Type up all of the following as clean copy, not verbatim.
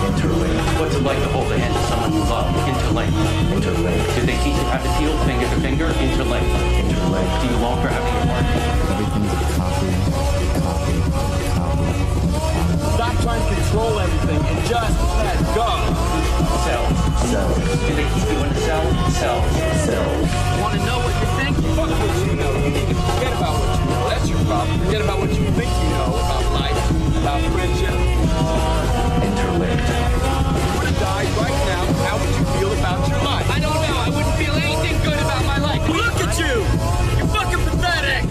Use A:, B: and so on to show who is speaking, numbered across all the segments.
A: Interlink.
B: What's it like to hold the hand of someone you love? Interlink.
A: Interlink.
B: Do they teach you how to feel finger to finger? Interlink.
A: Interlink.
B: Do you long for having your heart?
C: Everything's a copy, copy, copy, copy.
D: Stop trying to control everything and just let go.
B: Cells.
A: Cells.
B: Do they keep you in a cell? Cells.
A: Cells.
D: Want to know what you think? Fuck what you know. You need to forget about what you know. That's your problem. Forget about what you think you know about life, about friendship.
A: Interlinked.
D: If you were to die right now, how would you feel about your life? I don't know. I wouldn't feel anything good about my life. Look at you! You're fucking pathetic!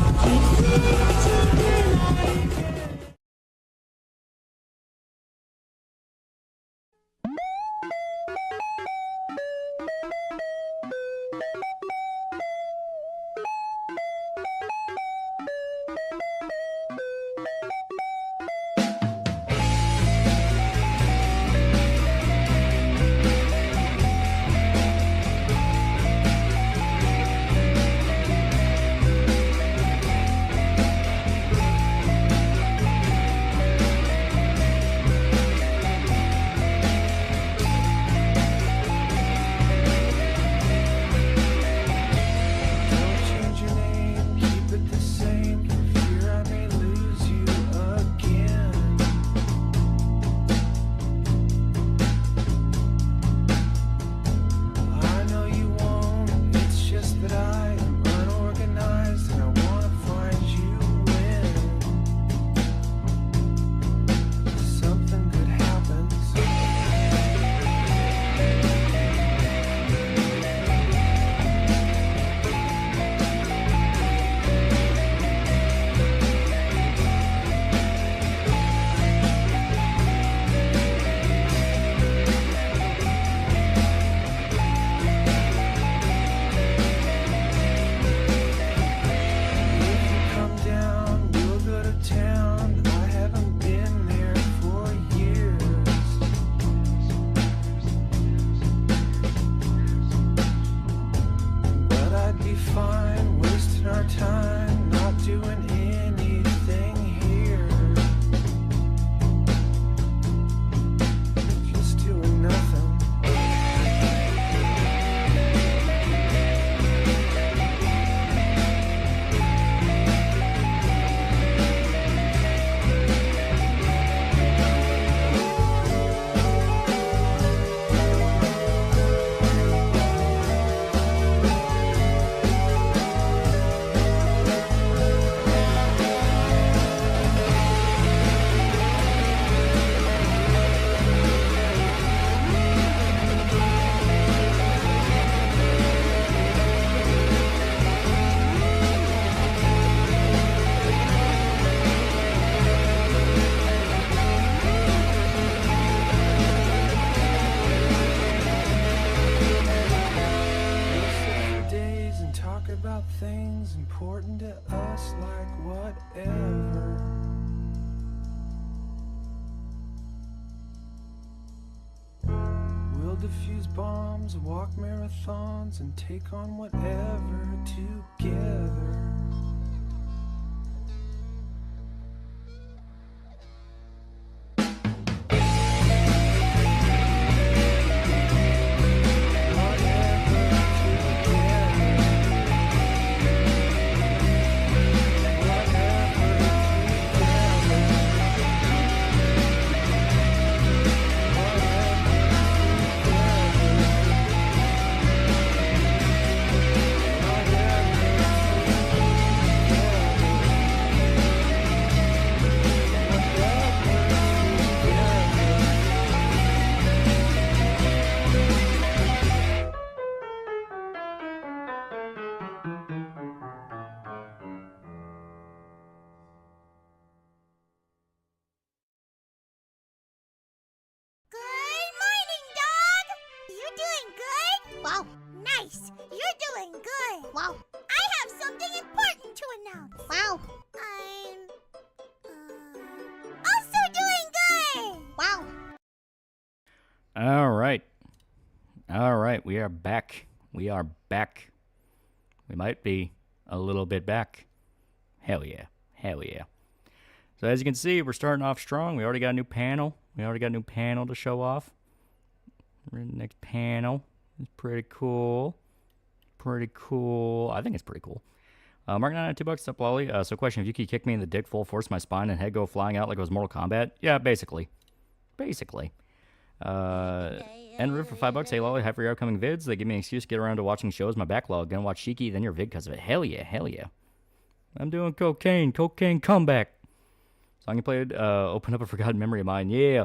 E: Things important to us, like whatever. We'll defuse bombs, walk marathons, and take on whatever together.
F: Wow, nice! You're doing good! Wow. I have something important to announce! Wow. I'm... also doing good! Wow.
G: All right. All right, we are back. We are back. We might be a little bit back. Hell yeah. Hell yeah. So as you can see, we're starting off strong. We already got a new panel. We already got a new panel to show off. Next panel is pretty cool. Pretty cool. I think it's pretty cool. Mark 9 at $2. Up, Lolly. So question, if Yuki kicked me in the dick full force, my spine and head go flying out like it was Mortal Kombat? Yeah, basically. Basically. End for $5. Hey, Lolly, hi for your upcoming vids. They give me an excuse to get around to watching shows. My backlog. Gonna watch Shiki, then your vid because of it. Hell yeah, hell yeah. I'm doing cocaine. Cocaine comeback. Song you played, Open Up a Forgotten Memory of Mine. Yeah.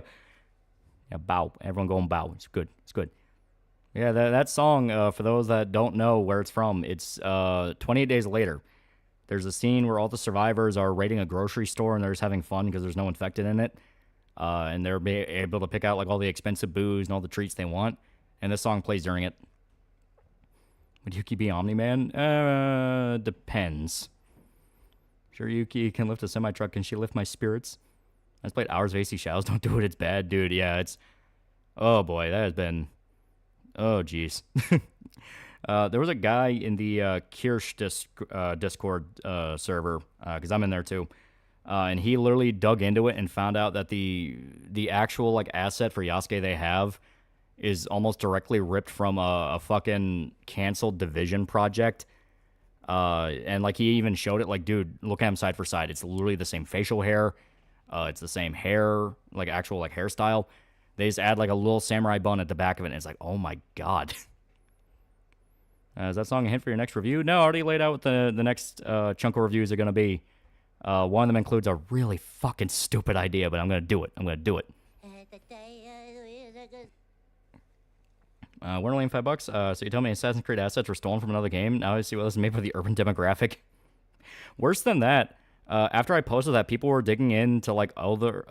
G: Yeah, bow. Everyone going bow. It's good. It's good. Yeah, that song, for those that don't know where it's from, it's 28 Days Later. There's a scene where all the survivors are raiding a grocery store and they're just having fun because there's no infected in it. And they're able to pick out like all the expensive booze and all the treats they want. And this song plays during it. Would Yuki be Omni-Man? Depends. Sure, Yuki can lift a semi-truck. Can she lift my spirits? I just played hours of AC Shadows. Don't do it. It's bad, dude. Yeah, it's... Oh, boy. That has been... Oh, jeez. There was a guy in the Kirsch Discord server, because I'm in there too, and he literally dug into it and found out that the actual like asset for Yasuke they have is almost directly ripped from a fucking canceled Division project. And like he even showed it, like, dude, look at him side for side. It's literally the same facial hair. It's the same hair, like actual like hairstyle. They just add like a little samurai bun at the back of it, and it's like, oh my god. Is that song a hint for your next review? No, I already laid out what the next chunk of reviews are going to be. One of them includes a really fucking stupid idea, but I'm going to do it. I'm going to do it. We're only in $5. So you tell me Assassin's Creed assets were stolen from another game. Now I see what this is made for the urban demographic. Worse than that. After I posted that, people were digging into like other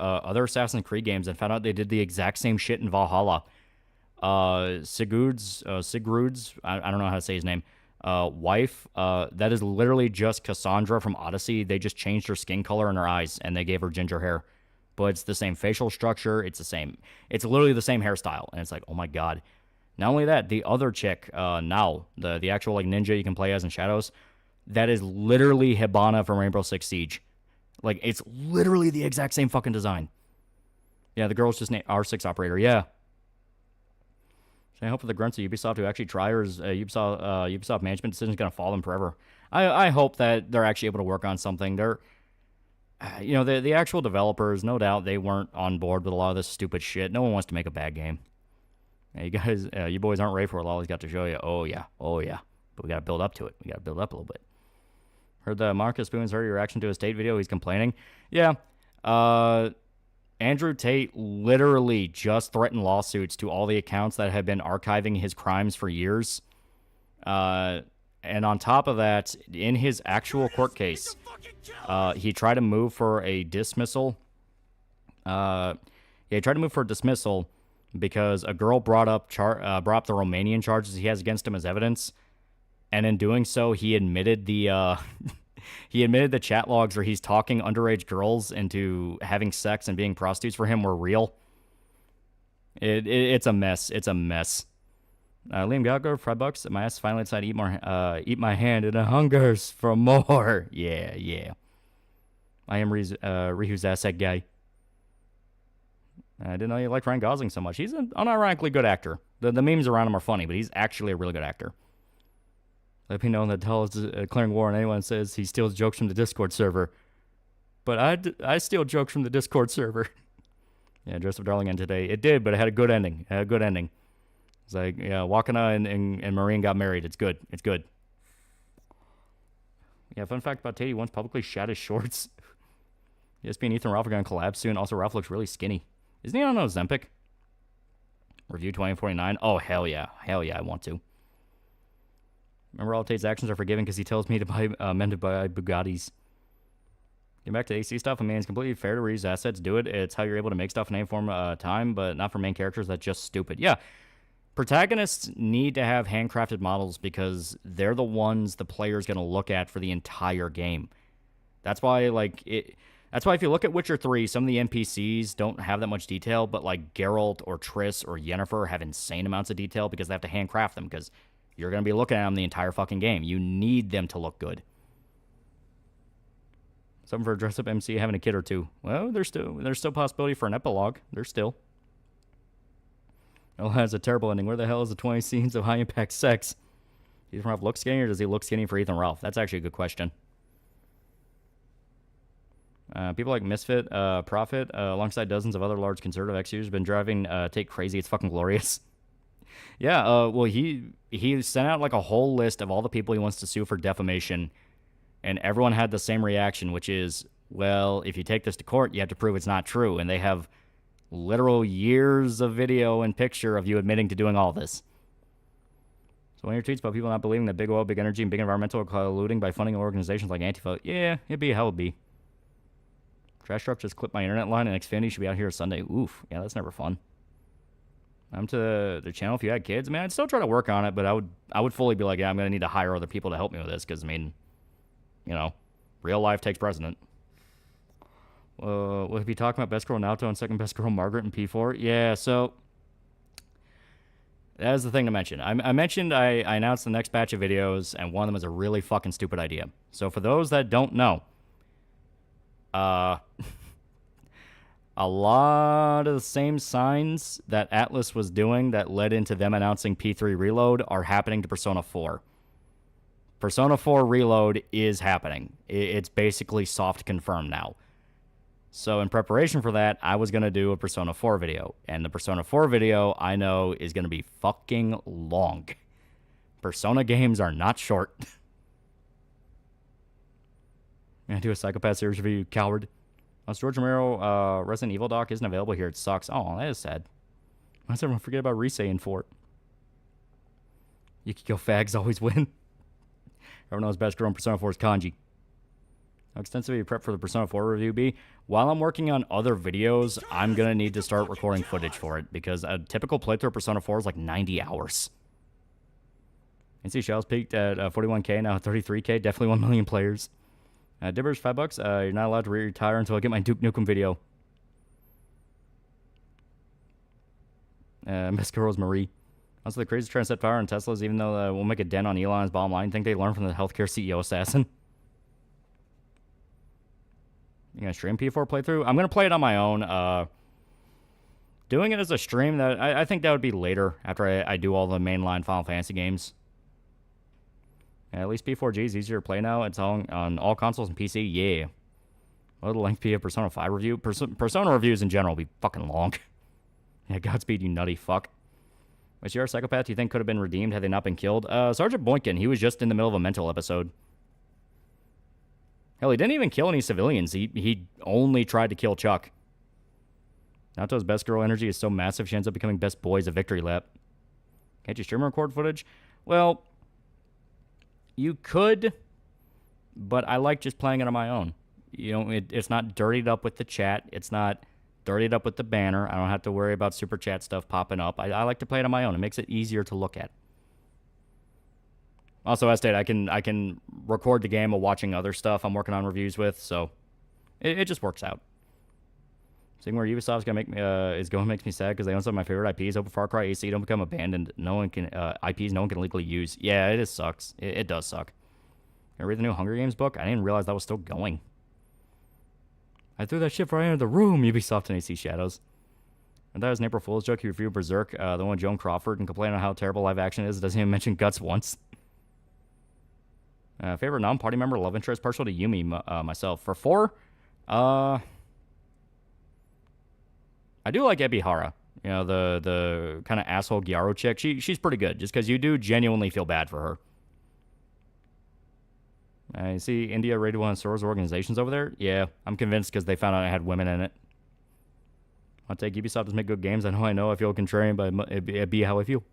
G: Assassin's Creed games and found out they did the exact same shit in Valhalla. Sigurd's, I don't know how to say his name, wife, that is literally just Cassandra from Odyssey. They just changed her skin color and her eyes, and they gave her ginger hair. But it's the same facial structure. It's the same. It's literally the same hairstyle, and it's like, oh my god. Not only that, the other chick, now, the actual like ninja you can play as in Shadows, that is literally Hibana from Rainbow Six Siege. Like, it's literally the exact same fucking design. Yeah, the girl's just named R6 Operator. Yeah. So I hope for the grunts of Ubisoft to actually try, or is Ubisoft management decision is going to fall them forever. I hope that they're actually able to work on something. They're, you know, the actual developers, no doubt they weren't on board with a lot of this stupid shit. No one wants to make a bad game. Yeah, you guys, you boys aren't ready for what Lolly's got to show you. Oh, yeah. Oh, yeah. But we got to build up to it. We got to build up a little bit. Heard the Marcus Spoon's heard your reaction to his Tate video. He's complaining. Yeah. Andrew Tate literally just threatened lawsuits to all the accounts that have been archiving his crimes for years. And on top of that, in his actual court case, he tried to move for a dismissal. He tried to move for a dismissal because a girl brought up the Romanian charges he has against him as evidence. And in doing so, he admitted the chat logs where he's talking underage girls into having sex and being prostitutes for him were real. It's a mess. It's a mess. Liam Gallagher, $5. My ass finally decided to eat my hand, and it hungers for more. Yeah. I am Ryu's asset guy. I didn't know you liked Ryan Gosling so much. He's an unironically good actor. The memes around him are funny, but he's actually a really good actor. Let me know that Tell is declaring war on anyone says he steals jokes from the Discord server. But I steal jokes from the Discord server. Yeah, Joseph Darlingham today. It did, but it had a good ending. It's like, yeah, Wakana and Marine got married. It's good. It's good. Yeah, fun fact about Tate, he once publicly shat his shorts. ESP and Ethan Ralph are going to collab soon. Also, Ralph looks really skinny. Isn't he on Ozempic? Review 2049. Oh, hell yeah. Hell yeah, I want to. Remember, all Tate's actions are forgiven because he tells me to buy men to buy Bugattis. Getting back to AC stuff, I mean, it's completely fair to reuse assets. Do it. It's how you're able to make stuff in any form time, but not for main characters. That's just stupid. Yeah. Protagonists need to have handcrafted models because they're the ones the player's going to look at for the entire game. That's why, that's why if you look at Witcher 3, some of the NPCs don't have that much detail, but like Geralt or Triss or Yennefer have insane amounts of detail because they have to handcraft them because you're going to be looking at them the entire fucking game. You need them to look good. Something for a dress-up MC having a kid or two. Well, there's still possibility for an epilogue. There's still. Oh, has a terrible ending. Where the hell is the 20 scenes of high-impact sex? Does Ethan Ralph look skinny, or does he look skinny for Ethan Ralph? That's actually a good question. People like Misfit, Prophet, alongside dozens of other large conservative ex-users, have been driving Take Crazy. It's fucking glorious. Yeah, well, he sent out like a whole list of all the people he wants to sue for defamation, and everyone had the same reaction, which is, well, if you take this to court, you have to prove it's not true, and they have literal years of video and picture of you admitting to doing all this. So when your tweets about people not believing that big oil, big energy, and big environmental are colluding by funding organizations like Antifa, yeah, it'd be hell it'd be. Trash truck just clipped my internet line, and Xfinity should be out here Sunday. Oof, yeah, that's never fun. I'm to the channel if you had kids. Man, I'd still try to work on it, but I would fully be like, yeah, I'm going to need to hire other people to help me with this, because, I mean, you know, real life takes precedent. We'll be talking about best girl Naoto and second best girl Margaret in P4. Yeah, so that is the thing to mention. I mentioned I announced the next batch of videos, and one of them is a really fucking stupid idea. So for those that don't know, a lot of the same signs that Atlas was doing that led into them announcing P3 Reload are happening to Persona 4. Persona 4 Reload is happening. It's basically soft confirmed now. So in preparation for that, I was going to do a Persona 4 video. And the Persona 4 video, I know, is going to be fucking long. Persona games are not short. I'm going to do a Psychopath series review, you coward. George Romero, Resident Evil doc isn't available here. It sucks. Oh, that is sad. Why does everyone forget about Risei in 4? Yukiko fags always win. Everyone knows best girl in Persona 4 is Kanji. How extensive you prep for the Persona 4 review be? While I'm working on other videos, I'm going to need to start recording footage for it, because a typical playthrough of Persona 4 is like 90 hours. NC Shells peaked at 41k, now at 33k, definitely 1 million players. Dibbers, $5. You're not allowed to retire until I get my Duke Nukem video. Best girl is Marie. Also, the crazy trying to set fire on Teslas, even though we'll make a dent on Elon's bottom line. Think they learned from the healthcare CEO assassin. You gonna stream P4 playthrough? I'm gonna play it on my own. Doing it as a stream, that I think that would be later, after I do all the mainline Final Fantasy games. Yeah, at least P4G is easier to play now. It's on all consoles and PC. Yeah. What would the length be of Persona 5 review? Persona reviews in general will be fucking long. Yeah, Godspeed, you nutty fuck. Was your psychopath you think could have been redeemed had they not been killed? Sergeant Boykin, he was just in the middle of a mental episode. Hell, he didn't even kill any civilians. He only tried to kill Chuck. Naoto's best girl energy is so massive she ends up becoming best boys a victory lap. Can't you stream and record footage? Well, you could, but I like just playing it on my own. You know, it's not dirtied up with the chat. It's not dirtied up with the banner. I don't have to worry about super chat stuff popping up. I like to play it on my own. It makes it easier to look at. Also, as stated, I can record the game while watching other stuff I'm working on reviews with, so it just works out. Seeing where Ubisoft's gonna makes me sad because they own some of my favorite IPs. Open Far Cry AC don't become abandoned. No one can IPs no one can legally use. Yeah, it just sucks. It does suck. I read the new Hunger Games book. I didn't realize that was still going. I threw that shit right into the room. Ubisoft and AC Shadows. And that was an April Fool's joke. He reviewed Berserk, the one with Joan Crawford, and complained on how terrible live action is. It doesn't even mention Guts once. Favorite non-party member, love interest, partial to Yumi myself. For 4, I do like Ebihara. You know, the kind of asshole Gyaro chick. She's pretty good, just because you do genuinely feel bad for her. I see India rated one of Sora's organizations over there. Yeah, I'm convinced because they found out I had women in it. I'll take Ubisoft to make good games. I know I feel contrarian, but it'd be how I feel.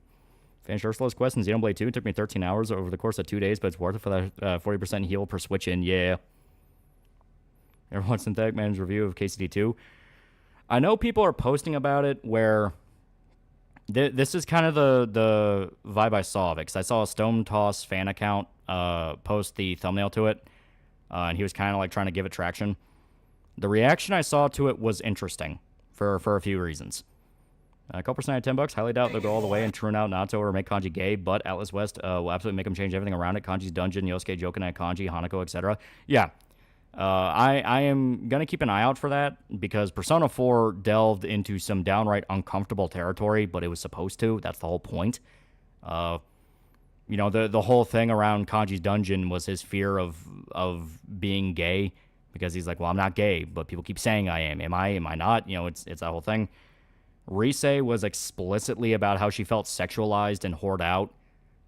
G: Finished Ursula's Quest and Xenoblade 2. It took me 13 hours over the course of 2 days, but it's worth it for that 40% heal per switch in. Yeah. Everyone's Synthetic Man's review of KCD 2. I know people are posting about it where this is kind of the vibe I saw of it, because I saw a Stone Toss fan account post the thumbnail to it, and he was kind of like trying to give it traction. The reaction I saw to it was interesting for a few reasons. A couple percent at $10. Highly doubt they'll go all the way and turn out Naoto or make Kanji gay, but Atlas West will absolutely make them change everything around it. Kanji's dungeon, Yosuke, Jokinai, Kanji, Hanako, etc. Yeah. I am going to keep an eye out for that because Persona 4 delved into some downright uncomfortable territory, but it was supposed to. That's the whole point. You know, the whole thing around Kanji's dungeon was his fear of being gay because he's like, well, I'm not gay, but people keep saying I am. Am I not? You know, it's that whole thing. Rise was explicitly about how she felt sexualized and whored out,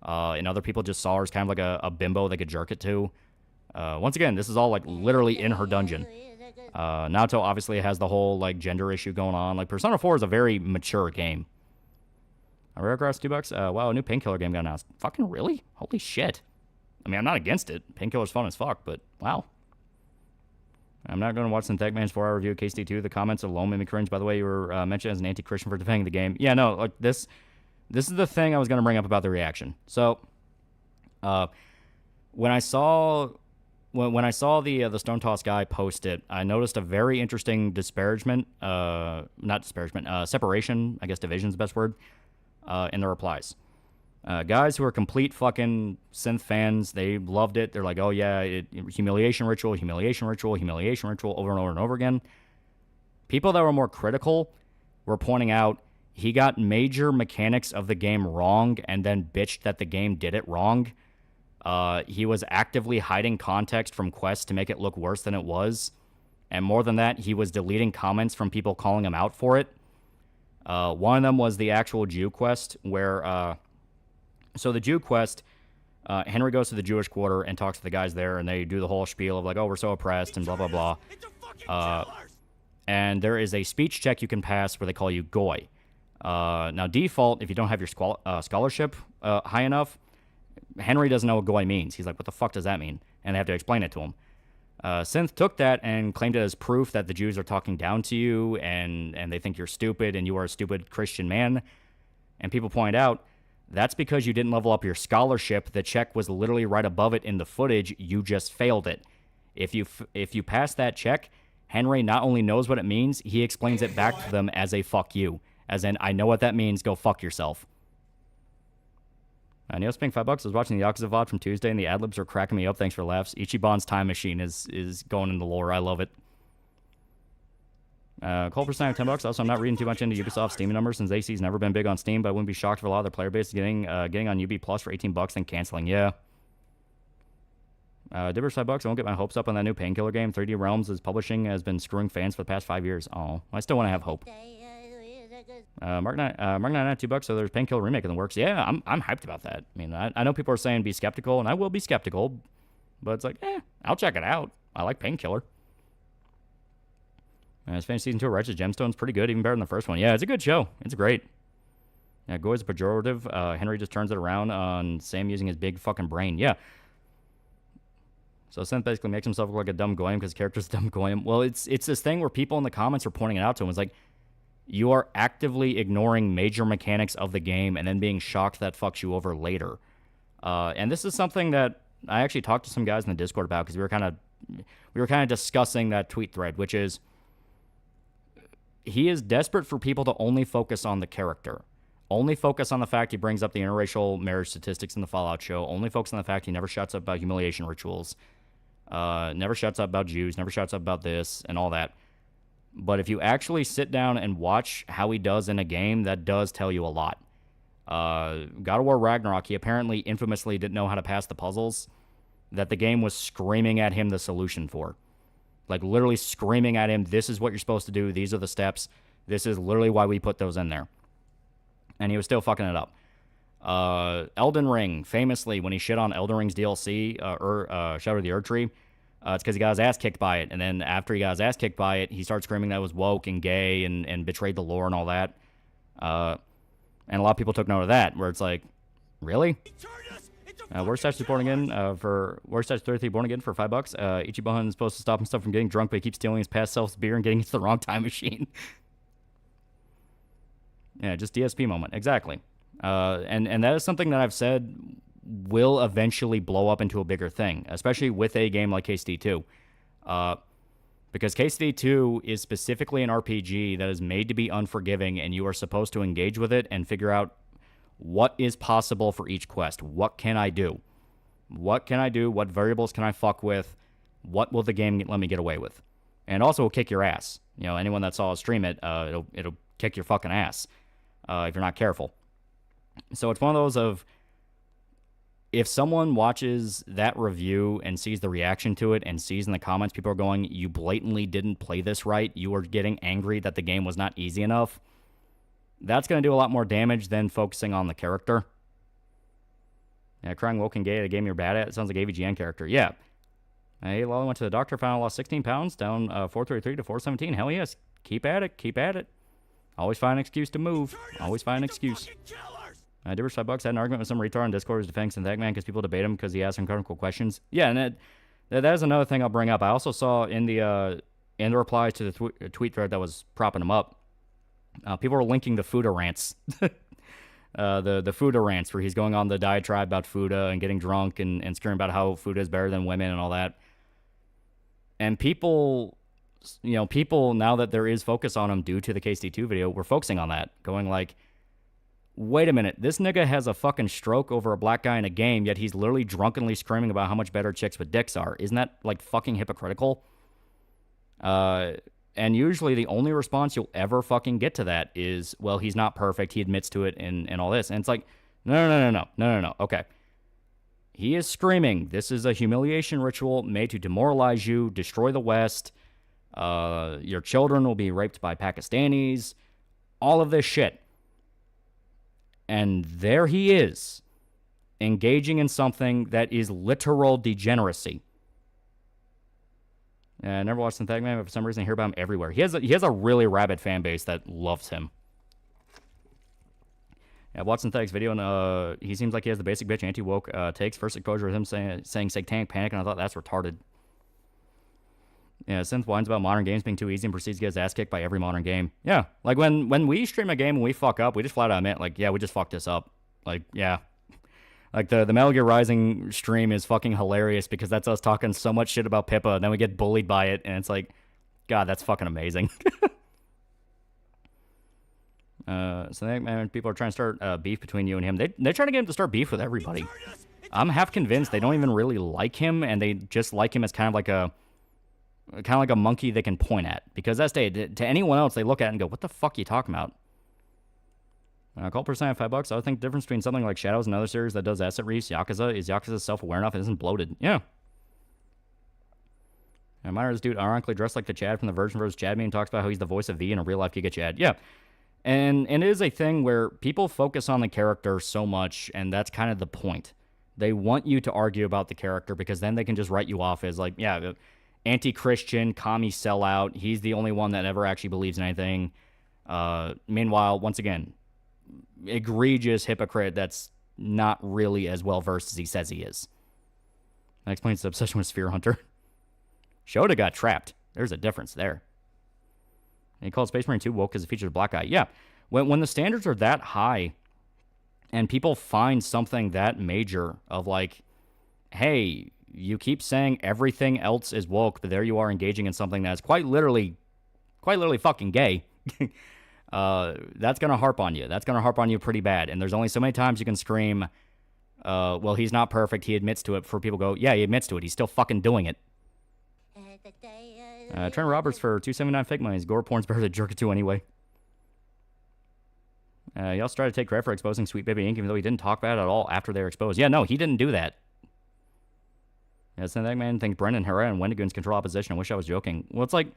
G: and other people just saw her as kind of like a bimbo they could jerk it to. Once again, this is all like literally in her dungeon. Naoto obviously has the whole like gender issue going on. Like Persona 4 is a very mature game. Rare Grass $2. Wow, a new Painkiller game got announced. Fucking really? Holy shit. I mean, I'm not against it. Painkiller's fun as fuck, but wow. I'm not going to watch Synthetic Man's 4-hour review of KST2. The comments alone made me cringe. By the way, you were mentioned as an anti-Christian for defending the game. Yeah, no, like this is the thing I was going to bring up about the reaction. So, when I saw the Stone Toss guy post it, I noticed a very interesting separation, I guess division's the best word, in the replies. Guys who are complete fucking synth fans, they loved it. They're like, oh yeah, humiliation ritual, over and over and over again. People that were more critical were pointing out he got major mechanics of the game wrong and then bitched that the game did it wrong. He was actively hiding context from quests to make it look worse than it was. And more than that, he was deleting comments from people calling him out for it. One of them was the actual Jew quest, where... So the Jew quest, Henry goes to the Jewish quarter and talks to the guys there, and they do the whole spiel of like, oh, we're so oppressed, and blah, blah, blah. And there is a speech check you can pass where they call you Goy. Now, default, if you don't have your scholarship high enough, Henry doesn't know what Goy means. He's like, what the fuck does that mean? And they have to explain it to him. Synth took that and claimed it as proof that the Jews are talking down to you, and they think you're stupid, and you are a stupid Christian man. And people point out, that's because you didn't level up your scholarship. The check was literally right above it in the footage. You just failed it. If you pass that check, Henry not only knows what it means, he explains it back to them as a fuck you. As in, I know what that means, go fuck yourself. Neil Spink, $5. I was watching the Yakuza VOD from Tuesday, and the ad-libs are cracking me up. Thanks for laughs. Ichiban's time machine is going in the lore. I love it. Cole for $10. Also, I'm not reading too much into Ubisoft's Steam numbers since AC's never been big on Steam, but I wouldn't be shocked if a lot of their player base is getting on UB Plus for $18 and canceling. Yeah. Dibbers $5. I won't get my hopes up on that new Painkiller game. 3D Realms is publishing has been screwing fans for the past 5 years. Oh, I still want to have hope. Mark 99 $2. So there's Painkiller remake in the works. Yeah, I'm hyped about that. I mean, I know people are saying be skeptical, and I will be skeptical, but it's like, I'll check it out. I like Painkiller. It's finished season 2 of Righteous Gemstones. Pretty good, even better than the first one. Yeah, it's a good show. It's great. Yeah, Goy's a pejorative. Henry just turns it around on Sam using his big fucking brain. Yeah. So Synth basically makes himself look like a dumb goyim because his character's a dumb goyim. Well, it's this thing where people in the comments are pointing it out to him. It's like, you are actively ignoring major mechanics of the game and then being shocked that fucks you over later. And this is something that I actually talked to some guys in the Discord about because we were kind of discussing that tweet thread, which is he is desperate for people to only focus on the character. Only focus on the fact he brings up the interracial marriage statistics in the Fallout show. Only focus on the fact he never shuts up about humiliation rituals. Never shuts up about Jews. Never shuts up about this and all that. But if you actually sit down and watch how he does in a game, that does tell you a lot. God of War Ragnarok, he apparently infamously didn't know how to pass the puzzles that the game was screaming at him the solution for. Like, literally screaming at him, this is what you're supposed to do, these are the steps, this is literally why we put those in there. And he was still fucking it up. Elden Ring, famously, when he shit on Elden Ring's DLC, Shadow of the Erd Tree, it's because he got his ass kicked by it. And then after he got his ass kicked by it, he started screaming that it was woke and gay and betrayed the lore and all that. And a lot of people took note of that, where it's like, really? Worst Statue Born Again for Worst Statue 33 Born Again for $5. Ichiban is supposed to stop himself from getting drunk, but he keeps stealing his past self's beer and getting into the wrong time machine. Yeah, just DSP moment. Exactly. And that is something that I've said will eventually blow up into a bigger thing, especially with a game like KSD2. Because KSD2 is specifically an RPG that is made to be unforgiving, and you are supposed to engage with it and figure out what is possible for each quest. What can I do? What can I do? What variables can I fuck with? What will the game let me get away with? And also, will kick your ass. Anyone that saw us stream it, it'll kick your fucking ass if you're not careful. So it's one of those of, if someone watches that review and sees the reaction to it and sees in the comments people are going, you blatantly didn't play this right, you were getting angry that the game was not easy enough, that's going to do a lot more damage than focusing on the character. Yeah, crying woke and gay, the game you're bad at, it sounds like AVGN character. Yeah. Hey, Lolly went to the doctor, found I lost 16 pounds, down 433 to 417. Hell yes. Keep at it. Keep at it. Always find an excuse to move. Always find an excuse. Dibber $5 had an argument with some retard on Discord who's defending Synthetic Man because people debate him because he asks uncomfortable questions. Yeah, and that is another thing I'll bring up. I also saw in the replies to the tweet thread that was propping him up, people were linking the Fuda rants. The Fuda rants where he's going on the diatribe about Fuda and getting drunk and screaming about how Fuda is better than women and all that. And people, now that there is focus on him due to the KSD2 video, we're focusing on that, going like, wait a minute, this nigga has a fucking stroke over a black guy in a game, yet he's literally drunkenly screaming about how much better chicks with dicks are. Isn't that, like, fucking hypocritical? And usually the only response you'll ever fucking get to that is, well, he's not perfect, he admits to it, and all this. And it's like, no. Okay. He is screaming, this is a humiliation ritual made to demoralize you, destroy the West, your children will be raped by Pakistanis, all of this shit. And there he is, engaging in something that is literal degeneracy. I never watched Synthetic Man, but for some reason I hear about him everywhere. He has a really rabid fan base that loves him. I watched Synthetic's video, and he seems like he has the basic bitch anti-woke takes. First exposure with him saying satanic panic, and I thought that's retarded. Yeah, Synth whines about modern games being too easy and proceeds to get his ass kicked by every modern game. Yeah, like when we stream a game and we fuck up, we just flat out admit, like, yeah, we just fucked this up. Like, yeah. Like, the Metal Gear Rising stream is fucking hilarious because that's us talking so much shit about Pippa, and then we get bullied by it, and it's like, God, that's fucking amazing. So man, people are trying to start beef between you and him. They're trying to get him to start beef with everybody. I'm half convinced they don't even really like him, and they just like him as kind of like a monkey they can point at. Because that's to anyone else, they look at it and go, what the fuck are you talking about? Call person at $5. I would think the difference between something like Shadows and another series that does asset reuse, Yakuza, is Yakuza self-aware enough and isn't bloated. Yeah. And Minor, this dude ironically dressed like the Chad from the Virgin vs. Chad meme, talks about how he's the voice of V in a real-life Giga Chad. Yeah. And it is a thing where people focus on the character so much, and that's kind of the point. They want you to argue about the character because then they can just write you off as like, yeah, anti-Christian, commie sellout. He's the only one that ever actually believes in anything. Meanwhile, once again, egregious hypocrite that's not really as well-versed as he says he is. That explains his obsession with Sphere Hunter. Shoda got trapped. There's a difference there. And he called Space Marine 2 woke because it features a black guy. Yeah, when the standards are that high and people find something that major of like, hey, you keep saying everything else is woke, but there you are engaging in something that's quite literally fucking gay. That's going to harp on you. That's going to harp on you pretty bad. And there's only so many times you can scream, well, he's not perfect. He admits to it. Before people go, yeah, he admits to it. He's still fucking doing it. Trent Roberts for $2.79 fake money. Gore porn's better than Jerk 2 anyway. He also tried to take credit for exposing Sweet Baby Inc., even though he didn't talk about it at all after they were exposed. Yeah, no, he didn't do that. Yeah, Synthetic Man thinks Brendan Herrera and Wendigoons control opposition. I wish I was joking. Well, it's like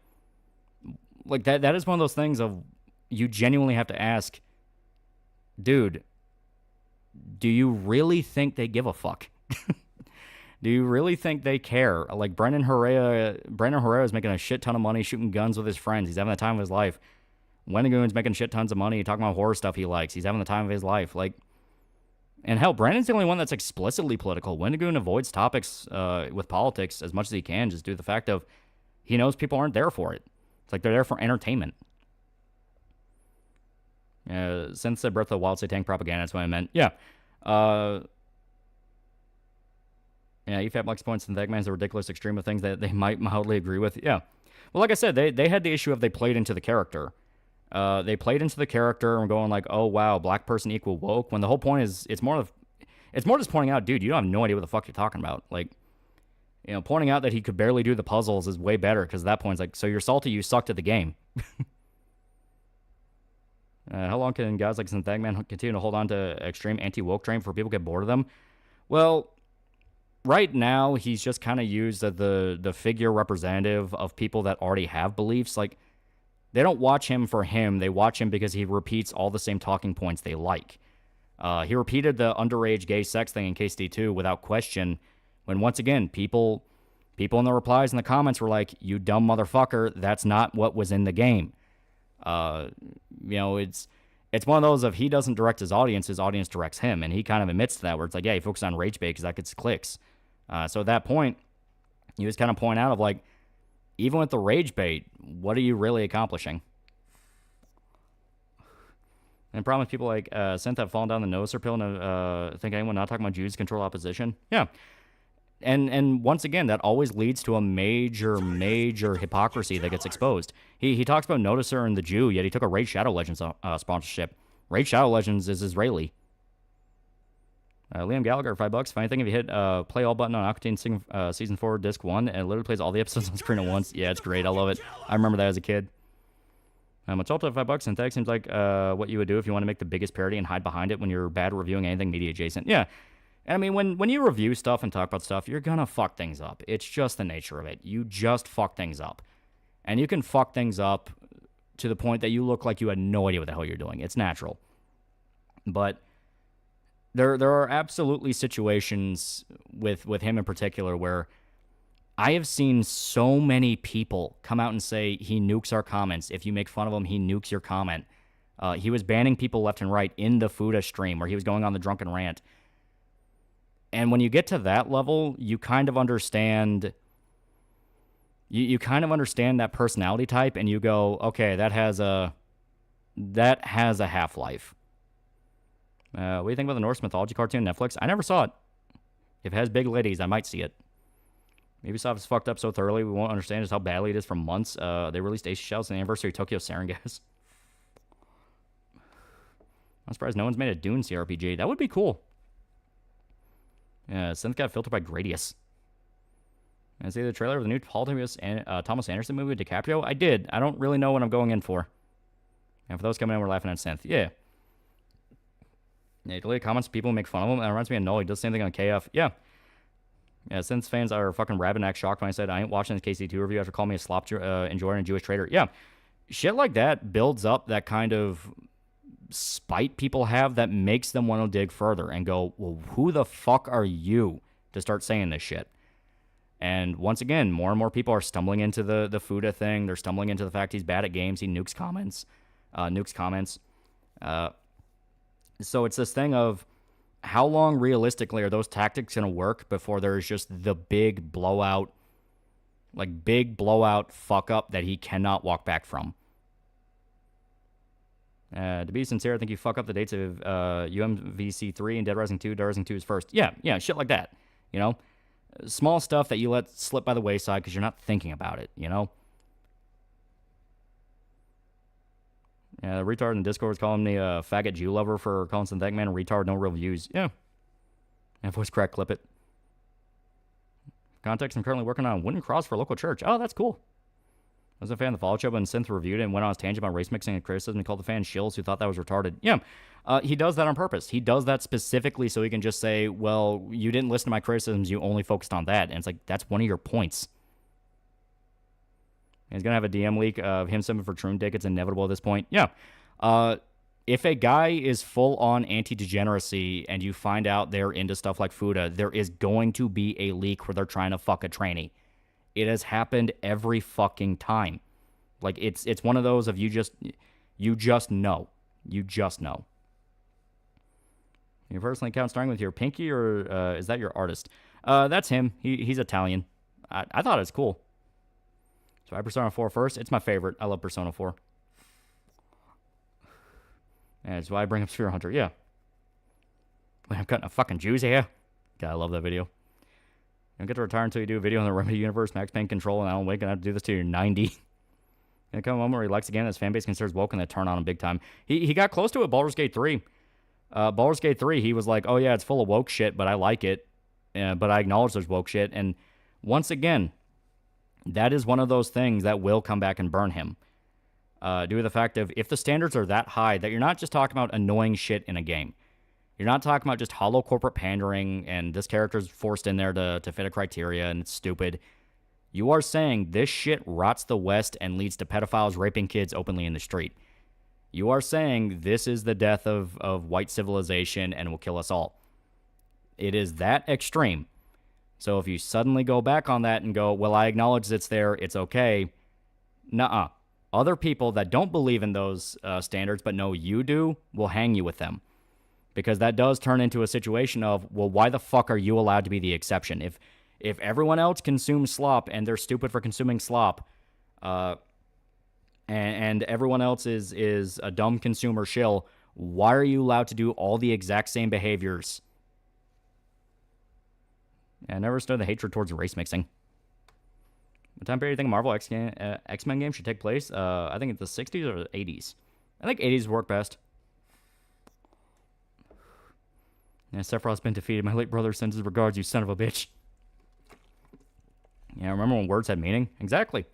G: that is one of those things of you genuinely have to ask, dude, do you really think they give a fuck? Do you really think they care? Like, Brendan Herrera is making a shit ton of money shooting guns with his friends. He's having the time of his life. Wendigoon's making shit tons of money talking about horror stuff he likes. He's having the time of his life. Like, and hell, Brandon's the only one that's explicitly political. Wendigoon avoids topics with politics as much as he can, just due to the fact of he knows people aren't there for it. It's like they're there for entertainment. Since the Breath of the Wild satanic propaganda, that's what I meant. Yeah. Yeah, EFAP likes points and Thegman's a ridiculous extreme of things that they might mildly agree with. Yeah. Well, like I said, they had the issue of they played into the character. They played into the character and going like, oh, wow, black person equal woke, when the whole point is it's more just pointing out, dude, you don't have no idea what the fuck you're talking about. Like, You know, pointing out that he could barely do the puzzles is way better because at that point it's like, so you're salty, you sucked at the game. How long can guys like Synthetic Man continue to hold on to extreme anti-woke train before people get bored of them? Well, right now he's just kind of used as the figure representative of people that already have beliefs. Like, they don't watch him for him. They watch him because he repeats all the same talking points they like. He repeated the underage gay sex thing in KCD2 without question, when once again, people in the replies in the comments were like, you dumb motherfucker, that's not what was in the game. You know, it's one of those of he doesn't direct his audience directs him, and he kind of admits to that, where it's like, yeah, he focuses on rage bait because that gets clicks. So at that point, you just kind of point out of like, even with the rage bait, what are you really accomplishing? And the problem with people like Synth have fallen down the nose or pill and think anyone not talking about Jews control opposition. Yeah. And once again, that always leads to a major hypocrisy that gets exposed. He talks about Noticer and the Jew, yet he took a Raid Shadow Legends sponsorship. Raid Shadow Legends is Israeli. Liam Gallagher, $5. Funny thing, if you hit play all button on Aqua Teen Season 4, Disc 1, and it literally plays all the episodes on screen at once. Yeah, it's great. I love it. I remember that as a kid. Machalta, $5. Synthetic seems like what you would do if you want to make the biggest parody and hide behind it when you're bad reviewing anything media adjacent. Yeah. And I mean, when you review stuff and talk about stuff, you're going to fuck things up. It's just the nature of it. You just fuck things up. And you can fuck things up to the point that you look like you had no idea what the hell you're doing. It's natural. But there are absolutely situations with him in particular where I have seen so many people come out and say he nukes our comments. If you make fun of him, he nukes your comment. He was banning people left and right in the Fuda stream where he was going on the drunken rant. And when you get to that level, you kind of understand. You kind of understand that personality type, and you go, okay, that has a half-life. What do you think about the Norse mythology cartoon on Netflix? I never saw it. If it has big ladies, I might see it. Ubisoft is fucked up so thoroughly we won't understand just how badly it is for months. They released Ace Shells on the anniversary of Tokyo Sarin Gas. I'm surprised no one's made a Dune CRPG. That would be cool. Synth got filtered by Gradius. And see the trailer of the new Thomas Anderson movie with DiCaprio? I did. I don't really know what I'm going in for. And for those coming in, we're laughing at Synth. Yeah. Yeah, delete comments, people make fun of him. That reminds me of Noel. He does the same thing on KF. Yeah. Yeah, Synth fans are fucking Ravenack shocked when I said I ain't watching this KC2 review after calling me a slop enjoyer and a Jewish traitor. Yeah. Shit like that builds up that kind of spite people have that makes them want to dig further and go, well, who the fuck are you to start saying this shit? And once again, more and more people are stumbling into the Fuda thing. They're stumbling into the fact he's bad at games. He nukes comments. So it's this thing of how long realistically are those tactics going to work before there's just the big blowout fuck up that he cannot walk back from. To be sincere, I think you fuck up the dates of UMVC3 and Dead Rising 2. Dead Rising 2 is first. Yeah, shit like that. You know? Small stuff that you let slip by the wayside because you're not thinking about it, you know? Yeah, the retard in Discord was calling me a faggot Jew lover for calling Synthetic Man a retard, no real views. Yeah. And voice crack, clip it. Context, I'm currently working on a wooden cross for a local church. Oh, that's cool. I was a fan of the Fallout show, but when Synth reviewed it and went on his tangent about race mixing and criticism, he called the fans shills who thought that was retarded. Yeah, he does that on purpose. He does that specifically so he can just say, well, you didn't listen to my criticisms, you only focused on that. And it's like, that's one of your points. And he's going to have a DM leak of him subbing for Troon Dick. It's inevitable at this point. Yeah. If a guy is full-on anti-degeneracy and you find out they're into stuff like Fuda, there is going to be a leak where they're trying to fuck a tranny. It has happened every fucking time. Like, it's one of those of you just know. You just know. Your personal account starting with your pinky, or is that your artist? That's him. He's Italian. I thought it was cool. So I Persona 4 first. It's my favorite. I love Persona 4. And that's why I bring up Sphere Hunter. Yeah. Wait, I'm cutting a fucking Jews here. God, I love that video. You don't get to retire until you do a video on the Remedy Universe, Max Payne Control, and Alan Wake, and I have to do this till you're 90. And come a moment where he likes again, his fanbase considers woke, and they turn on him big time. He got close to it, Baldur's Gate 3. Baldur's Gate 3, he was like, oh yeah, it's full of woke shit, but I like it. But I acknowledge there's woke shit. And Once again, that is one of those things that will come back and burn him. Due to the fact of if the standards are that high that you're not just talking about annoying shit in a game. You're not talking about just hollow corporate pandering and this character's forced in there to fit a criteria and it's stupid. You are saying this shit rots the West and leads to pedophiles raping kids openly in the street. You are saying this is the death of white civilization and will kill us all. It is that extreme. So if you suddenly go back on that and go, well, I acknowledge it's there, it's okay. Nuh-uh. Other people that don't believe in those standards but know you do will hang you with them. Because that does turn into a situation of, well, why the fuck are you allowed to be the exception? If everyone else consumes slop and they're stupid for consuming slop, and everyone else is a dumb consumer shill, why are you allowed to do all the exact same behaviors? I never understood the hatred towards race mixing. What time period do you think Marvel X-Men game should take place? I think it's the 60s or the 80s. I think 80s work best. Yeah, Sephiroth's been defeated. My late brother sends his regards, you son of a bitch. Yeah, remember when words had meaning? Exactly.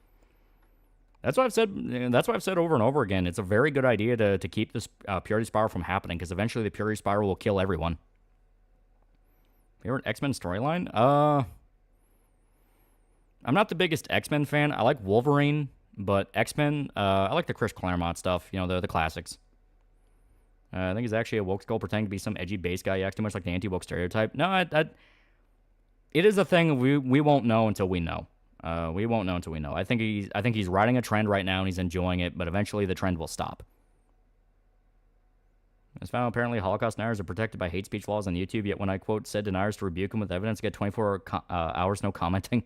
G: That's what I've said. That's what I've said over and over again. It's a very good idea to keep this purity spiral from happening, because eventually the purity spiral will kill everyone. Favorite X-Men storyline? I'm not the biggest X-Men fan. I like Wolverine, but X-Men, I like the Chris Claremont stuff. You know, the classics. I think he's actually a woke skull pretending to be some edgy base guy. He acts too much like the anti-woke stereotype. No, it is a thing we won't know until we know. We won't know until we know. I think he's riding a trend right now and he's enjoying it, but eventually the trend will stop. It's found apparently Holocaust deniers are protected by hate speech laws on YouTube, yet when I, quote, said deniers to rebuke him with evidence, get 24 hours no commenting.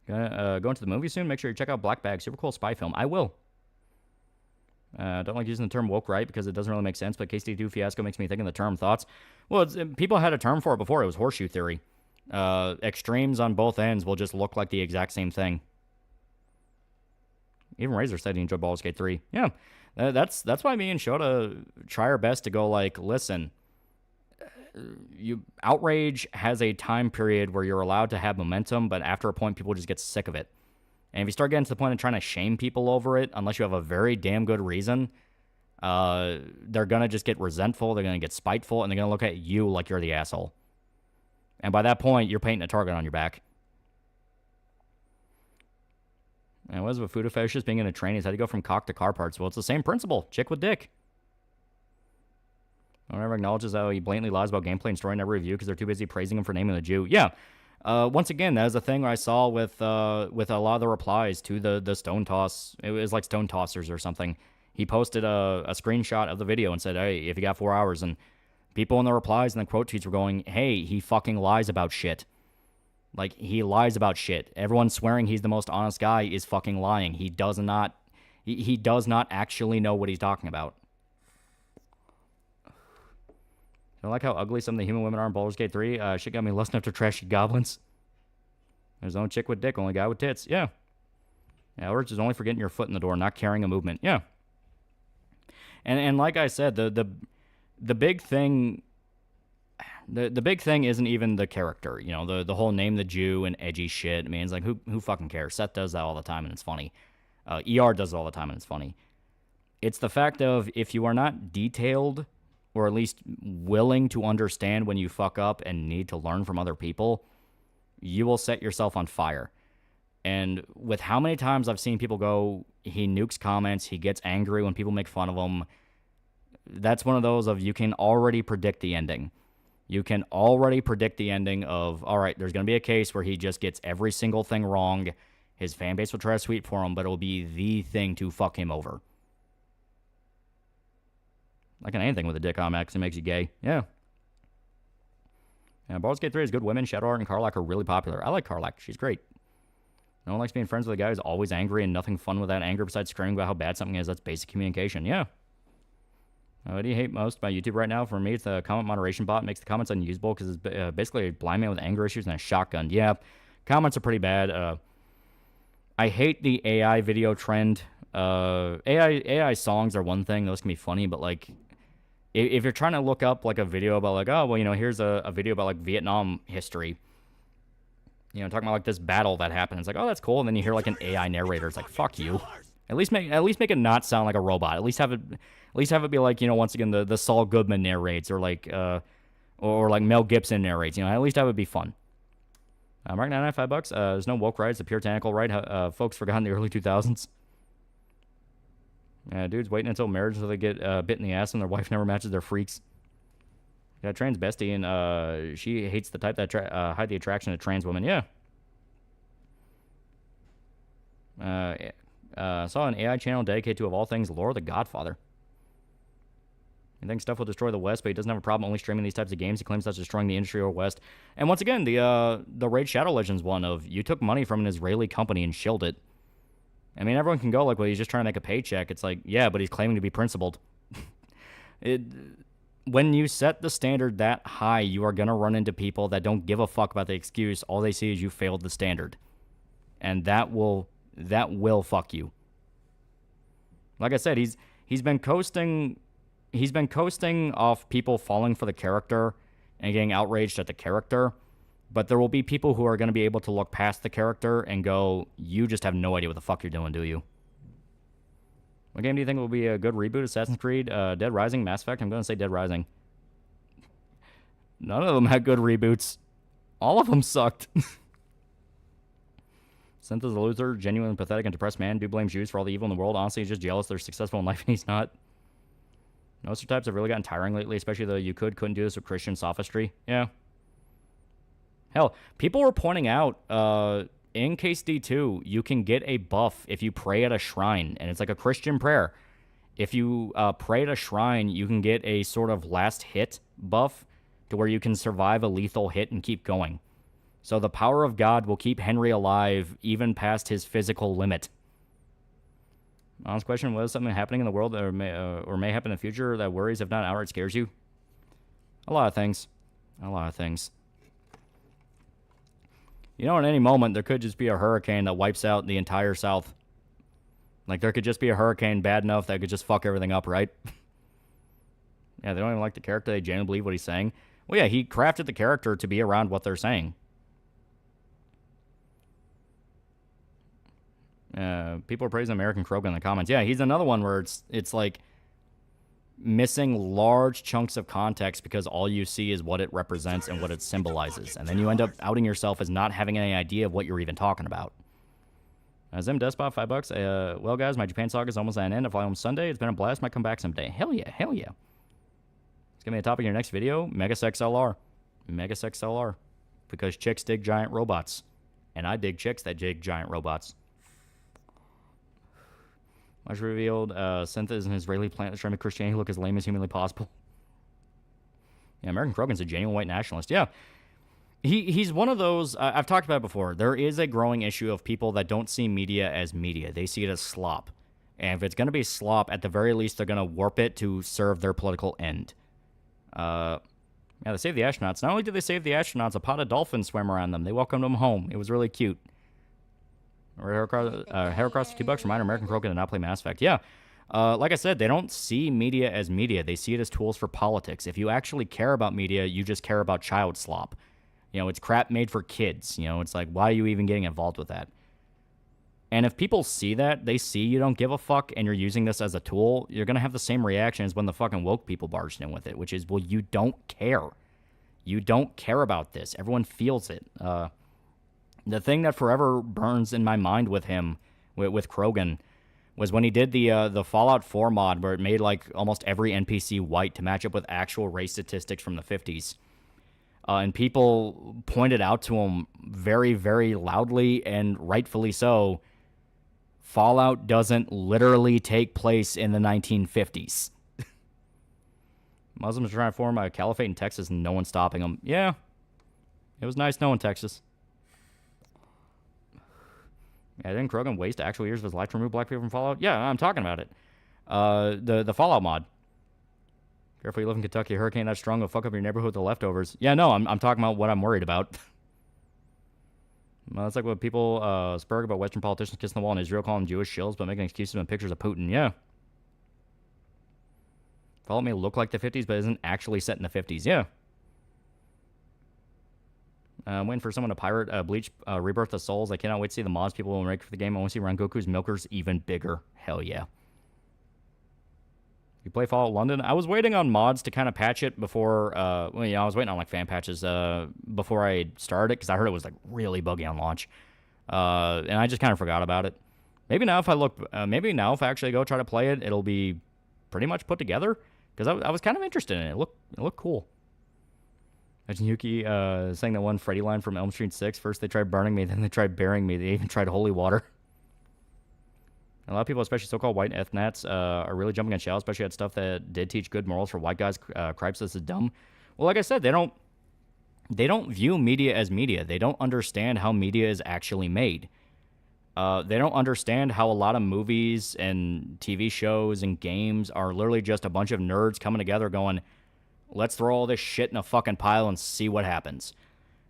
G: Going to the movie soon? Make sure you check out Black Bag, super cool spy film. I will. Don't like using the term woke right because it doesn't really make sense, but KC2 fiasco makes me think of the term. Thoughts? Well, people had a term for it before. It was horseshoe theory. Extremes on both ends will just look like the exact same thing. Even Razor said he enjoyed Baldur's Gate 3. Yeah, that's why me and Shota try our best to go like, listen, outrage has a time period where you're allowed to have momentum, but after a point, people just get sick of it. And if you start getting to the point of trying to shame people over it, unless you have a very damn good reason, they're going to just get resentful, they're going to get spiteful, and they're going to look at you like you're the asshole. And by that point, you're painting a target on your back. And what is with food fetishes being in a train? Is how do you go from cock to car parts? Well, it's the same principle. Chick with dick. No one ever acknowledges how he blatantly lies about gameplay and story in every review because they're too busy praising him for naming the Jew. Yeah. Once again, that is a thing I saw with a lot of the replies to the Stone Toss. It was like Stone Tossers or something. He posted a screenshot of the video and said, hey, if you got 4 hours. And people in the replies and the quote tweets were going, hey, he fucking lies about shit. Like, he lies about shit. Everyone swearing he's the most honest guy is fucking lying. He does not actually know what he's talking about. I like how ugly some of the human women are in Baldur's Gate 3. Shit got me lusting after trashy goblins. There's no chick with dick, only guy with tits. Yeah. Yeah, or just only for getting your foot in the door, not carrying a movement. Yeah. And like I said, the big thing, the big thing isn't even the character. You know, the whole name the Jew and edgy shit. I mean, it's like, who fucking cares? Seth does that all the time and it's funny. ER does it all the time and it's funny. It's the fact of if you are not detailed or at least willing to understand when you fuck up and need to learn from other people, you will set yourself on fire. And with how many times I've seen people go, he nukes comments, he gets angry when people make fun of him, that's one of those of you can already predict the ending. You can already predict the ending of, all right, there's going to be a case where he just gets every single thing wrong. His fan base will try to sweep for him, but it will be the thing to fuck him over. Like in anything with a dick on because it makes you gay. Yeah. Yeah, Baldur's Gate 3 is good women. Shadowheart and Karlach are really popular. I like Karlach. She's great. No one likes being friends with a guy who's always angry and nothing fun with that anger besides screaming about how bad something is. That's basic communication. Yeah. What do you hate most about YouTube right now? For me, it's the comment moderation bot. It makes the comments unusable because it's basically a blind man with anger issues and a shotgun. Yeah, comments are pretty bad. I hate the AI video trend. AI songs are one thing. Those can be funny, but like, if you're trying to look up like a video about like, oh, well, you know, here's a video about like Vietnam history, You know, talking about like this battle that happened. It's like, oh, that's cool. And then you hear like an AI narrator. It's like, fuck you. At least make it not sound like a robot. At least have it be like, you know, once again the Saul Goodman narrates or like Mel Gibson narrates. You know, at least have it be fun. Mark 95 bucks. There's no woke rights. The puritanical right. Folks forgot in the early 2000s. Dudes waiting until marriage until they get bit in the ass and their wife never matches their freaks. Got a trans bestie and she hates the type that hide the attraction to trans women. Yeah. Saw an AI channel dedicated to, of all things, lore the Godfather. He thinks stuff will destroy the West, but he doesn't have a problem only streaming these types of games. He claims that's destroying the industry or West. And once again, the Raid Shadow Legends one of, you took money from an Israeli company and shilled it. I mean, everyone can go like, well, he's just trying to make a paycheck. It's like, yeah, but he's claiming to be principled. When you set the standard that high, you are going to run into people that don't give a fuck about the excuse. All they see is you failed the standard. And that will fuck you. Like I said, he's been coasting off people falling for the character and getting outraged at the character, but there will be people who are going to be able to look past the character and go, you just have no idea what the fuck you're doing, do you? What game do you think will be a good reboot? Assassin's Creed, Dead Rising, Mass Effect? I'm going to say Dead Rising. None of them had good reboots. All of them sucked. Synth is a loser, genuinely pathetic and depressed man. Do blame Jews for all the evil in the world. Honestly, he's just jealous they're successful in life and he's not. Most types have really gotten tiring lately, especially the you couldn't do this with Christian sophistry. Yeah. Hell, people were pointing out, in Case D2, you can get a buff if you pray at a shrine, and it's like a Christian prayer. If you pray at a shrine, you can get a sort of last hit buff to where you can survive a lethal hit and keep going. So the power of God will keep Henry alive even past his physical limit. Honest question, was something happening in the world that may happen in the future that worries, if not outright scares you? A lot of things. A lot of things. You know, at any moment, there could just be a hurricane that wipes out the entire South. Like, there could just be a hurricane bad enough that could just fuck everything up, right? Yeah, they don't even like the character. They genuinely believe what he's saying. Well, yeah, he crafted the character to be around what they're saying. People are praising American Krogan in the comments. Yeah, he's another one where it's like missing large chunks of context because all you see is what it represents and what it symbolizes. And then you end up outing yourself as not having any idea of what you're even talking about. Zim Despot, $5. Well, guys, my Japan saga is almost at an end. I fly home Sunday. It's been a blast. Might come back someday. Hell yeah, hell yeah. It's going to be a topic in your next video. Megasex LR. Megasex LR. Because chicks dig giant robots. And I dig chicks that dig giant robots. Much revealed, Synth is an Israeli plant that's trying to make Christianity look as lame as humanly possible. Yeah, American Krogan's a genuine white nationalist. Yeah. He's one of those, I've talked about it before. There is a growing issue of people that don't see media as media. They see it as slop. And if it's going to be slop, at the very least, they're going to warp it to serve their political end. Yeah, they saved the astronauts. Not only did they save the astronauts, a pot of dolphins swam around them. They welcomed them home. It was really cute. Hair across for $2. Reminder, American Krogan did not play Mass Effect. Yeah. Like I said, they don't see media as media. They see it as tools for politics. If you actually care about media, you just care about child slop. You know, it's crap made for kids. You know, it's like, why are you even getting involved with that? And if people see that, they see you don't give a fuck and you're using this as a tool, you're going to have the same reaction as when the fucking woke people barged in with it, which is, well, you don't care. You don't care about this. Everyone feels it. The thing that forever burns in my mind with him, with Krogan, was when he did the Fallout 4 mod where it made like almost every NPC white to match up with actual race statistics from the 50s. And people pointed out to him very, very loudly and rightfully so, Fallout doesn't literally take place in the 1950s. Muslims are trying to form a caliphate in Texas and no one's stopping them. Yeah, it was nice knowing Texas. Yeah, didn't Krogan waste actual years of his life to remove black people from Fallout? Yeah, I'm talking about it. The Fallout mod. Careful, you live in Kentucky. A hurricane that strong will fuck up your neighborhood with the leftovers. Yeah, no, I'm talking about what I'm worried about. Well, that's like what people spurg about Western politicians kissing the wall in Israel, calling them Jewish shills, but making excuses and pictures of Putin. Yeah. Fallout may look like the 50s, but isn't actually set in the 50s. Yeah. I'm waiting for someone to pirate Bleach Rebirth of Souls. I cannot wait to see the mods people will make for the game. I want to see Rengoku's Milkers even bigger. Hell yeah. You play Fallout London? I was waiting on mods to kind of patch it before, I was waiting on like fan patches before I started it because I heard it was like really buggy on launch. And I just kind of forgot about it. Maybe now if I actually go try to play it, it'll be pretty much put together because I was kind of interested in it. It looked cool. Imagine Yuki saying that one Freddy line from Elm Street 6. First they tried burning me, then they tried burying me. They even tried holy water. A lot of people, especially so-called white ethnats, are really jumping on shell, especially at stuff that did teach good morals for white guys. Cripes, this is dumb. Well, like I said, they don't view media as media. They don't understand how media is actually made. They don't understand how a lot of movies and TV shows and games are literally just a bunch of nerds coming together going, let's throw all this shit in a fucking pile and see what happens.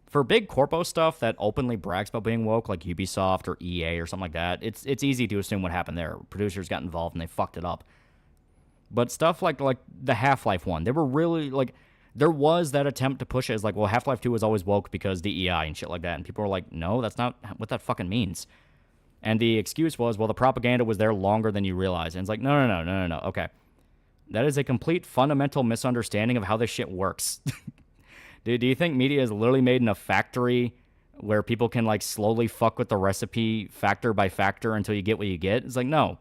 G: For big corpo stuff that openly brags about being woke, like Ubisoft or EA or something like that, it's easy to assume what happened there. Producers got involved and they fucked it up. But stuff like the Half-Life one, they were really, like, there was that attempt to push it as like, well, Half-Life 2 was always woke because DEI and shit like that. And people were like, no, that's not what that fucking means. And the excuse was, well, the propaganda was there longer than you realize. And it's like, no. Okay. That is a complete fundamental misunderstanding of how this shit works. Do you think media is literally made in a factory where people can like slowly fuck with the recipe factor by factor until you get what you get? It's like, no.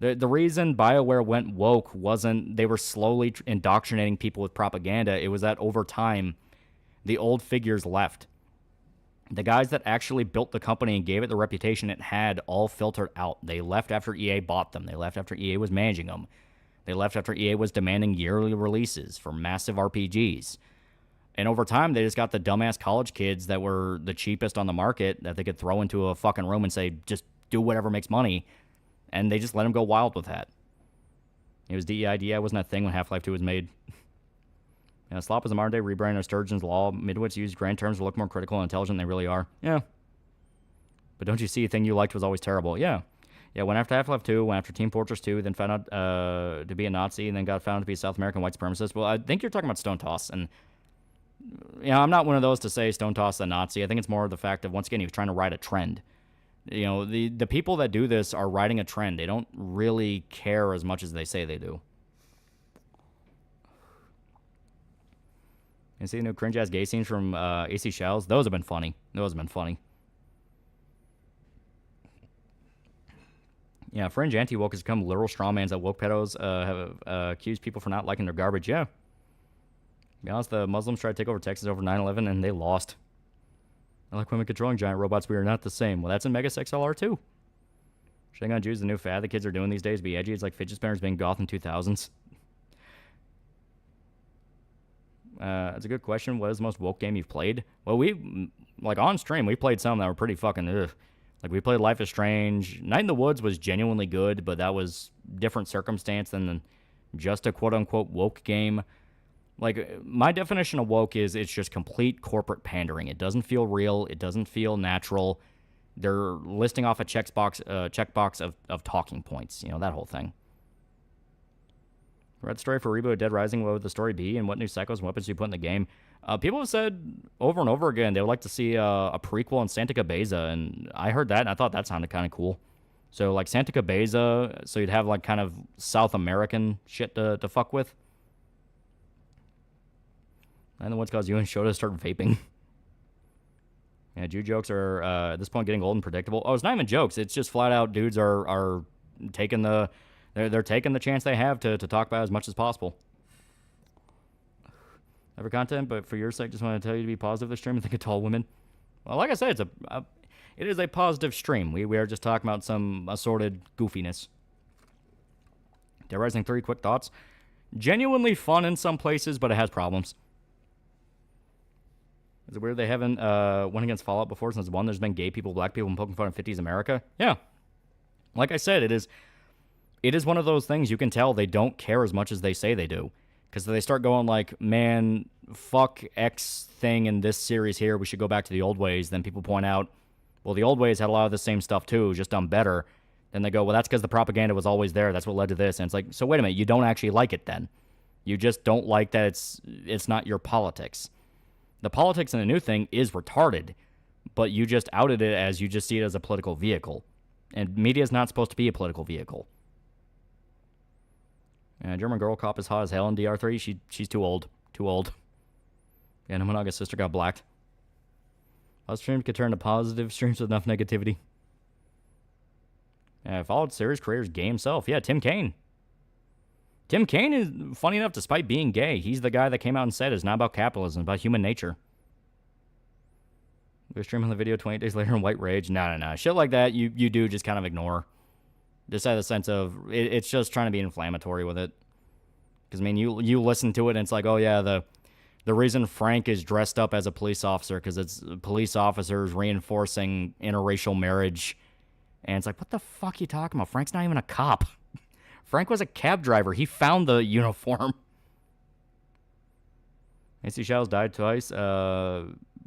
G: The reason BioWare went woke wasn't they were slowly indoctrinating people with propaganda. It was that over time, the old figures left. The guys that actually built the company and gave it the reputation it had all filtered out. They left after EA bought them. They left after EA was managing them. They left after EA was demanding yearly releases for massive RPGs. And over time, they just got the dumbass college kids that were the cheapest on the market that they could throw into a fucking room and say, just do whatever makes money. And they just let them go wild with that. It was DEI. DEI wasn't a thing when Half-Life 2 was made. Slop was a modern-day rebrand of Sturgeon's Law. Midwits used grand terms to look more critical and intelligent than they really are. Yeah. But don't you see, a thing you liked was always terrible. Yeah. Yeah, went after Half-Life 2, went after Team Fortress 2, then found out to be a Nazi, and then got found to be a South American white supremacist. Well, I think you're talking about Stone Toss, and I'm not one of those to say Stone Toss is a Nazi. I think it's more of the fact of, once again, he was trying to ride a trend. The people that do this are riding a trend. They don't really care as much as they say they do. You see the new cringe-ass gay scenes from AC Shells? Those have been funny. Yeah, fringe anti-woke has become literal strawmans that woke pedos have accused people for not liking their garbage. Yeah. To be honest, the Muslims tried to take over Texas over 9/11, and they lost. I like women controlling giant robots. We are not the same. Well, that's in Megas XLR, too. Shitting on Jews, the new fad the kids are doing these days. Be edgy. It's like fidget spinners being goth in 2000s. That's a good question. What is the most woke game you've played? Well, on stream, we played some that were pretty fucking ugh. Like, we played Life is Strange. Night in the Woods was genuinely good, but that was different circumstance than just a quote-unquote woke game. Like, my definition of woke is it's just complete corporate pandering. It doesn't feel real. It doesn't feel natural. They're listing off a checkbox of talking points. That whole thing. Read story for reboot of Dead Rising. What would the story be, and what new psychos and weapons do you put in the game? People have said over and over again they would like to see a prequel in Santa Cabeza, and I heard that, and I thought that sounded kind of cool. So, like, Santa Cabeza, so you'd have, like, kind of South American shit to fuck with. And the ones caused you and Shota to start vaping. Yeah, Jew jokes are, at this point, getting old and predictable. Oh, it's not even jokes. It's just flat out dudes are taking the... They're taking the chance they have to talk about it as much as possible. Never content, but for your sake, just want to tell you to be positive this stream and think of tall women. Well, like I said, it is a positive stream. We are just talking about some assorted goofiness. Dead Rising 3, quick thoughts. Genuinely fun in some places, but it has problems. Is it weird they haven't went against Fallout before since 1? There's been gay people, black people, and poking fun of 50s America? Yeah. Like I said, it is one of those things you can tell they don't care as much as they say they do. Because they start going like, man, fuck X thing in this series here, we should go back to the old ways. Then people point out, well, the old ways had a lot of the same stuff too, just done better. Then they go, well, that's because the propaganda was always there. That's what led to this. And it's like, so wait a minute, you don't actually like it then. You just don't like that it's not your politics. The politics in the new thing is retarded, but you just outed it as you just see it as a political vehicle. And media is not supposed to be a political vehicle. German girl cop is hot as hell in DR3. She's too old. Too old. Yeah, Nomonaga's sister got blacked. All streams could turn to positive streams with enough negativity. Followed series creator's gay himself. Yeah, Tim Kaine. Tim Kaine is, funny enough, despite being gay, he's the guy that came out and said it's not about capitalism, it's about human nature. We were streaming the video 28 days later in white rage. No. Shit like that, you do just kind of ignore. Just have the sense of, it's just trying to be inflammatory with it. Because, I mean, you listen to it and it's like, oh yeah, the reason Frank is dressed up as a police officer because it's police officers reinforcing interracial marriage. And it's like, what the fuck are you talking about? Frank's not even a cop. Frank was a cab driver. He found the uniform. AC Shells died twice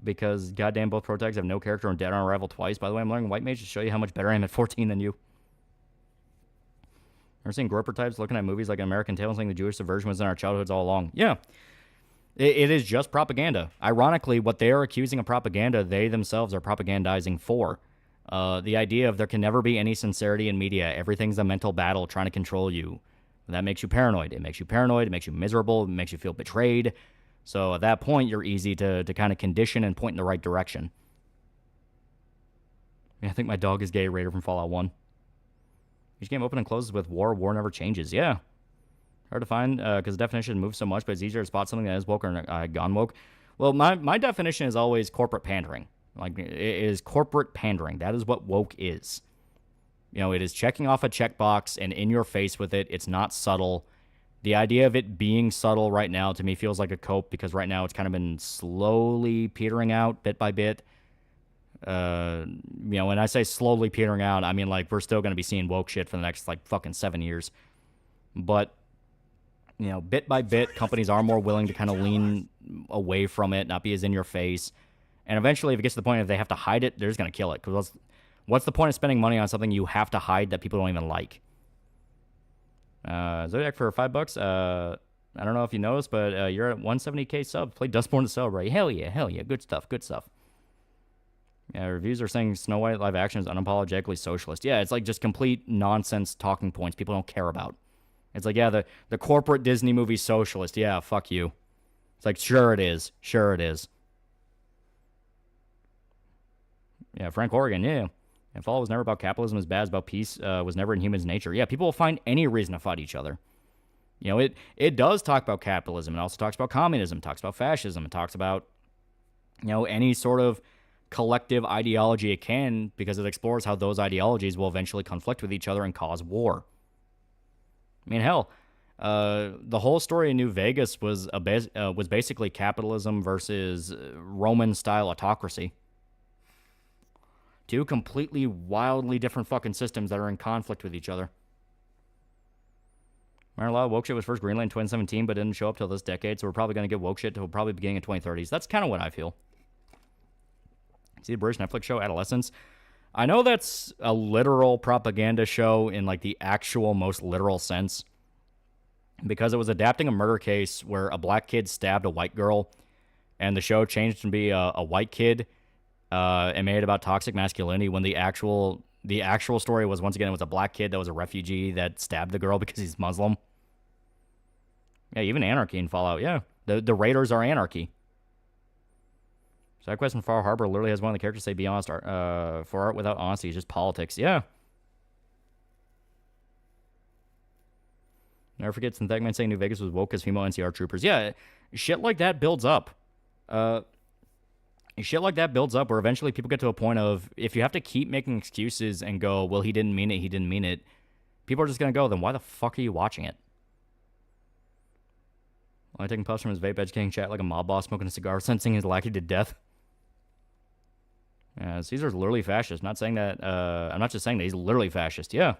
G: because goddamn both protagonists have no character and dead on arrival twice. By the way, I'm learning White Mage to show you how much better I am at 14 than you. Ever seen groper types looking at movies like American Tail and saying the Jewish subversion was in our childhoods all along? Yeah. It is just propaganda. Ironically, what they are accusing of propaganda, they themselves are propagandizing for. The idea of there can never be any sincerity in media. Everything's a mental battle trying to control you. That makes you paranoid. It makes you paranoid. It makes you miserable. It makes you feel betrayed. So at that point, you're easy to kind of condition and point in the right direction. I think my dog is gay, Raider from Fallout 1. Each game open and closes with war. War never changes. Yeah. Hard to find because the definition moves so much, but it's easier to spot something that is woke or gone woke. Well, my definition is always corporate pandering. Like, it is corporate pandering. That is what woke is. You know, it is checking off a checkbox and in your face with it. It's not subtle. The idea of it being subtle right now to me feels like a cope because right now it's kind of been slowly petering out bit by bit. You know, when I say slowly petering out, I mean, like, we're still going to be seeing woke shit for the next, like, fucking 7 years. But, you know, bit by bit, companies are more willing to kind of lean away from it, not be as in your face. And eventually, if it gets to the point if they have to hide it, they're just going to kill it. Because what's the point of spending money on something you have to hide that people don't even like? Zodiac for $5. I don't know if you noticed, but you're at 170k subs. Play Dustborn to celebrate. Hell yeah. Good stuff. Yeah, reviews are saying Snow White live action is unapologetically socialist. Yeah, it's like just complete nonsense talking points people don't care about. It's like, yeah, the corporate Disney movie socialist. Yeah, fuck you. It's like, sure it is. Yeah, Frank Horrigan, yeah. And Fall was never about capitalism as bad as about peace was never in humans' nature. Yeah, people will find any reason to fight each other. You know, it does talk about capitalism. It also talks about communism. It talks about fascism. It talks about, you know, any sort of collective ideology it can because it explores how those ideologies will eventually conflict with each other and cause war. I mean, hell, the whole story in New Vegas was basically capitalism versus Roman-style autocracy. Two completely wildly different fucking systems that are in conflict with each other. Marla, woke shit was first Greenland in 2017, but didn't show up till this decade, so we're probably going to get woke shit till probably beginning of 2030s. That's kind of what I feel. See the British Netflix show, Adolescence? I know that's a literal propaganda show in, like, the actual most literal sense. Because it was adapting a murder case where a black kid stabbed a white girl, and the show changed to be a white kid, and made it about toxic masculinity when the actual story was, once again, it was a black kid that was a refugee that stabbed the girl because he's Muslim. Yeah, even anarchy in Fallout, yeah. The Raiders are anarchy. Side quest in Far Harbor literally has one of the characters say, be honest, for art without honesty is just politics. Yeah. Never forget Synthetic Man saying New Vegas was woke as female NCR troopers. Yeah, shit like that builds up. Shit like that builds up where eventually people get to a point of, if you have to keep making excuses and go, well, he didn't mean it, people are just going to go, then why the fuck are you watching it? Only taking puffs from his vape, educating chat like a mob boss, smoking a cigar, sensing his lackey to death. Yeah, Caesar's literally fascist. Not saying that, I'm not just saying that, he's literally fascist, yeah.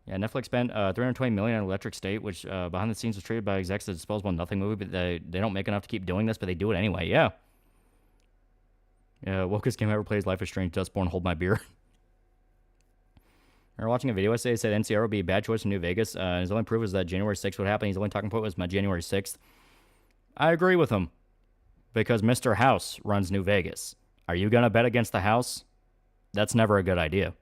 G: Yeah, Netflix spent $320 million on Electric State, which behind the scenes was treated by execs as a disposable nothing movie, but they don't make enough to keep doing this, but they do it anyway, yeah. Yeah, wokest game ever plays Life is Strange, Dustborn, hold my beer. I remember watching a video essay that said NCR would be a bad choice in New Vegas. His only proof was that January 6th would happen. His only talking point was my January 6th. I agree with him. Because Mr. House runs New Vegas. Are you going to bet against the house? That's never a good idea.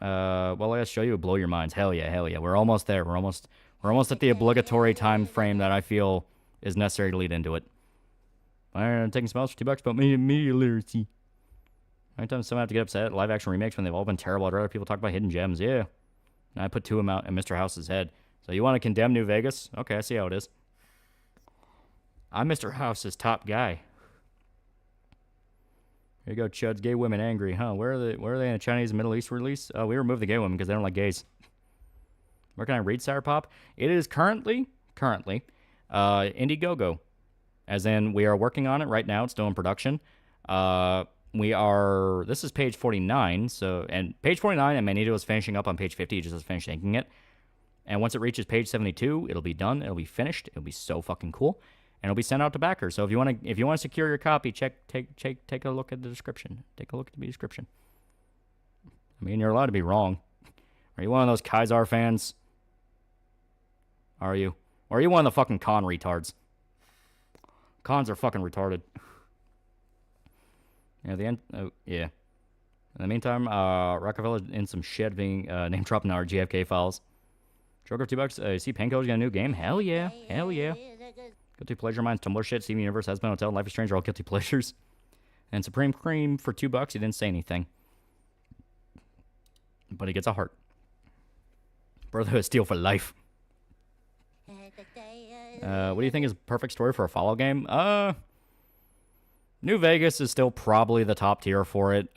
G: Well, let's show you. Blow your minds. Hell yeah, hell yeah. We're almost there. We're almost at the obligatory time frame that I feel is necessary to lead into it. I'm taking smells for $2, but media literacy. Anytime someone have to get upset at live action remakes when they've all been terrible, I'd rather people talk about hidden gems. Yeah. And I put 2 of them out in Mr. House's head. So you want to condemn New Vegas? Okay, I see how it is. I'm Mr. House's top guy. Here you go, Chuds. Gay women angry, huh? Where are they in the Chinese and Middle East release? Oh, we removed the gay women because they don't like gays. Where can I read Sour Pop? It is currently, Indiegogo. As in, we are working on it right now. It's still in production. This is page 49. And page 49, and Magneto is finishing up on page 50. He just has finished inking it. And once it reaches page 72, it'll be done. It'll be finished. It'll be so fucking cool. And it'll be sent out to backers. So if you want to secure your copy, take a look at the description. Take a look at the description. I mean, you're allowed to be wrong. Are you one of those Kaiser fans? Are you? Or are you one of the fucking con retards? Cons are fucking retarded. Yeah, the end. Oh, yeah. In the meantime, Rockefeller in some shit being name dropping our GFK files. Joker $2. See, Panko's got a new game. Hell yeah. Hell yeah. Guilty Pleasure Minds, Tumblr shit, Steven Universe, Has Been Hotel, Life is Strange are all guilty pleasures. And Supreme Cream for $2, he didn't say anything. But he gets a heart. Brotherhood Steel for life. What do you think is a perfect story for a follow game? New Vegas is still probably the top tier for it.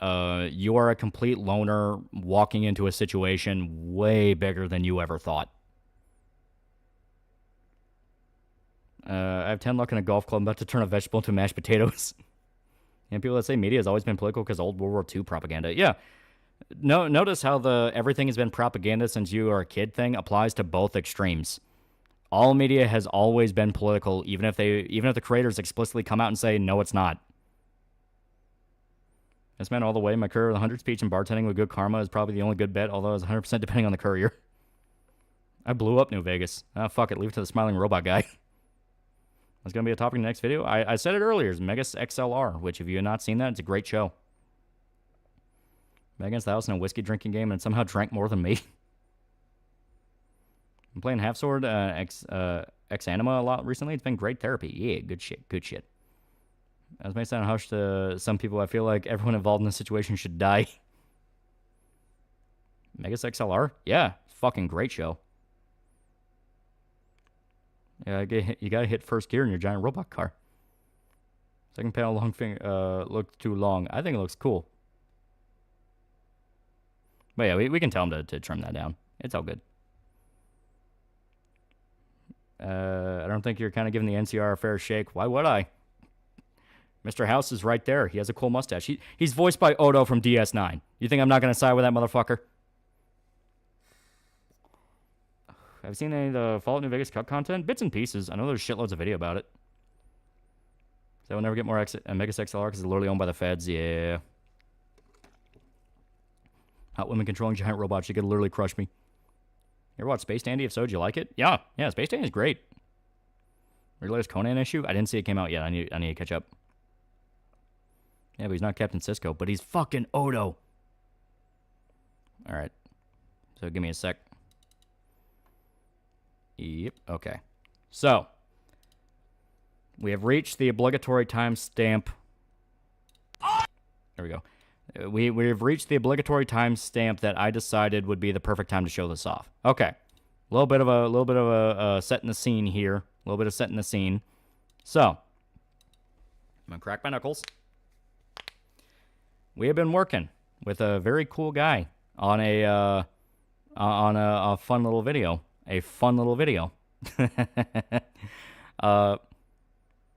G: You are a complete loner walking into a situation way bigger than you ever thought. I have 10 luck in a golf club. I'm about to turn a vegetable into mashed potatoes. And people that say media has always been political because old World War II propaganda. Yeah. No, notice how the everything has been propaganda since you are a kid thing applies to both extremes. All media has always been political, even if the creators explicitly come out and say, no, it's not. This man all the way. My career with 100 speech and bartending with good karma is probably the only good bet, although it's 100% depending on the courier. I blew up New Vegas. Fuck it. Leave it to the smiling robot guy. That's going to be a topic in the next video. I said it earlier. It's Megas XLR, which if you have not seen that, it's a great show. Bet against the house in a whiskey drinking game and somehow drank more than me. I'm playing Half Sword X Anima a lot recently. It's been great therapy. Yeah, good shit. Good shit. As may sound harsh to some people, I feel like everyone involved in this situation should die. Megas XLR? Yeah, fucking great show. Yeah, you gotta hit first gear in your giant robot car. Second panel long finger looked too long. I think it looks cool. But yeah, we can tell him to trim that down. It's all good. I don't think you're kind of giving the NCR a fair shake. Why would I? Mr. House is right there. He has a cool mustache. He's voiced by Odo from DS9. You think I'm not going to side with that motherfucker? Have you seen any of the Fallout New Vegas cut content? Bits and pieces. I know there's shitloads of video about it. So we'll never get more Megas XLR because it's literally owned by the feds. Yeah. Hot women controlling giant robots. She could literally crush me. You ever watch Space Dandy? If so, did you like it? Yeah. Yeah, Space Dandy is great. Your latest Conan issue? I didn't see it came out yet. I need to catch up. Yeah, but he's not Captain Cisco, but he's fucking Odo. All right. So give me a sec. Yep. Okay. So we have reached the obligatory timestamp. There we go. We've reached the obligatory timestamp that I decided would be the perfect time to show this off. Okay. A little bit of a setting the scene here. A little bit of setting the scene. So I'm gonna crack my knuckles. We have been working with a very cool guy on a fun little video. A fun little video.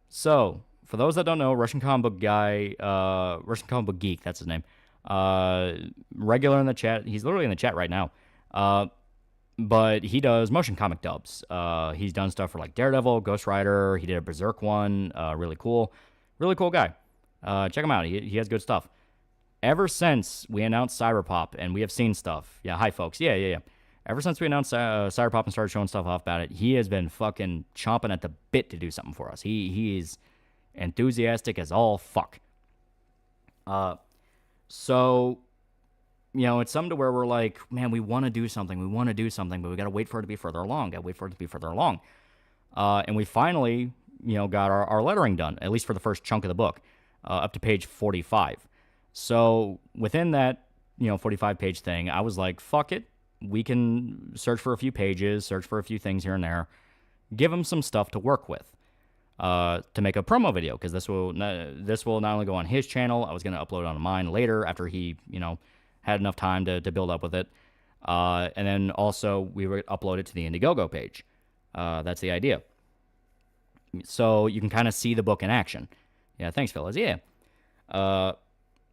G: So, for those that don't know, Russian comic book guy, Russian comic book geek, that's his name. Regular in the chat. He's literally in the chat right now. But he does motion comic dubs. He's done stuff for like Daredevil, Ghost Rider. He did a Berserk one. Really cool. Really cool guy. Check him out. He has good stuff. Ever since we announced Cyberpop, and we have seen stuff. Yeah, hi, folks. Yeah. Ever since we announced Cyberpop and started showing stuff off about it, he has been fucking chomping at the bit to do something for us. He is enthusiastic as all fuck. So, you know, it's something to where we're like, man, we want to do something, but we got to wait for it to be further along. And we finally, you know, got our lettering done, at least for the first chunk of the book, up to page 45. So within that, you know, 45-page thing, I was like, fuck it. We can search for a few pages, search for a few things here and there, give him some stuff to work with to make a promo video, because this will not only go on his channel, I was going to upload it on mine later after he, you know, had enough time to build up with it. And then also we would upload it to the Indiegogo page. That's the idea. So you can kind of see the book in action. Yeah, thanks, fellas. Yeah.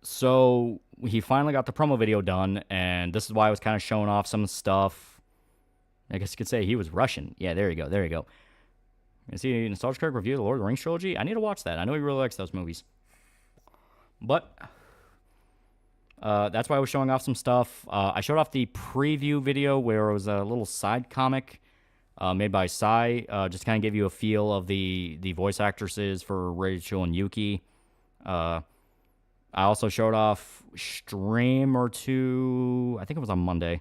G: So he finally got the promo video done, and this is why I was kind of showing off some stuff. I guess you could say he was rushing. Yeah, there you go. You see Nostalgia Critic review of the Lord of the Rings trilogy? I need to watch that. I know he really likes those movies. But that's why I was showing off some stuff. I showed off the preview video where it was a little side comic made by Sai, just kind of give you a feel of the voice actresses for Rachel and Yuki. I also showed off stream or two. I think it was on Monday.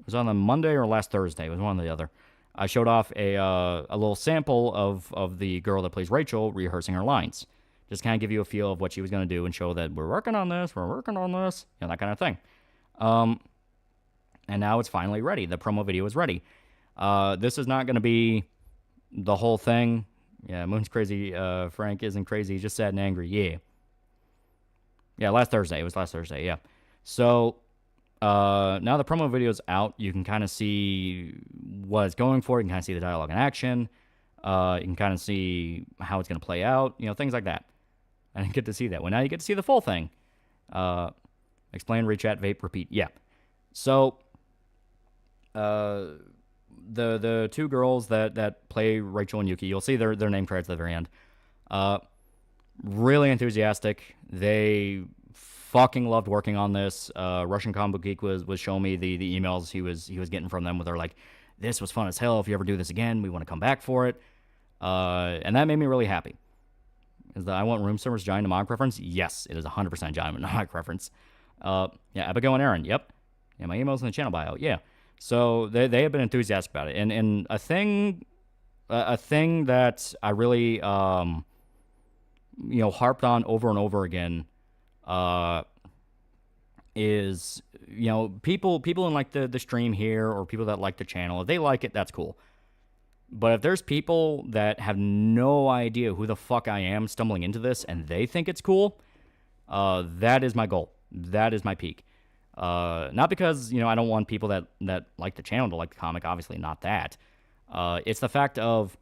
G: It was on the Monday or last Thursday. It was one or the other. I showed off a little sample of the girl that plays Rachel rehearsing her lines. Just kind of give you a feel of what she was going to do and show that we're working on this, you know, that kind of thing. And now it's finally ready. The promo video is ready. This is not going to be the whole thing. Yeah, Moon's crazy. Frank isn't crazy. He's just sad and angry. Yeah. Yeah, last Thursday. It was last Thursday, yeah. So, now the promo video is out. You can kind of see what it's going for. You can kind of see the dialogue in action. You can kind of see how it's going to play out. You know, things like that. I didn't get to see that. Well, now you get to see the full thing. Explain, rechat, vape, repeat. Yeah. So, the two girls that play Rachel and Yuki, you'll see their name credits at the very end. Really enthusiastic. They fucking loved working on this. Russian Comic Book Geek was showing me the emails he was getting from them, where they're like, "This was fun as hell. If you ever do this again, we want to come back for it." And that made me really happy. Is that I want room service giant mnemonic reference? Yes, it is 100% giant mnemonic reference. Yeah, Abigail and Aaron. Yep. Yeah, my email's in the channel bio. Yeah. So they have been enthusiastic about it, and a thing that I really harped on over and over again is, you know, people in like the stream here, or people that like the channel, if they like it, that's cool. But if there's people that have no idea who the fuck I am stumbling into this and they think it's cool, that is my goal. That is my peak. Not because, you know, I don't want people that like the channel to like the comic, obviously not that. It's the fact of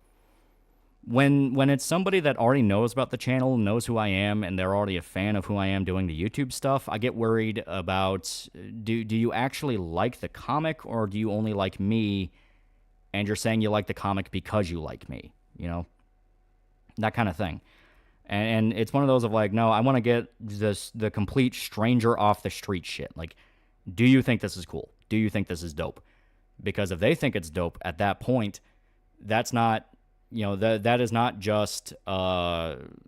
G: when it's somebody that already knows about the channel, knows who I am, and they're already a fan of who I am doing the YouTube stuff, I get worried about, do you actually like the comic, or do you only like me, and you're saying you like the comic because you like me, you know? That kind of thing. And it's one of those of like, no, I want to get the complete stranger off the street shit. Like, do you think this is cool? Do you think this is dope? Because if they think it's dope at that point, that's not, you know, that is not just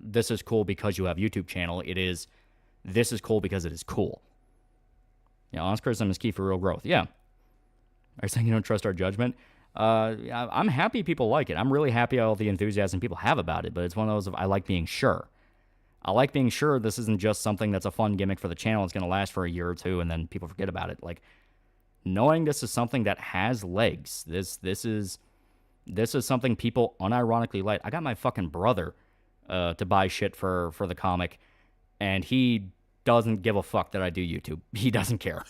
G: this is cool because you have YouTube channel. It is, this is cool because it is cool. You know, honest criticism is key for real growth. Yeah. Are you saying you don't trust our judgment? I'm happy people like it. I'm really happy all the enthusiasm people have about it, but it's one of those of I like being sure. I like being sure this isn't just something that's a fun gimmick for the channel. It's going to last for a year or two and then people forget about it. Like, knowing this is something that has legs. This is something people unironically like. I got my fucking brother to buy shit for the comic, and he doesn't give a fuck that I do YouTube. He doesn't care.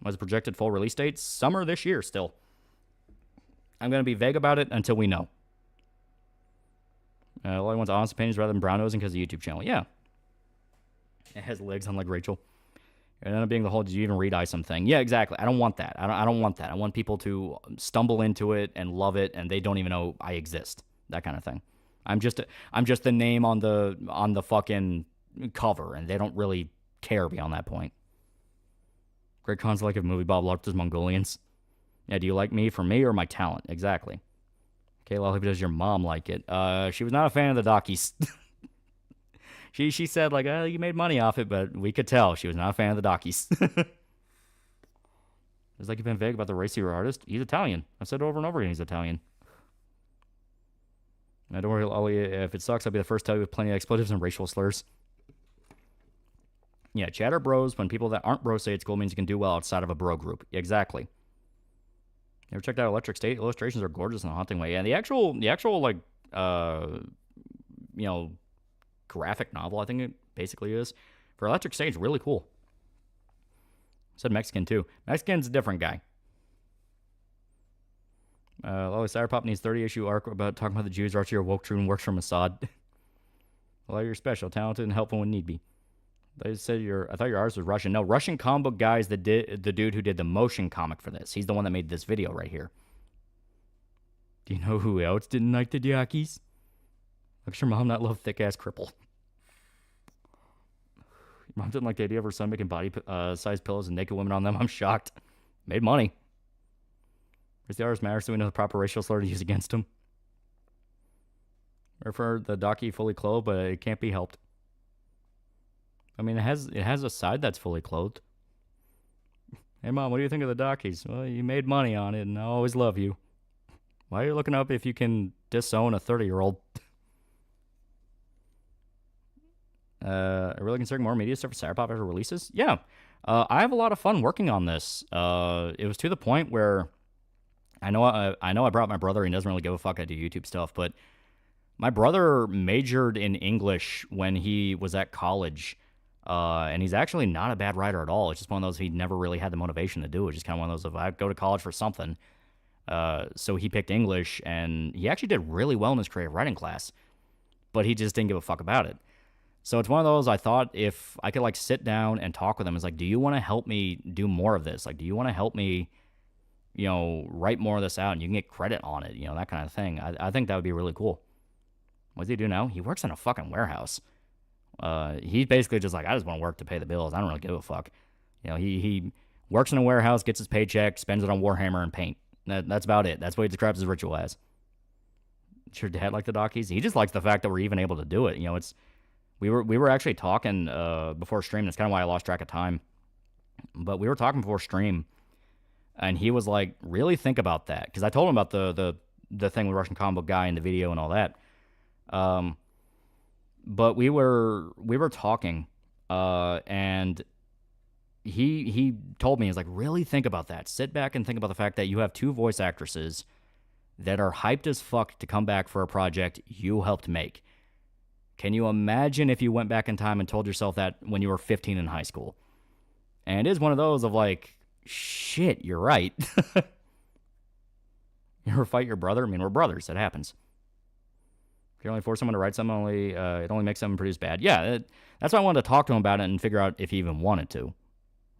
G: Was projected full release date? Summer this year still. I'm going to be vague about it until we know. All I want is honest opinions rather than brown nosing because of the YouTube channel. Yeah. It has legs unlike Rachel. It ended up being the whole, did you even read I something? Yeah, exactly. I don't want that. I don't want that. I want people to stumble into it and love it, and they don't even know I exist. That kind of thing. I'm just the name on the fucking cover, and they don't really care beyond that point. Great cons like a movie Bob loved as Mongolians. Yeah, do you like me for me or my talent? Exactly. Okay, Lolly, does your mom like it? She was not a fan of the Dockies. she said, like, you made money off it, but we could tell she was not a fan of the Dockies. It's like you've been vague about the race of your artist. He's Italian. I've said over and over again he's Italian. Now, don't worry, Lolly. If it sucks, I'll be the first to tell you with plenty of expletives and racial slurs. Yeah, chatter bros. When people that aren't bros say it's cool means you can do well outside of a bro group. Exactly. You ever checked out Electric State? Illustrations are gorgeous in a haunting way. Yeah, the actual like, graphic novel, I think it basically is. For Electric State, it's really cool. Said Mexican, too. Mexican's a different guy. Lolly Cyberpop needs 30-issue arc about talking about the Jews. Archie or woke true and works for Mossad. Well, you're special, talented, and helpful when need be. I thought your artist was Russian. No, Russian comic book guy is the dude who did the motion comic for this. He's the one that made this video right here. Do you know who else didn't like the Jockeys? Looks your mom not love thick-ass cripple. Your mom didn't like the idea of her son making body-sized pillows and naked women on them. I'm shocked. Made money. Does the artist matter so we know the proper racial slur to use against him? Refer the Docky fully clothed, but it can't be helped. I mean, it has a side that's fully clothed. Hey, Mom, what do you think of the Dockies? Well, you made money on it, and I always love you. Why are you looking up if you can disown a 30-year-old? Are we really considering more media stuff for Cyberpop after releases? Yeah. I have a lot of fun working on this. It was to the point where I know I brought my brother. He doesn't really give a fuck. I do YouTube stuff, but my brother majored in English when he was at college. And he's actually not a bad writer at all. It's just one of those he never really had the motivation to do it. Just kind of one of those of I go to college for something. So he picked English, and he actually did really well in his creative writing class, but he just didn't give a fuck about it. So it's one of those I thought if I could like sit down and talk with him, it's like, do you want to help me do more of this? Like, do you want to help me, write more of this out and you can get credit on it, that kind of thing. I think that would be really cool. What does he do now? He works in a fucking warehouse. He's basically just like, I just want to work to pay the bills. I don't really give a fuck. He works in a warehouse, gets his paycheck, spends it on Warhammer and paint. That's about it. That's what he describes his ritual as. Does your dad like the Dockies? He just likes the fact that we're even able to do it. We were actually talking before stream. That's kind of why I lost track of time. But we were talking before stream, and he was like, really think about that. Because I told him about the thing with Russian comic book guy in the video and all that. But we were talking, and he told me, he's like, really think about that. Sit back and think about the fact that you have two voice actresses that are hyped as fuck to come back for a project you helped make. Can you imagine if you went back in time and told yourself that when you were 15 in high school? And it is one of those of like, shit, you're right. You ever fight your brother? I mean, we're brothers. It happens. If you only force someone to write something, it only makes them produce bad. Yeah, that's why I wanted to talk to him about it and figure out if he even wanted to.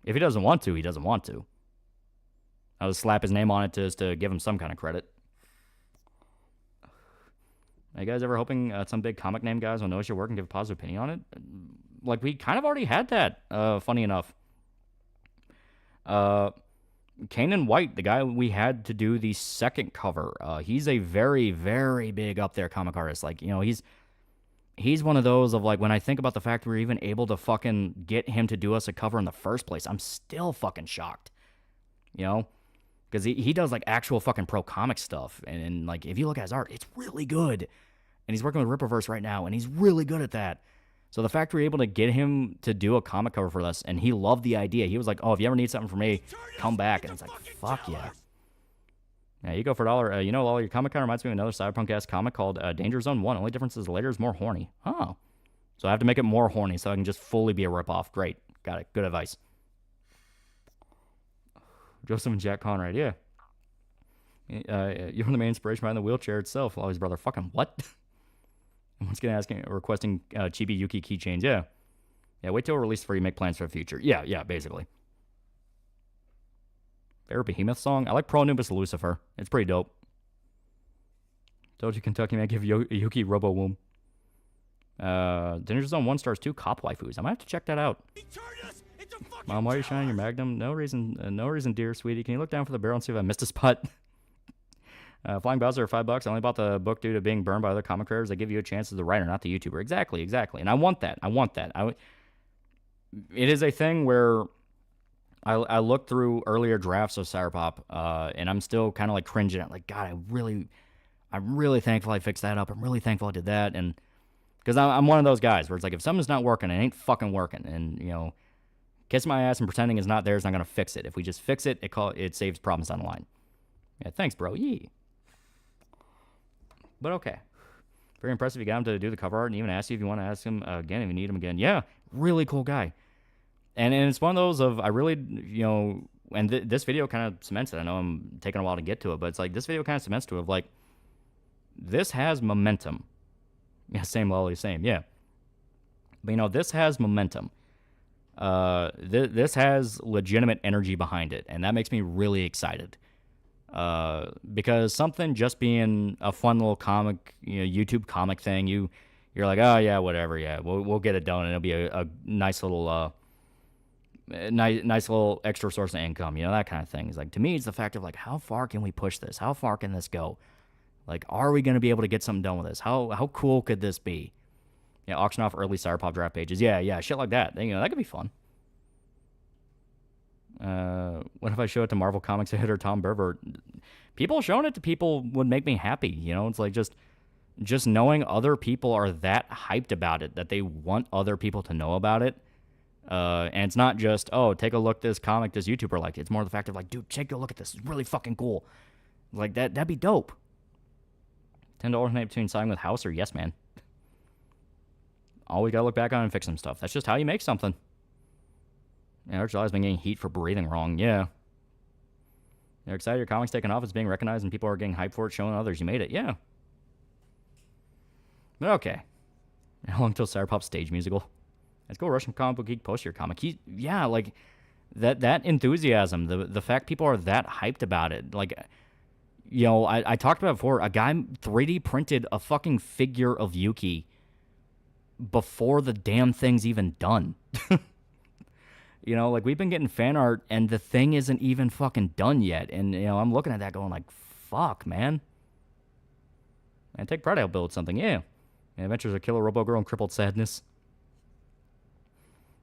G: If he doesn't want to, he doesn't want to. I'll just slap his name on it just to give him some kind of credit. Are you guys ever hoping some big comic name guys will notice your work and give a positive opinion on it? Like, we kind of already had that, funny enough. Kanan White, the guy we had to do the second cover, he's a very, very big up there comic artist. Like, he's one of those of like, when I think about the fact we were even able to fucking get him to do us a cover in the first place, I'm still fucking shocked. Because he does like actual fucking pro comic stuff. And like, if you look at his art, it's really good. And he's working with Rippaverse right now, and he's really good at that. So the fact we were able to get him to do a comic cover for us, and he loved the idea. He was like, oh, if you ever need something from me, come back. And it's like, fuck yeah. Yeah, you go for $1. Lolly, your comic con reminds me of another cyberpunk-ass comic called Danger Zone 1. Only difference is later is more horny. Oh. So I have to make it more horny so I can just fully be a ripoff. Great. Got it. Good advice. Joseph and Jack Conrad, yeah. You're the main inspiration behind the wheelchair itself. Lolly's brother. Fucking what? Once again, requesting Chibi Yuki keychains. Yeah. Yeah, wait till release before you make plans for the future. Yeah, basically. Favorite Behemoth song? I like Pro Anubis Lucifer. It's pretty dope. Told you Kentucky man give Yuki Robo Womb. Danger Zone 1 stars 2 cop waifus. I might have to check that out.
D: He turned us into
G: Mom, why are you shining your Magnum? No reason, dear sweetie. Can you look down for the barrel and see if I missed a spot? Flying Bowser, $5. I only bought the book due to being burned by other comic creators. They give you a chance as the writer, not the YouTuber. Exactly. And I want that. It is a thing where I looked through earlier drafts of Cyberpop, and I'm still kind of like cringing at, like, God, I'm really thankful I fixed that up. I'm really thankful I did that. And because I'm one of those guys where it's like, if something's not working, it ain't fucking working. And, kissing my ass and pretending it's not there is not going to fix it. If we just fix it, it saves problems down the line. Yeah, thanks, bro. Yee. But okay. Very impressive. You got him to do the cover art and even ask you if you want to ask him again if you need him again. Yeah, really cool guy. And it's one of those of, I really, and this video kind of cements it. I know I'm taking a while to get to it, but it's like this video kind of cements to it of like, this has momentum. Yeah, same Loli, same, yeah. But this has momentum. This has legitimate energy behind it, and that makes me really excited. Because something just being a fun little comic, YouTube comic thing, you're like, oh yeah, whatever, yeah, we'll get it done, and it'll be a nice little nice little extra source of income, that kind of thing. It's like, to me, it's the fact of like, how far can we push this? How far can this go? Like, are we going to be able to get something done with this? How cool could this be? Auction off early Cyberpop draft pages. Yeah, shit like that. That could be fun. What if I show it to Marvel Comics editor Tom Berber? People showing it to people would make me happy. It's like just knowing other people are that hyped about it, that they want other people to know about it. And it's not just, oh, take a look, this comic, this YouTuber liked it. It's more the fact of like, dude, take a look at this. It's really fucking cool. Like, that'd be dope. $10 alternate between signing with House or Yes Man. Always gotta look back on and fix some stuff. That's just how you make something. Yeah, July's been getting heat for breathing wrong. Yeah. You're excited your comic's taking off. It's being recognized and people are getting hyped for it, showing others you made it. Yeah. But okay. How long till Cyberpop stage musical? Let's go Russian Comic Book Geek post your comic. Yeah, like that enthusiasm, the fact people are that hyped about it. Like, I talked about it before. A guy 3D printed a fucking figure of Yuki before the damn thing's even done. Like, we've been getting fan art and the thing isn't even fucking done yet. And, I'm looking at that going like, fuck, man. And take pride I'll build something, yeah. Adventures of Killer Robo Girl and Crippled Sadness.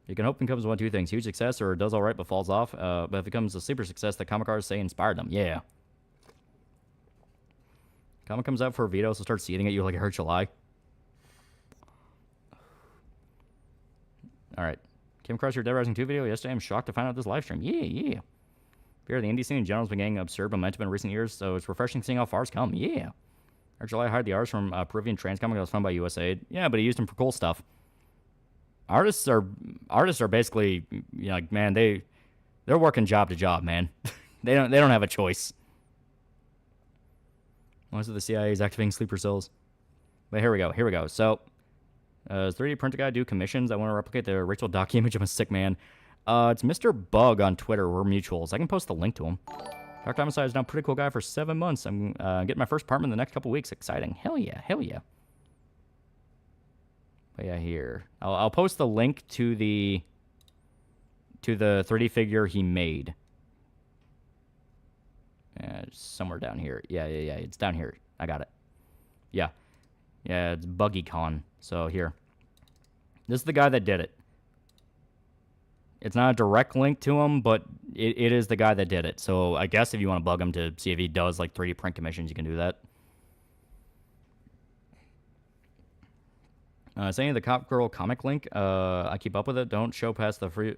G: You can hope it becomes one of two things. Huge success or does all right but falls off. But if it becomes a super success, the comic artists say inspired them. Yeah. Comic comes out for a veto, so start seething at you like it hurt July. Alright. Came across your Dead Rising 2 video yesterday. I'm shocked to find out this live stream. Yeah. Fear the indie scene in general has been getting absurd momentum in recent years, so it's refreshing seeing how far it's come. Yeah. Hurt July hired the artist from Peruvian Trans comic that was found by USAID. Yeah, but he used him for cool stuff. Artists are basically, like, man, they're working job to job, man. they don't have a choice. Most of the CIA is activating sleeper cells. But here we go. So, does 3D printer guy do commissions? I want to replicate the Rachel Doc image of a sick man. It's Mr. Bug on Twitter. We're mutuals. I can post the link to him. Dr. Homicide is now a pretty cool guy for 7 months. I'm getting my first apartment in the next couple weeks. Exciting. Hell yeah. But yeah, here. I'll post the link to the 3D figure he made. Somewhere down here. Yeah. It's down here. I got it. Yeah, it's BuggyCon. So here. This is the guy that did it. It's not a direct link to him, but it is the guy that did it. So I guess if you want to bug him to see if he does like 3D print commissions, you can do that. Saying the Cop Girl comic link, I keep up with it. Don't show past the free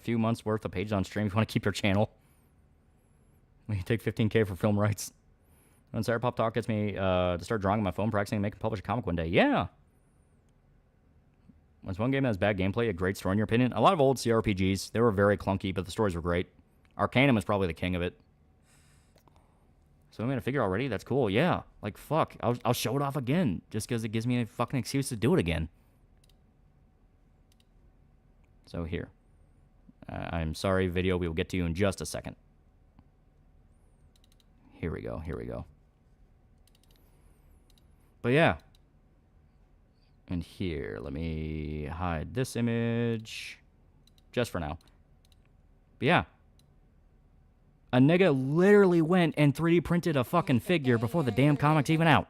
G: few months worth of pages on stream if you want to keep your channel. We take 15K for film rights. When Cyberpop Talk gets me to start drawing on my phone, practicing and make and publish a comic one day. Yeah. Was one game that has bad gameplay a great story in your opinion? A lot of old CRPGs, they were very clunky, but the stories were great. Arcanum is probably the king of it. So we made a figure already? That's cool. Yeah. Like, fuck. I'll show it off again. Just because it gives me a fucking excuse to do it again. So here. I'm sorry, video. We will get to you in just a second. Here we go. But yeah. And here, let me hide this image. Just for now. But yeah. A nigga literally went and 3D printed a fucking figure before the damn comic's even out.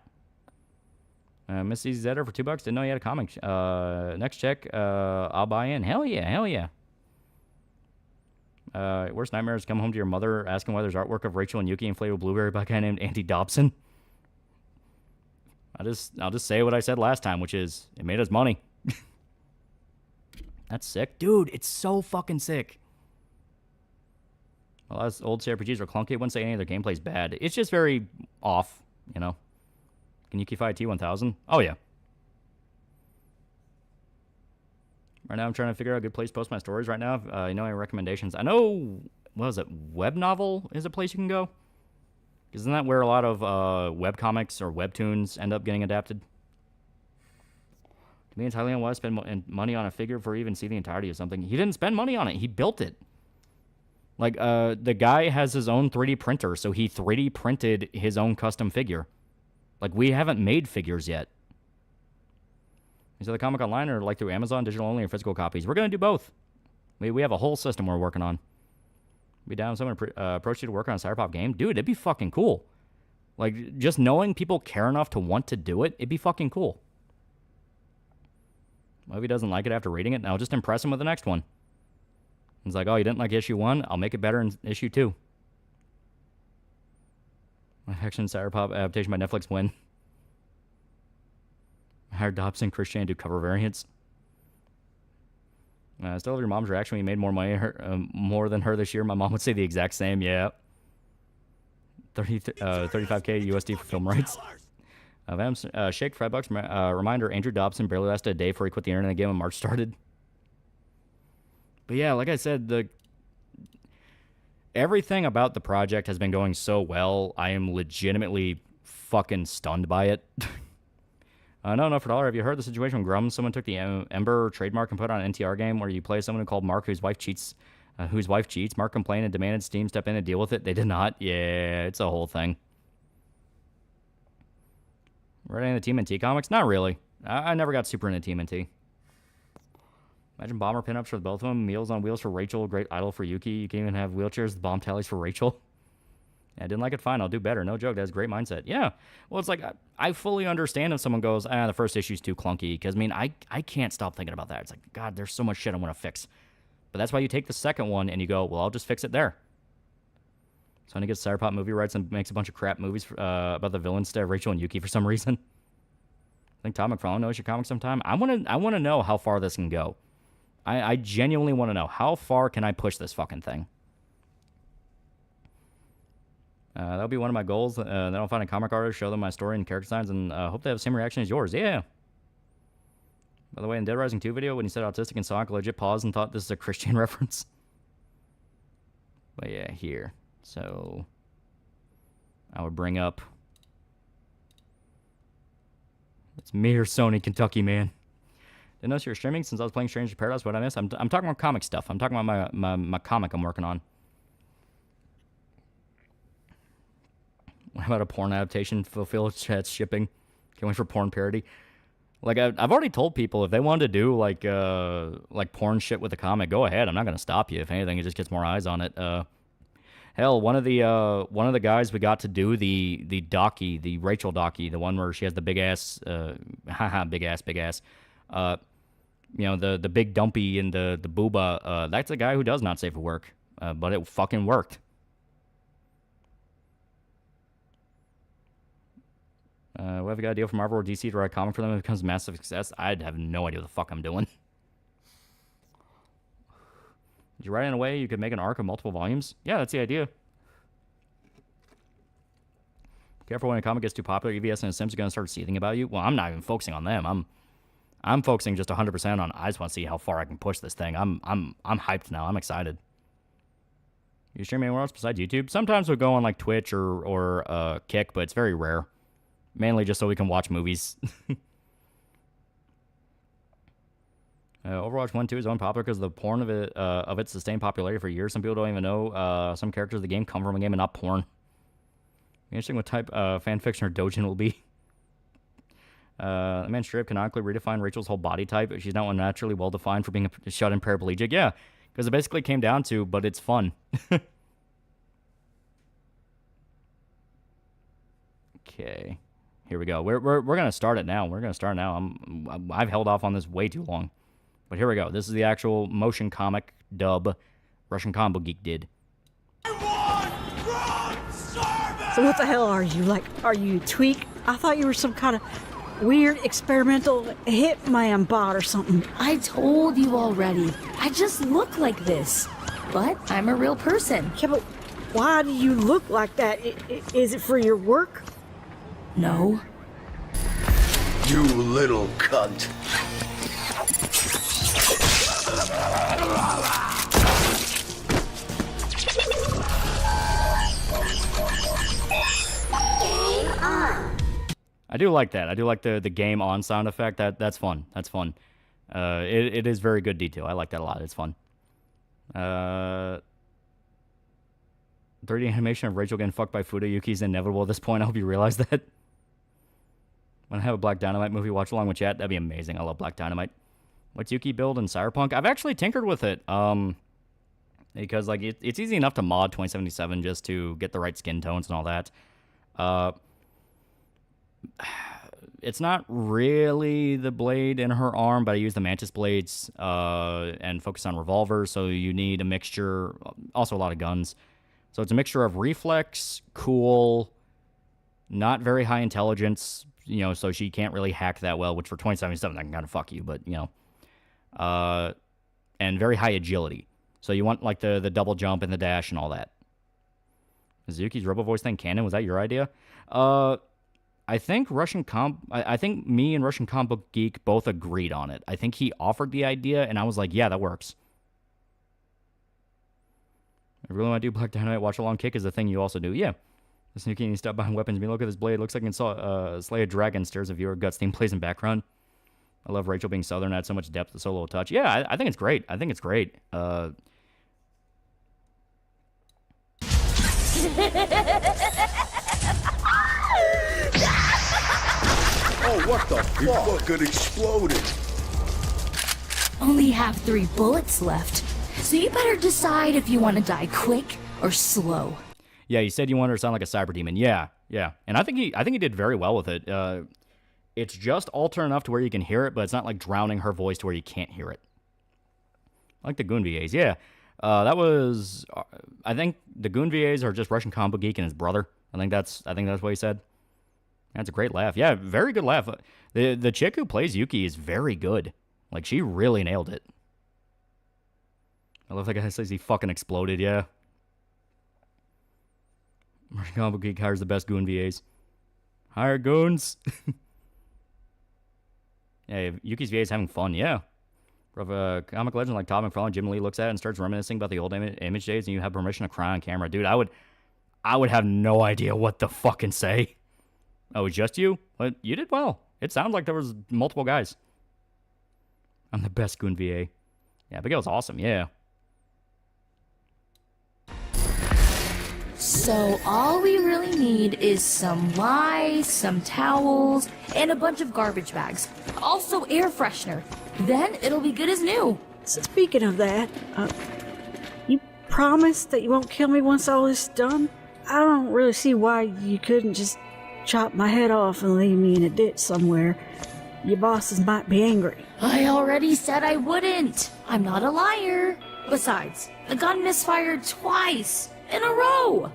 G: Missy Zetter for $2. Didn't know you had a comic. Next check. I'll buy in. Hell yeah. Hell yeah. Worst nightmares come home to your mother asking why there's artwork of Rachel and Yuki inflated with blueberry by a guy named Andy Dobson. I'll just say what I said last time, which is it made us money. That's sick. Dude, it's so fucking sick. A lot of old CRPGs are clunky. I wouldn't say any of their gameplay's bad. It's just very off, you know. Can you T1000? Oh, yeah. Right now, I'm trying to figure out a good place to post my stories right now. You know any recommendations? I know, what is it? Web Novel is a place you can go? Isn't that where a lot of webcomics or webtoons end up getting adapted? To me, entirely unwise to spend money on a figure before you even see the entirety of something. He didn't spend money on it. He built it. Like, the guy has his own 3D printer, so he 3D printed his own custom figure. Like, we haven't made figures yet. Is it the comic online or like through Amazon, digital only, or physical copies? We're going to do both. We have a whole system we're working on. Be down if someone approached you to work on a Cyberpop game? Dude, it'd be fucking cool. Like, just knowing people care enough to want to do it, it'd be fucking cool. Well, if he doesn't like it after reading it, I'll just impress him with the next one. He's like, oh, you didn't like issue 1? I'll make it better in issue 2. Action Cyberpop adaptation by Netflix win. Hired Dobson Christian to do cover variants. Still have your mom's reaction when you made more money, more than her this year. My mom would say the exact same. Yeah. 35K USD for film rights. Shake $5. Reminder: Andrew Dobson barely lasted a day before he quit the internet game when March started. But yeah, like I said, everything about the project has been going so well. I am legitimately fucking stunned by it. No, for $1. Have you heard the situation when Grum? Someone took the Ember trademark and put it on an NTR game where you play someone who called Mark whose wife cheats. Mark complained and demanded Steam step in and deal with it. They did not. Yeah, it's a whole thing. Read any of the TMNT comics? Not really. I never got super into TMNT. Imagine bomber pinups for both of them. Meals on Wheels for Rachel. Great idol for Yuki. You can even have wheelchairs, the bomb tallies for Rachel. Yeah, I didn't like it. Fine, I'll do better. No joke. That's a great mindset. Yeah. Well, it's like, I fully understand if someone goes, the first issue's too clunky. Because, I mean, I can't stop thinking about that. It's like, God, there's so much shit I want to fix. But that's why you take the second one and you go, well, I'll just fix it there. So when he gets Cyberpop movie rights and makes a bunch of crap movies about the villains instead of Rachel and Yuki for some reason. I think Todd McFarlane knows your comic sometime. I want to know how far this can go. I genuinely want to know, how far can I push this fucking thing? That'll be one of my goals. Then I'll find a comic artist, show them my story and character designs, and hope they have the same reaction as yours. Yeah. By the way, in Dead Rising 2 video, when you said autistic and Sonic, I legit paused and thought this is a Christian reference. But yeah, here. So, I would bring up... It's me or Sony, Kentucky, man. Didn't notice you were streaming since I was playing Stranger Paradise. What I missed? I'm talking about comic stuff. I'm talking about my comic I'm working on. What about a porn adaptation? Fulfill chat shipping. Can't wait for porn parody. Like, I've already told people if they wanted to do like porn shit with a comic, go ahead. I'm not gonna stop you. If anything, it just gets more eyes on it. Hell, one of the guys we got to do the docky, the Rachel docky, the one where she has the big ass, big ass. You know, the big dumpy and the booba. That's a guy who does not safe for work. But it fucking worked. What have you got a deal from Marvel or DC to write a comic for them if it becomes a massive success? I'd have no idea what the fuck I'm doing. Did you write it in a way you could make an arc of multiple volumes? Yeah, that's the idea. Careful when a comic gets too popular, EVS and the Sims are going to start seething about you. Well, I'm not even focusing on them. I'm focusing just 100% on, I just want to see how far I can push this thing. I'm hyped now. I'm excited. You stream anywhere else besides YouTube? Sometimes we'll go on like Twitch or Kick, but it's very rare. Mainly just so we can watch movies. Overwatch 1 2 is unpopular because the porn of its sustained popularity for years. Some people don't even know some characters of the game come from a game and not porn. Interesting what type of fanfiction or dojin will be. The man strip canonically redefine Rachel's whole body type. She's not naturally well defined for being a shut-in paraplegic. Yeah, Because it basically came down to, but it's fun. Okay. Here we go. We're going to start it now. We're going to start now. I've held off on this way too long. But here we go. This is the actual motion comic dub Russian Combo Geek did.
H: So what the hell are you? Like, are you Tweak? I thought you were some kind of weird experimental hitman bot or something.
I: I told you already. I just look like this. But I'm a real person.
H: Yeah, but why do you look like that? Is it for your work?
I: No.
J: You little cunt.
G: I do like that. I do like the game on sound effect. That's fun. That's fun. It is very good detail. I like that a lot. It's fun. 3D animation of Rachel getting fucked by Fudayuki is inevitable at this point. I hope you realize that. When I have a Black Dynamite movie watch along with chat, that'd be amazing. I love Black Dynamite. What's Yuki build in Cyberpunk? I've actually tinkered with it. Because like it's easy enough to mod 2077 just to get the right skin tones and all that. It's not really the blade in her arm, but I use the Mantis blades and focus on revolvers, so you need a mixture, also a lot of guns. So it's a mixture of reflex, cool, not very high intelligence, you know, so she can't really hack that well, which for 2077, that can kind of fuck you, but, you know. And very high agility. So you want, like, the double jump and the dash and all that. Is Yuki's Robo Voice thing canon? Was that your idea? I think I think me and Russian Comic Book Geek both agreed on it. I think he offered the idea, and I was like, yeah, that works. I really want to do Black Dynamite watch-along kick is the thing you also do. Yeah. The sneaky and step behind weapons. I mean, look at this blade. Looks like it can slay a dragon. Stares a viewer. Guts theme plays in background. I love Rachel being southern. Adds so much depth to so little touch. Yeah, I think it's great. I think it's great.
J: Oh, what the fuck? You fucking exploded.
I: Only have 3 bullets left. So you better decide if you want to die quick or slow.
G: Yeah, you said you wanted her to sound like a cyber demon. Yeah. And I think he did very well with it. It's just altered enough to where you can hear it, but it's not like drowning her voice to where you can't hear it. Like the Goon VAs, yeah. That was, I think the Goon VAs are just Russian Combo Geek and his brother. I think that's what he said. That's a great laugh. Yeah, very good laugh. The chick who plays Yuki is very good. Like, she really nailed it. I love that guy says he fucking exploded, yeah. Russian Combo Geek hires the best Goon VAs. Hire goons. Yeah, Yuki's VA is having fun, yeah. Of a comic legend like Todd McFarlane, Jim Lee looks at it and starts reminiscing about the old image days, and you have permission to cry on camera. Dude, I would have no idea what to fucking say. Oh, it's just you? Well, you did well. It sounded like there was multiple guys. I'm the best Goon VA. Yeah, Abigail's awesome, yeah.
I: So all we really need is some lice, some towels, and a bunch of garbage bags. Also air freshener. Then it'll be good as new.
H: So speaking of that, you promise that you won't kill me once all this is done? I don't really see why you couldn't just chop my head off and leave me in a ditch somewhere. Your bosses might be angry.
I: I already said I wouldn't. I'm not a liar. Besides, the gun misfired twice in a row.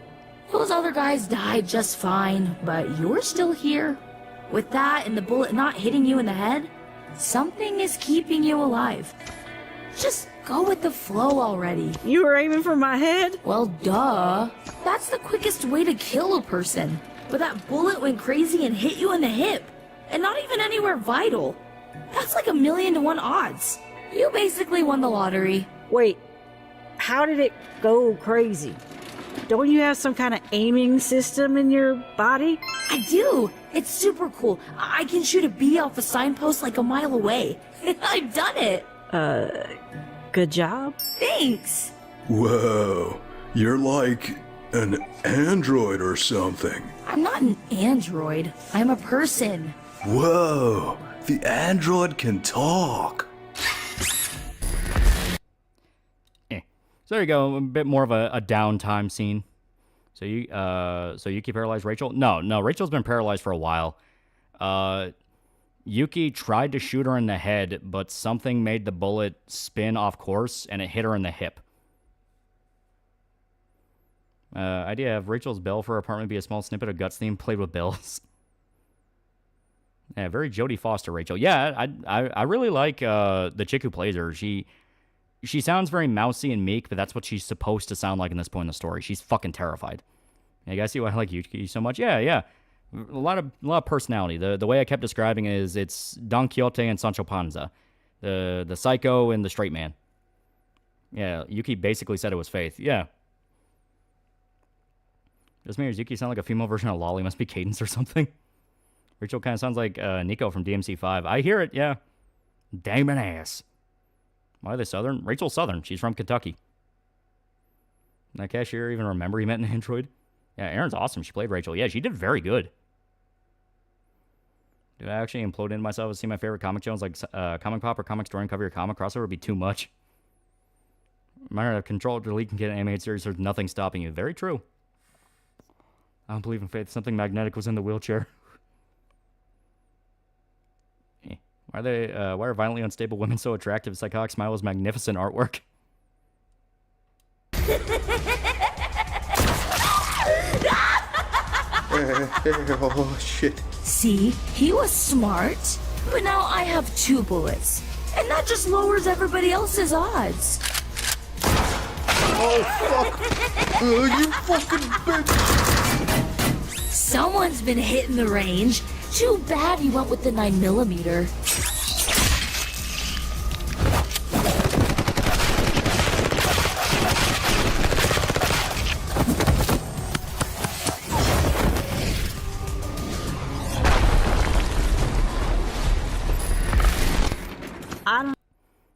I: Those other guys died just fine, but you're still here. With that and the bullet not hitting you in the head, something is keeping you alive. Just go with the flow already.
H: You were aiming for my head?
I: Well, duh. That's the quickest way to kill a person. But that bullet went crazy and hit you in the hip. And not even anywhere vital. That's like 1,000,000 to 1 odds. You basically won the lottery.
H: Wait, how did it go crazy? Don't you have some kind of aiming system in your body?
I: I do. It's super cool. I can shoot a bee off a signpost like a mile away. I've done it.
H: Good job.
I: Thanks.
J: Whoa, you're like an android or something.
I: I'm not an android. I'm a person.
J: Whoa, the android can talk.
G: So there you go, a bit more of a downtime scene. So Yuki paralyzed Rachel? No, Rachel's been paralyzed for a while. Yuki tried to shoot her in the head, but something made the bullet spin off course, and it hit her in the hip. Idea of Rachel's bell for her apartment be a small snippet of Guts theme played with bells. Yeah, very Jodie Foster, Rachel. Yeah, I really like the chick who plays her. She sounds very mousy and meek, but that's what she's supposed to sound like in this point in the story. She's fucking terrified. You guys see why I like Yuki so much? Yeah. A lot of personality. The way I kept describing it is it's Don Quixote and Sancho Panza. The psycho and the straight man. Yeah, Yuki basically said it was Faith. Yeah. This makes Yuki sound like a female version of Loli. Must be Cadence or something. Rachel kind of sounds like Nico from DMC5. I hear it, yeah. Damon ass. Why are they Southern? Rachel's Southern. She's from Kentucky. That cashier even remember he met an android? Yeah, Erin's awesome. She played Rachel. Yeah, she did very good. Do I actually implode into myself and see my favorite comic channels like Comic Pop or Comic Story and cover your comic? Crossover would be too much. Reminder of Control, Delete, can get an animated series. There's nothing stopping you. Very true. I don't believe in faith. Something magnetic was in the wheelchair. Why are violently unstable women so attractive? Psychotic Smile is magnificent artwork.
J: Oh, shit.
I: See, he was smart, but now I have 2 bullets. And that just lowers everybody else's odds.
J: Oh, fuck. You fucking bitch.
I: Someone's been hitting the range. Too bad you went with the 9mm.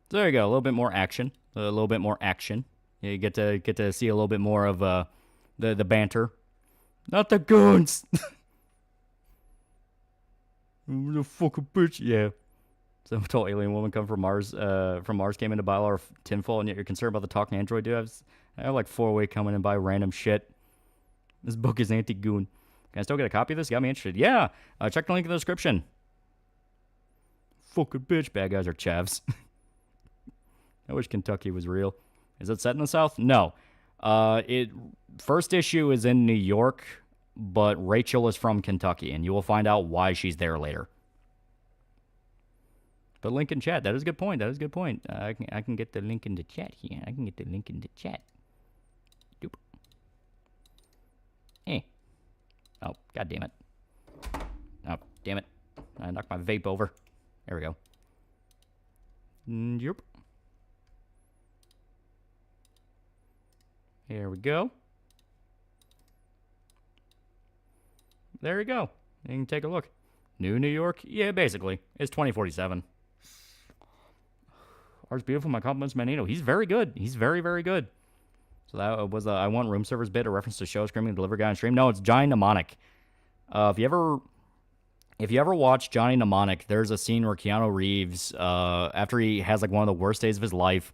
G: There you go. A little bit more action. Yeah, you get to see a little bit more of the banter. Not the goons. The fucking bitch. Yeah. Some tall alien woman come from Mars. Came into buy a lot of tinfoil, and yet you're concerned about the talking android. Dude, I have like 4-way coming and buy random shit. This book is anti-goon. Can I still get a copy of this? Got me interested. Yeah. Check the link in the description. Fucking bitch. Bad guys are chavs. I wish Kentucky was real. Is it set in the South? No. First issue is in New York, but Rachel is from Kentucky, and you will find out why she's there later. But link in chat. That is a good point. I can get the link in the chat here. Doop. Hey. Oh, god damn it. Oh, damn it. I knocked my vape over. There we go. Yep. Here we go. There you go. You can take a look. New York? Yeah, basically. It's 2047. Art's beautiful. My compliments, Manito. He's very good. He's very, very good. So that was I Want Room Service bit, a reference to show screaming deliver guy on stream. No, it's Johnny Mnemonic. If you ever watch Johnny Mnemonic, there's a scene where Keanu Reeves, after he has like one of the worst days of his life,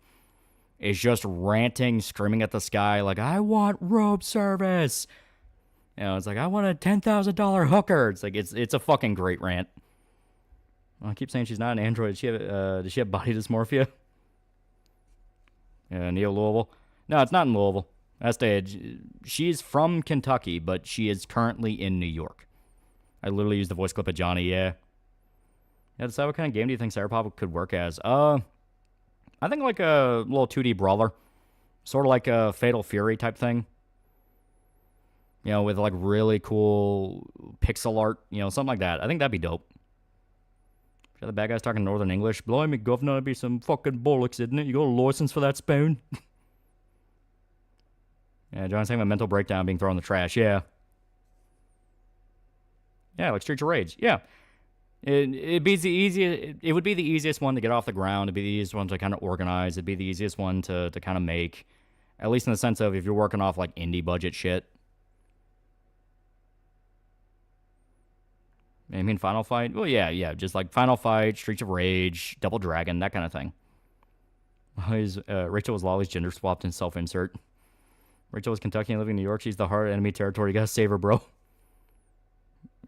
G: is just ranting, screaming at the sky, like, I want robe service. You know, it's like, I want a $10,000 hooker. It's like, it's a fucking great rant. Well, I keep saying she's not an android. Does she have body dysmorphia? Yeah, Neil Louisville. No, it's not in Louisville. She's from Kentucky, but she is currently in New York. I literally used the voice clip of Johnny, yeah. Yeah, decide what kind of game do you think Cyberpop could work as? I think like a little 2D brawler. Sort of like a Fatal Fury type thing. You know, with like really cool pixel art. You know, something like that. I think that'd be dope. The bad guy's talking Northern English. Blimey, governor, that'd be some fucking bollocks, isn't it? You got a license for that spoon? Yeah, John's having a mental breakdown being thrown in the trash. Yeah. Yeah, like Streets of Rage. Yeah. It would be the easiest one to get off the ground. It'd be the easiest one to kind of organize. It'd be the easiest one to kind of make. At least in the sense of if you're working off like indie budget shit. I mean, Final Fight? Well, yeah. Just like Final Fight, Streets of Rage, Double Dragon, that kind of thing. Rachel was Lolly's gender swapped and self-insert. Rachel was Kentucky living in New York. She's the hard enemy territory. You gotta save her, bro.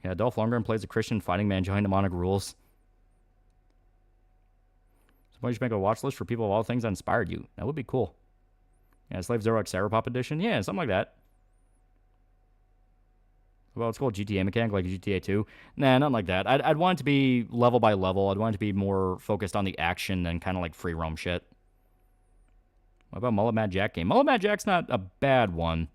G: Yeah, Dolph Lundgren plays a Christian fighting man behind demonic rules. Somebody should make a watch list for people of all things that inspired you. That would be cool. Yeah, Slave Zero X Cyberpop edition. Yeah, something like that. Well, it's called GTA mechanic, like GTA 2. Nah, nothing like that. I'd want it to be level by level. I'd want it to be more focused on the action than kind of like free roam shit. What about Mullet Mad Jack game? Mullet Mad Jack's not a bad one,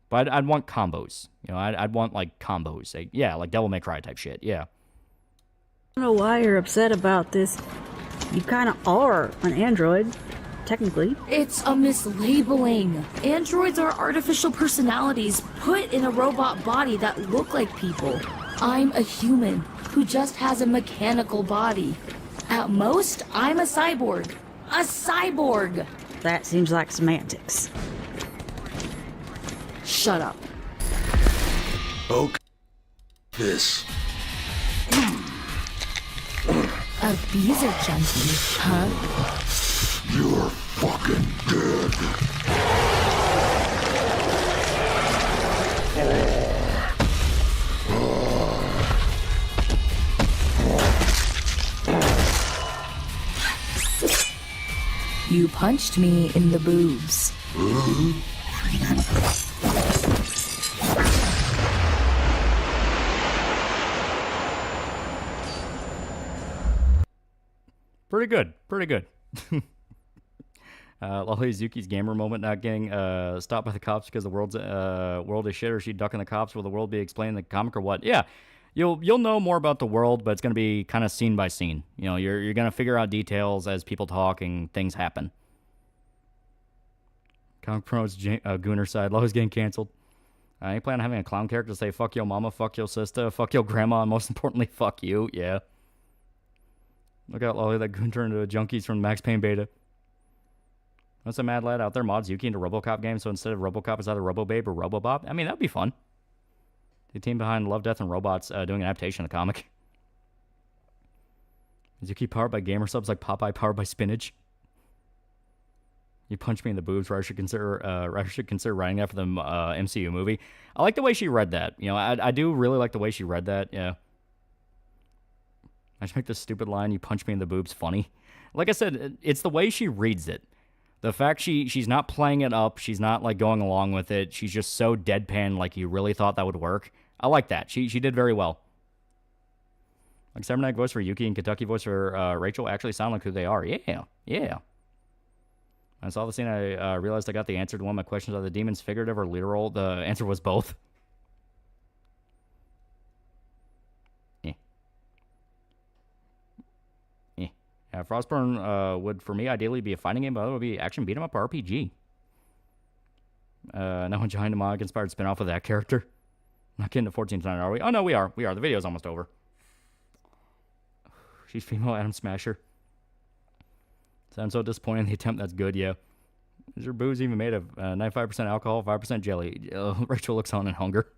G: but I'd want combos. You know, I'd want like combos. Like, yeah, like Devil May Cry type shit. Yeah.
H: I don't know why you're upset about this. You kind of are an android, technically.
I: It's a mislabeling. Androids are artificial personalities put in a robot body that look like people. I'm a human who just has a mechanical body. At most, I'm a cyborg. A cyborg!
H: That seems like semantics.
I: Shut up.
J: Okay. This.
I: A Beezer junkie, huh?
J: You're fucking
I: dead. You punched me in the boobs.
G: Pretty good. Pretty good. Lolly Zuki's gamer moment not getting stopped by the cops because the world is shit, or she ducking the cops. Will the world be explaining the comic or what? Yeah. You'll know more about the world, but it's going to be kind of scene by scene. You know, you're going to figure out details as people talk and things happen. Comic promotes Gooner side. Lolly's getting canceled. You plan on having a clown character say fuck your mama, fuck your sister, fuck your grandma, and most importantly, fuck you. Yeah. Look out, Lolly, that goon turned into a junkies from Max Payne beta. What's a mad lad out there mods Yuki into RoboCop games, so instead of RoboCop, it's either RoboBabe or RoboBop? I mean, that'd be fun. The team behind Love, Death, and Robots doing an adaptation of the comic. Is Yuki powered by gamer subs like Popeye powered by spinach? You punch me in the boobs, or I should consider writing that for the MCU movie. I like the way she read that. You know, I do really like the way she read that, yeah. I should make this stupid line, you punch me in the boobs, funny. Like I said, it's the way she reads it. The fact she's not playing it up, she's not like going along with it, she's just so deadpan like you really thought that would work. I like that. She did very well. Like Cybernetic voice for Yuki and Kentucky voice for Rachel actually sound like who they are. Yeah. I saw the scene, I realized I got the answer to one of my questions. Are the demons figurative or literal? The answer was both. Frostburn would, for me, ideally be a fighting game, but it would be action beat 'em up RPG. No one behind the mod inspired spin-off of that character. Not getting to 14 tonight, are we? Oh, no, we are. The video's almost over. She's female Adam Smasher. Sounds so disappointing in the attempt. That's good, yeah. Is your booze even made of 95% alcohol, 5% jelly? Rachel looks on in hunger.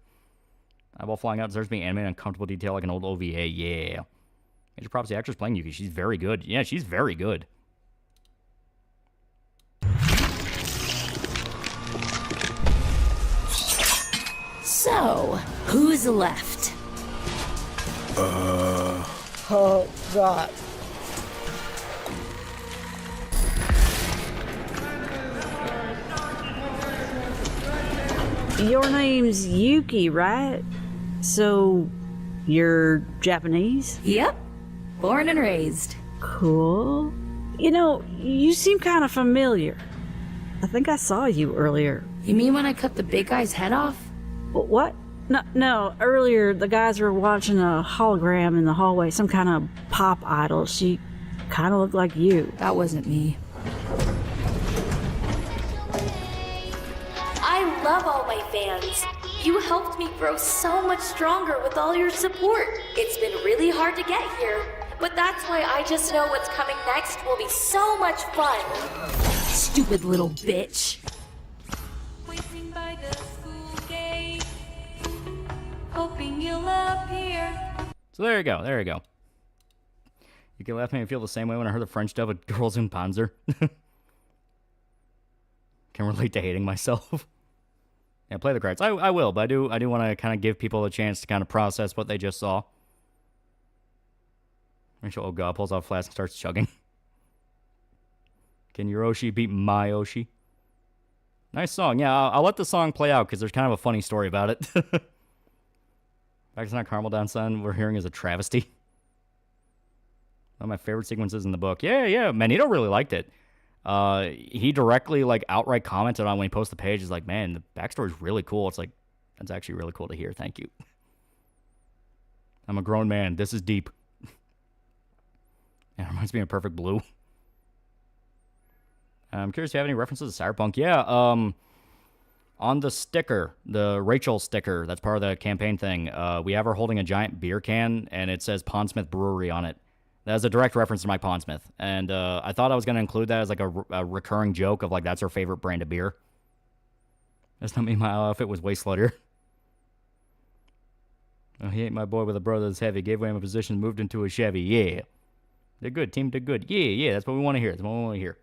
G: Eyeball flying out deserves being animated in uncomfortable detail like an old OVA, yeah. Major props to the actress playing Yuki. She's very good. Yeah, she's very good.
I: So, who's left?
H: Oh, God. Your name's Yuki, right? So, you're Japanese?
I: Yep. Born and raised.
H: Cool. You know, you seem kind of familiar. I think I saw you earlier.
I: You mean when I cut the big guy's head off?
H: What? No, earlier the guys were watching a hologram in the hallway, some kind of pop idol. She kind of looked like you.
I: That wasn't me. I love all my fans. You helped me grow so much stronger with all your support. It's been really hard to get here, but that's why I just know what's coming next will be so much fun. Stupid little bitch.
K: Waiting by the school gate, hoping you'll appear.
G: So there you go. You can laugh at me and feel the same way when I heard the French dub of Girls in Panzer. Can relate to hating myself. Yeah, play the credits. I will, but I do want to kind of give people a chance to kind of process what they just saw. Rachel, oh god, pulls off flask and starts chugging. Can your Oshi beat my Oshi? Nice song. Yeah, I'll let the song play out because there's kind of a funny story about it. In fact, it's not Caramel Down Son. We're hearing is a travesty. One of my favorite sequences in the book. Yeah. Manito really liked it. He directly, like, outright commented on when he posted the page. He's like, man, the backstory's really cool. It's like, that's actually really cool to hear. Thank you. I'm a grown man. This is deep. It reminds me of Perfect Blue. I'm curious if you have any references to Cyberpunk. Yeah, on the sticker, the Rachel sticker, that's part of the campaign thing, we have her holding a giant beer can, and it says Pondsmith Brewery on it. That's a direct reference to Mike Pondsmith. And I thought I was going to include that as like a recurring joke of like, that's her favorite brand of beer. That's not me. My outfit was way sluttier. Oh, he ain't my boy with a brother that's heavy. Gave away my position, moved into a Chevy. Yeah. They're good. Team did good. Yeah. That's what we want to hear. That's what we want to hear.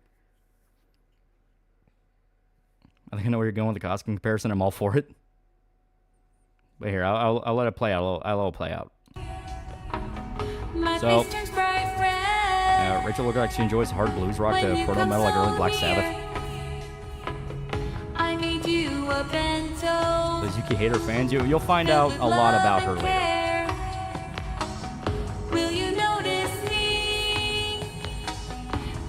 G: I think I know where you're going with the costume comparison. I'm all for it. But here, I'll let it play out. I'll let it play out. So, Rachel looked like she enjoys hard blues rock to proto metal like early Black Sabbath.
K: I made you a bento.
G: Those Yuki hater fans, you'll find out a lot about her later.
K: Will you notice me?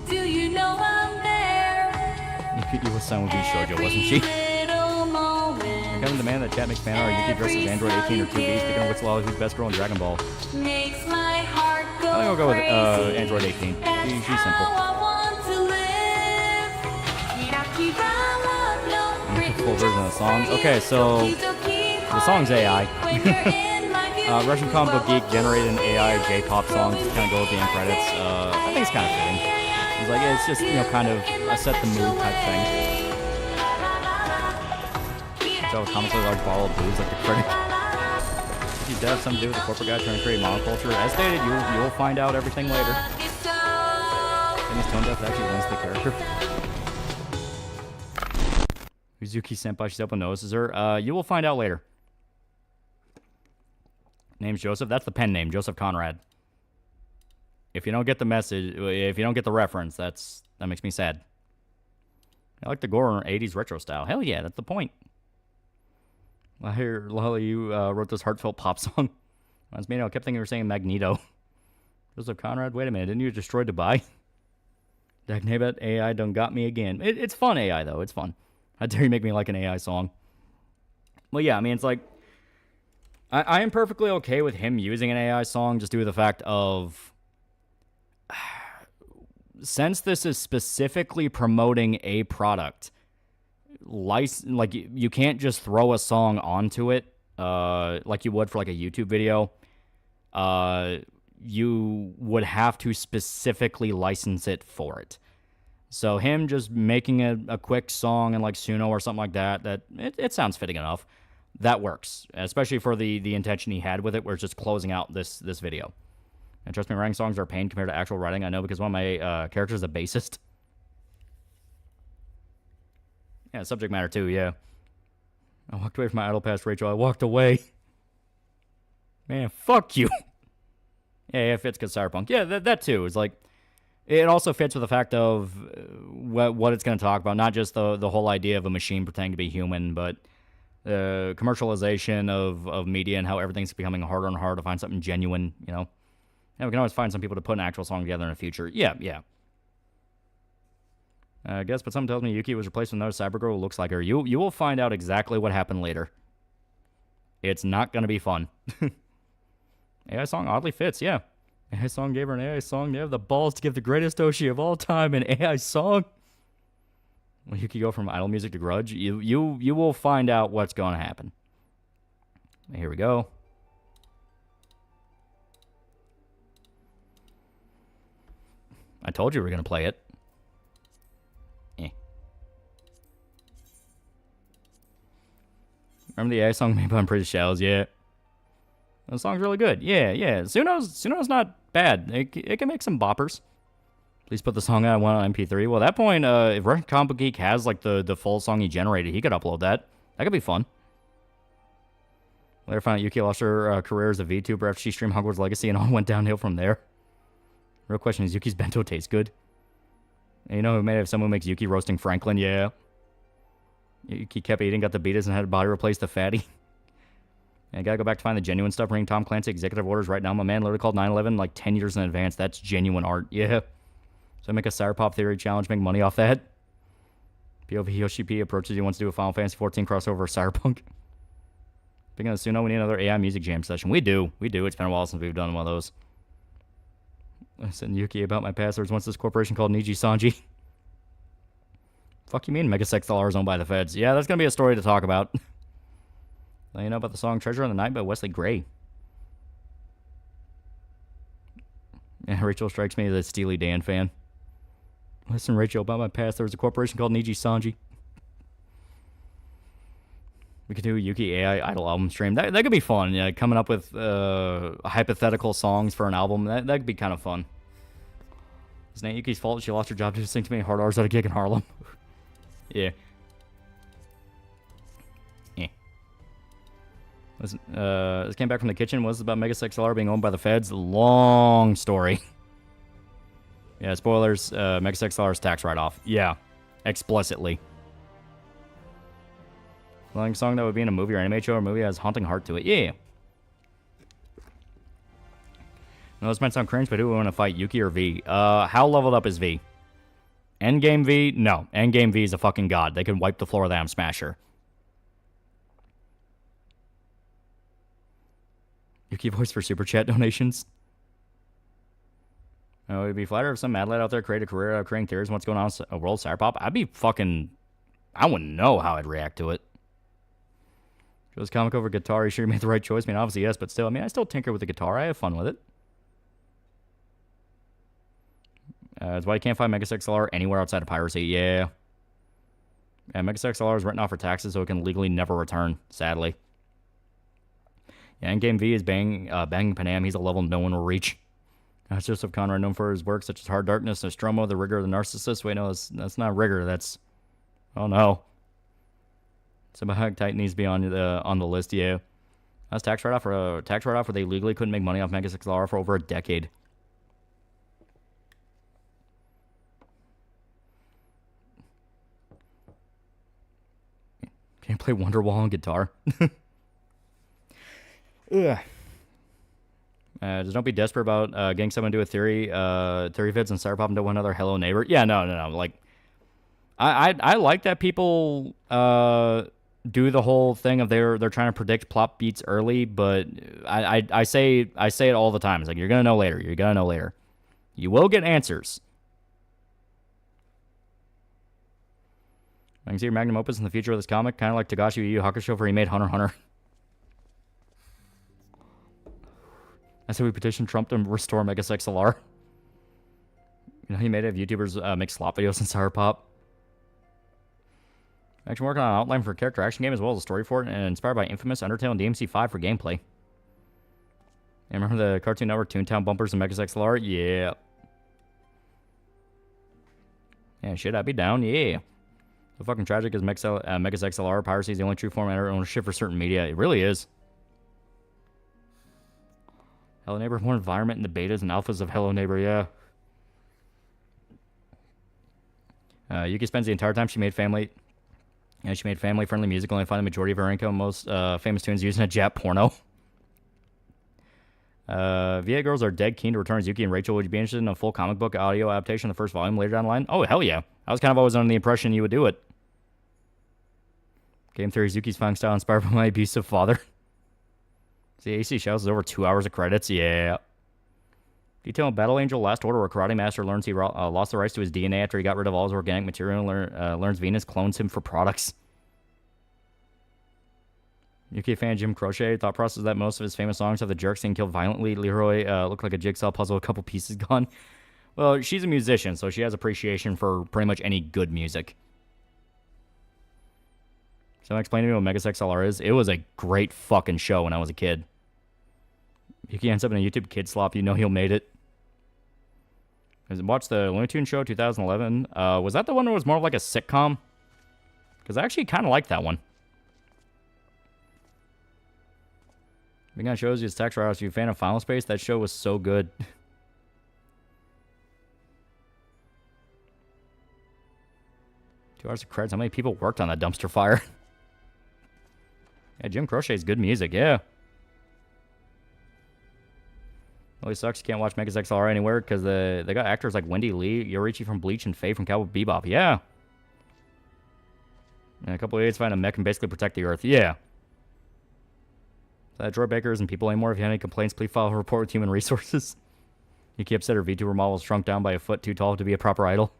K: Do you know I'm there?
G: Yuki was son would be shoujo, wasn't she? I'm kind of demand that chat makes fan art. Yuki versus Android 18 or 2B. Speaking of which, Lala, who's best girl in Dragon Ball?
K: Makes my heart go
G: I think I'll go with
K: crazy.
G: Android 18. She's simple.
K: How I want to live.
G: Full version of the songs. Okay, so the song's AI. Russian comic book geek generated an AI J-pop song to kind of go with the end credits. I think it's kind of fitting. It's like it's just kind of a set the mood type thing. So a comically large bottle of booze like the critic. Does that have something to do with the corporate guy trying to create monoculture? As stated, you'll find out everything later. And his tone deaf actually links the character. Uzuki Senpai, she's open notices her. You will find out later. Name's Joseph. That's the pen name, Joseph Conrad. If you don't get the message, if you don't get the reference, that makes me sad. I like the gore in 80s retro style. Hell yeah, that's the point. I hear, Lolly, you wrote this heartfelt pop song. Reminds me, I kept thinking you were saying Magneto. Joseph Conrad, wait a minute, didn't you destroy Dubai? Dagnabet AI done got me again. It's fun AI, though. It's fun. How dare you make me like an AI song? Well, yeah, I mean, it's like, I am perfectly okay with him using an AI song just due to the fact of, since this is specifically promoting a product, like you can't just throw a song onto it like you would for like a YouTube video. You would have to specifically license it for it. So him just making a quick song in like Suno or something like that it sounds fitting enough. That works, especially for the intention he had with it, where it's just closing out this video. And trust me, writing songs are a pain compared to actual writing. I know because one of my characters is a bassist. Yeah, subject matter too, yeah. I walked away from my idol past Rachel. I walked away. Man, fuck you. Yeah, it fits because Cyberpunk. Yeah, that too. It's like, it also fits with the fact of what it's going to talk about. Not just the whole idea of a machine pretending to be human, but the commercialization of media and how everything's becoming harder and harder to find something genuine, you know? And we can always find some people to put an actual song together in the future. Yeah. I guess, but something tells me Yuki was replaced with another cybergirl who looks like her. You will find out exactly what happened later. It's not going to be fun. AI song oddly fits, yeah. AI song gave her an AI song. They have the balls to give the greatest Oshi of all time an AI song. Will Yuki go from idol music to grudge? You will find out what's going to happen. Here we go. I told you we were going to play it. Remember the AI song made by Pretty Shells? Yeah. The song's really good. Yeah. Suno's not bad. It can make some boppers. Please put the song I want on MP3. Well, at that point, if Russian Comic Geek has like the full song he generated, he could upload that. That could be fun. Later found out Yuki lost her career as a VTuber after she streamed Hogwarts Legacy and all went downhill from there. Real question is, Yuki's bento taste good? And you know who made it? Someone who makes Yuki roasting Franklin, yeah. Yuki kept eating, got the beatas, and had body replace the fatty. And I gotta go back to find the genuine stuff. Bringing Tom Clancy executive orders right now. My man literally called 9/11 like 10 years in advance. That's genuine art, yeah. So I make a Cyberpop Theory challenge, make money off that. POV Yoshi P approaches you, wants to do a Final Fantasy 14 crossover or Cyberpunk. Speaking of Suno, we need another AI music jam session. We do. It's been a while since we've done one of those. I sent Yuki about my passwords once this corporation called Niji Sanji. Fuck you mean Megasex is owned by the feds? Yeah, that's gonna be a story to talk about. Now you know about the song Treasure of the Night by Wesley Gray. Yeah, Rachel strikes me as a Steely Dan fan. Listen, Rachel, about my past, there was a corporation called Niji Sanji. We could do a Yuki AI Idol album stream. That could be fun. Yeah, coming up with hypothetical songs for an album. That could be kind of fun. It's not Yuki's fault. She lost her job to sing too many hard R's at a gig in Harlem. Yeah. Yeah. Listen, this came back from the kitchen. Was about Megasex LR being owned by the feds. Long story. Yeah, spoilers. Megasex LR's tax write-off. Yeah. Explicitly. Long song that would be in a movie or anime show or movie has haunting heart to it. Yeah. No, this might sound cringe, but who would want to fight, Yuki or V? How leveled up is V? Endgame V? No. Endgame V is a fucking god. They can wipe the floor with Am Smasher. Yuki voice for super chat donations. I would be flattered if some mad lad out there created a career out of creating theories on what's going on in a world of Cyberpop. I'd be fucking... I wouldn't know how I'd react to it. Chose comic over guitar. You sure you made the right choice? I mean, obviously, yes, but still. I mean, I still tinker with the guitar. I have fun with it. That's why you can't find Megasex LR anywhere outside of piracy. Yeah. Yeah, Megasex LR is written off for taxes, so it can legally never return, sadly. Yeah, Endgame V is Bang Panam. He's a level no one will reach. Joseph Conrad, known for his work such as Hard Darkness, Nostromo, The Rigor of the Narcissist. Wait, no, that's not Rigor. That's... Oh, no. Cyberpunk Titan needs to be on the list, yeah. That's tax write-off where they legally couldn't make money off Megasex LR for over a decade. Can't play Wonderwall on guitar. Ugh. Just don't be desperate about getting someone to do a theory vids and Cyberpop into one other Hello Neighbor. Yeah, no. Like, I like that people do the whole thing of they're trying to predict plot beats early, but I say it all the time. It's like, you're gonna know later. You're gonna know later. You will get answers. I can see your magnum opus in the future of this comic, kind of like Togashi Yu Yu Hakusho, where he made Hunter x Hunter. I said we petitioned Trump to restore Megasex LR. You know, he made it if YouTubers make slop videos in Cyberpop. Actually working on an outline for a character action game as well as a story for it, and inspired by Infamous, Undertale, and DMC5 for gameplay. And remember the Cartoon Network Toontown bumpers and Megasex LR? Yeah. Yeah, shit, I'd be down, yeah. So fucking tragic is Megasex LR. Piracy is the only true form of ownership for certain media. It really is. Hello Neighbor, more environment in the betas and alphas of Hello Neighbor, yeah. Yuki spends the entire time she made family-friendly music, only find the majority of her income, most famous tunes using a Jap porno. VA Girls are dead keen to return as Yuki and Rachel. Would you be interested in a full comic book audio adaptation of the first volume later down the line? Oh, hell yeah. I was kind of always under the impression you would do it. Game theory is Yuki's fighting style inspired by my abusive father. See, AC Shells is over 2 hours of credits. Yeah. Detail in Battle Angel Last Order, where Karate Master learns he lost the rights to his DNA after he got rid of all his organic material and learns Venus clones him for products. Yuki fan Jim Crochet. Thought process that most of his famous songs have the jerks being killed violently. Leroy looked like a jigsaw puzzle, a couple pieces gone. Well, she's a musician, so she has appreciation for pretty much any good music. Someone explain to me what Megasex LR is? It was a great fucking show when I was a kid. Yuki ends up in a YouTube kid slop, you know he'll made it. I watched the Looney Tunes show 2011. Was that the one that was more of like a sitcom? Because I actually kind of liked that one. Big on shows you as text write-offs. You a fan of Final Space? That show was so good. 2 hours of credits. How many people worked on that dumpster fire? Yeah, Jim Crochet's good music, yeah. Really sucks you can't watch Megas XLR anywhere because they got actors like Wendy Lee, Yorichi from Bleach, and Faye from Cowboy Bebop. Yeah. And a couple of idiots find a mech and basically protect the Earth. Yeah. That Droid Bakers and people anymore. If you have any complaints, please file a report with Human Resources. Yuki upset her VTuber model was shrunk down by a foot too tall to be a proper idol.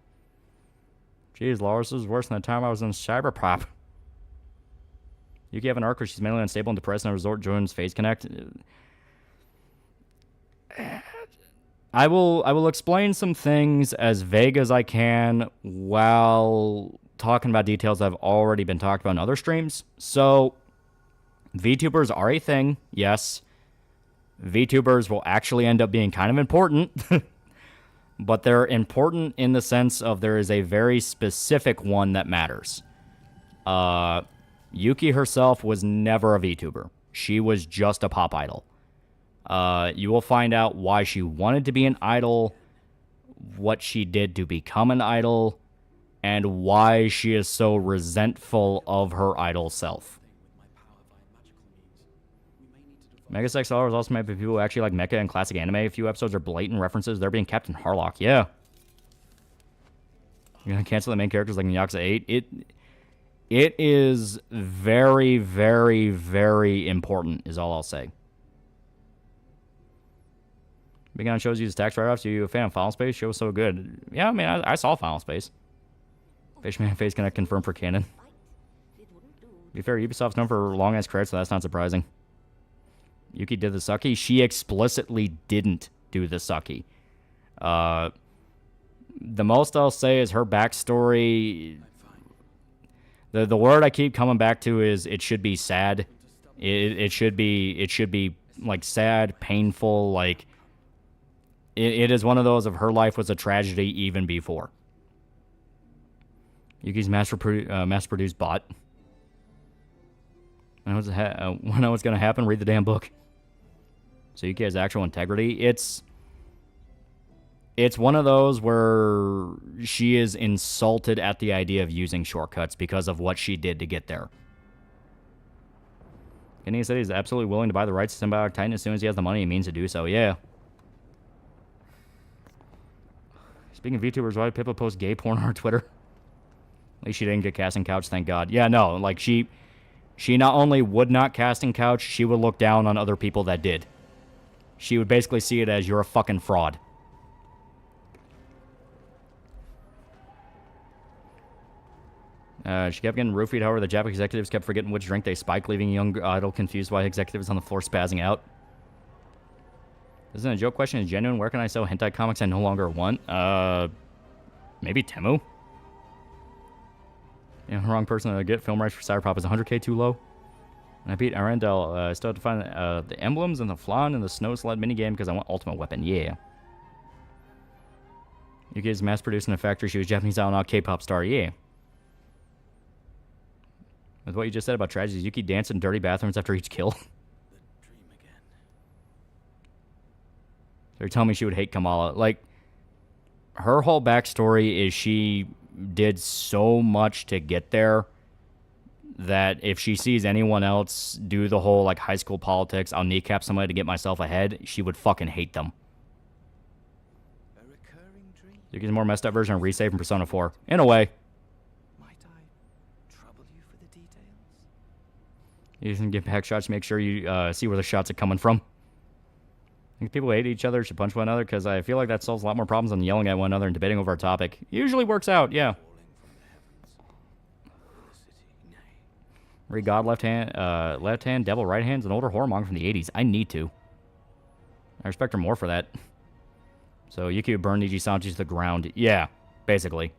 G: Jeez, Loris, this is worse than the time I was in Cyberpop. Yuki have an arc where she's mentally unstable and depressed and a resort joins Phase Connect. I will explain some things as vague as I can while talking about details that have already been talked about in other streams. So, VTubers are a thing, yes. VTubers will actually end up being kind of important. But they're important in the sense of there is a very specific one that matters. Yuki herself was never a VTuber. She was just a pop idol. You will find out why she wanted to be an idol, what she did to become an idol, and why she is so resentful of her idol self. Megas XLR was also made by people who actually like mecha and classic anime. A few episodes are blatant references. They're being Captain Harlock. Yeah. You're going to cancel the main characters like in Yakuza 8. It is very, very, very important is all I'll say. Big on shows use tax write-offs. Are you a fan of Final Space? Show was so good. Yeah, I mean, I saw Final Space. Fishman Face Connect confirmed for canon. To be fair, Ubisoft's known for long-ass credits, so that's not surprising. Yuki did the sucky. She explicitly didn't do the sucky. The most I'll say is her backstory. The word I keep coming back to is it should be sad. It should be like sad, painful. Like it is one of those of her life was a tragedy even before. Yuki's mass-produced bot. When I know what's going to happen, read the damn book. So Yuki has actual integrity. It's one of those where she is insulted at the idea of using shortcuts because of what she did to get there. And he said he's absolutely willing to buy the rights to Symbiotic Titan as soon as he has the money and means to do so. Yeah. Speaking of VTubers, why did Pippa post gay porn on her Twitter? At least she didn't get casting couch, thank God. Yeah, no, like she not only would not casting couch, she would look down on other people that did. She would basically see it as you're a fucking fraud. She kept getting roofied, however, the Japanese executives kept forgetting which drink they spiked, leaving a young idol confused why executives on the floor spazzing out. This isn't a joke question, it's genuine. Where can I sell hentai comics I no longer want? Maybe Temu? You know, wrong person to get film rights for Cyberpop is 100k too low. And I beat Arendelle. I still have to find the emblems and the flan and the snow sled minigame because I want Ultimate Weapon. Yeah. Yuki is mass-produced in a factory. She was Japanese out and K-pop star. Yeah. With what you just said about tragedies, Yuki danced in dirty bathrooms after each kill. So you're telling me she would hate Kamala. Like, her whole backstory is she did so much to get there that if she sees anyone else do the whole, like, high school politics, I'll kneecap somebody to get myself ahead, she would fucking hate them. Yuki's a more messed up version of Resave from Persona 4. In a way. You can get back shots, make sure you see where the shots are coming from. I think people hate each other, should punch one another, because I feel like that solves a lot more problems than yelling at one another and debating over a topic. Usually works out, yeah. Read God left hand, devil right hand's an older horror manga from the 80s. I need to. I respect her more for that. So Yuki would burn Niji Sanji to the ground. Yeah, basically.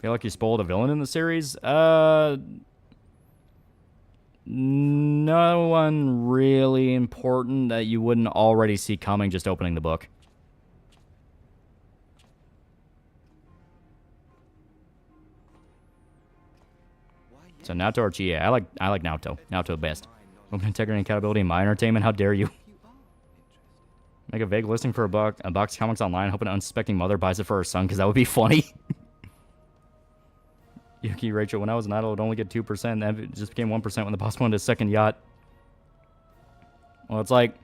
G: Feel like you spoiled a villain in the series? No one really important that you wouldn't already see coming just opening the book. So Naoto or Chie? I like Naoto. Naoto best. Open integrity and accountability in my entertainment. How dare you? Make a vague listing for a box of comics online. Hope an unsuspecting mother buys it for her son, because that would be funny. Yuki, Rachel, when I was an idol, it would only get 2%. Then it just became 1% when the boss wanted his second yacht. Well, it's like...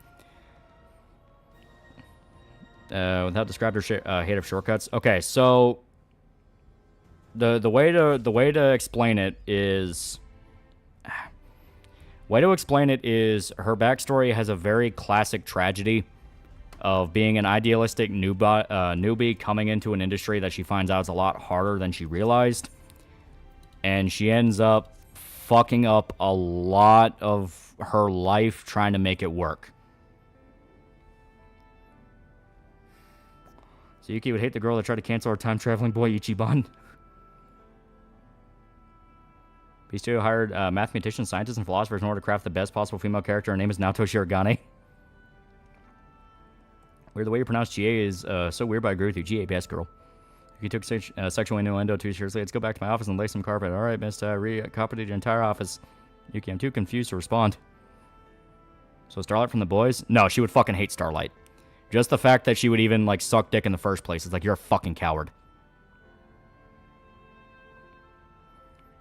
G: without described her hate of shortcuts. Okay, so... The way to explain it is... Way to explain it is her backstory has a very classic tragedy of being an idealistic newbie coming into an industry that she finds out is a lot harder than she realized. And she ends up fucking up a lot of her life trying to make it work. So Yuki would hate the girl that tried to cancel her time-traveling boy Ichiban. Beastio hired mathematicians, scientists, and philosophers in order to craft the best possible female character. Her name is Naoto Shirogane. Weird, the way you pronounce GA is so weird, but I agree with you. GA, best girl. If you took sexual innuendo too seriously, let's go back to my office and lay some carpet. All right, miss, re-copied your entire office. Yuki, I'm too confused to respond. So Starlight from the boys? No, she would fucking hate Starlight. Just the fact that she would even, like, suck dick in the first place. It's like, you're a fucking coward.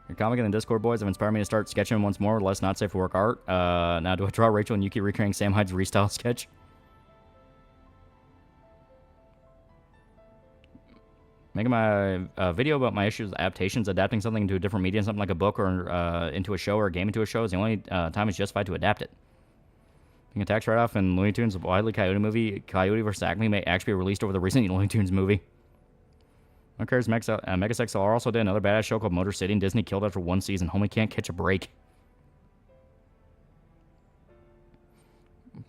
G: Your comic and the Discord boys have inspired me to start sketching once more, less not safe for work art. Now, do I draw Rachel and Yuki recreating Sam Hyde's restyle sketch? Making my video about my issues with adaptations, adapting something into a different medium, something like a book or into a show or a game into a show is the only time it's justified to adapt it. Being a tax write-off in Looney Tunes' widely Coyote movie, Coyote vs. Acme, may actually be released over the recent Looney Tunes movie. Who cares? Megas XLR also did another badass show called Motor City, and Disney killed after one season. Homie can't catch a break.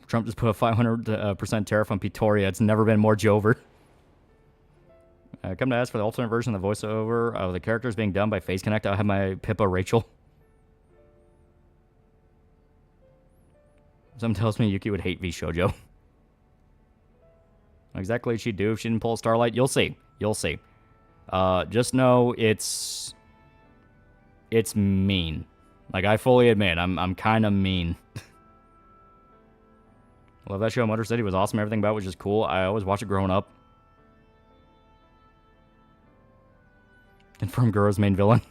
G: Trump just put a 500% tariff on Pretoria. It's never been more Jover. Come to ask for the alternate version of the voiceover of the characters being done by Face Connect. I'll have my Pippa Rachel. Something tells me Yuki would hate V Shoujo. What exactly she'd do if she didn't pull Starlight? You'll see. You'll see. Just know it's mean. Like, I fully admit, I'm kind of mean. Love that show. Motor City was awesome. Everything about it was just cool. I always watch it growing up. Confirm Guru's main villain.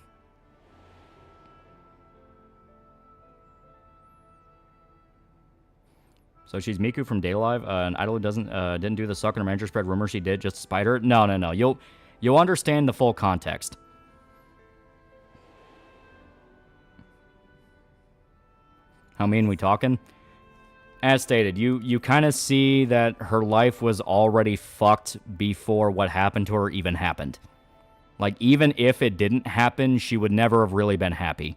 G: So she's Miku from Day Live. And Idol didn't do the suck and her manager spread rumors she did just to spite her. No. You'll understand the full context. How mean we talking? As stated, you kind of see that her life was already fucked before what happened to her even happened. Like, even if it didn't happen, she would never have really been happy.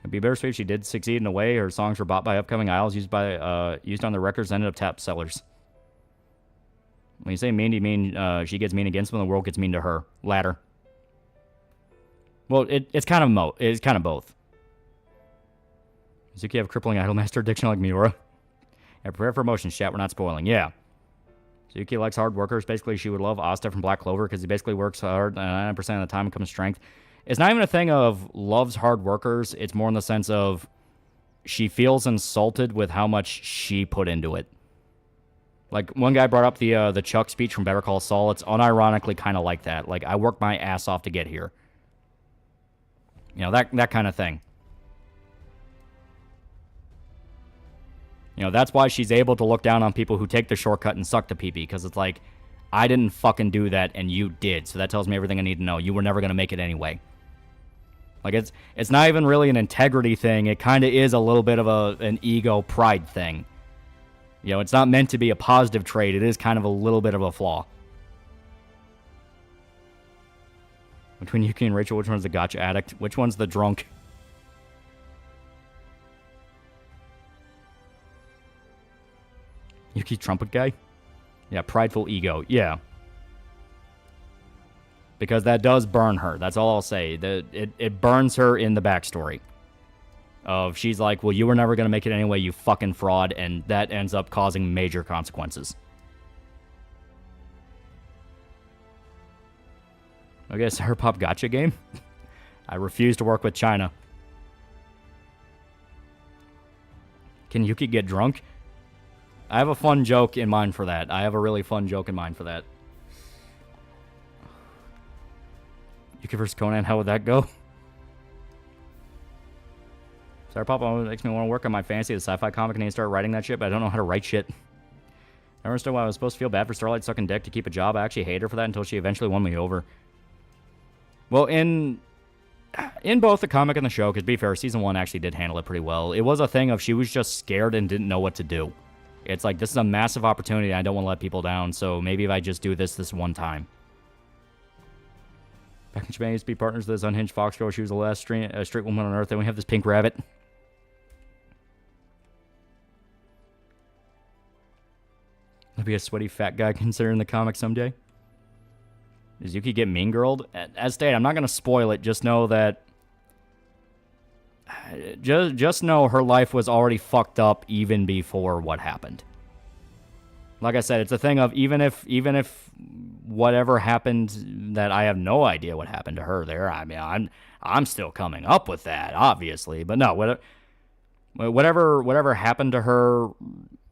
G: It'd be bittersweet if she did succeed in a way. Her songs were bought by upcoming idols, used on the records, ended up top sellers. When you say mean, do you mean she gets mean against them and the world gets mean to her? Latter. Well, it's kind of both. Suzuki have crippling idolmaster addiction like Miura. Yeah, prepare for emotions, chat. We're not spoiling. Yeah. Suzuki likes hard workers. Basically, she would love Asta from Black Clover because he basically works hard 99% of the time and comes strength. It's not even a thing of loves hard workers. It's more in the sense of she feels insulted with how much she put into it. Like, one guy brought up the Chuck speech from Better Call Saul. It's unironically kind of like that. Like, I worked my ass off to get here. You know, that kind of thing. You know, that's why she's able to look down on people who take the shortcut and suck the pee-pee, because it's like, I didn't fucking do that, and you did, so that tells me everything I need to know. You were never going to make it anyway. Like, it's not even really an integrity thing. It kind of is a little bit of an ego pride thing. You know, it's not meant to be a positive trait. It is kind of a little bit of a flaw. Between Yuki and Rachel, which one's the gotcha addict? Which one's the drunk? Yuki trumpet guy? Yeah, prideful ego. Yeah. Because that does burn her. That's all I'll say. It burns her in the backstory. Of she's like, well, you were never going to make it anyway, you fucking fraud. And that ends up causing major consequences. I guess her pop gotcha game. I refuse to work with China. Can Yuki get drunk? I have a fun joke in mind for that. I have a really fun joke in mind for that. Yuki vs. Conan, how would that go? Sorry, Pop always makes me want to work on my fantasy, the sci-fi comic, and start writing that shit, but I don't know how to write shit. I understood why I was supposed to feel bad for Starlight sucking dick to keep a job. I actually hate her for that until she eventually won me over. Well, in both the comic and the show, because to be fair, season 1 actually did handle it pretty well. It was a thing of she was just scared and didn't know what to do. It's like, this is a massive opportunity. I don't want to let people down, so maybe if I just do this one time. Back when Japan used to be partners with this unhinged fox girl, she was the last straight woman on Earth. Then we have this pink rabbit. I'll be a sweaty fat guy considering the comic someday. Does Yuki get mean girled? As stated, I'm not going to spoil it. Just know that... Just know her life was already fucked up even before what happened. Like I said, it's a thing of even if whatever happened, that I have no idea what happened to her there. I mean, I'm still coming up with that, obviously. But no, whatever happened to her,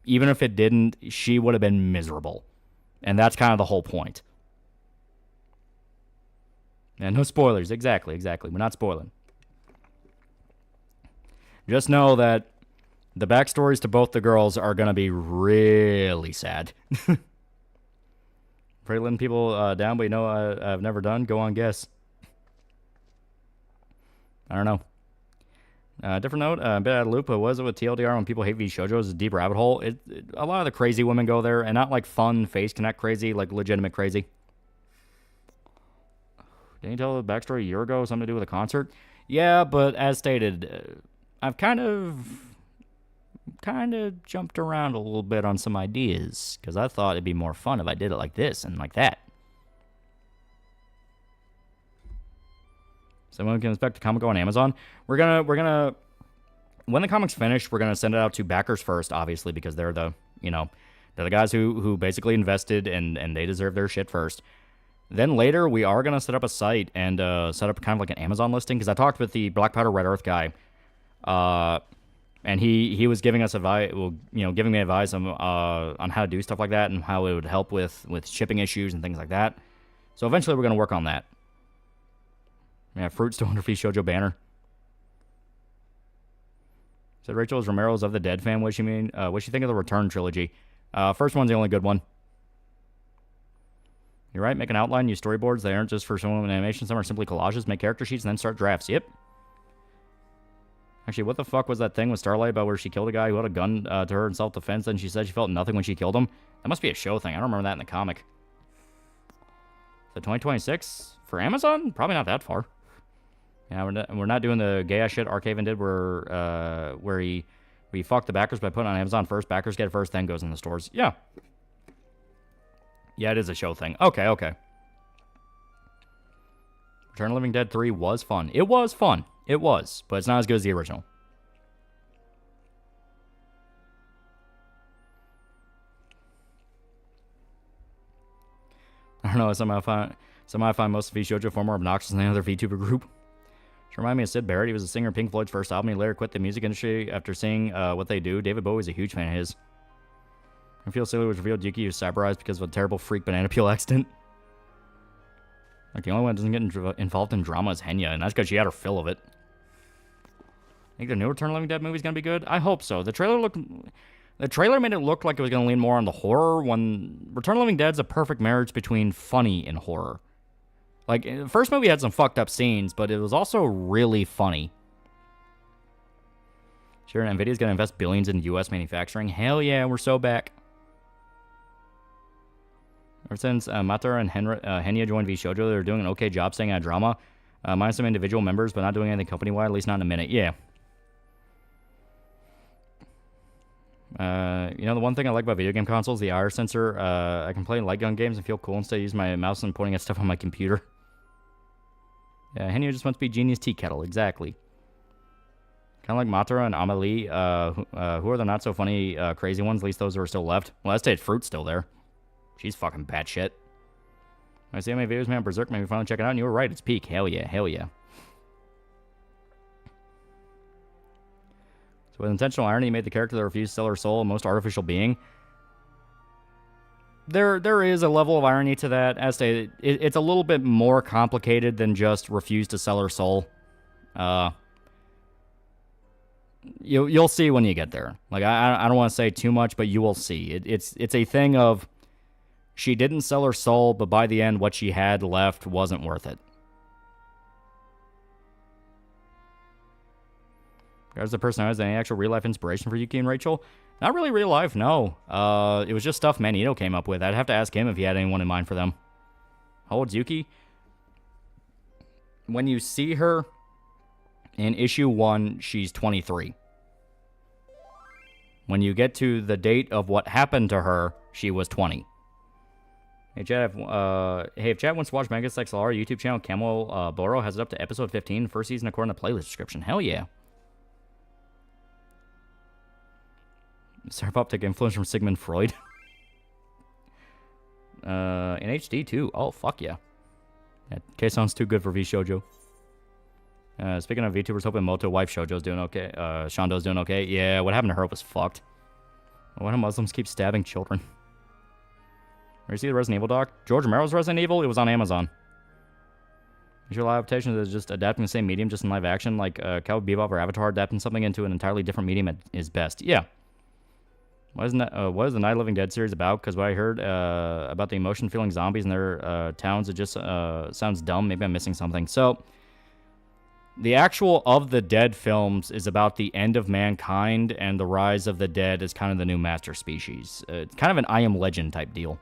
G: even if it didn't, she would have been miserable. And that's kind of the whole point. And no spoilers. Exactly. We're not spoiling. Just know that the backstories to both the girls are going to be really sad. Pretty letting people down, but you know I've never done? Go on, guess. I don't know. Different note, a bit out of loop, but was it with TLDR when people hate V Shoujo? It's a deep rabbit hole. A lot of the crazy women go there, and not like fun face connect crazy, like legitimate crazy. Didn't you tell the backstory a year ago? Something to do with a concert? Yeah, but as stated, I've kind of jumped around a little bit on some ideas, because I thought it'd be more fun if I did it like this and like that. So when we can expect a comic on Amazon, we're gonna when the comic's finished, we're gonna send it out to backers first, obviously, because they're the guys who basically invested and they deserve their shit first. Then later, we are gonna set up a site and set up kind of like an Amazon listing, because I talked with the Black Powder Red Earth guy, and he was giving us advice, giving me advice on how to do stuff like that and how it would help with shipping issues and things like that. So eventually, we're gonna work on that. Yeah, Fruit still under Fee Shoujo banner. Said Rachel is Romero's of the Dead fan. What she think of the Return trilogy? First one's the only good one. You're right, make an outline, use storyboards. They aren't just for showing animation. Some are simply collages. Make character sheets and then start drafts. Yep. Actually, what the fuck was that thing with Starlight about where she killed a guy who had a gun to her in self-defense and she said she felt nothing when she killed him? That must be a show thing. I don't remember that in the comic. So 2026? For Amazon? Probably not that far. Yeah, we're not doing the gay-ass shit Arcaven did where we fucked the backers by putting it on Amazon first. Backers get it first, then goes in the stores. Yeah. Yeah, it is a show thing. Okay. Return of the Living Dead 3 was fun. It was fun. It was. But it's not as good as the original. I don't know. Somehow I find most of V Shoujo far more obnoxious than the other VTuber group. Which remind me of Sid Barrett. He was a singer of Pink Floyd's first album. He later quit the music industry after seeing what they do. David Bowie's a huge fan of his. I feel silly was revealed Yuki was cyberized because of a terrible freak banana peel accident. Like, the only one that doesn't get involved in drama is Henya, and that's because she had her fill of it. Think the new Return of the Living Dead movie's gonna be good? I hope so. The trailer made it look like it was gonna lean more on the horror, when Return of the Living Dead's a perfect marriage between funny and horror. Like, the first movie had some fucked up scenes, but it was also really funny. Sure, Nvidia's gonna invest billions in U.S. manufacturing. Hell yeah, we're so back. Ever since Matar and Henya joined V Shoujo, they're doing an okay job staying out of drama. Minus some individual members, but not doing anything company-wide, at least not in a minute. Yeah. The one thing I like about video game consoles, the IR sensor. I can play light gun games and feel cool instead of using my mouse and pointing at stuff on my computer. Yeah, Henio just wants to be Genius Tea Kettle, exactly. Kind of like Matara and Amelie, who are the not so funny crazy ones, at least those who are still left. Well, Estate Fruit's still there. She's fucking batshit. When I see how many videos made on Berserk, maybe finally check it out, and you were right, it's peak. Hell yeah, hell yeah. So with intentional irony, you made the character that refused to sell her soul a most artificial being. There is a level of irony to that. As stated, it's a little bit more complicated than just refuse to sell her soul. You'll see when you get there. Like I don't want to say too much, but you will see. It's a thing of she didn't sell her soul, but by the end, what she had left wasn't worth it. There's the person who has any actual real life inspiration for Yuki and Rachel. Not really real life, no. It was just stuff Manito came up with. I'd have to ask him if he had anyone in mind for them. How old's Yuki? When you see her in issue 1, she's 23. When you get to the date of what happened to her, she was 20. Hey, Chad, if Chad wants to watch Mega XLR YouTube channel, Camel Boro has it up to episode 15, first season according to playlist description. Hell yeah. Sarpoptic influence from Sigmund Freud. In HD too. Oh, fuck yeah. That case sounds too good for V Shoujo. Speaking of VTubers, hoping Moto wife Shoujo's doing okay. Shando's doing okay. Yeah, what happened to her was fucked. Why do Muslims keep stabbing children? Where you see the Resident Evil doc? George Romero's Resident Evil? It was on Amazon. Visual adaptation is just adapting the same medium, just in live action, like Cowboy Bebop or Avatar, adapting something into an entirely different medium is best. Yeah. What is the Night of the Living Dead series about? Because what I heard about the emotion-feeling zombies in their towns, it just sounds dumb. Maybe I'm missing something. So, the actual Of the Dead films is about the end of mankind, and the rise of the dead is kind of the new master species. It's kind of an I Am Legend type deal.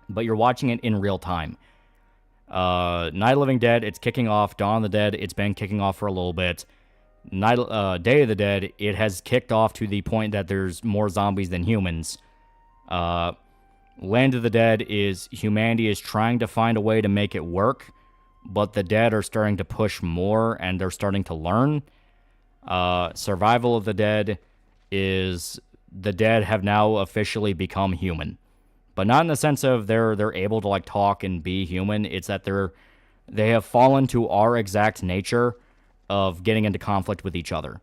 G: But you're watching it in real time. Night of the Living Dead, it's kicking off. Dawn of the Dead, it's been kicking off for a little bit. Day of the Dead, it has kicked off to the point that there's more zombies than humans. Land of the Dead is humanity is trying to find a way to make it work, but the dead are starting to push more and they're starting to learn. Survival of the Dead is the dead have now officially become human, but not in the sense of they're able to like talk and be human. It's that they have fallen to our exact nature of getting into conflict with each other.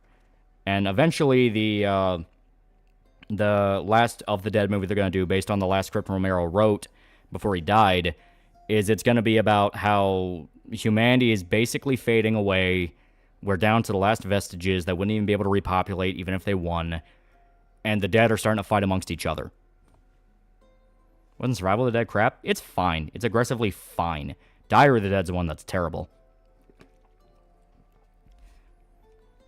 G: And eventually the last of the Dead movie they're going to do, based on the last script Romero wrote before he died, is it's going to be about how humanity is basically fading away. We're down to the last vestiges that wouldn't even be able to repopulate even if they won. And the dead are starting to fight amongst each other. Wasn't Survival of the Dead crap? It's fine. It's aggressively fine. Diary of the Dead's the one that's terrible.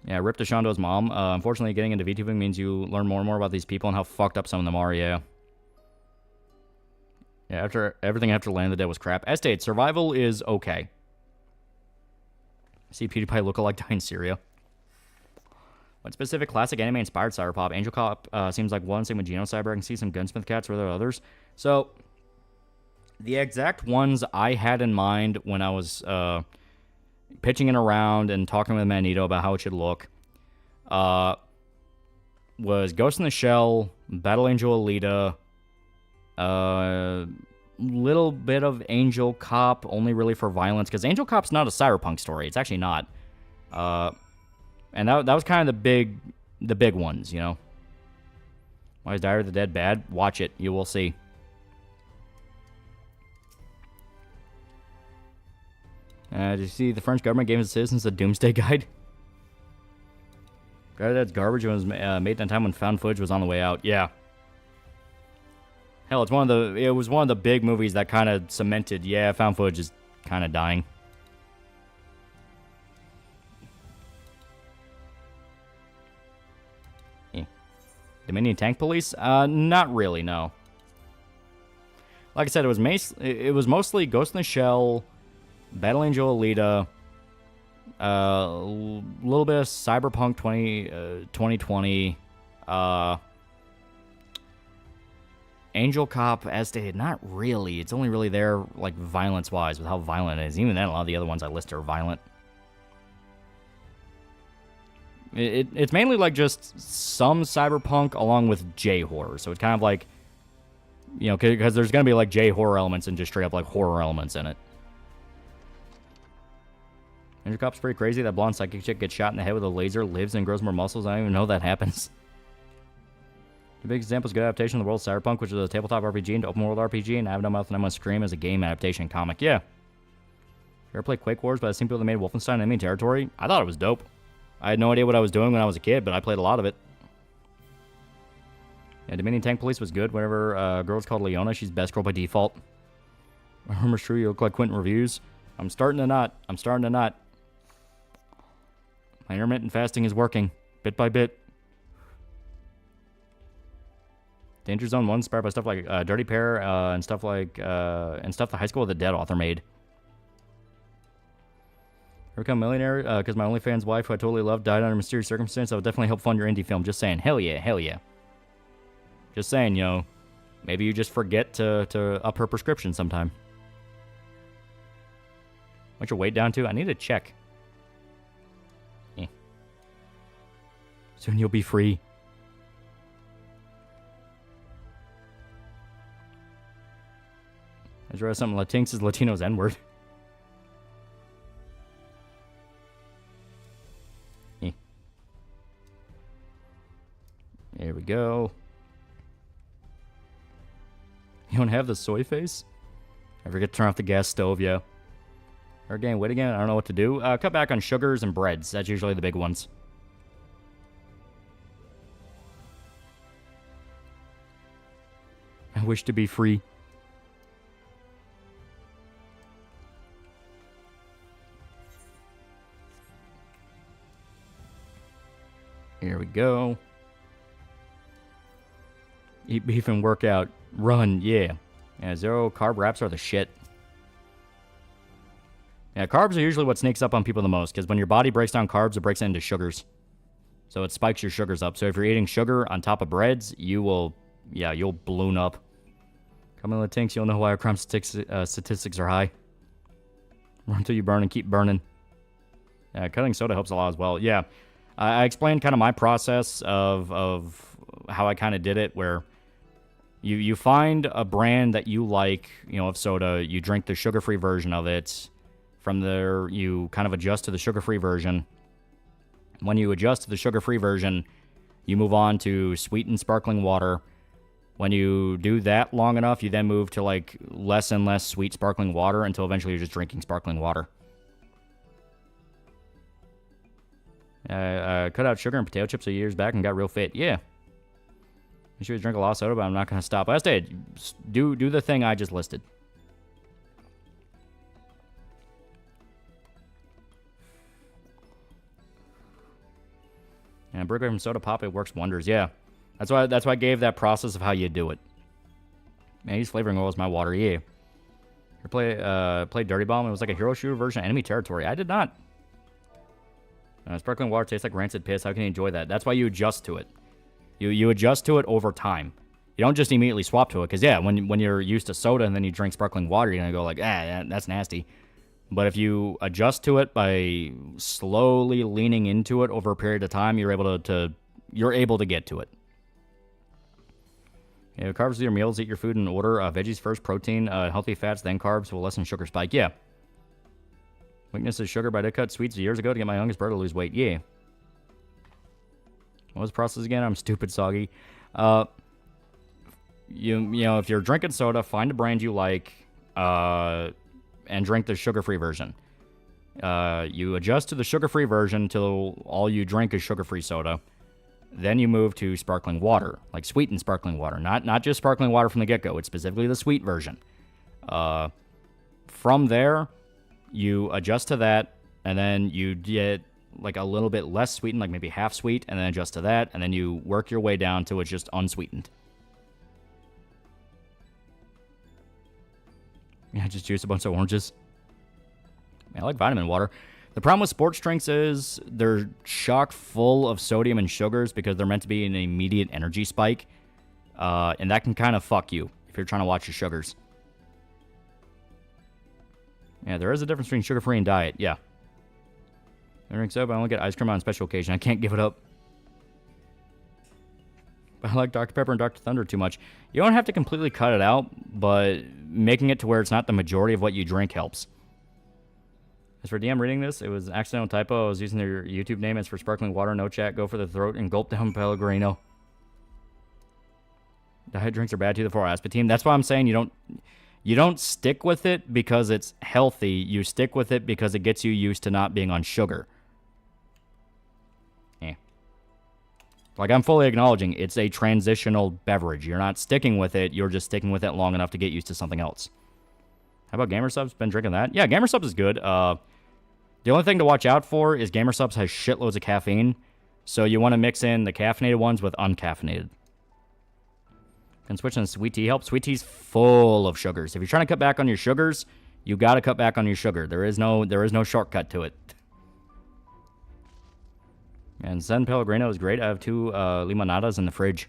G: Yeah, rip to Shando's mom. Unfortunately, getting into VTubing means you learn more and more about these people and how fucked up some of them are, yeah. Yeah, everything after Land of the Dead was crap. Estate, Survival is okay. See PewDiePie look-alike die in Syria. What specific classic anime-inspired cyberpop? Angel Cop seems like one, same with Genocyber. I can see some Gunsmith Cats, or are there others? So, the exact ones I had in mind when I was pitching it around and talking with Manito about how it should look was Ghost in the Shell, Battle Angel Alita, little bit of Angel Cop, only really for violence, because Angel Cop's not a cyberpunk story. It's actually not. And that was kind of the big ones, you know. Why is Diary of the Dead bad? Watch it. You will see. Did you see the French government gave its citizens a doomsday guide? That's garbage. It was made at a time when found footage was on the way out. Yeah. Hell, it was one of the big movies that kind of cemented, yeah, found footage is kind of dying. Dominion Tank Police? Not really, no. Like I said, it was mostly Ghost in the Shell, Battle Angel Alita, a little bit of Cyberpunk 2020, Angel Cop, as stated, not really. It's only really there, like, violence-wise, with how violent it is. Even then, a lot of the other ones I list are violent. It's mainly, like, just some cyberpunk along with J-horror. So it's kind of like, you know, because there's going to be, like, J-horror elements and just straight-up, like, horror elements in it. Angel Cop's pretty crazy. That blonde psychic chick gets shot in the head with a laser, lives and grows more muscles. I don't even know that happens. The big example is good adaptation of the world of Cyberpunk, which is a tabletop RPG into open world RPG, and I have no mouth and I must scream as a game adaptation comic. Yeah. You ever play Quake Wars by the same people that made Wolfenstein Enemy Territory? I thought it was dope. I had no idea what I was doing when I was a kid, but I played a lot of it. Yeah, Dominion Tank Police was good. Whenever a girl's called Leona, she's best girl by default. My rumor's true, you look like Quentin Reviews. I'm starting to not. My intermittent fasting is working, bit by bit. Danger Zone 1 inspired by stuff like Dirty Pair and stuff like and stuff the High School of the Dead author made. I become a millionaire because my OnlyFans wife, who I totally loved, died under mysterious circumstances. I would definitely help fund your indie film. Just saying. Hell yeah, hell yeah. Just saying, you know, maybe you just forget to up her prescription sometime. What's your weight down to? I need to check. Soon you'll be free. I just read something. Latinx is Latino's N-word. There we go. You don't have the soy face? I forget to turn off the gas stove, yeah. Or again, wait again, I don't know what to do. Cut back on sugars and breads. That's usually the big ones. I wish to be free. Here we go. Eat beef and work out. Run, yeah. Yeah, zero carb wraps are the shit. Yeah, carbs are usually what sneaks up on people the most, because when your body breaks down carbs, it breaks it into sugars. So it spikes your sugars up. So if you're eating sugar on top of breads, you will, yeah, you'll balloon up. Come in, Latinx, you'll know why our crime statistics are high. Run until you burn and keep burning. Yeah, cutting soda helps a lot as well. Yeah, I explained kind of my process of how I kind of did it, where you find a brand that you like, you know, of soda, you drink the sugar-free version of it. From there, you kind of adjust to the sugar-free version. When you adjust to the sugar-free version, you move on to sweetened sparkling water. When you do that long enough, you then move to like less and less sweet sparkling water until eventually you're just drinking sparkling water. Cut out sugar and potato chips a few years back and got real fit. Yeah. I should drink a lot of soda, but I'm not going to stop. I stayed. Do the thing I just listed. And break away from soda pop, it works wonders. Yeah. That's why I gave that process of how you do it. Man, use flavoring oil as my water. Yeah. You play Dirty Bomb. It was like a hero shooter version of Enemy Territory. I did not. Sparkling water tastes like rancid piss. How can you enjoy that? That's why you adjust to it. You adjust to it over time. You don't just immediately swap to it. Because, yeah, when you're used to soda and then you drink sparkling water, you're going to go like, that's nasty. But if you adjust to it by slowly leaning into it over a period of time, you're able to get to it. Yeah, carbs with your meals. Eat your food in order. Veggies first, protein, healthy fats, then carbs will lessen sugar spike. Yeah. Weakness is sugar, but I did cut sweets years ago to get my youngest brother to lose weight. Yeah. What was the process again? I'm stupid, Soggy. You know, if you're drinking soda, find a brand you like, and drink the sugar-free version. You adjust to the sugar-free version until all you drink is sugar-free soda. Then you move to sparkling water, like sweetened sparkling water. Not just sparkling water from the get-go. It's specifically the sweet version. From there, you adjust to that, and then you get like a little bit less sweetened, like maybe half sweet, and then adjust to that, and then you work your way down till it's just unsweetened. Yeah, just juice a bunch of oranges. I like vitamin water. The problem with sports drinks is they're chock full of sodium and sugars because they're meant to be an immediate energy spike. And that can kind of fuck you if you're trying to watch your sugars. Yeah, there is a difference between sugar-free and diet. Yeah. I drink soda, but I only get ice cream on special occasion. I can't give it up. But I like Dr. Pepper and Dr. Thunder too much. You don't have to completely cut it out, but making it to where it's not the majority of what you drink helps. As for DM reading this, it was an accidental typo. I was using their YouTube name. It's for sparkling water, no chat. Go for the throat and gulp down Pellegrino. Diet drinks are bad too, the 4 aspartame. That's why I'm saying you don't stick with it because it's healthy. You stick with it because it gets you used to not being on sugar. Like, I'm fully acknowledging it's a transitional beverage. You're not sticking with it. You're just sticking with it long enough to get used to something else. How about Gamer Subs? Been drinking that? Yeah, Gamer Subs is good. The only thing to watch out for is Gamer Subs has shitloads of caffeine. So you want to mix in the caffeinated ones with uncaffeinated. And switching to sweet tea helps. Sweet tea's full of sugars. If you're trying to cut back on your sugars, you got to cut back on your sugar. There is no shortcut to it. And San Pellegrino is great. I have 2 limonadas in the fridge.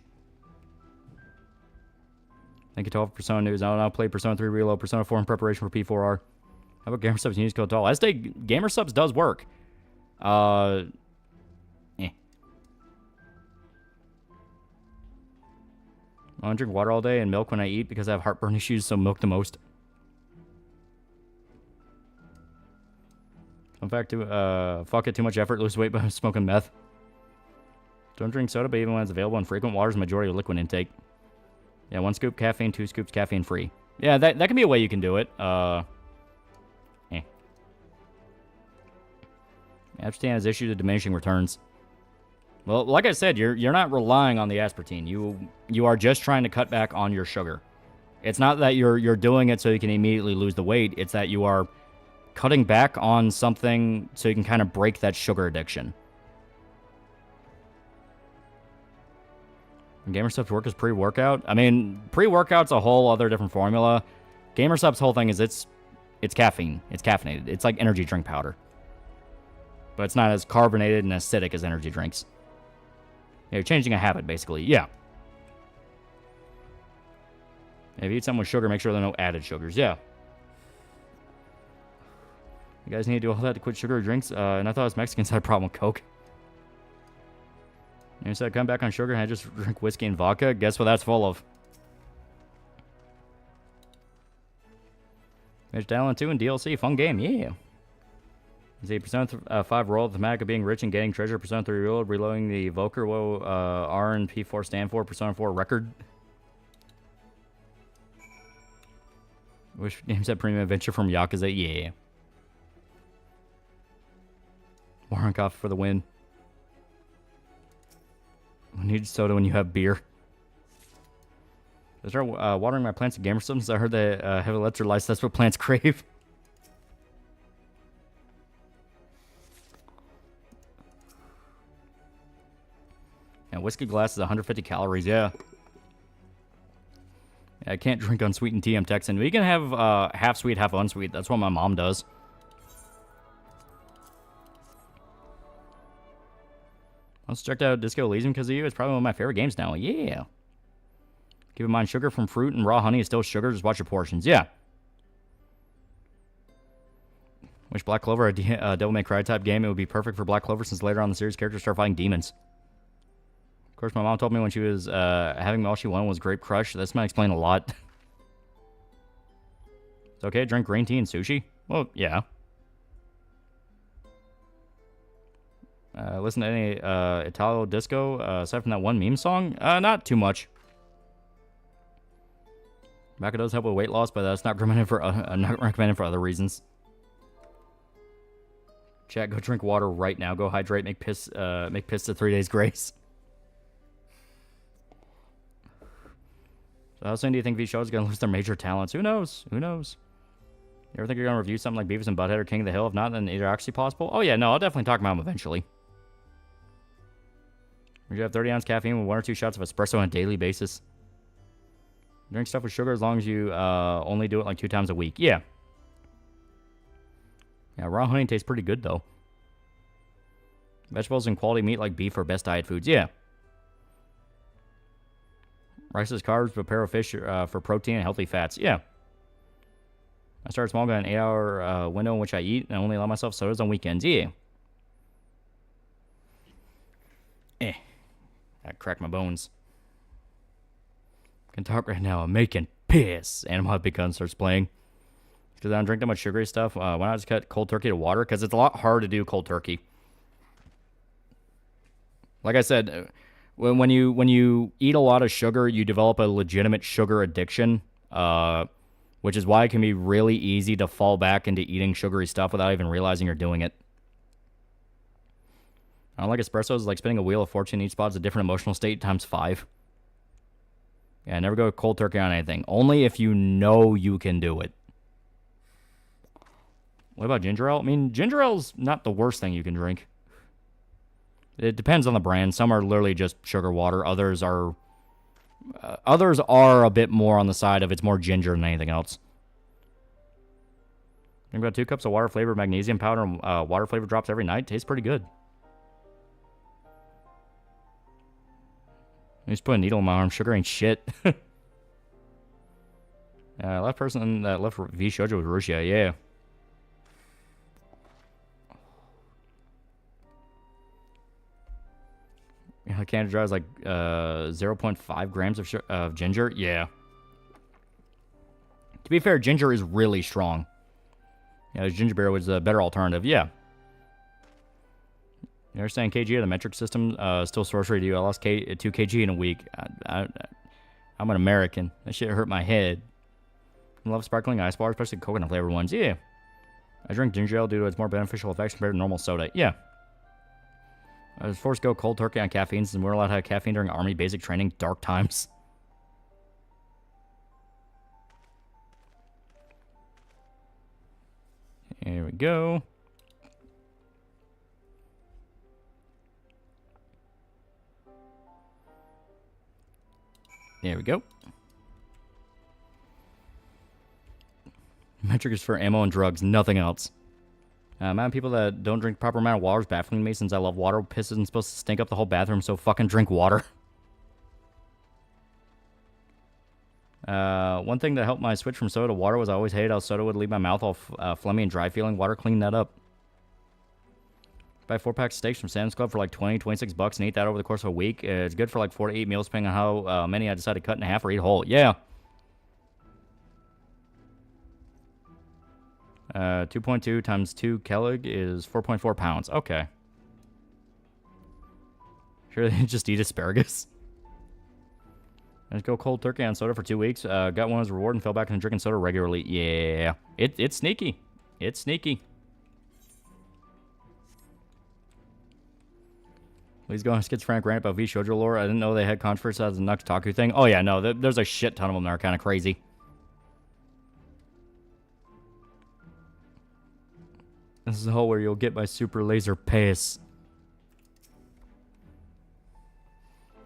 G: Thank you, 12 for Persona News. I'll now play Persona 3 Reload, Persona 4 in preparation for P4R. How about Gamer Subs? Use code TALL. I say Gamer Subs does work. I drink water all day and milk when I eat because I have heartburn issues, so milk the most. In fact, fuck it, too much effort, lose weight by smoking meth. Don't drink soda, but even when it's available in frequent, water is the majority of liquid intake. Yeah, 1 scoop caffeine, 2 scoops caffeine free. Yeah, that can be a way you can do it. Aspartame has issues of diminishing returns. Well, like I said, you're not relying on the aspartame. You are just trying to cut back on your sugar. It's not that you're doing it so you can immediately lose the weight. It's that you are cutting back on something so you can kind of break that sugar addiction. GamerSup's work is pre-workout. I mean, pre-workout's a whole other different formula. GamerSup's whole thing is it's caffeine. It's caffeinated. It's like energy drink powder. But it's not as carbonated and acidic as energy drinks. Yeah, you're changing a habit, basically. Yeah. If you eat something with sugar, make sure there are no added sugars. Yeah. You guys need to do all that to quit sugary drinks. And I thought it was Mexicans had a problem with Coke. You said come back on sugar and I just drink whiskey and vodka. Guess what that's full of? Mitch Dallin 2 and DLC. Fun game. Yeah. See, Persona 5 roll, the thematic of being rich and getting treasure. Persona 3 reload, reloading the Evoker. What R and P4 stand for? Persona 4 record. Wish games had premium adventure from Yakuza. Yeah. Warren Coffee for the win. We need soda when you have beer. I start watering my plants at Gamer Subs. I heard that have electrolytes. That's what plants crave. Yeah, whiskey glass is 150 calories. Yeah. I can't drink unsweetened tea. I'm texting. We can have half sweet, half unsweet. That's what my mom does. Let's check out Disco Elysium because of you. It's probably one of my favorite games now. Yeah. Keep in mind, sugar from fruit and raw honey is still sugar. Just watch your portions. Yeah. Wish Black Clover a Devil May Cry type game. It would be perfect for Black Clover since later on in the series, characters start fighting demons. Of course, my mom told me when she was having me all she wanted was Grape Crush. This might explain a lot. It's okay to drink green tea and sushi? Well, yeah. Listen to any Italo disco aside from that one meme song? Not too much. Tobacco does help with weight loss, but that's not recommended for other reasons. Chat, go drink water right now. Go hydrate. Make piss to 3 days grace. So how soon do you think these shows are going to lose their major talents? Who knows? Who knows? You ever think you're going to review something like Beavis and Butthead or King of the Hill? If not, then either actually possible. Oh yeah, no, I'll definitely talk about them eventually. Would you have 30-ounce caffeine with 1 or 2 shots of espresso on a daily basis? Drink stuff with sugar as long as you only do it like 2 times a week. Yeah. Yeah, raw honey tastes pretty good, though. Vegetables and quality meat like beef are best diet foods. Yeah. Rice is carbs, prepare a fish for protein and healthy fats. Yeah. I start small, got an 8-hour window in which I eat, and only allow myself sodas on weekends. Yeah. I cracked my bones. Can talk right now. I'm making piss. Animal Hot Big Gun starts playing. Because I don't drink that much sugary stuff. Why not just cut cold turkey to water? Because it's a lot harder to do cold turkey. Like I said, when you eat a lot of sugar, you develop a legitimate sugar addiction. Which is why it can be really easy to fall back into eating sugary stuff without even realizing you're doing it. I don't like espressos. Like spinning a wheel of fortune. Each spot is a different emotional state times 5. Yeah, never go cold turkey on anything. Only if you know you can do it. What about ginger ale? I mean, ginger ale's not the worst thing you can drink. It depends on the brand. Some are literally just sugar water. Others are a bit more on the side of it's more ginger than anything else. Drink about 2 cups of water flavored magnesium powder and water flavor drops every night. Tastes pretty good. I just put a needle in my arm. Sugar ain't shit. Last person that left V Shoujo was Russia. Yeah. Canada Dry is like 0.5 grams of ginger. Yeah. To be fair, ginger is really strong. Yeah, ginger beer was a better alternative. Yeah. You understand KG of the metric system? Still sorcery to you. I lost 2 kg in a week. I'm an American. That shit hurt my head. I love sparkling ice water, especially coconut flavored ones. Yeah. I drink ginger ale due to its more beneficial effects compared to normal soda. Yeah. I was forced to go cold turkey on caffeine since we weren't allowed to have caffeine during Army basic training. Dark times. Here we go. There we go. Metric is for ammo and drugs, nothing else. Amount of people that don't drink proper amount of water is baffling me since I love water. Piss isn't supposed to stink up the whole bathroom, so fucking drink water. One thing that helped my switch from soda to water was I always hated how soda would leave my mouth all phlegmy and dry feeling. Water cleaned that up. Buy 4 packs of steaks from Sam's Club for like 26 bucks and eat that over the course of a week. It's good for like 4 to 8 meals depending on how many I decide to cut in half or eat whole. Yeah. 2.2 times 2 Kellig is 4.4 pounds. Okay. Sure, they just eat asparagus. Let's go cold turkey on soda for 2 weeks. Got one as a reward and fell back into drinking soda regularly. Yeah. It's sneaky. It's sneaky. Please go on schizophrenic rant about V Shoujo lore. I didn't know they had controversy as a Nux Taku thing. Oh yeah, no, there's a shit ton of them that are kind of crazy. This is the hole where you'll get my super laser piss.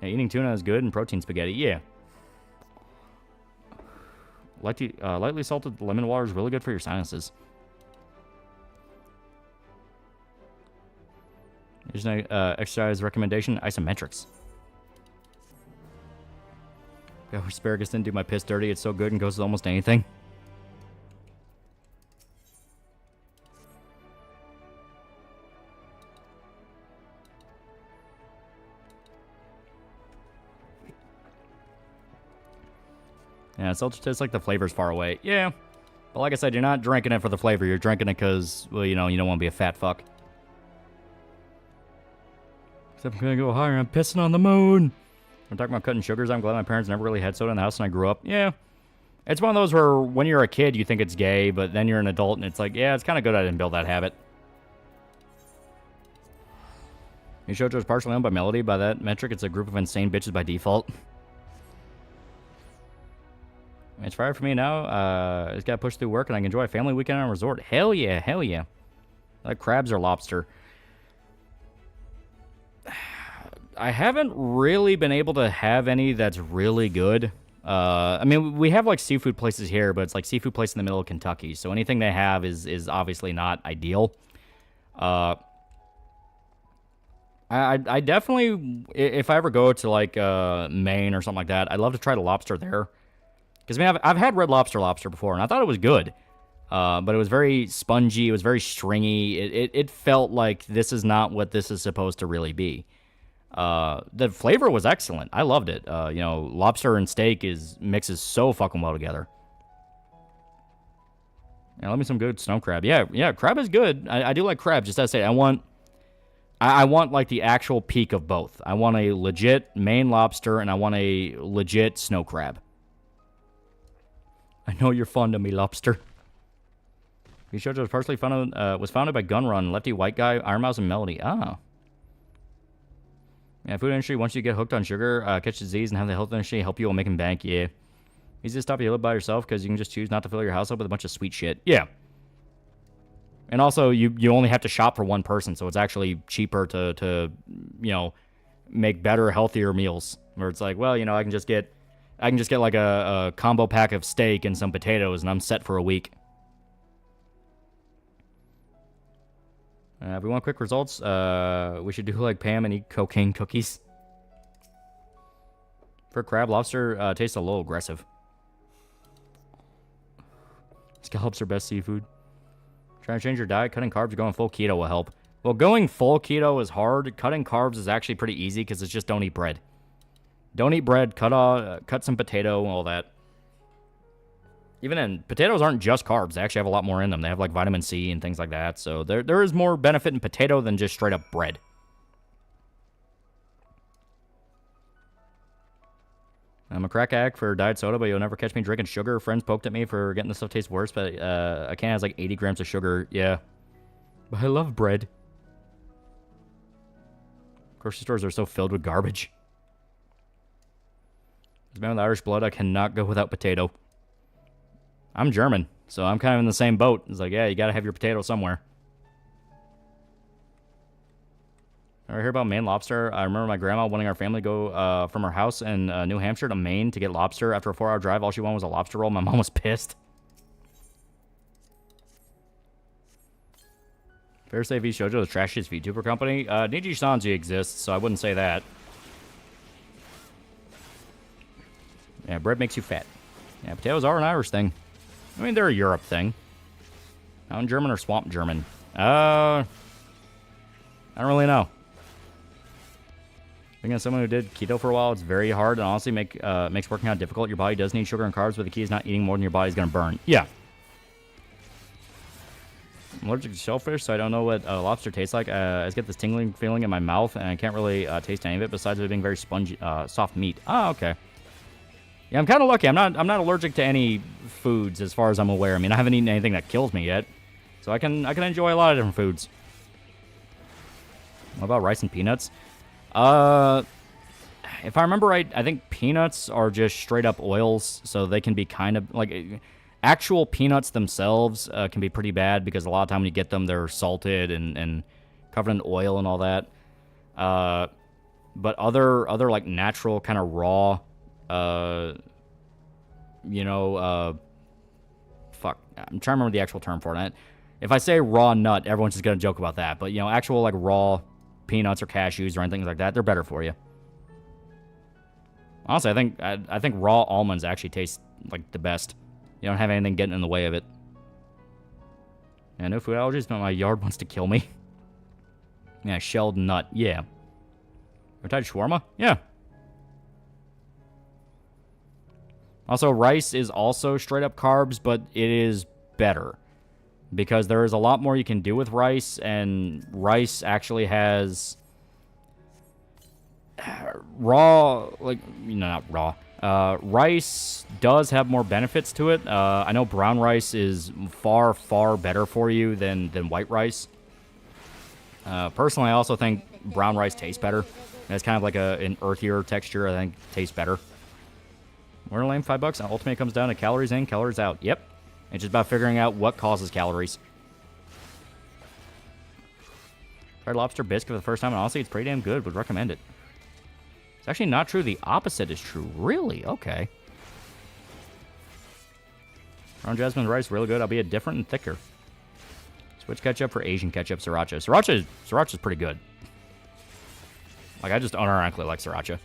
G: Yeah, eating tuna is good and protein spaghetti. Yeah. Lightly salted lemon water is really good for your sinuses. Here's an exercise recommendation: isometrics. Yeah, asparagus didn't do my piss dirty. It's so good and goes with almost anything. Yeah, seltzer tastes like the flavor's far away. Yeah. But like I said, you're not drinking it for the flavor. You're drinking it because, well, you know, you don't want to be a fat fuck. Except I'm going to go higher. I'm pissing on the moon. I'm talking about cutting sugars. I'm glad my parents never really had soda in the house when I grew up. Yeah. It's one of those where when you're a kid, you think it's gay, but then you're an adult and it's like, yeah, it's kind of good I didn't build that habit. Shoujo is partially owned by Melody. By that metric, it's a group of insane bitches by default. It's Friday for me now. It's got to push through work and I can enjoy a family weekend on a resort. Hell yeah, hell yeah. Like crabs or lobster. I haven't really been able to have any that's really good. I mean, we have like seafood places here, but it's like seafood place in the middle of Kentucky. So anything they have is obviously not ideal. I I definitely, if I ever go to like Maine or something like that, I'd love to try the lobster there. Because I mean, I've had red lobster before, and I thought it was good. But it was very spongy. It was very stringy. It felt like this is not what this is supposed to really be. The flavor was excellent. I loved it. You know, lobster and steak mixes so fucking well together. Yeah, let me some good snow crab. Yeah, crab is good. I do like crab. Just as I say, I want like the actual peak of both. I want a legit Maine lobster, and I want a legit snow crab. I know you're fond of me, lobster. Shoujo was partially founded by Gunrun, Lefty White Guy, Iron Mouse, and Melody. Ah. Yeah, food industry, once you get hooked on sugar, catch disease, and have the health industry help you while making bank, yeah. Easy to stop you live by yourself, because you can just choose not to fill your house up with a bunch of sweet shit. Yeah. And also, you only have to shop for one person, so it's actually cheaper to you know, make better, healthier meals. Where it's like, well, you know, I can just get like a combo pack of steak and some potatoes, and I'm set for a week. If we want quick results, we should do like Pam and eat cocaine cookies. For crab, lobster tastes a little aggressive. Scallops are best seafood. Trying to change your diet, cutting carbs, or going full keto will help. Well, going full keto is hard. Cutting carbs is actually pretty easy because it's just don't eat bread. Don't eat bread, cut some potato, all that. Even then, potatoes aren't just carbs. They actually have a lot more in them. They have like vitamin C and things like that. So there is more benefit in potato than just straight up bread. I'm a crack addict for diet soda, but you'll never catch me drinking sugar. Friends poked at me for getting this stuff taste worse, but a can has like 80 grams of sugar. Yeah. But I love bread. Grocery stores are so filled with garbage. As a man with Irish blood, I cannot go without potato. I'm German, so I'm kind of in the same boat. It's like, yeah, you gotta have your potato somewhere. I hear about Maine lobster. I remember my grandma wanting our family to go from her house in New Hampshire to Maine to get lobster. After a 4-hour drive, all she wanted was a lobster roll. My mom was pissed. Fair to say VShojo, the trashiest VTuber company. Niji Sanji exists, so I wouldn't say that. Yeah, bread makes you fat. Yeah, potatoes are an Irish thing. I mean, they're a Europe thing. Mountain German or Swamp German? I don't really know. Being as someone who did keto for a while, it's very hard and honestly makes working out difficult. Your body does need sugar and carbs, but the key is not eating more than your body's going to burn. Yeah. I'm allergic to shellfish, so I don't know what lobster tastes like. I just get this tingling feeling in my mouth, and I can't really taste any of it besides it being very spongy, soft meat. Oh, okay. Yeah, I'm kind of lucky. I'm not allergic to any foods as far as I'm aware. I mean, I haven't eaten anything that kills me yet, so I can enjoy a lot of different foods. What about rice and peanuts? If I remember right, I think peanuts are just straight up oils, so they can be kind of like actual peanuts themselves can be pretty bad because a lot of time when you get them, they're salted and covered in oil and all that. But other like natural kind of raw. Fuck. I'm trying to remember the actual term for it. If I say raw nut, everyone's just gonna joke about that. But, you know, actual, like, raw peanuts or cashews or anything like that, they're better for you. Honestly, I think raw almonds actually taste, like, the best. You don't have anything getting in the way of it. Yeah, no food allergies, but my yard wants to kill me. Yeah, shelled nut. Yeah. Ever tried shawarma? Yeah. Also, rice is also straight up carbs, but it is better. Because there is a lot more you can do with rice, and rice actually has raw, like, you know, not raw. Rice does have more benefits to it. I know brown rice is far, far better for you than white rice. Personally, I also think brown rice tastes better. It's kind of like an earthier texture. I think tastes better. We're lame, $5. Ultimately, it comes down to calories in, calories out. Yep. It's just about figuring out what causes calories. Tried lobster bisque for the first time, and honestly, it's pretty damn good. Would recommend it. It's actually not true. The opposite is true. Really? Okay. Brown jasmine rice, really good. Albeit different and thicker. Switch ketchup for Asian ketchup, sriracha. Sriracha's pretty good. Like, I just unironically like sriracha.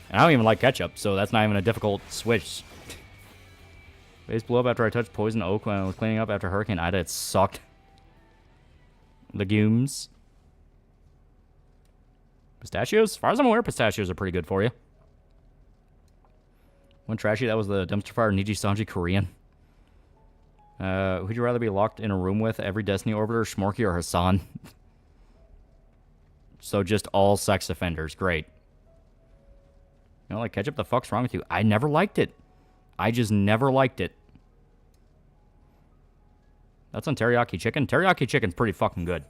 G: And I don't even like ketchup, so that's not even a difficult switch. Base blew up after I touched poison oak when I was cleaning up after Hurricane Ida. It sucked. Legumes. Pistachios? As far as I'm aware, pistachios are pretty good for you. One trashy, that was the dumpster fire Niji Sanji Korean. Who'd you rather be locked in a room with? Every Destiny Orbiter, Shmorky, or Hassan? So just all sex offenders. Great. You know, like ketchup, the fuck's wrong with you? I never liked it. I just never liked it. That's on teriyaki chicken. Teriyaki chicken's pretty fucking good.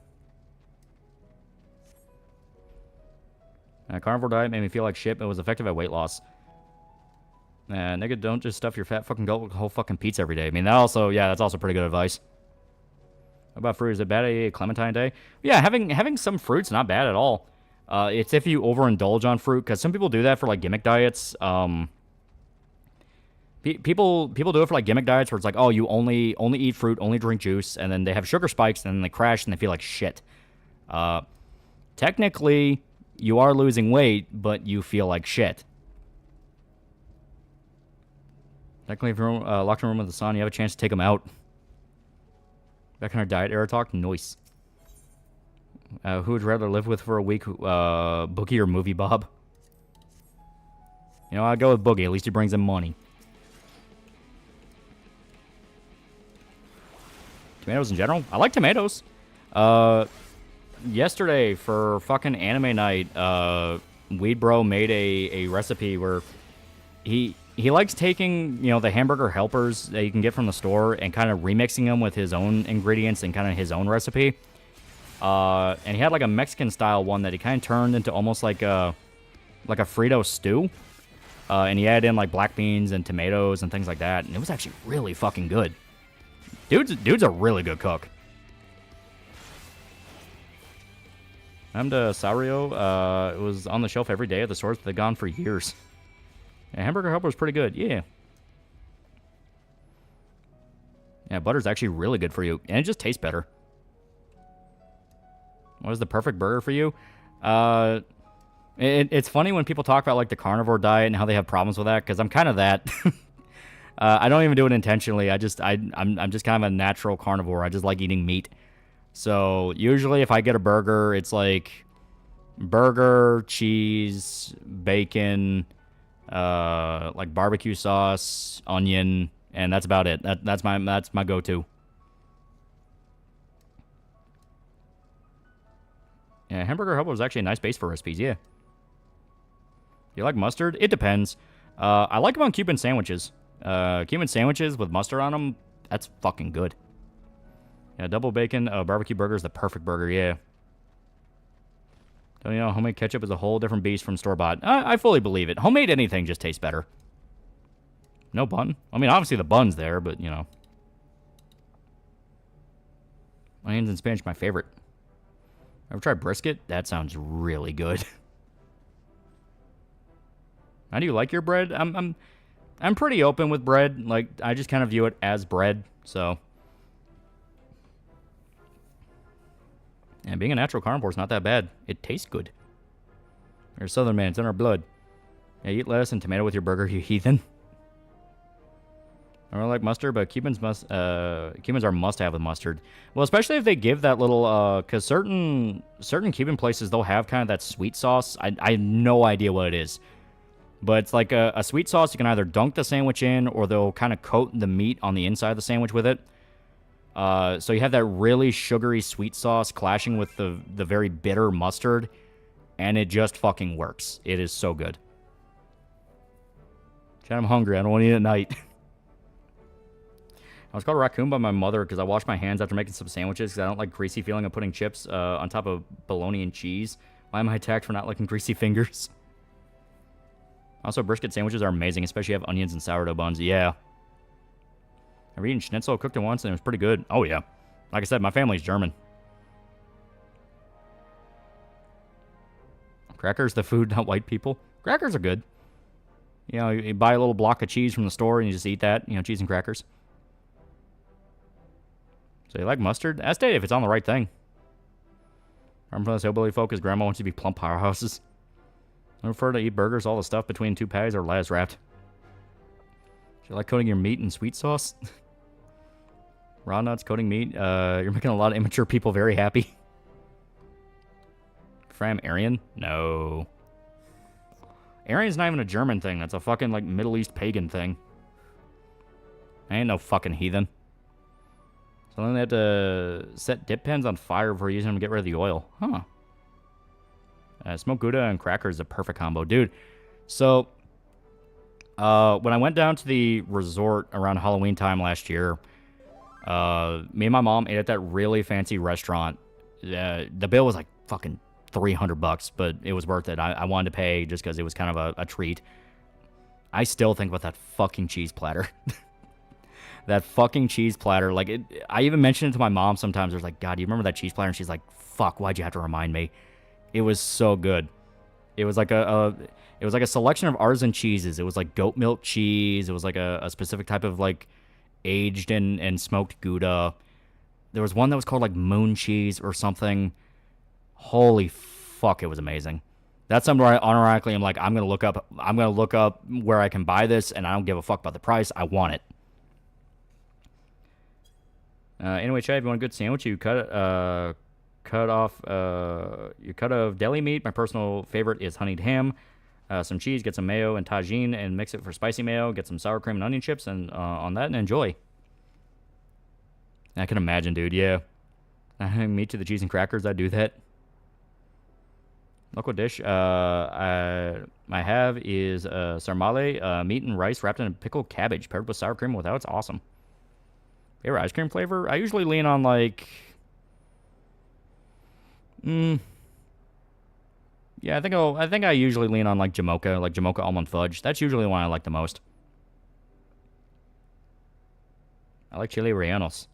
G: Carnivore diet made me feel like shit, but it was effective at weight loss. Nigga, don't just stuff your fat fucking gut with whole fucking pizza every day. I mean, that also, yeah, that's also pretty good advice. What about fruit? Is it bad to eat Clementine Day? Yeah, having some fruit's not bad at all. It's if you overindulge on fruit, because some people do that for, like, gimmick diets. People do it for, like, gimmick diets where it's like, oh, you only eat fruit, only drink juice, and then they have sugar spikes, and then they crash, and they feel like shit. Technically, you are losing weight, but you feel like shit. Technically, if you're locked in a room with the sun, you have a chance to take them out. Back in our diet era talk, nice. Who would you rather live with for a week, Boogie or Movie Bob? You know, I'd go with Boogie. At least he brings in money. Tomatoes in general? I like tomatoes. Yesterday, for fucking anime night, Weed Bro made a recipe where he likes taking, you know, the hamburger helpers that you can get from the store and kind of remixing them with his own ingredients and kind of his own recipe. And he had like a Mexican style one that he kind of turned into almost like a Frito stew. And he added in like black beans and tomatoes and things like that. And it was actually really fucking good. Dude's a really good cook. I'm to Sario. It was on the shelf every day at the stores. They've gone for years. Yeah, hamburger helper was pretty good. Yeah. Yeah, butter's actually really good for you. And it just tastes better. What is the perfect burger for you? It's funny when people talk about like the carnivore diet and how they have problems with that, because I'm kind of that. I don't even do it intentionally. I'm just kind of a natural carnivore. I just like eating meat. So usually if I get a burger, it's like burger, cheese, bacon, like barbecue sauce, onion, and that's about it. That's my go-to. Yeah, hamburger helper is actually a nice base for recipes. Yeah. You like mustard? It depends. I like them on Cuban sandwiches. Cuban sandwiches with mustard on them, that's fucking good. Yeah, double bacon barbecue burger is the perfect burger, yeah. Don't you know, homemade ketchup is a whole different beast from store-bought. I fully believe it. Homemade anything just tastes better. No bun? I mean, obviously the bun's there, but, you know. Onions in Spanish, my favorite. Ever tried brisket? That sounds really good. How do you like your bread? I'm pretty open with bread. Like, I just kind of view it as bread, so. And being a natural carnivore is not that bad. It tastes good. You're a southern man. It's in our blood. Yeah, eat lettuce and tomato with your burger, you heathen. I really like mustard, but Cubans are must-have with mustard. Well, especially if they give that little, because certain Cuban places, they'll have kind of that sweet sauce. I have no idea what it is. But it's like a sweet sauce you can either dunk the sandwich in, or they'll kind of coat the meat on the inside of the sandwich with it. So you have that really sugary sweet sauce clashing with the very bitter mustard, and it just fucking works. It is so good. Chad, I'm hungry. I don't want to eat at night. I was called a raccoon by my mother because I washed my hands after making some sandwiches because I don't like greasy feeling of putting chips on top of bologna and cheese. Why am I attacked for not liking greasy fingers? Also, brisket sandwiches are amazing, especially if you have onions and sourdough buns. Yeah. I've eaten schnitzel, cooked it once, and it was pretty good. Oh, yeah. Like I said, my family's German. Crackers, the food, not white people. Crackers are good. You know, you buy a little block of cheese from the store, and you just eat that. You know, cheese and crackers. So you like mustard? Ask Dave if it's on the right thing. I'm from this hillbilly folk. His grandma wants you to be plump powerhouses. I prefer to eat burgers, all the stuff between two patties, or lettuce wrapped. Do you like coating your meat in sweet sauce? Raw nuts, coating meat. You're making a lot of immature people very happy. Fram Aryan? No. Aryan's not even a German thing. That's a fucking, like, Middle East pagan thing. I ain't no fucking heathen. So then they have to set dip pens on fire before using them to get rid of the oil. Huh. Smoked Gouda and crackers is a perfect combo. Dude, so when I went down to the resort around Halloween time last year, me and my mom ate at that really fancy restaurant. The bill was like fucking $300, but it was worth it. I wanted to pay just because it was kind of a treat. I still think about that fucking cheese platter. That fucking cheese platter. Like, I even mentioned it to my mom sometimes. I was like, God, do you remember that cheese platter? And she's like, fuck, why'd you have to remind me? It was so good. It was like a selection of artisan cheeses. It was like goat milk cheese. It was like a specific type of like aged and smoked Gouda. There was one that was called like moon cheese or something. Holy fuck, it was amazing. That's something where I unironically am like, I'm gonna look up where I can buy this, and I don't give a fuck about the price. I want it. Anyway, Chad, if you want a good sandwich, you cut of deli meat. My personal favorite is honeyed ham. Some cheese, get some mayo and tagine, and mix it for spicy mayo. Get some sour cream and onion chips, and on that, and enjoy. I can imagine, dude. Yeah, meat to the cheese and crackers. I do that. Look what dish I have is sarmale, meat and rice wrapped in a pickled cabbage paired with sour cream. Without, it's awesome. Favorite ice cream flavor? I usually lean on like, yeah, I think I usually lean on like Jamocha almond fudge. That's usually the one I like the most. I like chili rellenos.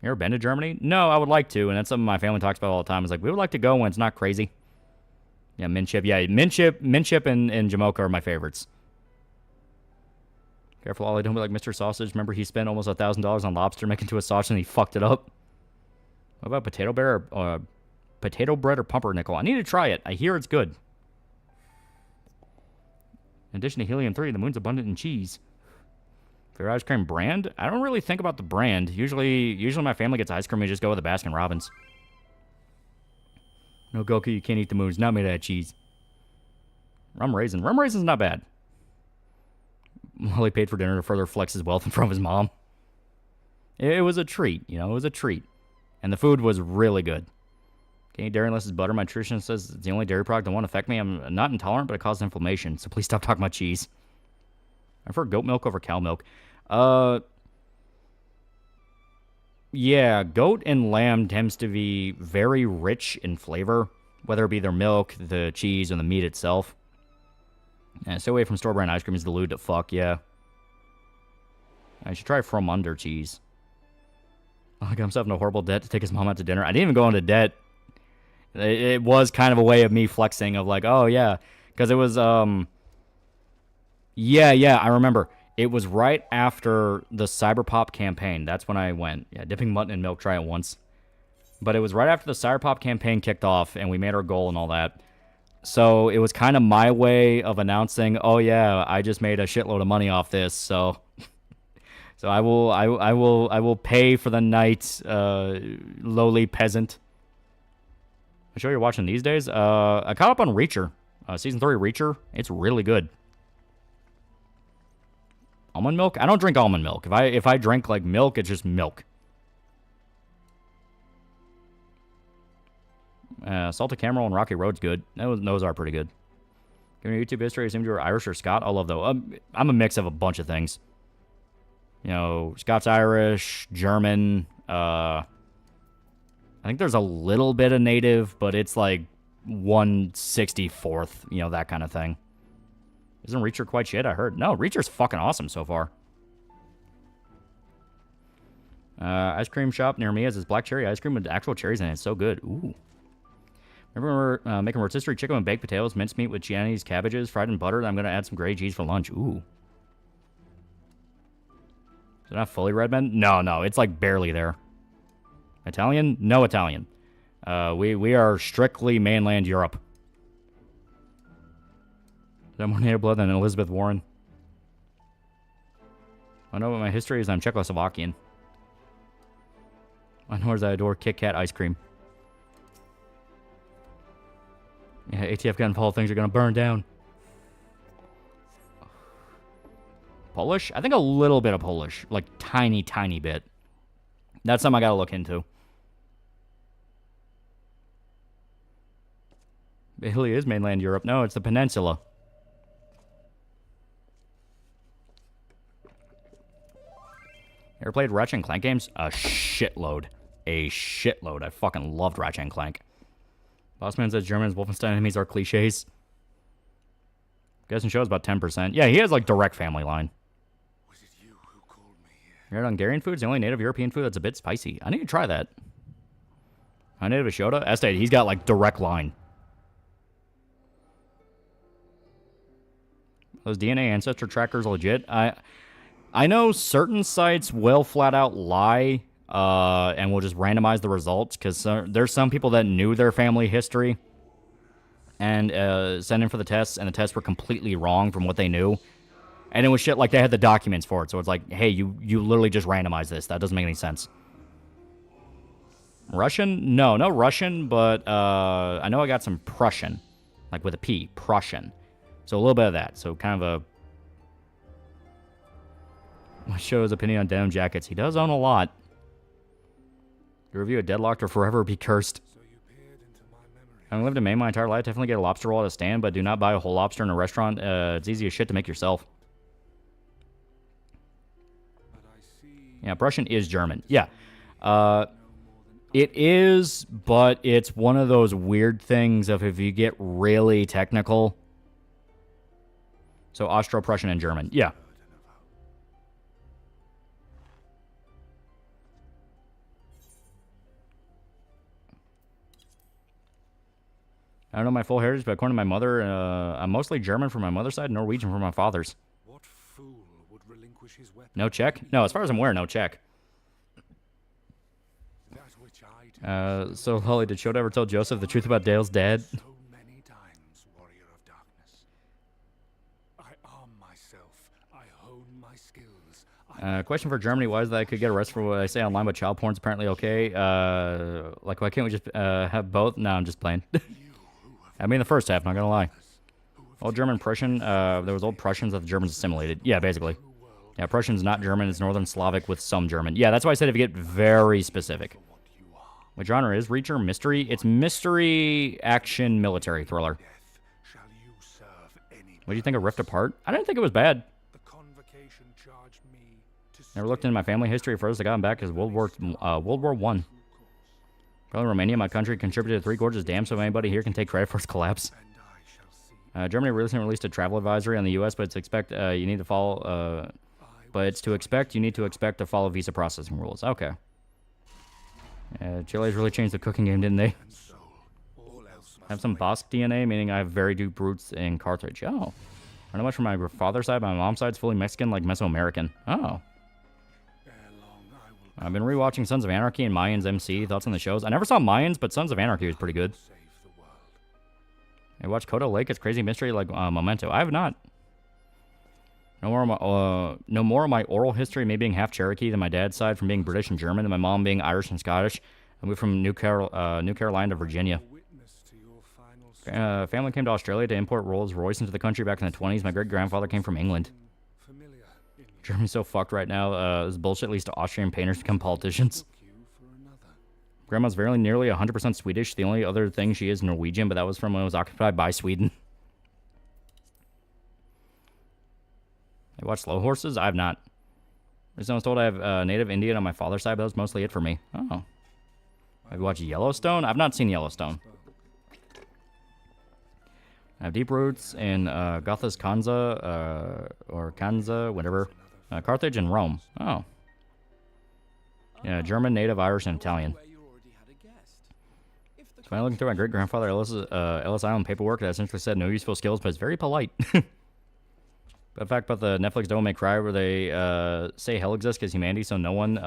G: You ever been to Germany? No, I would like to, and that's something my family talks about all the time. It's like, we would like to go when it's not crazy. Yeah, mint chip. Yeah, mint chip and Jamocha are my favorites. Careful, Ollie, don't be like Mr. Sausage. Remember, he spent almost $1,000 on lobster making to a sausage, and he fucked it up. What about potato bread or pumpernickel? I need to try it. I hear it's good. In addition to helium-3, the moon's abundant in cheese. Favorite ice cream brand? I don't really think about the brand. Usually my family gets ice cream, we just go with the Baskin Robbins. No, Goku, you can't eat the moon. It's not made out of cheese. Rum raisin. Rum raisin's not bad. Molly paid for dinner to further flex his wealth in front of his mom. It was a treat, you know, it was a treat. And the food was really good. Can't eat dairy unless it's butter. My nutritionist says it's the only dairy product that won't affect me. I'm not intolerant, but it causes inflammation, so please stop talking about cheese. I prefer goat milk over cow milk. Yeah, goat and lamb tends to be very rich in flavor, whether it be their milk, the cheese, or the meat itself. Yeah, stay away from store-brand ice cream. Is diluted to fuck, yeah. I should try From Under cheese. Oh, got himself in a horrible debt to take his mom out to dinner. I didn't even go into debt. It was kind of a way of me flexing of like, oh, yeah. Because it was, Yeah, I remember. It was right after the Cyberpop campaign. That's when I went. Yeah, dipping mutton in milk, try it once. But it was right after the Cyberpop campaign kicked off, and we made our goal and all that. So it was kind of my way of announcing, oh yeah, I just made a shitload of money off this, so I will pay for the night, lowly peasant. I'm sure you're watching these days. I caught up on Reacher, season 3 Reacher. It's really good. Almond milk? I don't drink almond milk. If I drink like milk, it's just milk. Salted Caramel and Rocky Road's good. Those are pretty good. Given your YouTube history, I assume you were Irish or Scot. I'll love though. I'm a mix of a bunch of things. You know, Scots, Irish, German. I think there's a little bit of native, but it's like 1/64th. You know, that kind of thing. Isn't Reacher quite shit? I heard. No, Reacher's fucking awesome so far. Ice cream shop near me has this black cherry ice cream with actual cherries in it. It's so good. Ooh. Remember we're making rotisserie chicken with baked potatoes, mincemeat with Chinese cabbages, fried in butter. I'm going to add some grade cheese for lunch. Ooh. Is it not fully red, man? No. It's like barely there. Italian? No Italian. We are strictly mainland Europe. I have more native blood than Elizabeth Warren. I know what my history is. I'm Czechoslovakian. I know I adore Kit Kat ice cream. Yeah, ATF got involved. Things are gonna burn down. Polish? I think a little bit of Polish. Like, tiny, tiny bit. That's something I gotta look into. Italy is mainland Europe. No, it's the peninsula. Ever played Ratchet and Clank games? A shitload. A shitload. I fucking loved Ratchet and Clank. Bossman says Germans, Wolfenstein enemies are cliches. Guess and show is about 10%. Yeah, he has like direct family line.
J: Was it you who called me here?
G: You heard Hungarian food is the only native European food that's a bit spicy. I need to try that. My native is Shota. Estate, he's got like direct line. Those DNA ancestor trackers legit. I know certain sites will flat out lie and will just randomize the results because there's some people that knew their family history and sent in for the tests, and the tests were completely wrong from what they knew. And it was shit like they had the documents for it, so it's like, hey, you literally just randomized this. That doesn't make any sense. Russian? No Russian, but I know I got some Prussian, like with a P, Prussian. So a little bit of that. So kind of a... What show his opinion on denim jackets? He does own a lot. Your review of Deadlocked or Forever Be Cursed. Having lived in Maine my entire life, definitely get a lobster roll at a stand, but do not buy a whole lobster in a restaurant. It's easy as shit to make yourself. Yeah, Prussian is German. Yeah. It is, but it's one of those weird things of if you get really technical. So Austro-Prussian and German. Yeah. I don't know my full heritage, but according to my mother, I'm mostly German from my mother's side, Norwegian from my father's.
J: What fool would relinquish his weapon?
G: No Czech? No, as far as I'm aware, no Czech. So, Holly, did Shota ever tell Joseph the truth about Dale's dad?
J: So many times, warrior of darkness. I arm myself. I hone my skills.
G: Question for Germany. Why is that I could get arrested for what I say online, but child porn's apparently okay? Like, why can't we just have both? No, I'm just playing. I mean, the first half, not gonna lie. Old German Prussian, there was old Prussians that the Germans assimilated. Yeah, basically. Yeah, Prussian's not German, it's Northern Slavic with some German. Yeah, that's why I said if you get very specific. What genre is Reacher? Mystery? It's mystery, action, military thriller. What do you think of Rift Apart? I didn't think it was bad. Never looked into my family history. First I got back as World War I. Probably Romania, my country, contributed to 3 gorgeous dams, so anybody here can take credit for its collapse. Germany recently released a travel advisory on the U.S., but it's you need to follow. But it's to expect you need to expect to follow visa processing rules. Okay. Chile's really changed the cooking game, didn't they? I have some Basque DNA, meaning I have very deep roots in Carthage. Oh. I don't know much from my father's side, but my mom's side's fully Mexican, like Mesoamerican. Oh. I've been rewatching Sons of Anarchy and Mayans MC. Thoughts on the shows? I never saw Mayans, but Sons of Anarchy was pretty good. I watched Kodo Lake. It's crazy mystery like Memento. I have not. No more of my oral history, me being half Cherokee than my dad's side from being British and German, and my mom being Irish and Scottish. I moved from New Carolina to Virginia. Family came to Australia to import Rolls Royce into the country back in the 20s. My great-grandfather came from England. Germany's so fucked right now. This bullshit leads to Austrian painters become politicians. Grandma's very nearly 100% Swedish. The only other thing she is Norwegian, but that was from when it was occupied by Sweden. I watched Slow Horses? I have not. Recently I was told I have native Indian on my father's side, but that was mostly it for me. Oh. Have you watched Yellowstone? I've not seen Yellowstone. I have deep roots in Gothas Kanza, or Kanza, whatever. Carthage and Rome. Oh. Yeah, German, native, Irish, and Italian. So I'm looking through my great-grandfather Ellis Island paperwork that essentially said no useful skills, but it's very polite. But in fact, about the Netflix Devil May Cry, where they say hell exists because humanity, so no one...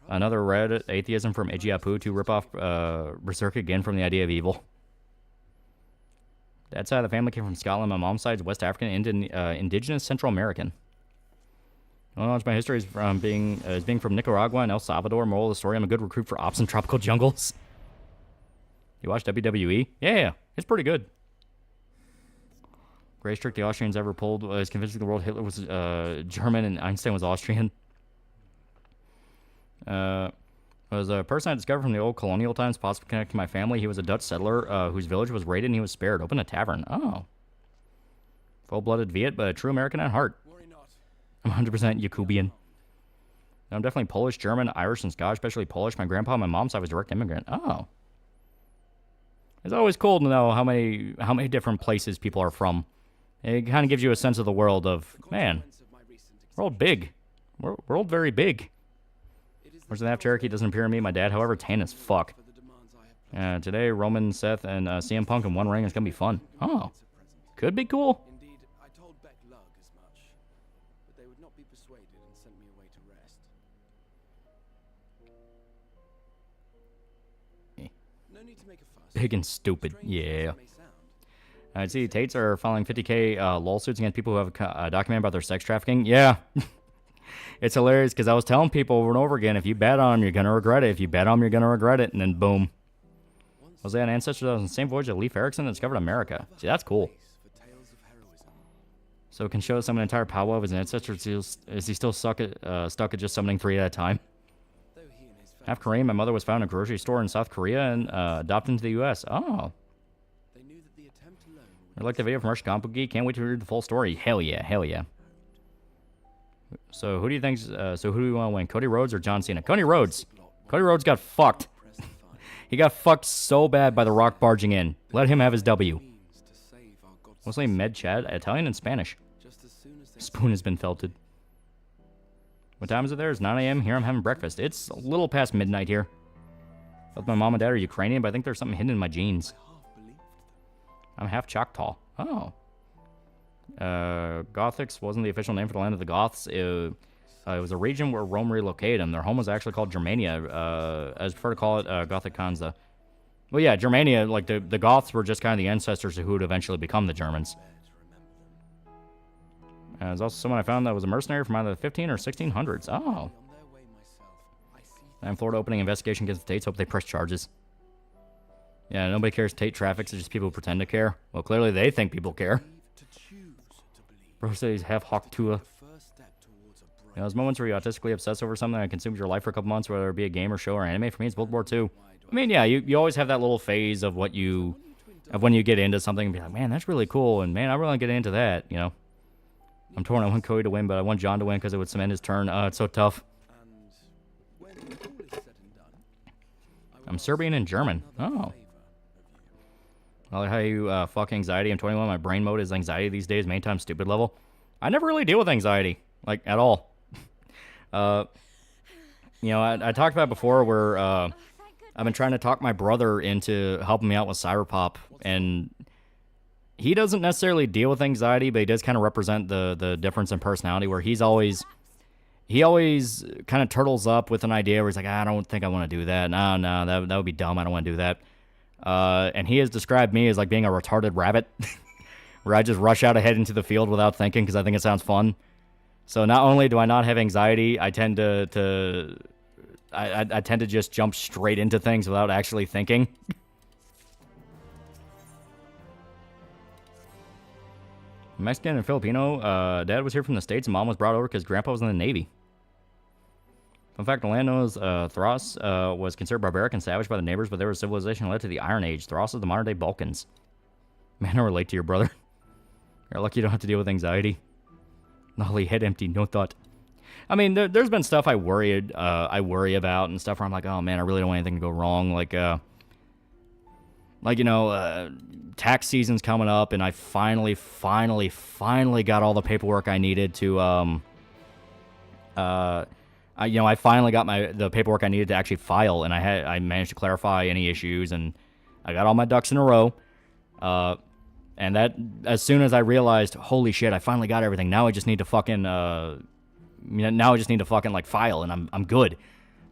G: another red atheism from Ejiapu to rip off Berserk again from the idea of evil. Dad's side of the family came from Scotland. My mom's side is West African, indigenous Central American. Well, knowledge my history is from being from Nicaragua and El Salvador. Moral of the story: I'm a good recruit for ops in tropical jungles. You watch WWE? Yeah, it's pretty good. Greatest trick the Austrians ever pulled was convincing the world Hitler was German and Einstein was Austrian. Was a person I discovered from the old colonial times, possibly connected to my family. He was a Dutch settler whose village was raided and he was spared. Opened a tavern. Oh. Full-blooded Viet, but a true American at heart. I'm 100% Yakubian. I'm definitely Polish, German, Irish, and Scottish, especially Polish. My grandpa on my mom's side was a direct immigrant. Oh. It's always cool to know how many different places people are from. It kind of gives you a sense of the world of, man, we're all big. We're all very big. Where's the half Cherokee? Doesn't appear to me. My dad, however, tan as fuck. Today, Roman, Seth, and CM Punk in one ring. It's going to be fun. Oh. Could be cool.
E: Indeed, I told Beck Lug as much, but they would not be persuaded and sent me away to rest. No need to make a fuss.
G: Big and stupid. Yeah. I'd see Tates are filing 50K lawsuits against people who have documented about their sex trafficking. Yeah. It's hilarious because I was telling people over and over again, if you bet on them, you're going to regret it. If you bet on them, you're going to regret it. And then boom. Was an ancestor that was on the same voyage that Leif Erikson that discovered America. See, that's cool. So it can show someone an entire powwow of his ancestors. Is he still stuck at just summoning 3 at a time? Half Korean, my mother was found in a grocery store in South Korea and adopted into the U.S. Oh. I like the video from Rush Comic Book Geek. Can't wait to read the full story. Hell yeah, hell yeah. So who do you think? So who do you want to win? Cody Rhodes or John Cena? Cody Rhodes. Cody Rhodes got fucked. He got fucked so bad by The Rock barging in. Let him have his W. Mostly Med Chad, Italian and Spanish. Spoon has been felted. What time is it there? It's 9 a.m. Here I'm having breakfast. It's a little past midnight here. Both my mom and dad are Ukrainian, but I think there's something hidden in my genes. I'm half Choctaw. Oh. Gothics wasn't the official name for the land of the Goths. It was a region where Rome relocated them. Their home was actually called Germania. I prefer to call it Gothic Kanza. Well, yeah, Germania, like the Goths were just kind of the ancestors who would eventually become the Germans. There's also someone I found that was a mercenary from either the 15 or 1600s. Oh. And Florida opening investigation against the Tates. Hope they press charges. Yeah, nobody cares. Tate traffics. It's just people who pretend to care. Well, clearly they think people care. Bro said he's half Hawk Tua. You know, those moments where you're autistically obsessed over something that consumes your life for a couple months, whether it be a game or show or anime. For me, it's World War II. I mean, yeah, you always have that little phase of when you get into something and be like, man, that's really cool, and man, I really want to get into that, you know. I'm torn. I want Cody to win, but I want John to win because it would cement his turn. It's so tough. I'm Serbian and German. Oh. I like how you fuck anxiety. I'm 21. My brain mode is anxiety these days. Main time stupid level. I never really deal with anxiety, like, at all. You know, I talked about before where I've been trying to talk my brother into helping me out with Cyberpop, and he doesn't necessarily deal with anxiety, but he does kind of represent the difference in personality, where he always kind of turtles up with an idea where he's like, I don't think I want to do that. No, that would be dumb. I don't want to do that. And he has described me as like being a retarded rabbit, where I just rush out ahead into the field without thinking because I think it sounds fun. So not only do I not have anxiety, I tend to just jump straight into things without actually thinking. Mexican and Filipino. Dad was here from the States and Mom was brought over because Grandpa was in the Navy. Fun fact, the land known as Thros was considered barbaric and savage by the neighbors, but there was civilization led to the Iron Age. Thros is the modern-day Balkans. Man, I relate to your brother. You're lucky you don't have to deal with anxiety. Nolly, head empty, no thought. I mean, there's been stuff I worry about and stuff where I'm like, oh man, I really don't want anything to go wrong. Like you know, tax season's coming up, and I finally got all the paperwork I needed to, I finally got the paperwork I needed to actually file, and I managed to clarify any issues, and I got all my ducks in a row. And that, as soon as I realized, holy shit, I finally got everything. Now I just need to fucking, like file, and I'm good.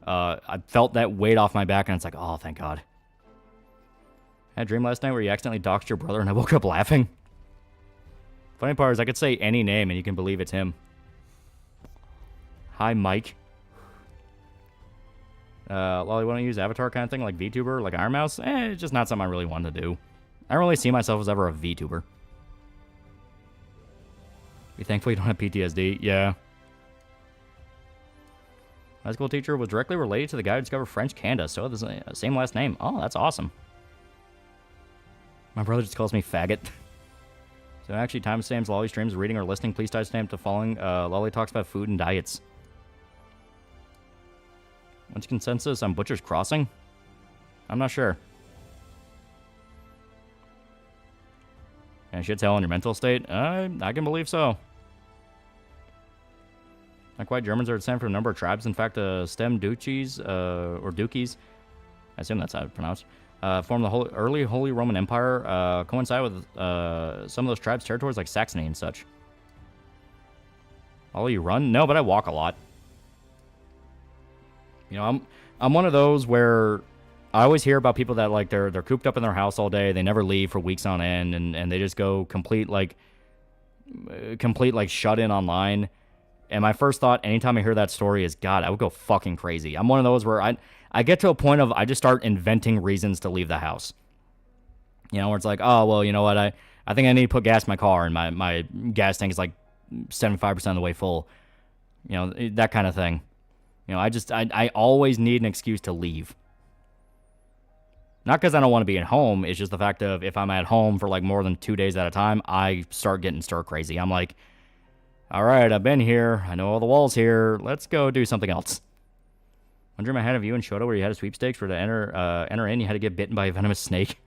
G: I felt that weight off my back, and it's like, oh, thank God. I had a dream last night where you accidentally doxed your brother and I woke up laughing. Funny part is I could say any name and you can believe it's him. Hi, Mike. Lolly, why don't you use avatar kind of thing like VTuber, like Iron Mouse? It's just not something I really wanted to do. I don't really see myself as ever a VTuber. Be thankful you don't have PTSD. Yeah. My school teacher was directly related to the guy who discovered French Canada, so the same last name. Oh, that's awesome. My brother just calls me faggot. So actually, timestamps Lolly streams, reading or listening. Please timestamp to following. Lolly talks about food and diets. What's consensus on Butcher's Crossing? I'm not sure. And shit tell on your mental state? I can believe so. Not quite. Germans are descended from a number of tribes. In fact, stem duchies, or duchies, I assume that's how it's pronounced, formed the early Holy Roman Empire, coincide with some of those tribes' territories like Saxony and such. Oh, you run? No, but I walk a lot. You know, I'm one of those where I always hear about people that like they're cooped up in their house all day, they never leave for weeks on end, and they just go complete like shut in online. And my first thought anytime I hear that story is, God, I would go fucking crazy. I'm one of those where I get to a point of I just start inventing reasons to leave the house. You know, where it's like, oh, well, you know what, I think I need to put gas in my car, and my gas tank is like 75% of the way full. You know, that kind of thing. You know, I always need an excuse to leave. Not because I don't want to be at home. It's just the fact of if I'm at home for like more than 2 days at a time, I start getting stir crazy. I'm like, all right, I've been here. I know all the walls here. Let's go do something else. One dream I had of you and Shoto where you had a sweepstakes where to enter in, you had to get bitten by a venomous snake.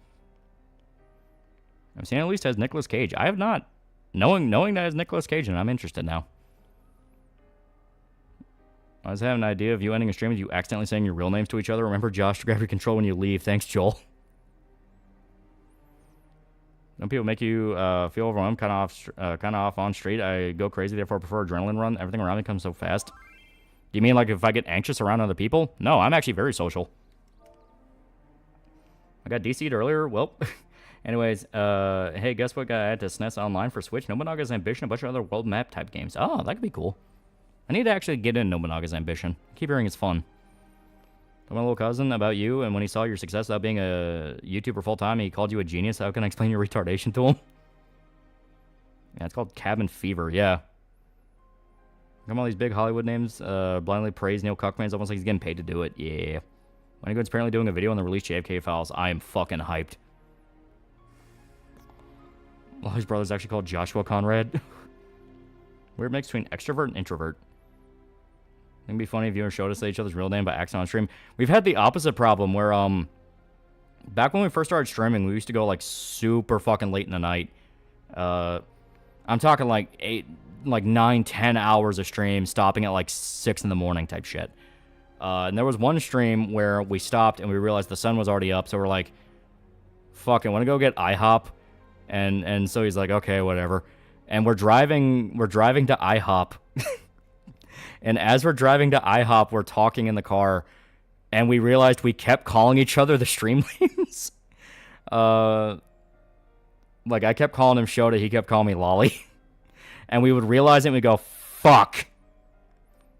G: I've seen it at least as Nicolas Cage. I have not. Knowing that as Nicolas Cage, and I'm interested now. I was having an idea of you ending a stream with you accidentally saying your real names to each other. Remember, Josh, to grab your control when you leave. Thanks, Joel. Don't people make you feel overwhelmed, kind of off on street? I go crazy, therefore prefer adrenaline run. Everything around me comes so fast. Do you mean like if I get anxious around other people? No, I'm actually very social. I got DC'd earlier. Well, anyways, hey, guess what? I had to SNES online for Switch. Nobunaga's Ambition, a bunch of other world map type games. Oh, that could be cool. I need to actually get in Nobunaga's Ambition. I keep hearing it's fun. Told my little cousin about you, and when he saw your success without being a YouTuber full-time, he called you a genius. How can I explain your retardation to him? Yeah, it's called Cabin Fever, yeah. Come all these big Hollywood names blindly praise Neil Cuckman. It's almost like he's getting paid to do it. Yeah. When Good's apparently doing a video on the released JFK files, I am fucking hyped. Well, his brother's actually called Joshua Conrad. Weird mix between extrovert and introvert. I think it'd be funny if you and Shota say each other's real name by accident on stream. We've had the opposite problem where, back when we first started streaming, we used to go, like, super fucking late in the night. I'm talking, like, 9, 10 hours of stream, stopping at, like, 6 in the morning type shit. And there was one stream where we stopped and we realized the sun was already up, so we're like, fuck, I want to go get IHOP. And so he's like, okay, whatever. And we're driving to IHOP. And as we're driving to IHOP, we're talking in the car, and we realized we kept calling each other the stream names. Like, I kept calling him Shota, he kept calling me Lolly. And we would realize it, and we'd go, fuck.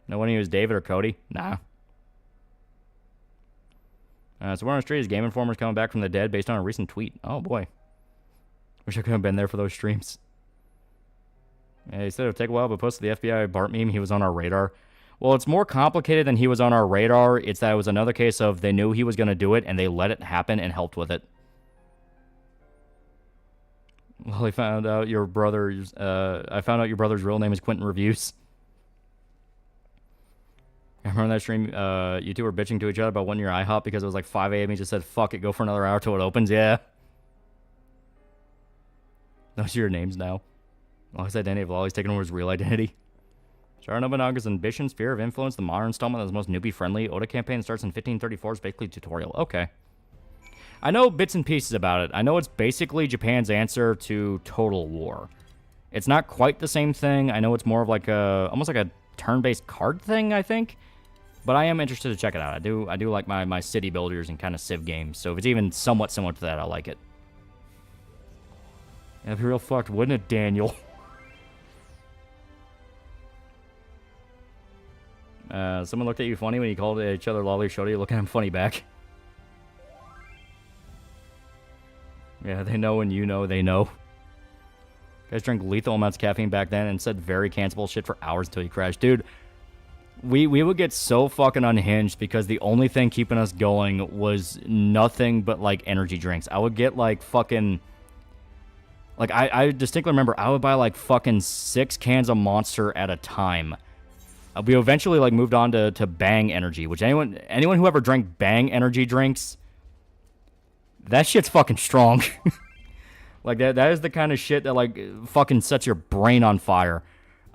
G: No one of you was David or Cody? Nah. So we're on the street as Game Informer's coming back from the dead based on a recent tweet. Oh, boy. Wish I could have been there for those streams. Yeah, he said it would take a while, but posted the FBI Bart meme, he was on our radar. Well, it's more complicated than he was on our radar. It's that it was another case of they knew he was going to do it, and they let it happen and helped with it. Well, I found out your brother's real name is Quentin Reviews. I remember that stream, you two were bitching to each other about wanting your IHOP because it was like 5 a.m. He just said, fuck it, go for another hour till it opens. Yeah. Those are your names now. Lolly's identity of Lolly's taken over his real identity. Shara Nobunaga's Ambition, Sphere of Influence, the modern installment that is most newbie-friendly. Oda campaign starts in 1534. It's basically a tutorial. Okay. I know bits and pieces about it. I know it's basically Japan's answer to Total War. It's not quite the same thing. I know it's more of like a, almost like a turn-based card thing, I think. But I am interested to check it out. I do like my city builders and kind of Civ games. So if it's even somewhat similar to that, I like it. That'd be real fucked, wouldn't it, Daniel? Someone looked at you funny when you called each other lolly shorty. You look at him funny back. Yeah, they know and you know they know. Guys drank lethal amounts of caffeine back then and said very cancelable shit for hours until you crashed. Dude, we would get so fucking unhinged because the only thing keeping us going was nothing but, like, energy drinks. I would get, like, fucking... Like, I distinctly remember I would buy, like, fucking 6 cans of Monster at a time. We eventually, like, moved on to Bang Energy, which anyone who ever drank Bang Energy drinks, that shit's fucking strong. Like, that is the kind of shit that, like, fucking sets your brain on fire.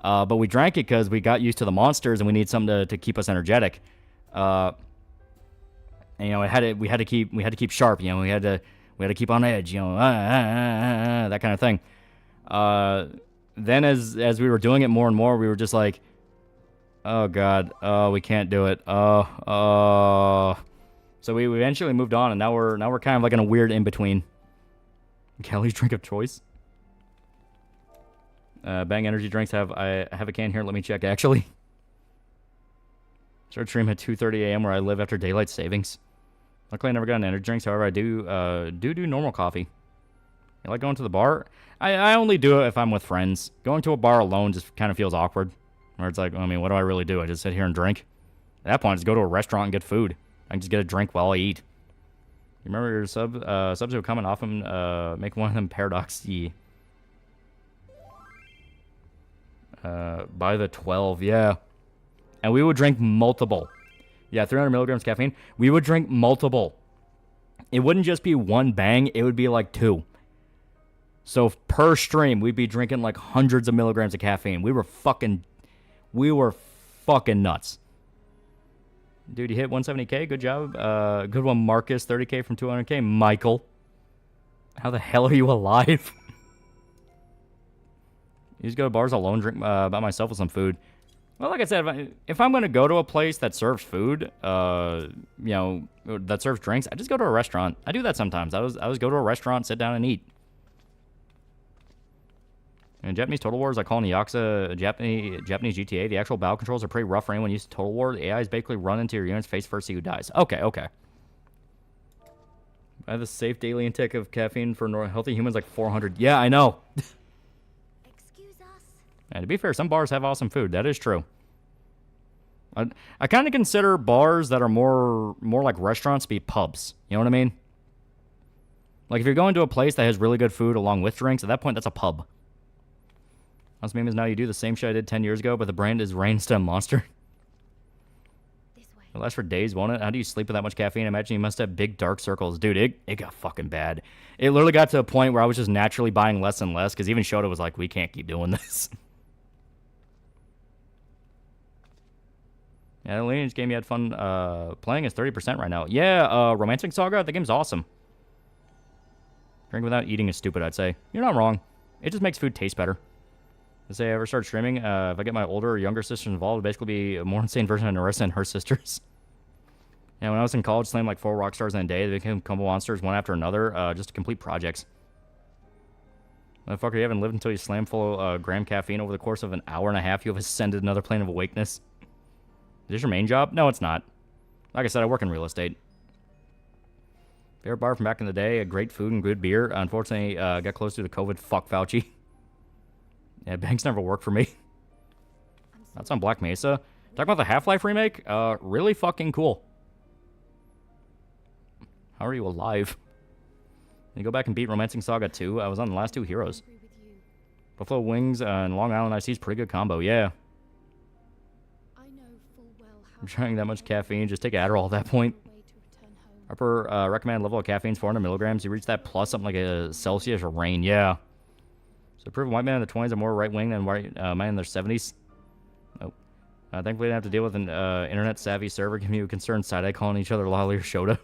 G: But we drank it because we got used to the Monsters and we need something to keep us energetic. And, you know, we had to keep sharp. You know, we had to keep on edge. You know, that kind of thing. Then as we were doing it more and more, we were just like, oh god, we can't do it. So we eventually moved on, and now we're kind of like in a weird in between. Kelly's drink of choice. Bang Energy drinks I have a can here. Let me check. Actually, start stream at 2:30 a.m. where I live after daylight savings. Luckily, I never got an energy drinks. However, I do normal coffee. I like going to the bar. I only do it if I'm with friends. Going to a bar alone just kind of feels awkward. Where it's like, I mean, what do I really do? I just sit here and drink. At that point, I just go to a restaurant and get food. I can just get a drink while I eat. You remember your subs who come and often make one of them paradox by the 12, yeah. And we would drink multiple. Yeah, 300 milligrams caffeine. We would drink multiple. It wouldn't just be one bang, it would be like 2. So per stream, we'd be drinking like hundreds of milligrams of caffeine. We were fucking nuts. Dude, you hit 170k. Good job. Good one, Marcus. 30k from 200k. Michael. How the hell are you alive? You just go to bars alone, drink by myself with some food. Well, like I said, if I'm going to go to a place that serves food, you know, that serves drinks, I just go to a restaurant. I do that sometimes. I was go to a restaurant, sit down and eat. In Japanese Total War is like calling Yakuza Japanese GTA. The actual battle controls are pretty rough for anyone used to Total War. The AI is basically run into your units face first, see who dies. Okay. I have a safe daily intake of caffeine for healthy humans like 400. Yeah, I know.
F: Excuse us.
G: And to be fair, some bars have awesome food. That is true. I kind of consider bars that are more like restaurants to be pubs. You know what I mean? Like if you're going to a place that has really good food along with drinks, at that point, that's a pub. Honest meme is now you do the same shit I did 10 years ago, but the brand is Rain Stem Monster. It'll last for days, won't it? How do you sleep with that much caffeine? I imagine you must have big dark circles. Dude, it got fucking bad. It literally got to a point where I was just naturally buying less and less, because even Shota was like, we can't keep doing this. Yeah, the Lineage game you had fun playing is 30% right now. Yeah, Romancing Saga, the game's awesome. Drink without eating is stupid, I'd say. You're not wrong. It just makes food taste better. Let's say I ever start streaming, if I get my older or younger sisters involved, it'll basically be a more insane version of Narissa and her sisters. Yeah, when I was in college, slammed like 4 rock stars in a day. They became combo monsters one after another, just to complete projects. Motherfucker, you haven't lived until you slam full gram caffeine over the course of an hour and a half. You have ascended another plane of awakeness. Is this your main job? No, it's not. Like I said, I work in real estate. Favorite bar from back in the day, great food and good beer. Unfortunately, got close to the COVID. Fuck Fauci. Yeah, banks never worked for me. That's on Black Mesa. Talk about the Half-Life remake. Really fucking cool. How are you alive? You go back and beat Romancing Saga 2. I was on the last 2 heroes. Buffalo Wings and Long Island Iced Tea's pretty good combo. Yeah. I'm trying that much caffeine. Just take Adderall at that point. Upper recommended level of caffeine is 400 milligrams. You reach that plus something like a Celsius or rain. Yeah. So proven white men in their 20s are more right-wing than white men in their 70s. Nope. Thankfully, I didn't have to deal with an internet-savvy server giving you a concerned side-eye calling each other Lolly or Shota.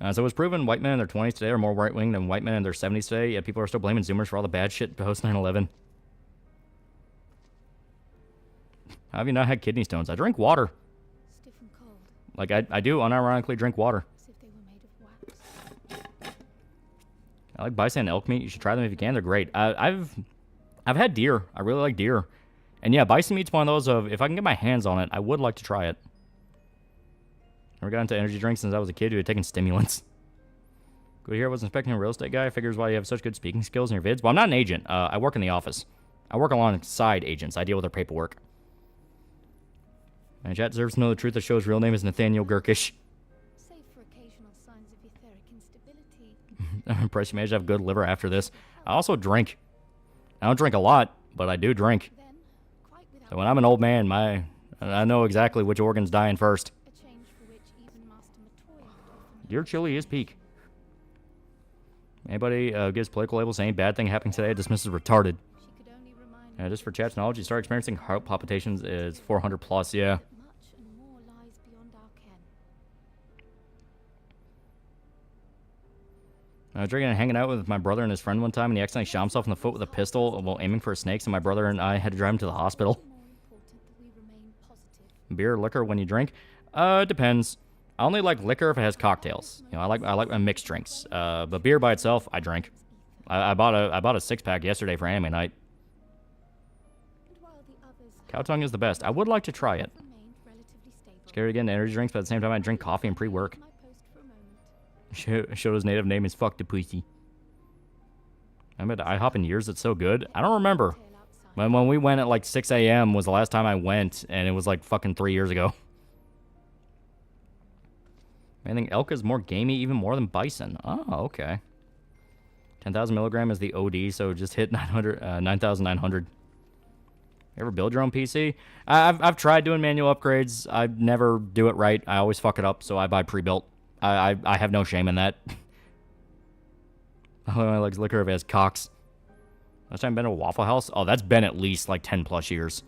G: So it was proven white men in their 20s today are more right-wing than white men in their 70s today, yet people are still blaming Zoomers for all the bad shit post 9/11. How have you not had kidney stones? I drink water.
K: Stiff and cold,
G: Like, I do unironically drink water.
K: as if they were made of wax.
G: I like bison and elk meat. You should try them if you can. They're great. I've had deer. I really like deer. And yeah, bison meat's one of those of, if I can get my hands on it, I would like to try it. Never got into energy drinks since I was a kid who had taken stimulants. Good here. I was inspecting a real estate guy. Figures why you have such good speaking skills in your vids. Well, I'm not an agent. I work in the office. I work alongside agents. I deal with their paperwork. My chat deserves to know the truth. The show's real name is Nathaniel Gurkish.
K: Save for occasional signs of etheric instability.
G: I'm impressed you managed to have good liver after this. I also drink. I don't drink a lot, but I do drink.
K: Then, quite without
G: So when I'm an old man, I know exactly which organ's dying first.
K: a change for which even Master Matoya would often
G: Your chili is peak. Anybody gives political labels saying bad thing happening today, dismisses retarded.
K: She could only remind
G: Just for chat's knowledge, you start experiencing heart palpitations is 400 plus, yeah.
K: that much and more lies beyond our ken.
G: I was drinking and hanging out with my brother and his friend one time, and he accidentally shot himself in the foot with a pistol while aiming for snakes, and my brother and I had to drive him to the hospital.
K: More important that we remain positive.
G: Beer, liquor when you drink? Depends. I only like liquor if it has cocktails. You know, I like my mixed drinks. But beer by itself, I drink. I bought a 6-pack yesterday for anime night.
K: And while the others
G: Cow tongue is the best. I would like to try it.
K: remained relatively stable,
G: Scared again to energy drinks, but at the same time I drink coffee and pre-work.
K: my post for a moment.
G: Shoto's native name is Fuck the Pussy. I haven't been to IHOP in years. It's so good. I don't remember.
K: Tail outside.
G: When we went at like 6 a.m. was the last time I went, and it was like fucking 3 years ago. I think elk is more gamey, even more than bison. Oh, okay. 10,000 milligram is the OD, so just hit 9,900. You ever build your own PC? I've tried doing manual upgrades. I never do it right. I always fuck it up, so I buy pre-built. I have no shame in that. I only like liquor if it has cocks. Last time I've been to a Waffle House? Oh, that's been at least like 10 plus years.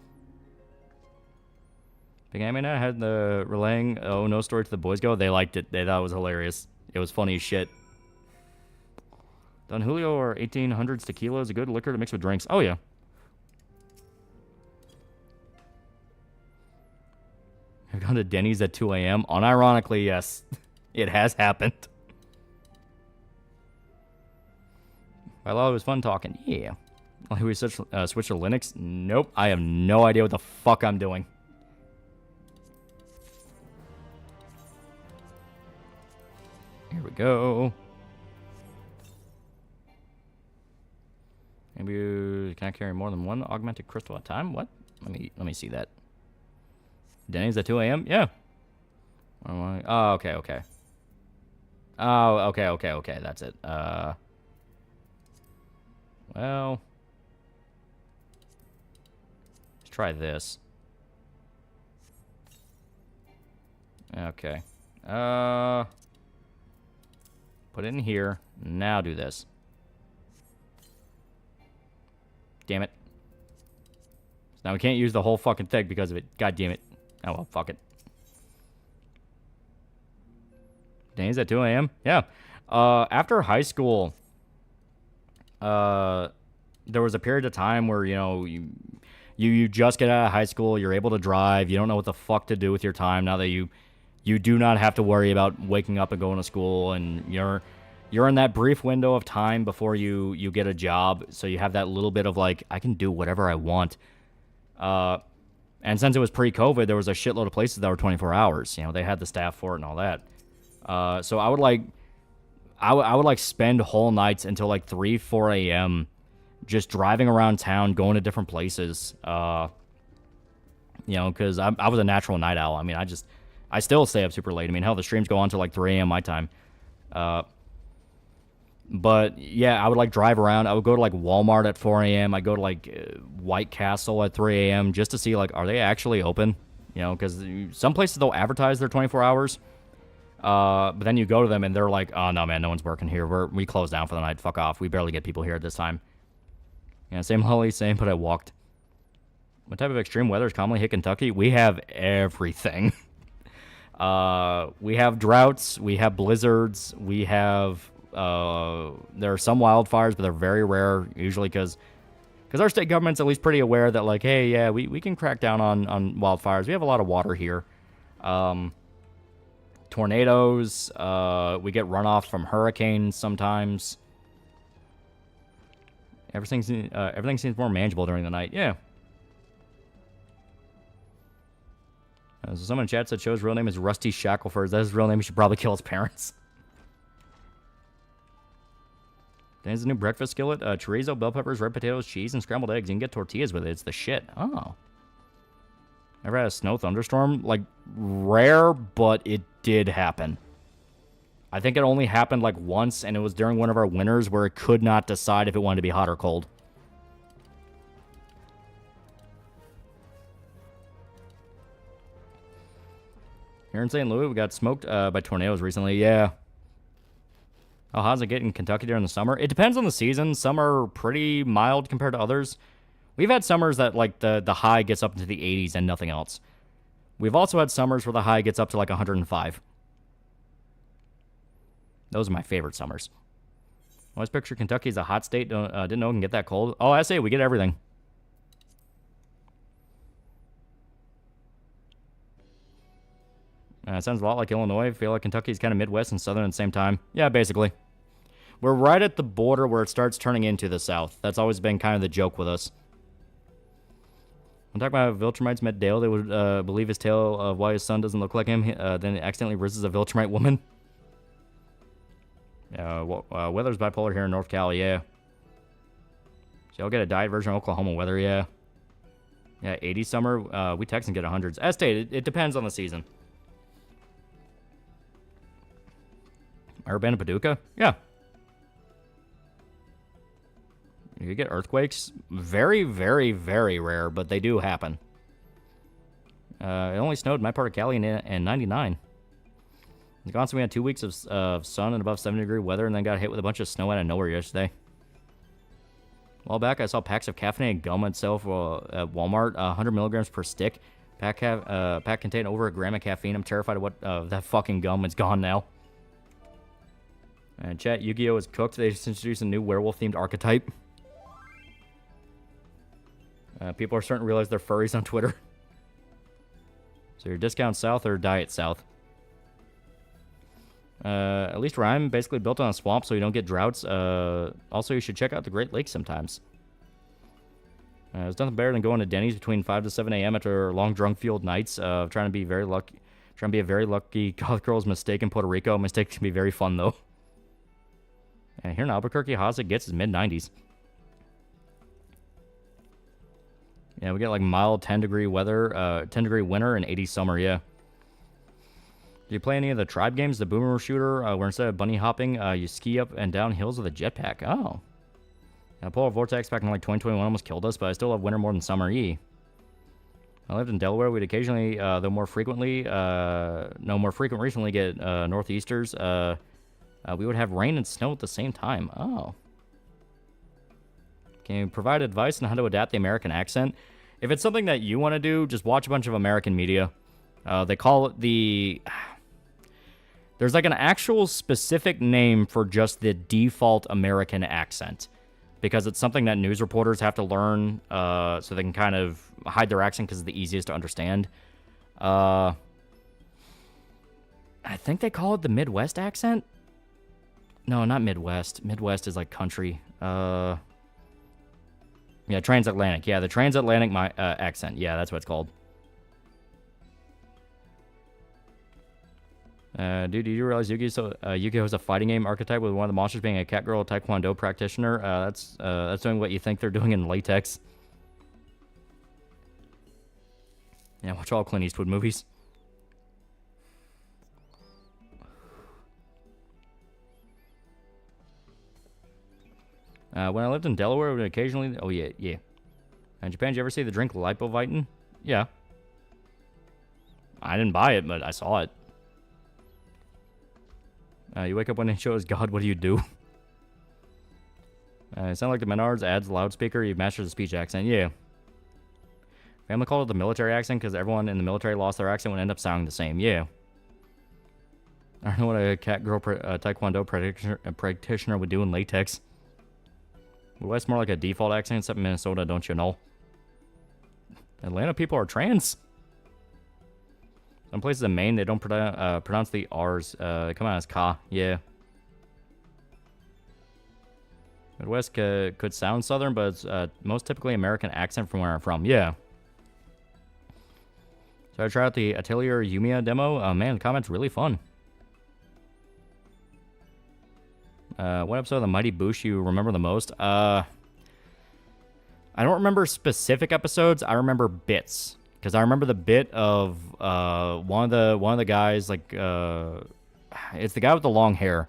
G: Big Anime Night had the relaying Oh No story to the boys go. They liked it. They thought it was hilarious. It was funny as shit. Don Julio or 1800s tequila is a good liquor to mix with drinks. Oh, yeah. I've gone to Denny's at 2 a.m. Unironically, yes. It has happened. I thought it was fun talking. Yeah. Like we switch to Linux? Nope. I have no idea what the fuck I'm doing. Here we go. Maybe can I carry more than one augmented crystal at a time? What? Let me see that. Denny's at 2 a.m. Yeah. Oh, okay, okay. Oh, okay. That's it. Well, let's try this. Okay. Put it in here. Now do this. Damn it. So now we can't use the whole fucking thing because of it. God damn it. Oh well, fuck it. Days at 2 a.m.? Yeah. After high school, there was a period of time where, you just get out of high school, you're able to drive, you don't know what the fuck to do with your time now that you do not have to worry about waking up and going to school, and you're in that brief window of time before you get a job, so you have that little bit of like, I can do whatever I want. And since it was pre-COVID, there was a shitload of places that were 24 hours. They had the staff for it and all that. So I would like spend whole nights until like 3, 4 a.m. just driving around town, going to different places. Because I was a natural night owl. I mean, I still stay up super late. I mean, hell, the streams go on till like 3 a.m. my time. But yeah, I would like drive around. I would go to like Walmart at 4 a.m. I'd go to like White Castle at 3 a.m. just to see like, are they actually open? Because some places they'll advertise their 24 hours. But then you go to them and they're like, oh no man, no one's working here. We closed down for the night. Fuck off. We barely get people here at this time. Yeah, same Holly, same, but I walked. What type of extreme weather is commonly hit Kentucky? We have everything. We have droughts. We have blizzards. We have, there are some wildfires, but they're very rare, usually because Because our state government's at least pretty aware that, like, hey, yeah, we can crack down on wildfires. We have a lot of water here. Tornadoes. We get runoff from hurricanes sometimes. Everything seems more manageable during the night. Yeah. So someone in chat said Cho's real name is Rusty Shackleford. Is that his real name? He should probably kill his parents. There's a new breakfast skillet. Chorizo, bell peppers, red potatoes, cheese, and scrambled eggs. You can get tortillas with it. It's the shit. Oh. Ever had a snow thunderstorm? Like, rare, but it did happen. I think it only happened, like, once, and it was during one of our winters where it could not decide if it wanted to be hot or cold. Here in St. Louis, we got smoked by tornadoes recently. Yeah. Oh, how's it get in Kentucky during the summer? It depends on the season. Some are pretty mild compared to others. We've had summers that, like, the high gets up into the 80s and nothing else. We've also had summers where the high gets up to, like, 105. Those are my favorite summers. I always picture Kentucky as a hot state. Didn't know it can get that cold. Oh, I say we get everything. Sounds a lot like Illinois. I feel like Kentucky's kind of Midwest and Southern at the same time. Yeah, basically. We're right at the border where it starts turning into the South. That's always been kind of the joke with us. When talking about Viltrumites met Dale, they would believe his tale of why his son doesn't look like him. Then accidentally rises a Viltrumite woman. Weather's bipolar here in North Cal, yeah. So y'all get a diet version of Oklahoma weather, yeah. Yeah, 80s summer. We Texans get 100s. As stated, it depends on the season. Urbana Paducah? Yeah. You get earthquakes. Very, very, very rare, but they do happen. It only snowed in my part of Cali in 99. Wisconsin, we had 2 weeks of sun and above 70-degree weather, and then got hit with a bunch of snow out of nowhere yesterday. A while back, I saw packs of caffeinated gum on sale at Walmart, 100 milligrams per stick. Pack contained over a gram of caffeine. I'm terrified of what that fucking gum. It's gone now. And chat, Yu-Gi-Oh! Is cooked. They just introduced a new werewolf-themed archetype. People are starting to realize they're furries on Twitter. So you're discount south or diet south? At least where I'm basically built on a swamp so you don't get droughts. Also, you should check out the Great Lakes sometimes. There's nothing better than going to Denny's between 5 to 7 a.m. after long drunk-fueled nights of trying to be a very lucky goth girl's mistake in Puerto Rico. Mistakes can be very fun, though. And here in Albuquerque, how's it gets is mid-90s. Yeah, we get like mild 10-degree weather, 10-degree winter and 80 summer, yeah. Do you play any of the tribe games, the boomer shooter, where instead of bunny hopping, you ski up and down hills with a jetpack? Oh. Yeah, polar vortex back in like 2021 almost killed us, but I still love winter more than summer, I lived in Delaware. We'd occasionally, though more frequent recently, get northeasters. We would have rain and snow at the same time. Oh. Can you provide advice on how to adapt the American accent? If it's something that you want to do, just watch a bunch of American media. They call it the... There's like an actual specific name for just the default American accent. Because it's something that news reporters have to learn so they can kind of hide their accent because it's the easiest to understand. I think they call it the Midwest accent? No, not Midwest. Midwest is like country. Yeah, transatlantic. Yeah, the transatlantic accent. Yeah, that's what it's called. Dude, do you realize Yu-Gi-Oh! Is a fighting game archetype with one of the monsters being a cat girl taekwondo practitioner? That's doing what you think they're doing in latex. Yeah, watch all Clint Eastwood movies. When I lived in Delaware, we would occasionally... Oh, yeah. In Japan, did you ever see the drink Lipovitin? Yeah. I didn't buy it, but I saw it. You wake up when it shows God, what do you do? It sounds like the Menards adds loudspeaker. You master the speech accent. Yeah. Family called it the military accent because everyone in the military lost their accent and end up sounding the same. Yeah. I don't know what a cat girl taekwondo practitioner would do in latex. Midwest more like a default accent, except in Minnesota, don't you know? Atlanta people are trans. Some places in Maine, they don't pronounce the R's. They come out as ka. Yeah. Midwest could sound Southern, but it's most typically American accent from where I'm from. Yeah. So I tried out the Atelier Yumia demo. Man, the comment's really fun. What episode of the Mighty Boosh you remember the most? I don't remember specific episodes. I remember bits. Because I remember the bit of one of the guys, like, it's the guy with the long hair.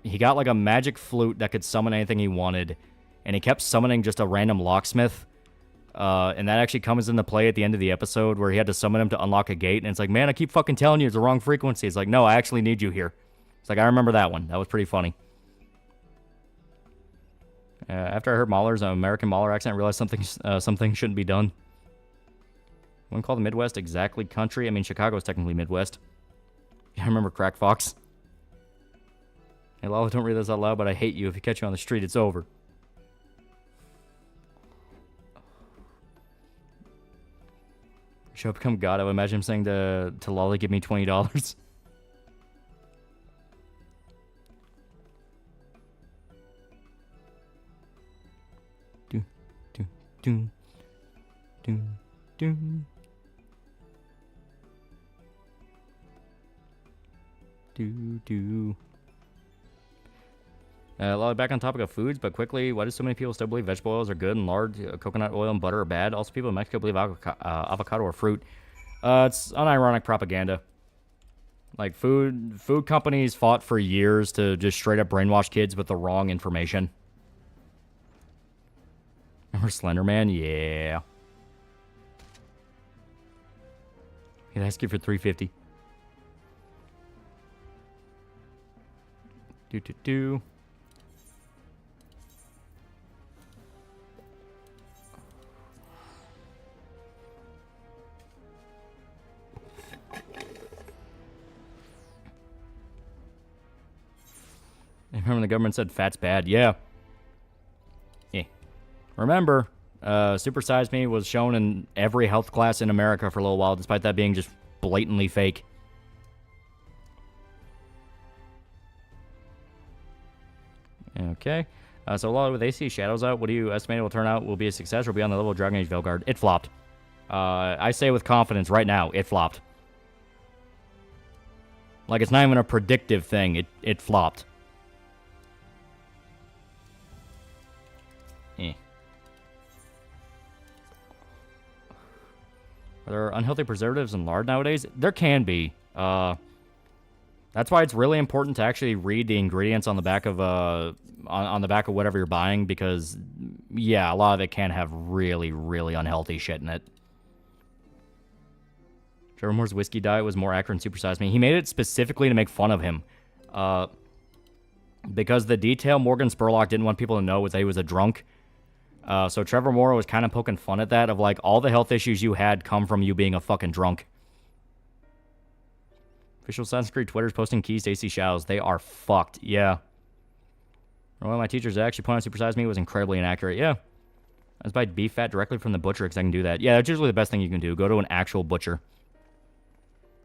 G: He got like a magic flute that could summon anything he wanted, and he kept summoning just a random locksmith. And that actually comes into play at the end of the episode where he had to summon him to unlock a gate. And it's like, man, I keep fucking telling you it's the wrong frequency. It's like, no, I actually need you here. It's like, I remember that one. That was pretty funny. After I heard Mahler's American Mahler accent, I realized something shouldn't be done. Wouldn't call the Midwest exactly country. I mean, Chicago is technically Midwest. I remember Crack Fox. Hey, Lala, don't read this out loud, but I hate you. If you catch you on the street, it's over. Should I become God? I would imagine him saying to Lolly, give me $20. Do, do, do, do, do. Do. Lolly, back on topic of foods, but quickly, why do so many people still believe vegetable oils are good and lard, coconut oil and butter are bad? Also, people in Mexico believe avocado are fruit. It's unironic propaganda. Like, food companies fought for years to just straight up brainwash kids with the wrong information. Remember Slender Man? Yeah. He'd ask you for $3.50. Do. Remember when the government said fat's bad? Yeah. Remember, Super Size Me was shown in every health class in America for a little while, despite that being just blatantly fake. Okay. So, Lolly, with AC Shadows out, what do you estimate it will turn out will be a success or be on the level of Dragon Age Veilguard? It flopped. I say with confidence right now, it flopped. Like, it's not even a predictive thing. It flopped. Are there unhealthy preservatives in lard nowadays? There can be. That's why it's really important to actually read the ingredients on the back of on the back of whatever you're buying, because yeah, a lot of it can have really, really unhealthy shit in it. Trevor Moore's whiskey diet was more accurate than Super Size Me. He made it specifically to make fun of him. Because the detail Morgan Spurlock didn't want people to know was that he was a drunk. So Trevor Moore was kind of poking fun at that, of like, all the health issues you had come from you being a fucking drunk. Official Assassin's Creed Twitter's posting keys to AC Shadows. They are fucked. Yeah. One of my teachers actually pointed out Super Size Me was incredibly inaccurate. Yeah. I just buy beef fat directly from the butcher because I can do that. Yeah, that's usually the best thing you can do. Go to an actual butcher.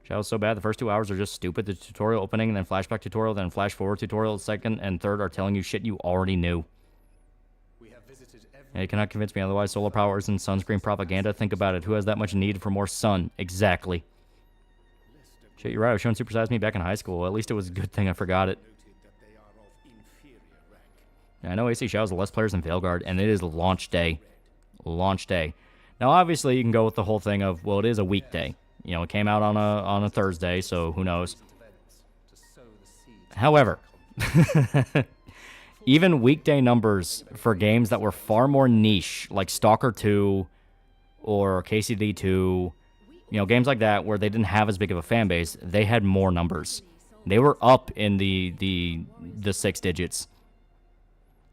G: Shadow's so bad, the first 2 hours are just stupid. The tutorial opening, and then flashback tutorial, then flash forward tutorial. Second and third are telling you shit you already knew. Yeah, you cannot convince me otherwise. Solar power isn't sunscreen propaganda. Think about it. Who has that much need for more sun? Exactly. Shit, you're right. I was showing Super Size Me back in high school. At least it was a good thing I forgot it. Yeah, I know AC Shadows have less players than Veilguard, and it is launch day. Launch day. Now, obviously, you can go with the whole thing of, well, it is a weekday. You know, it came out on a Thursday, so who knows. However, even weekday numbers for games that were far more niche, like Stalker 2 or KCD 2, you know, games like that where they didn't have as big of a fan base, they had more numbers. They were up in the 6 digits.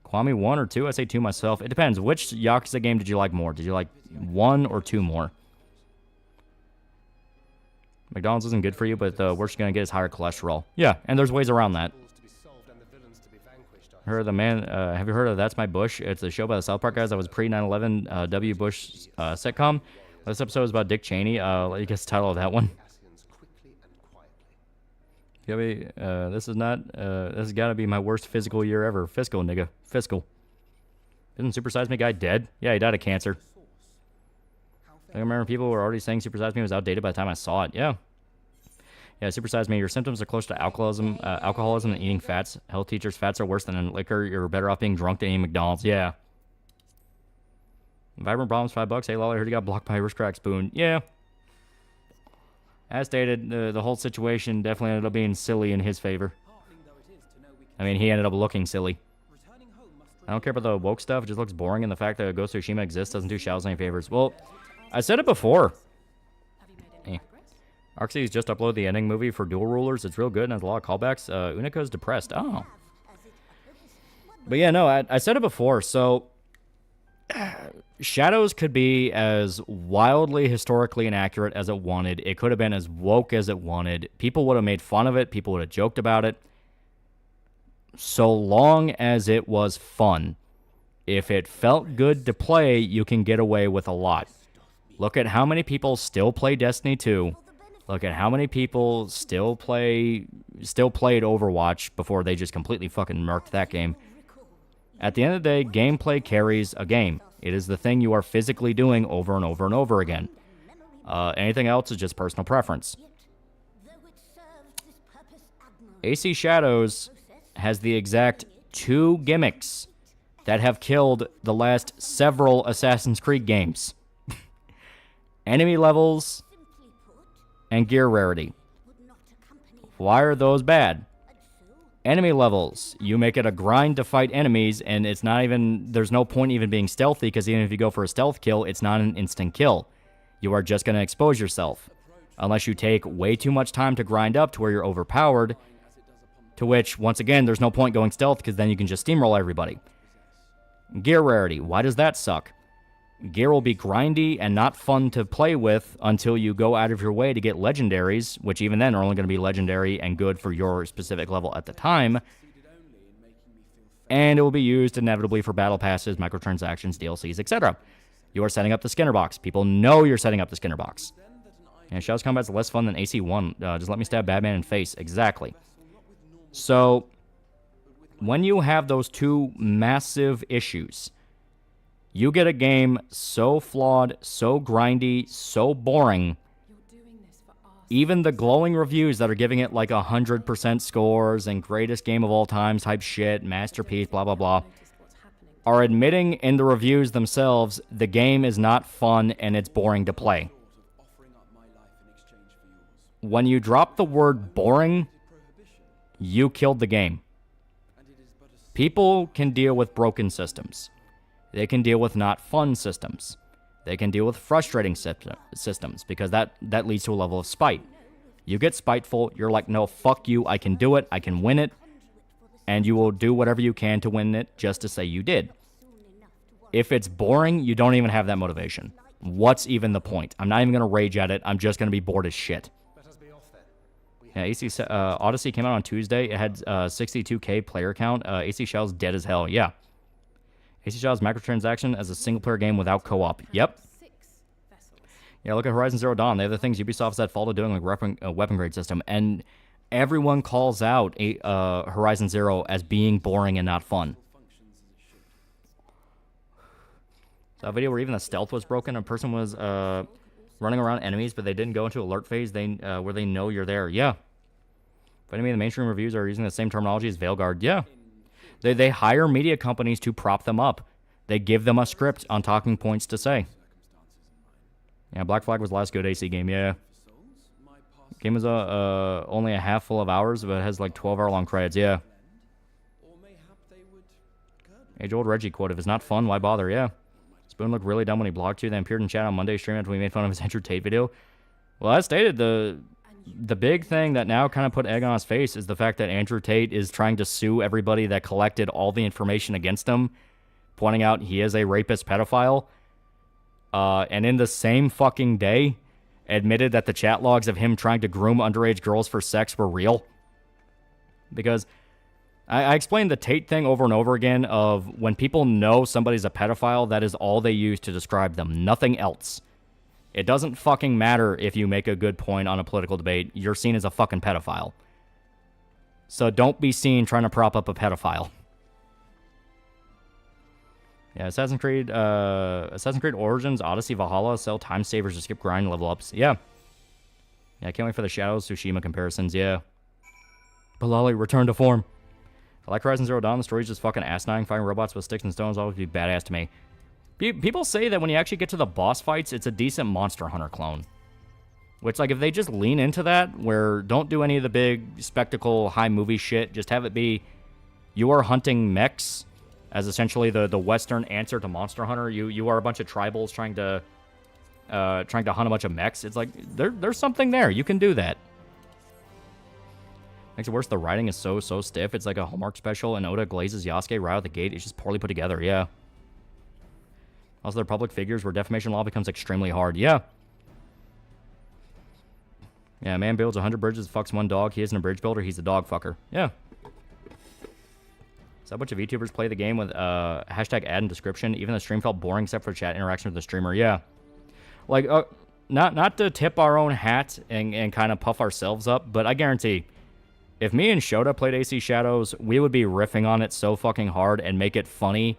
G: Kwame 1 or 2? I say 2 myself. It depends. Which Yakuza game did you like more? Did you like 1 or 2 more? McDonald's isn't good for you, but the worst you're going to get is higher cholesterol. Yeah, and there's ways around that. Heard of the man? Have you heard of That's My Bush? It's a show by the South Park guys that was pre 9/11 W. Bush sitcom. This episode is about Dick Cheney. Let you guess the title of that one. This is not. This has got to be my worst physical year ever. Fiscal, nigga. Fiscal. Isn't Super Size Me guy dead? Yeah, he died of cancer. I remember people were already saying Super Size Me was outdated by the time I saw it. Yeah. Yeah, Super Size Me. Your symptoms are close to alcoholism and eating fats. Health teachers, fats are worse than in liquor. You're better off being drunk than eating McDonald's. Yeah. Vibrant Problems, $5. Hey, Lolly, I heard you got blocked by Irish Crack Spoon. Yeah. As stated, the whole situation definitely ended up being silly in his favor. I mean, he ended up looking silly. I don't care about the woke stuff. It just looks boring, and the fact that Ghost of Tsushima exists doesn't do Shao's any favors. Well, I said it before. Arxie's just uploaded the ending movie for Dual Rulers. It's real good and has a lot of callbacks. Unica's depressed. Oh. But yeah, no, I said it before. So, Shadows could be as wildly historically inaccurate as it wanted. It could have been as woke as it wanted. People would have made fun of it. People would have joked about it. So long as it was fun. If it felt good to play, you can get away with a lot. Look at how many people still play Destiny 2. Look at how many people still played Overwatch before they just completely fucking murked that game. At the end of the day, gameplay carries a game. It is the thing you are physically doing over and over and over again. Anything else is just personal preference. AC Shadows has the exact 2 gimmicks that have killed the last several Assassin's Creed games. Enemy levels and gear rarity. Why are those bad? Enemy levels. You make it a grind to fight enemies, and it's not even, there's no point even being stealthy, because even if you go for a stealth kill, it's not an instant kill. You are just going to expose yourself. Unless you take way too much time to grind up to where you're overpowered, to which, once again, there's no point going stealth, because then you can just steamroll everybody. Gear rarity. Why does that suck? Gear will be grindy and not fun to play with until you go out of your way to get legendaries, which even then are only going to be legendary and good for your specific level at the time. And it will be used inevitably for battle passes, microtransactions, DLCs, etc. You are setting up the Skinner box. People know you're setting up the Skinner box. And Shadows Combat's less fun than AC1. Just let me stab Batman in the face. Exactly. So, when you have those 2 massive issues, you get a game so flawed, so grindy, so boring. Even the glowing reviews that are giving it like 100% scores and greatest game of all time type shit, masterpiece, blah, blah, blah, are admitting in the reviews themselves the game is not fun and it's boring to play. When you drop the word boring, you killed the game. People can deal with broken systems. They can deal with not fun systems. They can deal with frustrating systems, because that leads to a level of spite. You get spiteful, you're like, no, fuck you, I can do it, I can win it, and you will do whatever you can to win it just to say you did. If it's boring, you don't even have that motivation. What's even the point? I'm not even going to rage at it, I'm just going to be bored as shit. Yeah, AC Odyssey came out on Tuesday. It had 62k player count. AC Shell's dead as hell. Yeah. AC Shell's microtransaction as a single-player game without co-op. Yep. Yeah, look at Horizon Zero Dawn. They have the things Ubisoft's at fault of doing, like weapon grade system. And everyone calls out Horizon Zero as being boring and not fun. So a video where even the stealth was broken. A person was running around enemies, but they didn't go into alert phase where they know you're there. Yeah. If any of the mainstream reviews are using the same terminology as Veilguard, yeah. They hire media companies to prop them up. They give them a script on talking points to say. Yeah, Black Flag was the last good AC game, yeah. Game was only a half full of hours, but it has like 12-hour-long credits, yeah. Age-old Reggie quote, if it's not fun, why bother, yeah. Spoon looked really dumb when he blocked you, then appeared in chat on Monday stream after we made fun of his Andrew Tate video. Well, as stated, the big thing that now kind of put egg on his face is the fact that Andrew Tate is trying to sue everybody that collected all the information against him, pointing out he is a rapist pedophile, and in the same fucking day admitted that the chat logs of him trying to groom underage girls for sex were real. Because I explained the Tate thing over and over again of when people know somebody's a pedophile, that is all they use to describe them. Nothing else. It doesn't fucking matter if you make a good point on a political debate. You're seen as a fucking pedophile. So don't be seen trying to prop up a pedophile. Yeah, Assassin's Creed Origins, Odyssey, Valhalla, sell time savers to skip grind level ups. Yeah. Yeah, I can't wait for the Shadows Tsushima comparisons. Yeah. But Loli, return to form. I like Horizon Zero Dawn. The story's just fucking asinine. Fighting robots with sticks and stones always be badass to me. People say that when you actually get to the boss fights, it's a decent Monster Hunter clone. Which, like, if they just lean into that, where don't do any of the big spectacle, high movie shit, just have it be you are hunting mechs as essentially the Western answer to Monster Hunter. You are a bunch of tribals trying to hunt a bunch of mechs. It's like, there's something there. You can do that. Makes it worse, the writing is so stiff. It's like a Hallmark special, and Oda glazes Yasuke right out the gate. It's just poorly put together, yeah. Also, they're public figures where defamation law becomes extremely hard, yeah. Yeah, man builds 100 bridges, fucks one dog. He isn't a bridge builder, he's a dog fucker. Yeah. So a bunch of VTubers play the game with hashtag ad and description. Even the stream felt boring except for chat interaction with the streamer, yeah. Like, not to tip our own hat and kind of puff ourselves up, but I guarantee... if me and Shota played AC Shadows, we would be riffing on it so fucking hard and make it funny.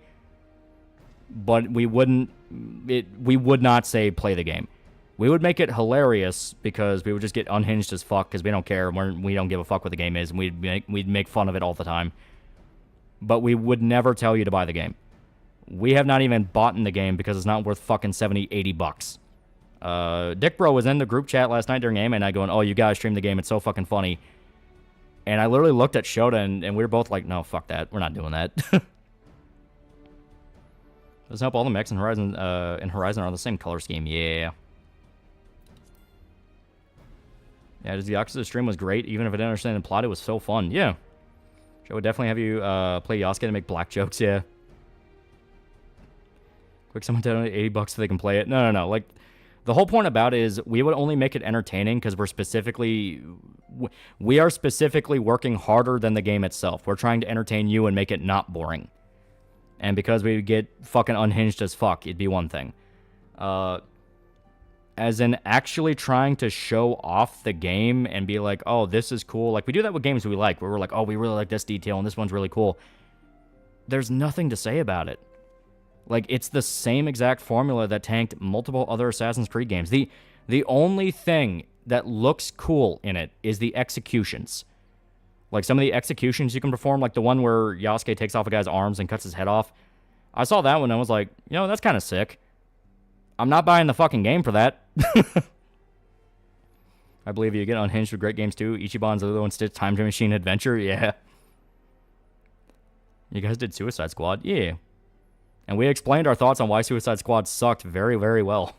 G: But we would not say play the game. We would make it hilarious because we would just get unhinged as fuck because we don't care. We don't give a fuck what the game is. And we'd make fun of it all the time. But we would never tell you to buy the game. We have not even bought in the game because it's not worth fucking 70, 80 bucks. Dick Bro was in the group chat last night during game and I going, oh, you guys stream the game. It's so fucking funny. And I literally looked at Shota, and we were both like, no, fuck that. We're not doing that. Doesn't help all the mechs in Horizon are the same color scheme. Yeah. Yeah, the Yakuza stream was great. Even if I didn't understand the plot, it was so fun. Yeah. Joe would definitely have you play Yasuke to make black jokes, yeah. Quick, someone donate $80 so they can play it. No. Like... the whole point about it is we would only make it entertaining because we are specifically working harder than the game itself. We're trying to entertain you and make it not boring. And because we get fucking unhinged as fuck, it'd be one thing. As in actually trying to show off the game and be like, oh, this is cool. Like, we do that with games we like, where we're like, oh, we really like this detail and this one's really cool. There's nothing to say about it. Like, it's the same exact formula that tanked multiple other Assassin's Creed games. The only thing that looks cool in it is the executions. Like, some of the executions you can perform, like the one where Yasuke takes off a guy's arms and cuts his head off. I saw that one and I was like, you know, that's kind of sick. I'm not buying the fucking game for that. I believe you get unhinged with great games too. Ichiban's Lilo and Stitch Time Machine Adventure, yeah. You guys did Suicide Squad, yeah. And we explained our thoughts on why Suicide Squad sucked very, very well.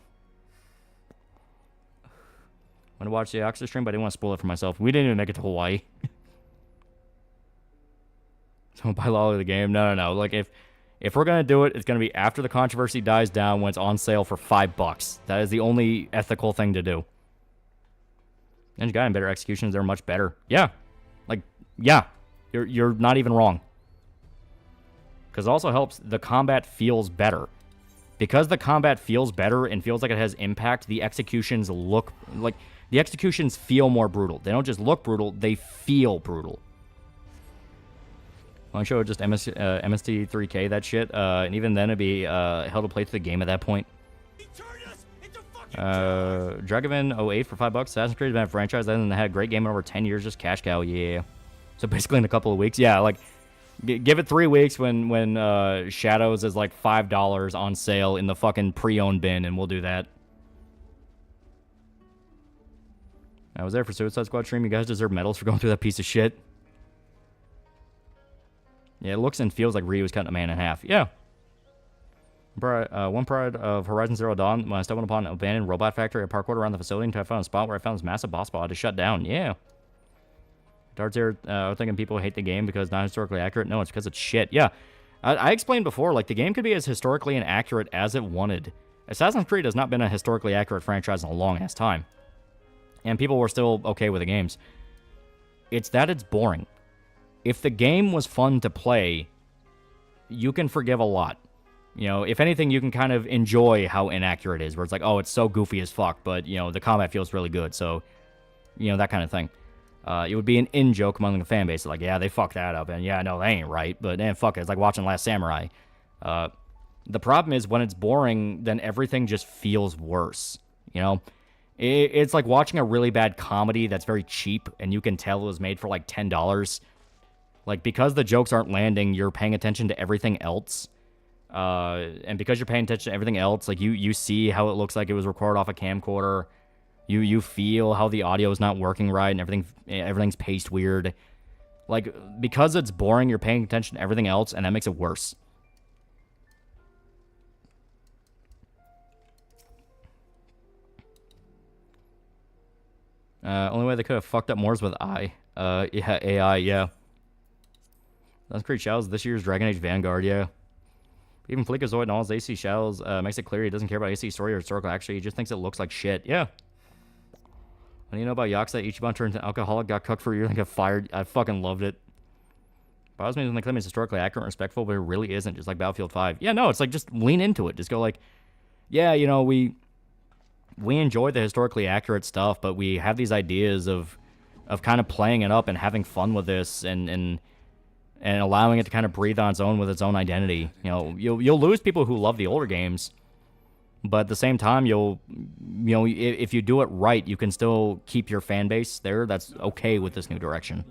G: I want to watch the Yakuza stream, but I didn't want to spoil it for myself. We didn't even make it to Hawaii. So buy Loli the game. No. Like, if we're going to do it, it's going to be after the controversy dies down when it's on sale for $5. That is the only ethical thing to do. And you got in better executions. They're much better. Yeah. Like, yeah. You're not even wrong. Because it also helps the combat feels better. Because the combat feels better and feels like it has impact, the executions look like... the executions feel more brutal. They don't just look brutal, they feel brutal. On show just MST3K, that shit. And even then, it'd be hell to play through the game at that point. Dragovan 08 for $5. Assassin's Creed has been a franchise that hasn't had a great game in over 10 years, just cash cow, yeah. So basically in a couple of weeks, yeah, like... give it 3 weeks when Shadows is like $5 on sale in the fucking pre-owned bin, and we'll do that. I was there for Suicide Squad stream. You guys deserve medals for going through that piece of shit. Yeah, it looks and feels like Ryu was cutting a man in half. Yeah. One pride of Horizon Zero Dawn, when I stumbled upon an abandoned robot factory, I parkoured around the facility until I found a spot where I found this massive boss bot to shut down. Yeah. Darts here, I was thinking people hate the game because it's not historically accurate. No, it's because it's shit. Yeah. I explained before, like, the game could be as historically inaccurate as it wanted. Assassin's Creed has not been a historically accurate franchise in a long-ass time. And people were still okay with the games. It's that it's boring. if the game was fun to play, you can forgive a lot. You know, if anything, you can kind of enjoy how inaccurate it is, where it's like, oh, it's so goofy as fuck, but, you know, the combat feels really good, so, you know, that kind of thing. It would be an in-joke among the fan base, like, yeah, they fucked that up, and yeah, no, that ain't right, but, fuck it, it's like watching Last Samurai. The problem is, when it's boring, then everything just feels worse, you know? It's like watching a really bad comedy that's very cheap, and you can tell it was made for, like, $10. Like, because the jokes aren't landing, you're paying attention to everything else. And because you're paying attention to everything else, like, you see how it looks like it was recorded off a camcorder. You feel how the audio is not working right and everything's paced weird. Like, because it's boring, you're paying attention to everything else, and that makes it worse. Only way they could have fucked up more is with yeah, AI, yeah. That's Creed Shadows, this year's Dragon Age Vanguard, yeah. Even Fleekazoid and all his AC Shadows makes it clear he doesn't care about AC story or historical. Actually, he just thinks it looks like shit. Yeah. What do you know about Yakuza? Ichiban turned into an alcoholic, got cooked for a year, and got fired. I fucking loved it. Bothers me when they claim it's historically accurate and respectful, but it really isn't, just like Battlefield 5. Yeah, no, it's like, just lean into it. Just go like, yeah, you know, we enjoy the historically accurate stuff, but we have these ideas of kind of playing it up and having fun with this and allowing it to kind of breathe on its own with its own identity. You know, you'll lose people who love the older games, but at the same time, if you do it right, you can still keep your fan base there. That's okay with this new direction.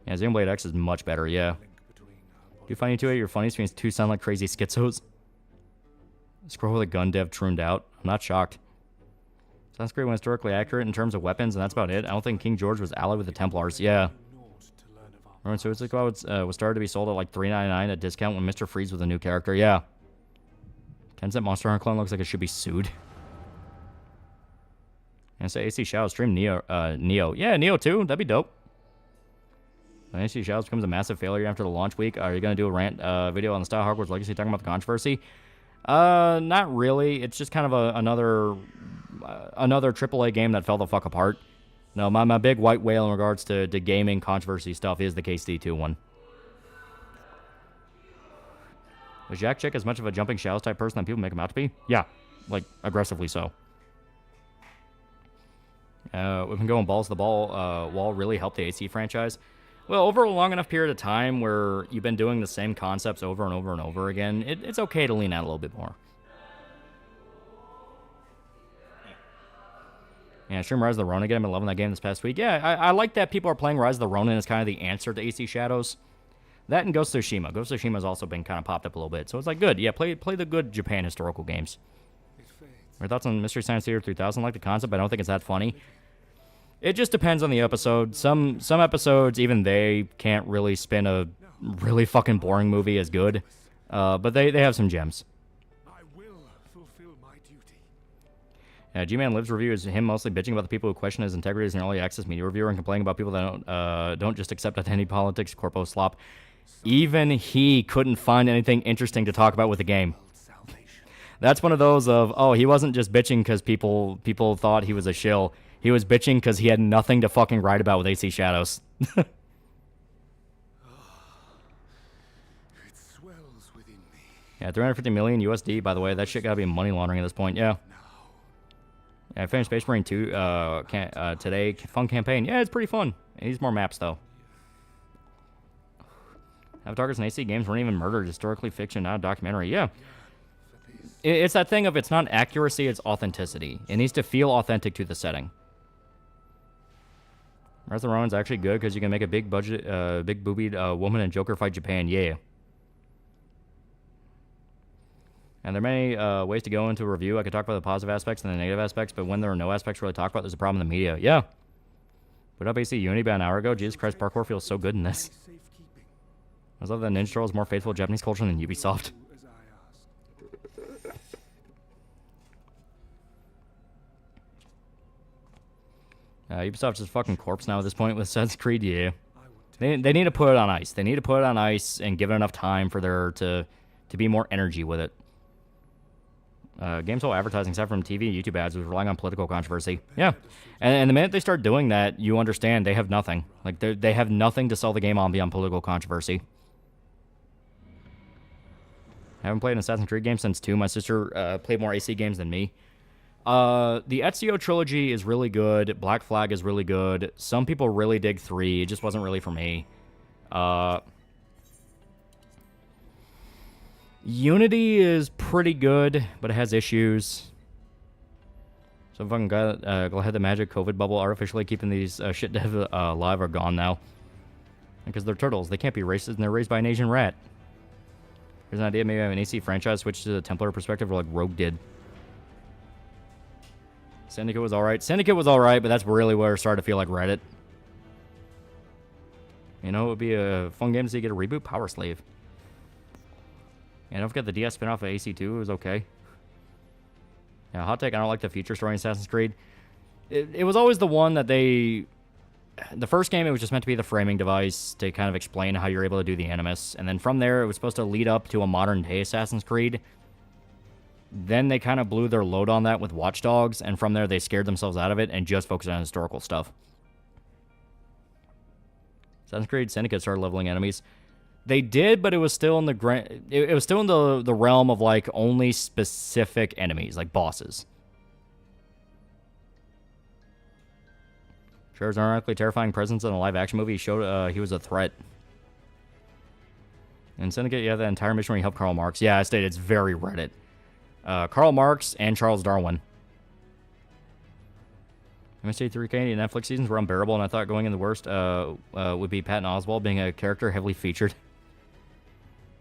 G: Yeah, Xenoblade X is much better, yeah. Do you find you two at your funny streams two sound like crazy schizos? Scroll with a gun dev tuned out. I'm not shocked. Sounds great when historically accurate in terms of weapons, and that's about it. I don't think King George was allied with the Templars, yeah. Remember, Suicide Squad was started to be sold at like $3.99 at discount when Mr. Freeze was a new character. Yeah. Tencent Monster Hunter clone looks like it should be sued. And say AC Shadow stream Neo. Yeah, Neo 2. That'd be dope. When AC Shadow becomes a massive failure after the launch week, are you going to do a rant video on the style Hogwarts Legacy talking about the controversy? Not really. It's just kind of another AAA game that fell the fuck apart. No, my big white whale in regards to gaming controversy stuff is the KCD2 one. Was Jack Chick as much of a jumping shadows type person that people make him out to be? Yeah, like, aggressively so. We've been going balls to the wall really helped the AC franchise. Well, over a long enough period of time where you've been doing the same concepts over and over and over again, it's okay to lean out a little bit more. Yeah, stream Rise of the Ronin again. I've been loving that game this past week. Yeah, I like that people are playing Rise of the Ronin as kind of the answer to AC Shadows. That and Ghost of Tsushima. Ghost of Tsushima has also been kind of popped up a little bit. So it's like, good. Yeah, play the good Japan historical games. Your thoughts on Mystery Science Theater 3000? I like the concept, but I don't think it's that funny. It just depends on the episode. Some episodes, even they can't really spin a really fucking boring movie as good. But they have some gems. G-Man Lives review is him mostly bitching about the people who question his integrity as an early access media reviewer and complaining about people that don't just accept any politics, corpo slop. Even he couldn't find anything interesting to talk about with the game. That's one of those of, oh, he wasn't just bitching because people thought he was a shill. He was bitching because he had nothing to fucking write about with AC Shadows. Yeah, 350 million USD, by the way. That shit gotta be money laundering at this point, yeah. Yeah, I finished Space Marine 2 today. Fun campaign. Yeah, it's pretty fun. It needs more maps, though. Avatar's and AC games weren't even murdered. Historically fiction, not a documentary. Yeah. It's that thing of it's not accuracy, it's authenticity. It needs to feel authentic to the setting. Rise of the Ronin's actually good because you can make a big budget, big boobied woman and Joker fight Japan. Yeah. And there are many ways to go into a review. I could talk about the positive aspects and the negative aspects, but when there are no aspects to really talk about, there's a problem in the media. Yeah. Put up AC Unity about an hour ago. Jesus Christ, parkour feels so good in this. I love that Ninja Turtle is more faithful to Japanese culture than Ubisoft. Ubisoft's just fucking corpse now at this point with Assassin's Creed. Yeah. They need to put it on ice. They need to put it on ice and give it enough time for there to be more energy with it. Games whole advertising, except from TV and YouTube ads, was relying on political controversy. Yeah, and the minute they start doing that, you understand they have nothing. Like, they have nothing to sell the game on beyond political controversy. I haven't played an Assassin's Creed game since 2. My sister played more AC games than me. The Ezio trilogy is really good. Black Flag is really good. Some people really dig 3. It just wasn't really for me. Unity is pretty good, but it has issues. So fucking glad the magic COVID bubble artificially keeping these shit devs alive are gone now. Because they're turtles. They can't be racist, and they're raised by an Asian rat. Here's an idea. Maybe have an AC franchise switch to the Templar perspective, like Rogue did. Syndicate was alright. Syndicate was alright, but that's really where it started to feel like Reddit. You know, it would be a fun game to see get a reboot. Power Slave. And don't forget the DS spinoff of AC2. It was okay. Yeah, hot take. I don't like the future story in Assassin's Creed. It was always the one that they... The first game, it was just meant to be the framing device to kind of explain how you're able to do the Animus. And then from there, it was supposed to lead up to a modern-day Assassin's Creed. Then they kind of blew their load on that with Watch Dogs, and from there, they scared themselves out of it and just focused on historical stuff. Assassin's Creed Syndicate started leveling enemies. They did, but it was still in the it was still in the realm of like only specific enemies, like bosses. Cher's ironically terrifying presence in a live-action movie showed he was a threat. In Syndicate, you have the entire mission where you help Karl Marx. Yeah, I stated it's very Reddit. Karl Marx and Charles Darwin. MST3 Canadian Netflix seasons were unbearable, and I thought going in the worst would be Patton Oswalt being a character heavily featured.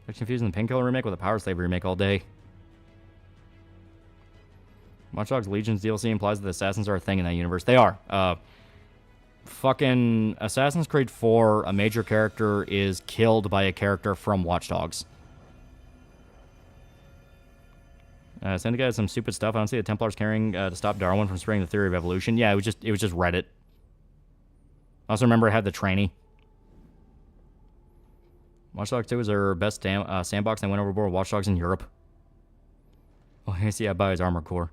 G: They're confusing the Painkiller remake with a Power Slave remake all day. Watch Dogs Legion's DLC implies that the assassins are a thing in that universe. They are. Fucking Assassin's Creed 4, a major character is killed by a character from Watch Dogs. Syndicate has some stupid stuff. I don't see the Templars caring to stop Darwin from spreading the theory of evolution. Yeah, it was just Reddit. I also remember it had the tranny. Watch Dogs 2 was their best sandbox, and they went overboard with Watch Dogs in Europe. Oh, AC by his armor core.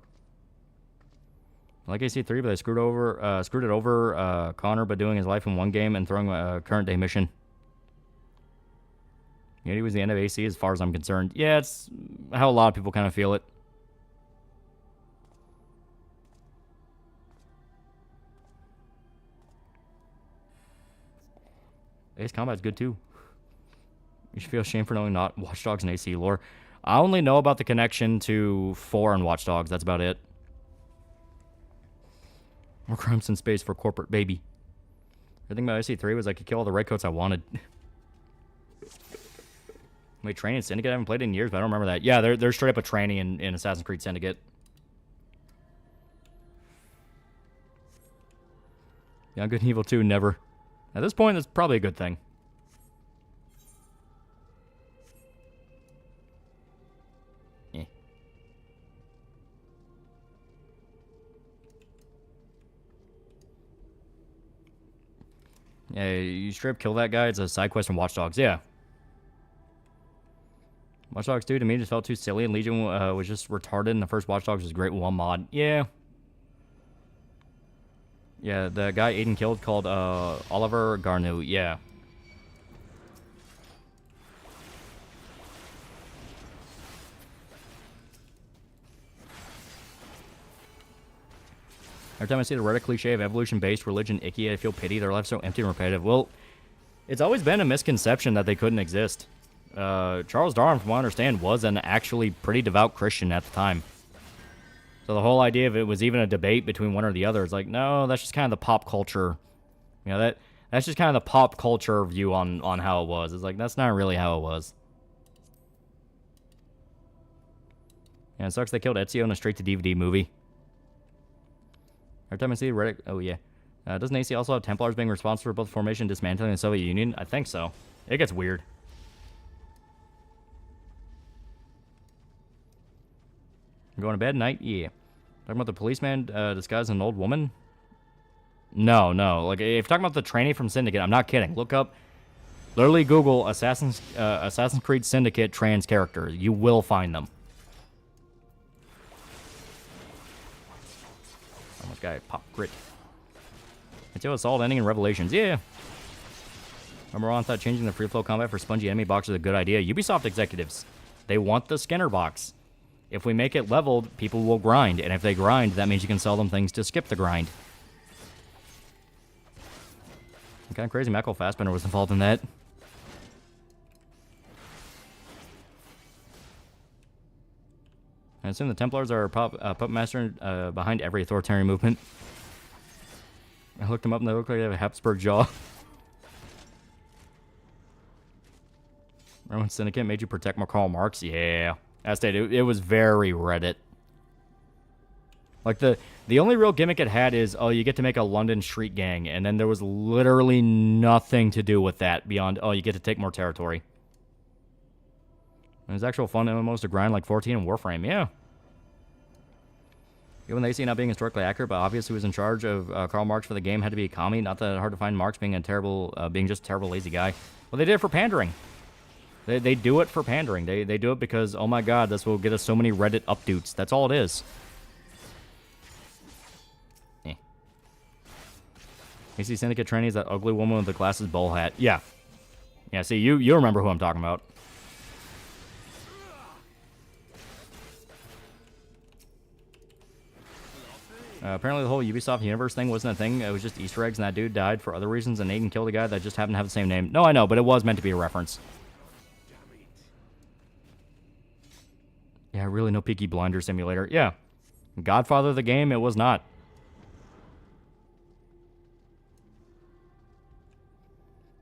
G: I like AC3, but they screwed it over Connor by doing his life in one game and throwing a current day mission. Unity was the end of AC as far as I'm concerned. Yeah, it's how a lot of people kind of feel it. Ace Combat's good too. You should feel ashamed for knowing not Watch Dogs and AC lore. I only know about the connection to 4 and Watch Dogs. That's about it. More crimes in space for corporate baby. The thing about AC3 was I could kill all the redcoats I wanted. Wait, training Syndicate? I haven't played it in years, but I don't remember that. Yeah, they're straight up a training in Assassin's Creed Syndicate. Yeah, Good and Evil 2, never. At this point, that's probably a good thing. Yeah, you straight up kill that guy. It's a side quest from Watch Dogs. Yeah. Watch Dogs 2 to me just felt too silly, and Legion was just retarded, and the first Watch Dogs was great with one mod. Yeah. Yeah, the guy Aiden killed called Oliver Garnu. Yeah. Every time I see the Reddit cliche of evolution-based religion icky, I feel pity. Their lives so empty and repetitive. Well, it's always been a misconception that they couldn't exist. Charles Darwin, from what I understand, was an actually pretty devout Christian at the time. So the whole idea of it was even a debate between one or the other. It's like, no, that's just kind of the pop culture. You know, that's just kind of the pop culture view on how it was. It's like, that's not really how it was. Yeah, it sucks they killed Ezio in a straight-to-DVD movie. Every time I see Reddit... Oh, yeah. Doesn't AC also have Templars being responsible for both formation and dismantling the Soviet Union? I think so. It gets weird. Going to bed at night? Yeah. Talking about the policeman disguised as an old woman? No. Like, if you're talking about the trainee from Syndicate, I'm not kidding. Look up... Literally Google Assassin's Creed Syndicate trans character. You will find them. guy? Pop Grit. It's a solid ending in Revelations. Yeah. Remember on thought changing the free flow combat for spongy enemy box is a good idea. Ubisoft executives, they want the Skinner box. If we make it leveled, people will grind. And if they grind, that means you can sell them things to skip the grind. Kind of crazy Michael Fassbender was involved in that. I assume the Templars are puppet master behind every authoritarian movement. I looked them up and they look like they have a Habsburg jaw. Roman Syndicate made you protect Karl Marx? Yeah. I stated it was very Reddit. Like the only real gimmick it had is, oh, you get to make a London street gang, and then there was literally nothing to do with that beyond, oh, you get to take more territory. There's actual fun MMOs to grind like 14 and Warframe, yeah. Given the AC not being historically accurate, but obviously who was in charge of Karl Marx for the game had to be a commie. Not that hard to find Marx being a terrible, being just a terrible lazy guy. Well, they did it for pandering. They do it for pandering. They do it because, oh my god, this will get us so many Reddit updates. That's all it is. AC Syndicate trainee is that ugly woman with the glasses bowl hat. Yeah. Yeah, see, you remember who I'm talking about. Apparently the whole Ubisoft universe thing wasn't a thing. It was just Easter eggs, and that dude died for other reasons, and Aiden killed a guy that just happened to have the same name. No, I know, but it was meant to be a reference. Yeah, really no Peaky Blinders simulator. Yeah. Godfather of the game, it was not.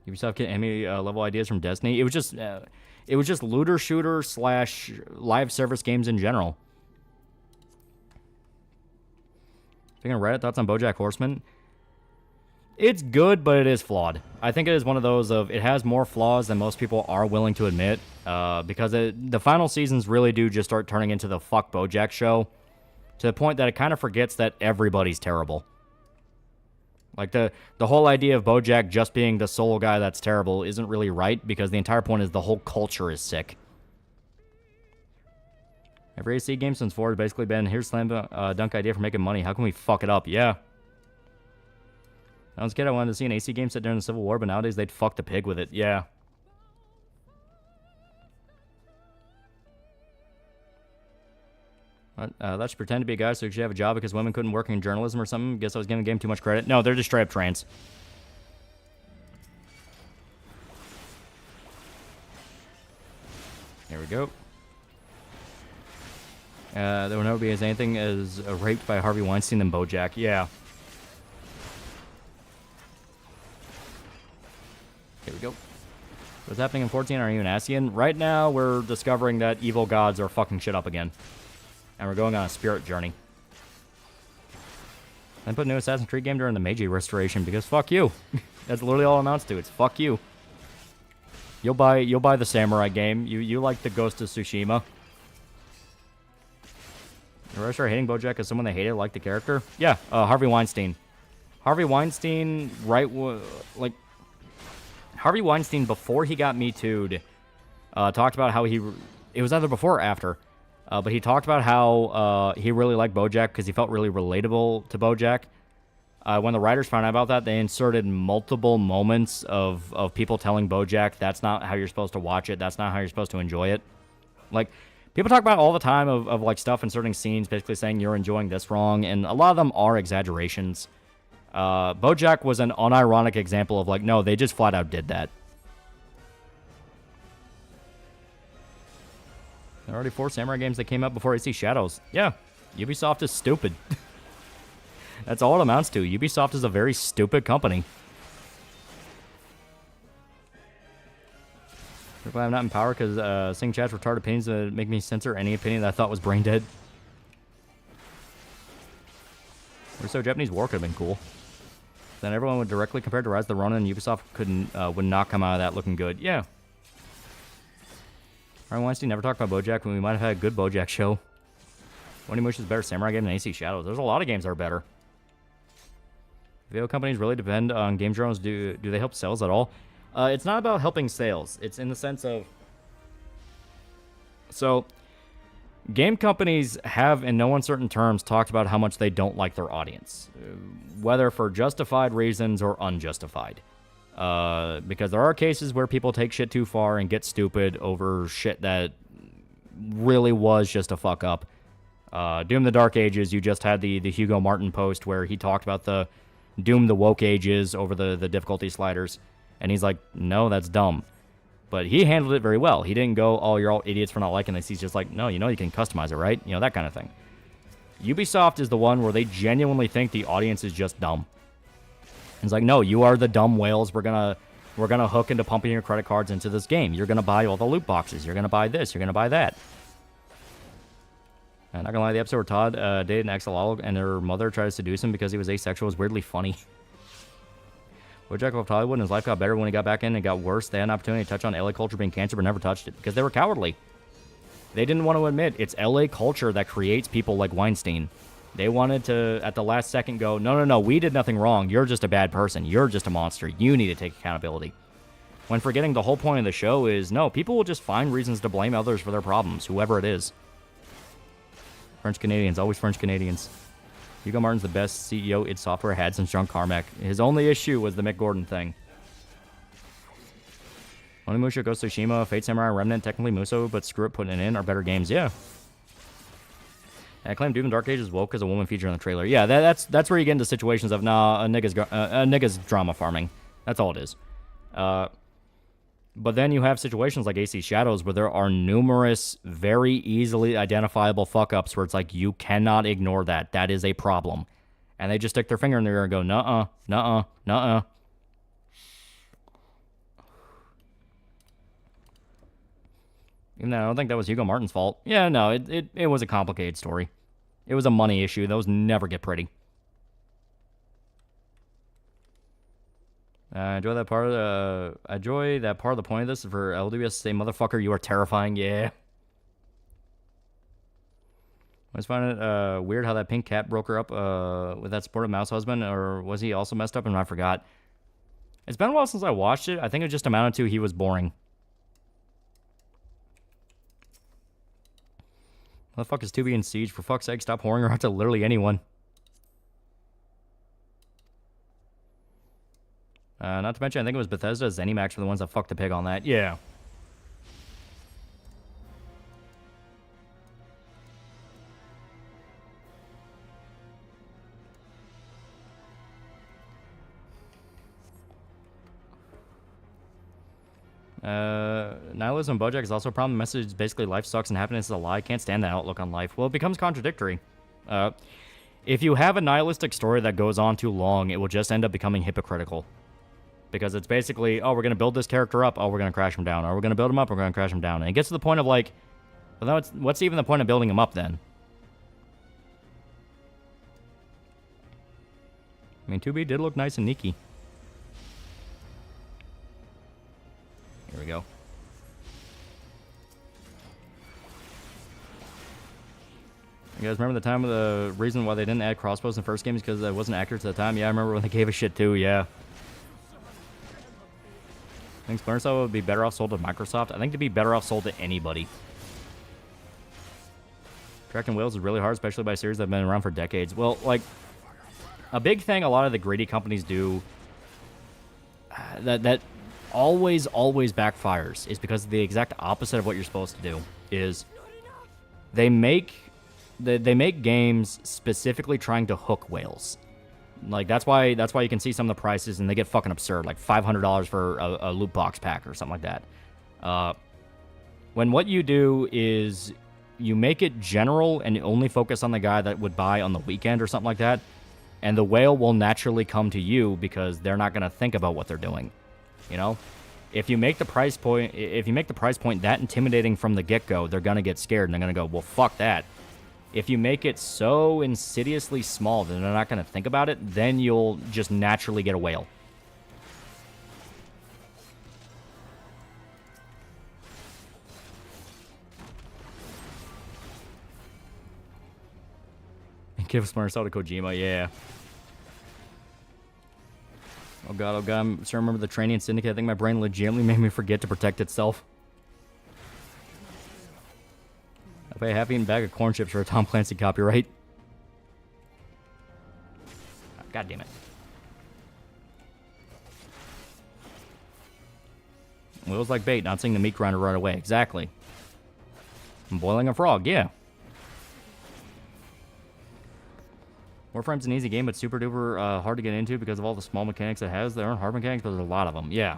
G: Ubisoft get enemy level ideas from Destiny. It was just looter shooter / live service games in general. Speaking of Reddit, thoughts on BoJack Horseman? It's good, but it is flawed. I think it is one of those of, it has more flaws than most people are willing to admit, because the final seasons really do just start turning into the fuck BoJack show, to the point that it kind of forgets that everybody's terrible. Like, the whole idea of BoJack just being the solo guy that's terrible isn't really right, because the entire point is the whole culture is sick. Every AC game since 4 has basically been, here's slam dunk idea for making money. How can we fuck it up? Yeah. I was a kid, I wanted to see an AC game set during the Civil War, but nowadays they'd fuck the pig with it. Yeah. Let's pretend to be a guy so you should have a job because women couldn't work in journalism or something. Guess I was giving the game too much credit. No, they're just straight up trans. There we go. There will never be as anything as raped by Harvey Weinstein than BoJack. Yeah. Here we go. What's happening in 14? Are you an Asian? Right now, we're discovering that evil gods are fucking shit up again. And we're going on a spirit journey. I put a new Assassin's Creed game during the Meiji restoration because fuck you. That's literally all it amounts to. It's fuck you. You'll buy the samurai game. You like the Ghost of Tsushima. You ever start hating BoJack as someone they hated, like the character? Yeah, Harvey Weinstein. Harvey Weinstein, Harvey Weinstein, before he got Me Too'd, talked about how it was either before or after, but he talked about how he really liked BoJack because he felt really relatable to BoJack. When the writers found out about that, they inserted multiple moments of people telling BoJack that's not how you're supposed to watch it, that's not how you're supposed to enjoy it. Like, people talk about it all the time of like stuff inserting scenes, basically saying you're enjoying this wrong, and a lot of them are exaggerations. BoJack was an unironic example of like, no, they just flat out did that. There are already 4 samurai games that came out before AC Shadows. Yeah, Ubisoft is stupid. That's all it amounts to. Ubisoft is a very stupid company. I'm not in power because seeing chat's retarded opinions that make me censor any opinion that I thought was brain dead. Or so Japanese War could have been cool. Then everyone would directly compare to Rise of the Ronin, and Ubisoft would not come out of that looking good. Yeah. Ryan Weinstein never talked about BoJack when we might have had a good BoJack show. Onimusha is a better samurai game than AC Shadows. There's a lot of games that are better. Video companies really depend on game journals. Do they help sales at all? It's not about helping sales. It's in the sense of... So, game companies have, in no uncertain terms, talked about how much they don't like their audience, whether for justified reasons or unjustified. Because there are cases where people take shit too far and get stupid over shit that really was just a fuck up. Doom the Dark Ages, you just had the Hugo Martin post where he talked about the Doom the Woke Ages over the difficulty sliders, and he's like, no, that's dumb. But he handled it very well. He didn't go, oh, you're all idiots for not liking this. He's just like, no, you know you can customize it, right? You know, that kind of thing. Ubisoft is the one where they genuinely think the audience is just dumb. It's like, no, you are the dumb whales. We're gonna hook into pumping your credit cards into this game. You're gonna buy all the loot boxes. You're gonna buy this. You're gonna buy that. I'm not gonna lie, the episode where Todd dated an ex-alcoholic and her mother tried to seduce him because he was asexual was weirdly funny. Jack left Hollywood and his life got better when he got back in and it got worse. They had an opportunity to touch on LA culture being cancer but never touched it because they were cowardly. They didn't want to admit it's LA culture that creates people like Weinstein. They wanted to, at the last second, go, no, we did nothing wrong. You're just a bad person. You're just a monster. You need to take accountability. When forgetting the whole point of the show is, no, people will just find reasons to blame others for their problems, whoever it is. French Canadians, always French Canadians. Hugo Martin's the best CEO id Software had since John Carmack. His only issue was the Mick Gordon thing. Onimusha, Ghost of Tsushima, Fate Samurai, Remnant, technically Muso, but screw it, putting it in are better games. Yeah. I claim Doom and Dark Ages woke as a woman featured on the trailer. Yeah, that's where you get into situations of, nah, a nigga's drama farming. That's all it is. But then you have situations like AC Shadows where there are numerous, very easily identifiable fuck-ups where it's like, you cannot ignore that. That is a problem. And they just stick their finger in the air and go, nuh-uh, nuh-uh, nuh-uh. Even though I don't think that was Hugo Martin's fault. Yeah, no, it was a complicated story. It was a money issue. Those never get pretty. Enjoy that part of the point of this for LWS to say, motherfucker, you are terrifying. Yeah. I just find it weird how that pink cat broke her up with that supportive mouse husband, or was he also messed up and I forgot? It's been a while since I watched it. I think it just amounted to he was boring. What the fuck is 2B in Siege? For fuck's sake, stop whoring her out to literally anyone. Not to mention, I think it was Bethesda, ZeniMax were the ones that fucked the pig on that. Yeah. Nihilism Bojack is also a problem. The message is basically life sucks and happiness is a lie. Can't stand that outlook on life. Well, it becomes contradictory. If you have a nihilistic story that goes on too long, it will just end up becoming hypocritical. Because it's basically, oh, we're going to build this character up, oh, we're going to crash him down. Or we're going to build him up, we're going to crash him down. And it gets to the point of like, well, what's even the point of building him up then? I mean, 2B did look nice and sneaky. Here we go. You guys remember the time of the reason why they didn't add crossbows in the first game is because it wasn't accurate at the time? Yeah, I remember when they gave a shit too, yeah. I think Splinter Cell would be better off sold to Microsoft. I think to be better off sold to anybody. Tracking whales is really hard, especially by series that have been around for decades. Well, like, a big thing a lot of the greedy companies do that always backfires is because the exact opposite of what you're supposed to do is they make games specifically trying to hook whales. Like, that's why you can see some of the prices and they get fucking absurd, like $500 for a loot box pack or something like that. When what you do is you make it general and only focus on the guy that would buy on the weekend or something like that, and the whale will naturally come to you because they're not going to think about what they're doing. You know? If you make the price point that intimidating from the get-go, they're going to get scared and they're going to go, well, fuck that. If you make it so insidiously small that they're not going to think about it, then you'll just naturally get a whale. Give Splinter Cell to Kojima, yeah. Oh god, I'm starting to remember the training syndicate. I think my brain legitimately made me forget to protect itself. Pay a half-eaten bag of corn chips for a Tom Clancy copyright. God damn it. Wheels like bait, not seeing the meat grinder right away. Exactly. I'm boiling a frog, yeah. Warframe's an easy game, but super duper hard to get into because of all the small mechanics it has. There aren't hard mechanics, but there's a lot of them. Yeah.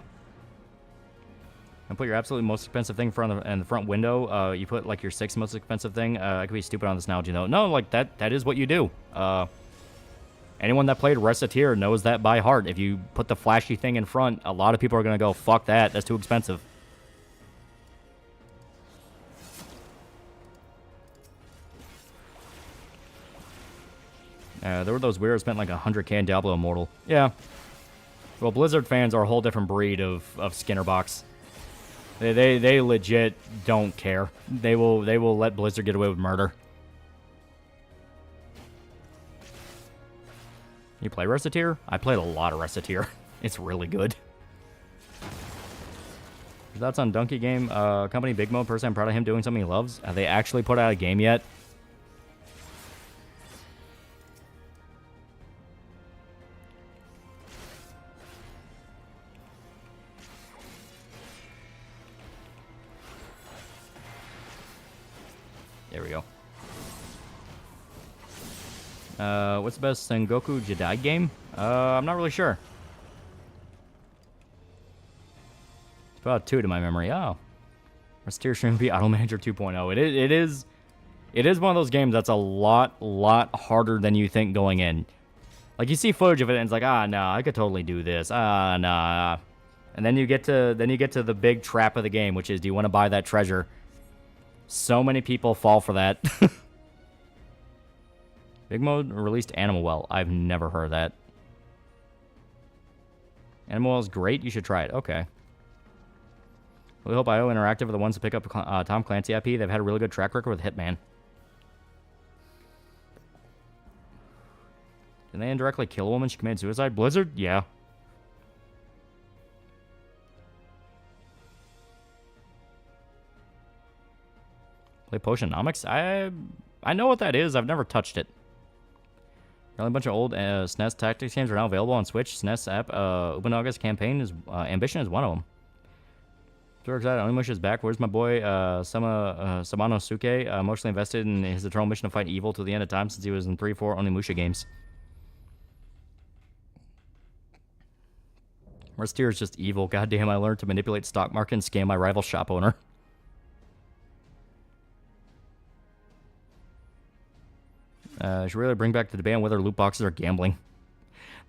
G: And put your absolutely most expensive thing in the front window. You put like your 6th most expensive thing. I could be stupid on this analogy though. No, like that is what you do. Anyone that played Reciteer knows that by heart. If you put the flashy thing in front, a lot of people are gonna go, fuck that, that's too expensive. There were those weirdos spent like 100k in Diablo Immortal. Yeah. Well, Blizzard fans are a whole different breed of Skinnerbox. They legit don't care. They will let Blizzard get away with murder. You play Reciteer? I played a lot of Reciteer. It's really good. Thoughts on Donkey Game? Company Big Mo, person I'm proud of him doing something he loves. Have they actually put out a game yet? There we go. What's the best Sengoku Jidai game? I'm not really sure. It's about 2 to my memory. Oh. Reciteer Stream be Auto Manager 2.0. It is one of those games that's a lot harder than you think going in. Like, you see footage of it and it's like, no, I could totally do this. Nah. And then you get to the big trap of the game, which is, do you want to buy that treasure? So many people fall for that. Big Mode released Animal Well. I've never heard of that. Animal Well is great. You should try it. Okay. We hope IO Interactive are the ones to pick up Tom Clancy IP. They've had a really good track record with Hitman. Did they indirectly kill a woman? She committed suicide? Blizzard? Yeah. Play Potionomics? I know what that is. I've never touched it. A bunch of old SNES tactics games are now available on Switch. SNES app, Ubunaga's campaign is Ambition is one of them. Super excited. Onimusha is back. Where's my boy Samanosuke? Emotionally invested in his eternal mission to fight evil to the end of time since he was in 3-4 Onimusha games. Reciteer is just evil. Goddamn, I learned to manipulate stock market and scam my rival shop owner. Should really bring back the debate on whether loot boxes are gambling.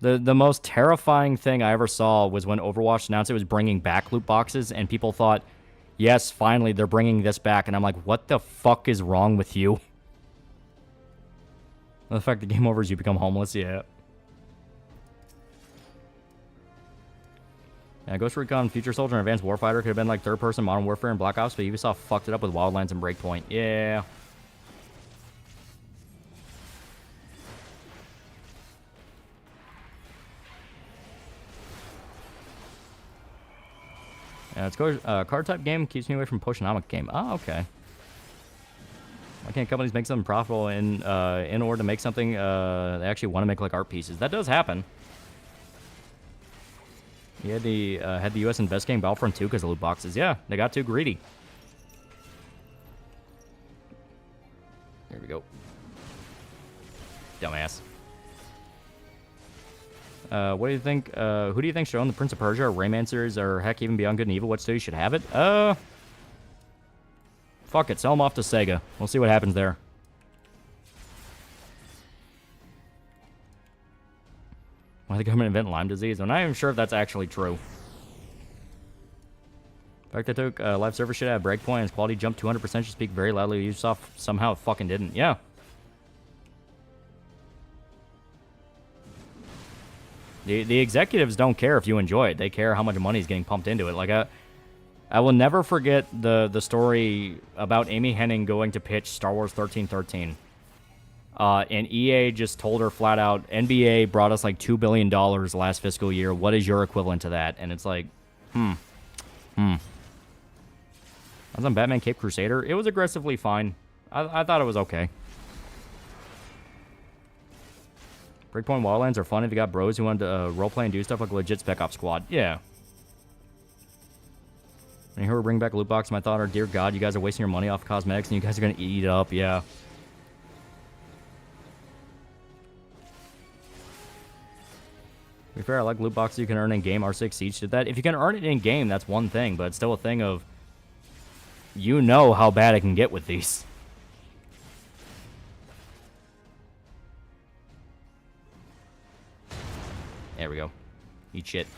G: The most terrifying thing I ever saw was when Overwatch announced it was bringing back loot boxes, and people thought, yes, finally, they're bringing this back. And I'm like, what the fuck is wrong with you? The fact the game over is you become homeless, yeah. Ghost Recon, Future Soldier, and Advanced Warfighter could have been like third-person Modern Warfare and Black Ops, but Ubisoft fucked it up with Wildlands and Breakpoint. Yeah. Let's go. Card type game keeps me away from Potionomic game. Oh, okay. Why can't companies make something profitable in order to make something they actually want to make like art pieces? That does happen. You had the U.S. invest game Battlefront 2 because of loot boxes. Yeah, they got too greedy. There we go. Dumbass. What do you think? Who do you think should own the Prince of Persia or Rayman series, or heck, even Beyond Good and Evil? What studio should have it? Fuck it, sell them off to Sega. We'll see what happens there. Why the government invent Lyme disease? I'm not even sure if that's actually true. In fact, they took live server shit out of Breakpoint and its quality jumped 200%. Should speak very loudly. Ubisoft somehow it fucking didn't. Yeah. The executives don't care if you enjoy it. They care how much money is getting pumped into it. Like, I will never forget the story about Amy Hennig going to pitch Star Wars 1313. And EA just told her flat out, NBA brought us like $2 billion last fiscal year. What is your equivalent to that? And it's like, I was on Batman Cape Crusader. It was aggressively fine. I thought it was okay. Breakpoint Wildlands are fun if you got bros who want to roleplay and do stuff like a legit Spec Ops squad. Yeah. When you hear bring back loot box, my thought are, dear God, you guys are wasting your money off cosmetics and you guys are going to eat it up. Yeah. To be fair, I like loot boxes you can earn in game. R6 Siege did that. If you can earn it in game, that's one thing, but it's still a thing of, you know how bad it can get with these. There we go. Eat shit.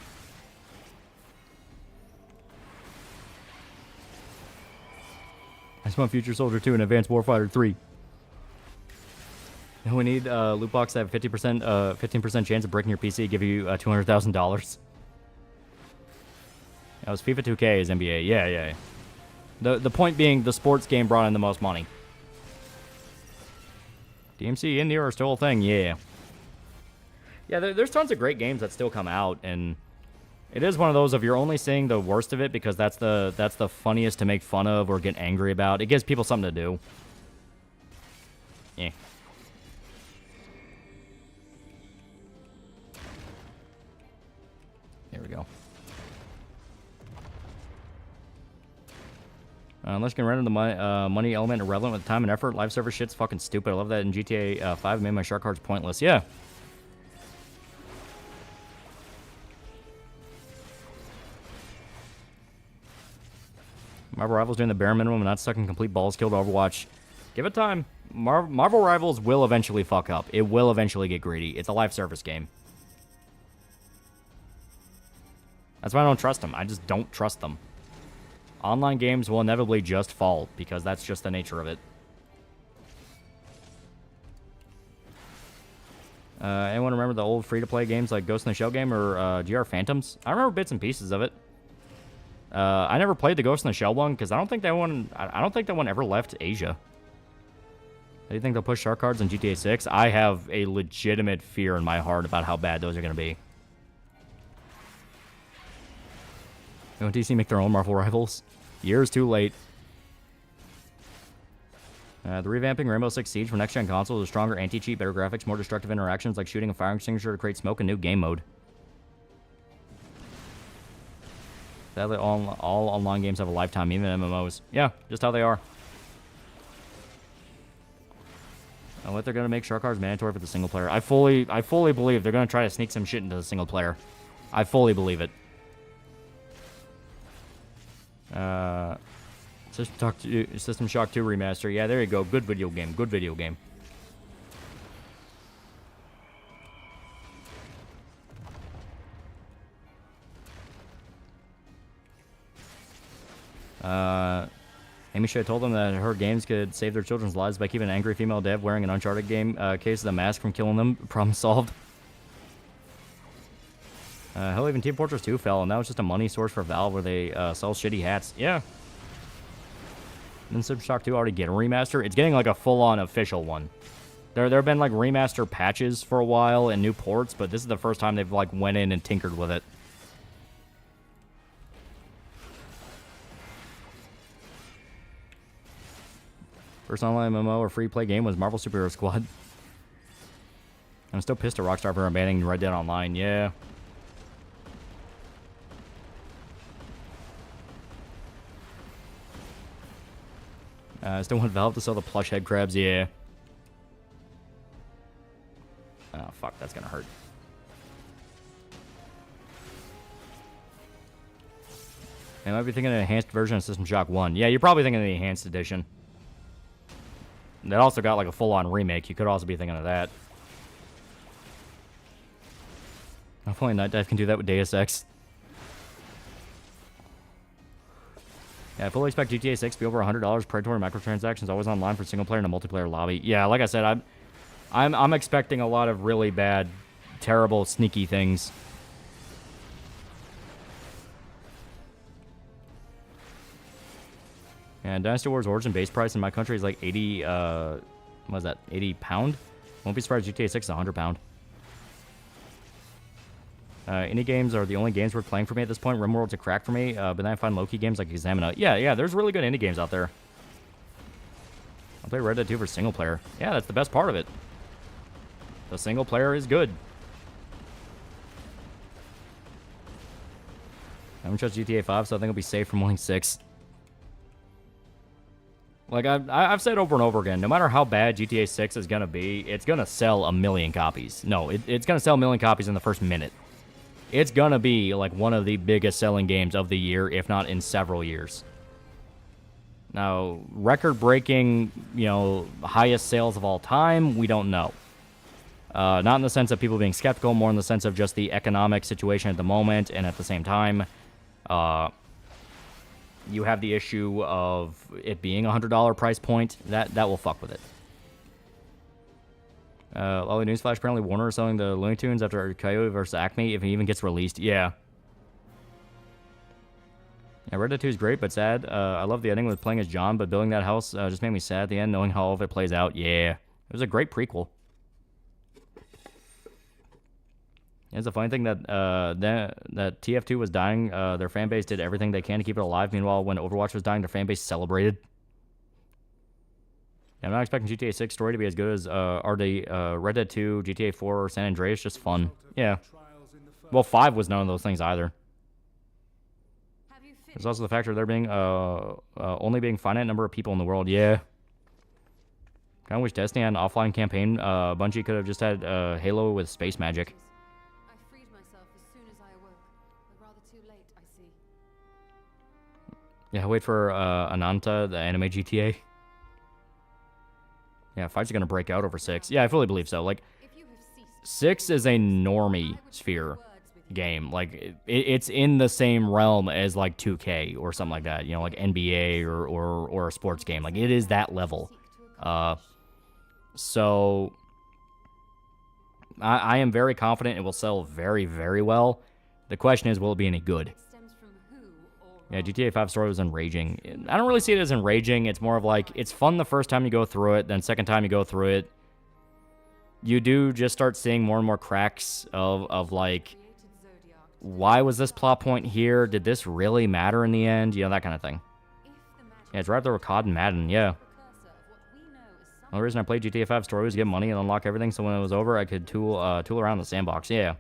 G: I just want Future Soldier 2 and Advanced Warfighter 3. And we need loot box that have 15% chance of breaking your PC, give you $200,000. That was FIFA 2K is NBA. Yeah. The point being, the sports game brought in the most money. DMC India are still a thing, yeah. Yeah, there's tons of great games that still come out, and it is one of those of you're only seeing the worst of it because that's the funniest to make fun of or get angry about. It gives people something to do. Yeah. There we go. Unless you can render the money element irrelevant with time and effort, live server shit's fucking stupid. I love that in GTA 5 it made my shark cards pointless. Yeah. Marvel Rivals doing the bare minimum and not stuck in complete balls kill to Overwatch. Give it time. Marvel Rivals will eventually fuck up. It will eventually get greedy. It's a live service game. That's why I don't trust them. I just don't trust them. Online games will inevitably just fall because that's just the nature of it. Anyone remember the old free-to-play games like Ghost in the Shell game or GR Phantoms? I remember bits and pieces of it. I never played the Ghost in the Shell one because I don't think that one ever left Asia. Do you think they'll push shark cards in GTA 6? I have a legitimate fear in my heart about how bad those are going to be. Don't DC make their own Marvel Rivals? Years too late. The revamping Rainbow Six Siege for next-gen consoles with stronger anti-cheat, better graphics, more destructive interactions like shooting a fire extinguisher to create smoke, and new game mode. Sadly, all online games have a lifetime, even MMOs. Yeah, just how they are. And what they're gonna make shark cards mandatory for the single player. I fully believe they're gonna try to sneak some shit into the single player. I fully believe it. System Shock 2 remaster. Yeah, there you go. Good video game. Good video game. Amy should have told them that her games could save their children's lives by keeping an angry female dev wearing an Uncharted game case of the mask from killing them. Problem solved. Hell, even Team Fortress 2 fell, and that was just a money source for Valve where they sell shitty hats. Yeah. Didn't System Shock 2 already get a remaster? It's getting like a full-on official one. There have been like remaster patches for a while and new ports, but this is the first time they've like went in and tinkered with it. First online MMO or free play game was Marvel Superhero Squad. I'm still pissed at Rockstar for abandoning Red Dead Online. Yeah. I still want Valve to sell the plush head crabs. Yeah. Oh, fuck. That's gonna hurt. I might be thinking of an enhanced version of System Shock 1. Yeah, you're probably thinking of the enhanced edition. That also got like a full-on remake. You could also be thinking of that. Hopefully Night Dive can do that with Deus Ex. Yeah, I fully expect GTA 6 to be over $100. Predatory microtransactions always online for single player and a multiplayer lobby. Yeah, like I said, I'm expecting a lot of really bad, terrible, sneaky things. And Dynasty Wars Origin base price in my country is like 80, what is that, 80 pound? Won't be surprised GTA 6 is 100 pound. Indie games are the only games worth playing for me at this point. RimWorld's a crack for me, but then I find low-key games like Examina. Yeah, there's really good indie games out there. I'll play Red Dead 2 for single player. Yeah, that's the best part of it. The single player is good. I haven't touched GTA 5, so I think I'll be safe from winning 6. Like, I've said over and over again, no matter how bad GTA 6 is going to be, it's going to sell 1 million copies. No, it's going to sell 1 million copies in the first minute. It's going to be, like, one of the biggest selling games of the year, if not in several years. Now, record-breaking, you know, highest sales of all time, we don't know. Not in the sense of people being skeptical, more in the sense of just the economic situation at the moment, and at the same time, you have the issue of it being a $100 price point. That will fuck with it. Lolly Newsflash, apparently Warner is selling the Looney Tunes after Coyote vs. Acme, if it even gets released. Yeah. Yeah, Red Dead 2 is great, but sad. I love the ending with playing as John, but building that house just made me sad at the end, knowing how all of it plays out. Yeah. It was a great prequel. It's a funny thing that that TF2 was dying. Their fan base did everything they can to keep it alive. Meanwhile, when Overwatch was dying, their fan base celebrated. I'm not expecting GTA 6 story to be as good as are the Red Dead 2, GTA 4, or San Andreas. Just fun. Yeah. Well, 5 was none of those things either. There's also the factor of there being only being finite number of people in the world. Yeah. Kind of wish Destiny had an offline campaign. Bungie could have just had Halo with space magic. Yeah, wait for Ananta, the anime GTA. Yeah, 5's gonna break out over 6. Yeah, I fully believe so. Like, 6 is a normie sphere game. Like, it's in the same realm as, like, 2K or something like that. You know, like NBA or a sports game. Like, it is that level. So, I am very confident it will sell very, very well. The question is, will it be any good? Yeah, GTA 5 story was enraging. I don't really see it as enraging. It's more of like, it's fun the first time you go through it, then second time you go through it, you do just start seeing more and more cracks of like, why was this plot point here? Did this really matter in the end? You know, that kind of thing. Yeah, it's right there with COD and Madden, yeah. The only reason I played GTA 5 story was to get money and unlock everything, so when it was over, I could tool around the sandbox, yeah.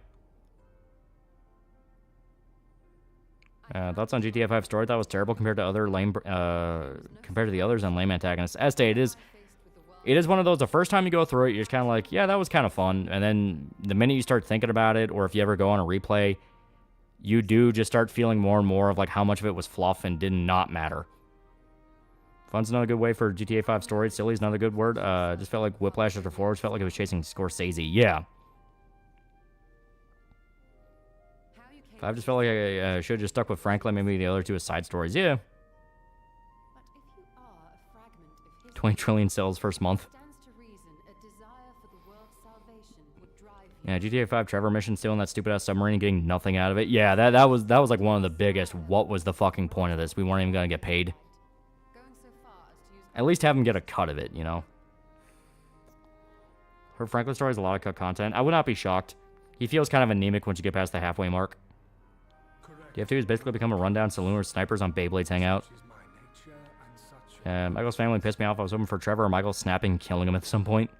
G: Thoughts on GTA 5 story? That was terrible compared to other lame, compared to the others and lame antagonists. As stated, it is one of those. The first time you go through it, you're just kind of like, yeah, that was kind of fun. And then the minute you start thinking about it, or if you ever go on a replay, you do just start feeling more and more of like how much of it was fluff and did not matter. Fun's not a good way for GTA 5 story. Silly is another good word. Just felt like Whiplash after 4. Just felt like it was chasing Scorsese. Yeah. 5 just felt like I should have just stuck with Franklin. Maybe the other two as side stories. Yeah. 20 trillion sales first month. Yeah, GTA 5 Trevor mission stealing that stupid ass submarine and getting nothing out of it. Yeah, that was like one of the biggest. What was the fucking point of this? We weren't even gonna get paid. At least have him get a cut of it, you know. Her Franklin story has a lot of cut content. I would not be shocked. He feels kind of anemic once you get past the halfway mark. TF2 has basically become a rundown saloon where snipers on Beyblades hang out. Michael's family pissed me off. I was hoping for Trevor, Michael snapping and killing him at some point.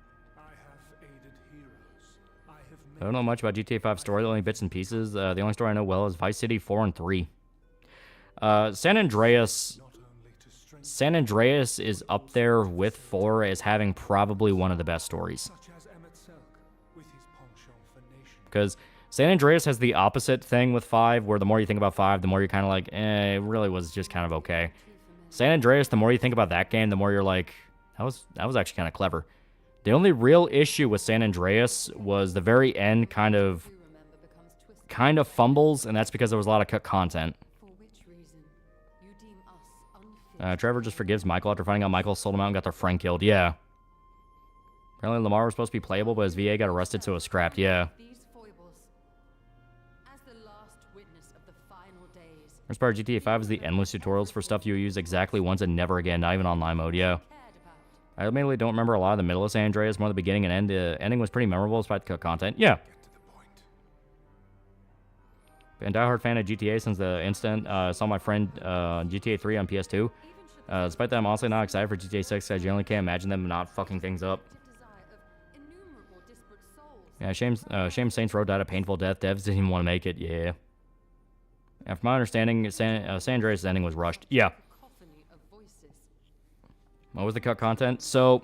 G: I don't know much about GTA 5 story, the only bits and pieces. The only story I know well is Vice City 4 and 3. San Andreas is up there with 4 as having probably one of the best stories. Because San Andreas has the opposite thing with 5, where the more you think about 5, the more you're kind of like, it really was just kind of okay. San Andreas, the more you think about that game, the more you're like, that was actually kind of clever. The only real issue with San Andreas was the very end kind of fumbles, and that's because there was a lot of cut content. Trevor just forgives Michael after finding out Michael sold him out and got their friend killed. Yeah. Apparently Lamar was supposed to be playable, but his VA got arrested, so it was scrapped. Yeah. First part of GTA 5 is the endless tutorials for stuff you use exactly once and never again, not even online mode, yeah. I admittedly don't remember a lot of the middle of San Andreas, more the beginning and end. The ending was pretty memorable despite the cut content, yeah. Been a diehard fan of GTA since the instant saw my friend GTA 3 on PS2. Despite that, I'm honestly not excited for GTA 6. I generally can't imagine them not fucking things up. Yeah, shame Saints Row died a painful death. Devs didn't even want to make it. Yeah. And from my understanding, San Andreas' ending was rushed. Yeah. What was the cut content? So,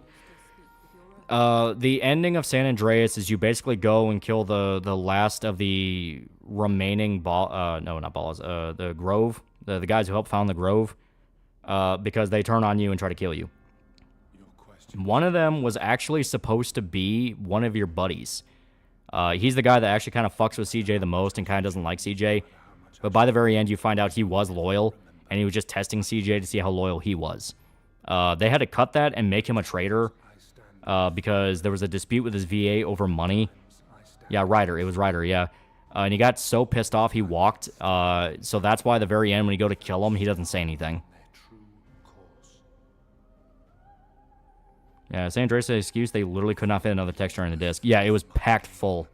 G: the ending of San Andreas is you basically go and kill the last of the remaining the Grove, the guys who helped found the Grove, because they turn on you and try to kill you. One of them was actually supposed to be one of your buddies. He's the guy that actually kind of fucks with CJ the most and kind of doesn't like CJ. But by the very end, you find out he was loyal, and he was just testing CJ to see how loyal he was. They had to cut that and make him a traitor because there was a dispute with his VA over money. Yeah, Ryder. It was Ryder, yeah. And he got so pissed off he walked. So that's why at the very end, when you go to kill him, he doesn't say anything. Yeah, San Andreas' excuse, they literally could not fit another texture in the disc. Yeah, it was packed full.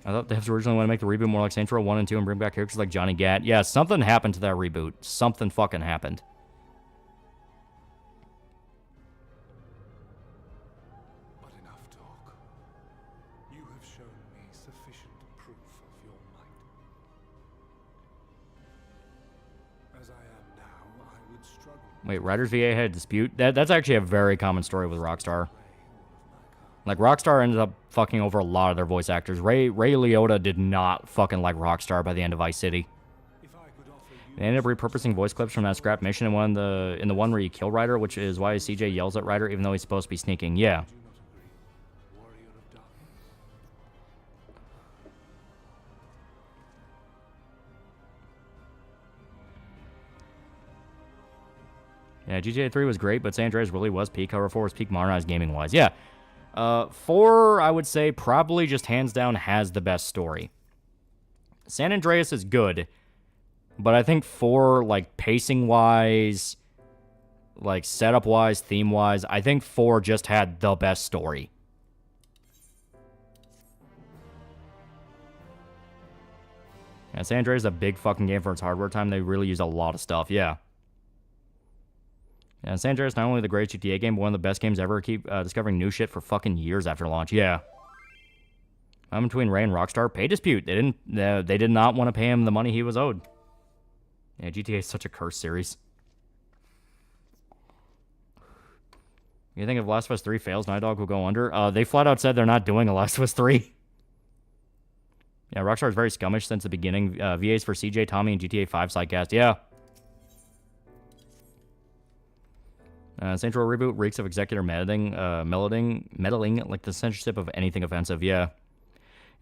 G: I thought devs originally wanted to make the reboot more like Saints Row 1 and 2 and bring back characters like Johnny Gat. Yeah, something happened to that reboot. Something fucking happened.
J: But enough talk. You have shown me sufficient proof of your might. As I am now, I would struggle.
G: Wait, Ryder's VA had a dispute? That's actually a very common story with Rockstar. Like, Rockstar ended up fucking over a lot of their voice actors. Ray Liotta did not fucking like Rockstar by the end of Vice City. They ended up repurposing voice clips from that scrap mission in the one where you kill Ryder, which is why CJ yells at Ryder even though he's supposed to be sneaking. Yeah. Yeah, GTA 3 was great, but San Andreas really was peak. However, 4 was peak modernized gaming-wise. Yeah. 4, I would say, probably just hands down has the best story. San Andreas is good, but I think 4, like, pacing-wise, like, setup-wise, theme-wise, I think 4 just had the best story. Yeah, San Andreas is a big fucking game for its hardware time. They really use a lot of stuff, yeah. Yeah, San Andreas not only the greatest GTA game, but one of the best games ever. Keep discovering new shit for fucking years after launch. Yeah. I'm between Ray and Rockstar. Pay dispute. They did not want to pay him the money he was owed. Yeah, GTA is such a cursed series. You think if Last of Us 3 fails, Night Dog will go under? They flat out said they're not doing a Last of Us 3. Yeah, Rockstar is very scummish since the beginning. VAs for CJ, Tommy, and GTA 5 sidecast. Yeah. Saints Row reboot reeks of executive meddling like the censorship of anything offensive. Yeah.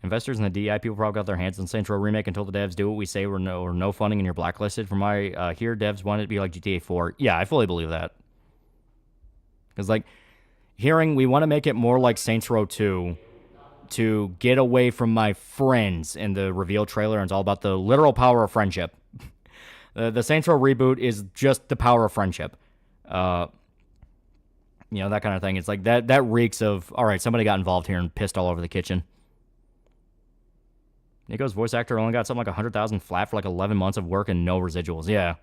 G: Investors and the DEI people probably got their hands on Saints Row remake until the devs do what we say or no funding and you're blacklisted. From my here, devs want it to be like GTA 4. Yeah, I fully believe that. Because, like, hearing we want to make it more like Saints Row 2 to get away from my friends in the reveal trailer, and it's all about the literal power of friendship. The Saints Row reboot is just the power of friendship. You know, that kind of thing. It's like that reeks of, all right, somebody got involved here and pissed all over the kitchen. Nico's voice actor only got something like 100,000 flat for like 11 months of work and no residuals. Yeah.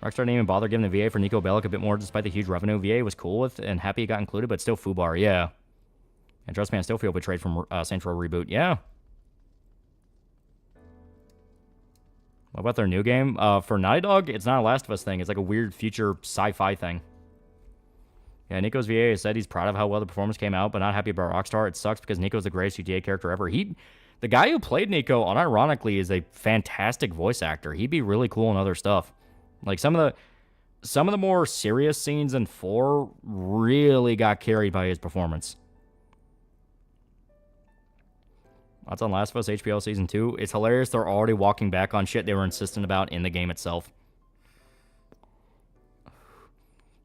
G: Rockstar didn't even bother giving the VA for Nico Bellic a bit more despite the huge revenue. VA was cool with and happy it got included, but still foobar. Yeah. And trust me, I still feel betrayed from Saints Row reboot. Yeah. What about their new game? For Naughty Dog, it's not a Last of Us thing. It's like a weird future sci-fi thing. Yeah, Nico's VA has said he's proud of how well the performance came out, but not happy about Rockstar. It sucks because Nico's the greatest GTA character ever. The guy who played Nico, unironically, is a fantastic voice actor. He'd be really cool in other stuff. Like, some of the more serious scenes in 4 really got carried by his performance. That's on Last of Us HBO Season 2. It's hilarious they're already walking back on shit they were insistent about in the game itself.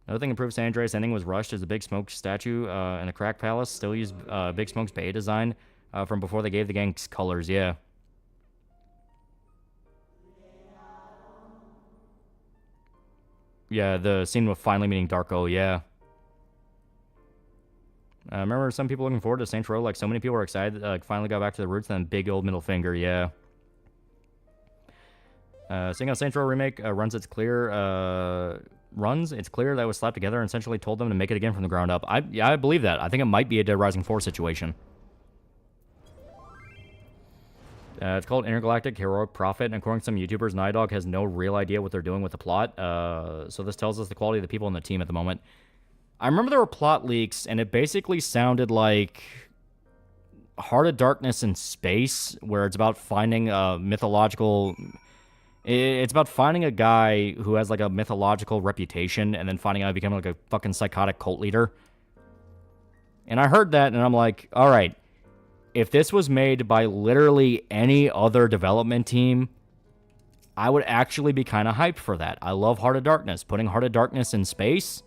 G: Another thing improved San Andreas ending was rushed as the Big Smoke statue in the Crack Palace still used Big Smoke's Bay design from before they gave the gang's colors, yeah. Yeah, the scene with finally meeting Darko, yeah. I remember some people looking forward to Saints Row, like so many people were excited, finally got back to the roots, and then big old middle finger, yeah. Seeing how Saints Row Remake runs its clear it's clear that it was slapped together and essentially told them to make it again from the ground up. Yeah, I believe that. I think it might be a Dead Rising 4 situation. It's called Intergalactic Heroic Prophet, and according to some YouTubers, Naughty Dog has no real idea what they're doing with the plot. So this tells us the quality of the people in the team at the moment. I remember there were plot leaks, and it basically sounded like Heart of Darkness in space, where it's about finding a mythological... It's about finding a guy who has, like, a mythological reputation, and then finding out he became, like, a fucking psychotic cult leader. And I heard that, and I'm like, alright, if this was made by literally any other development team, I would actually be kind of hyped for that. I love Heart of Darkness. Putting Heart of Darkness in space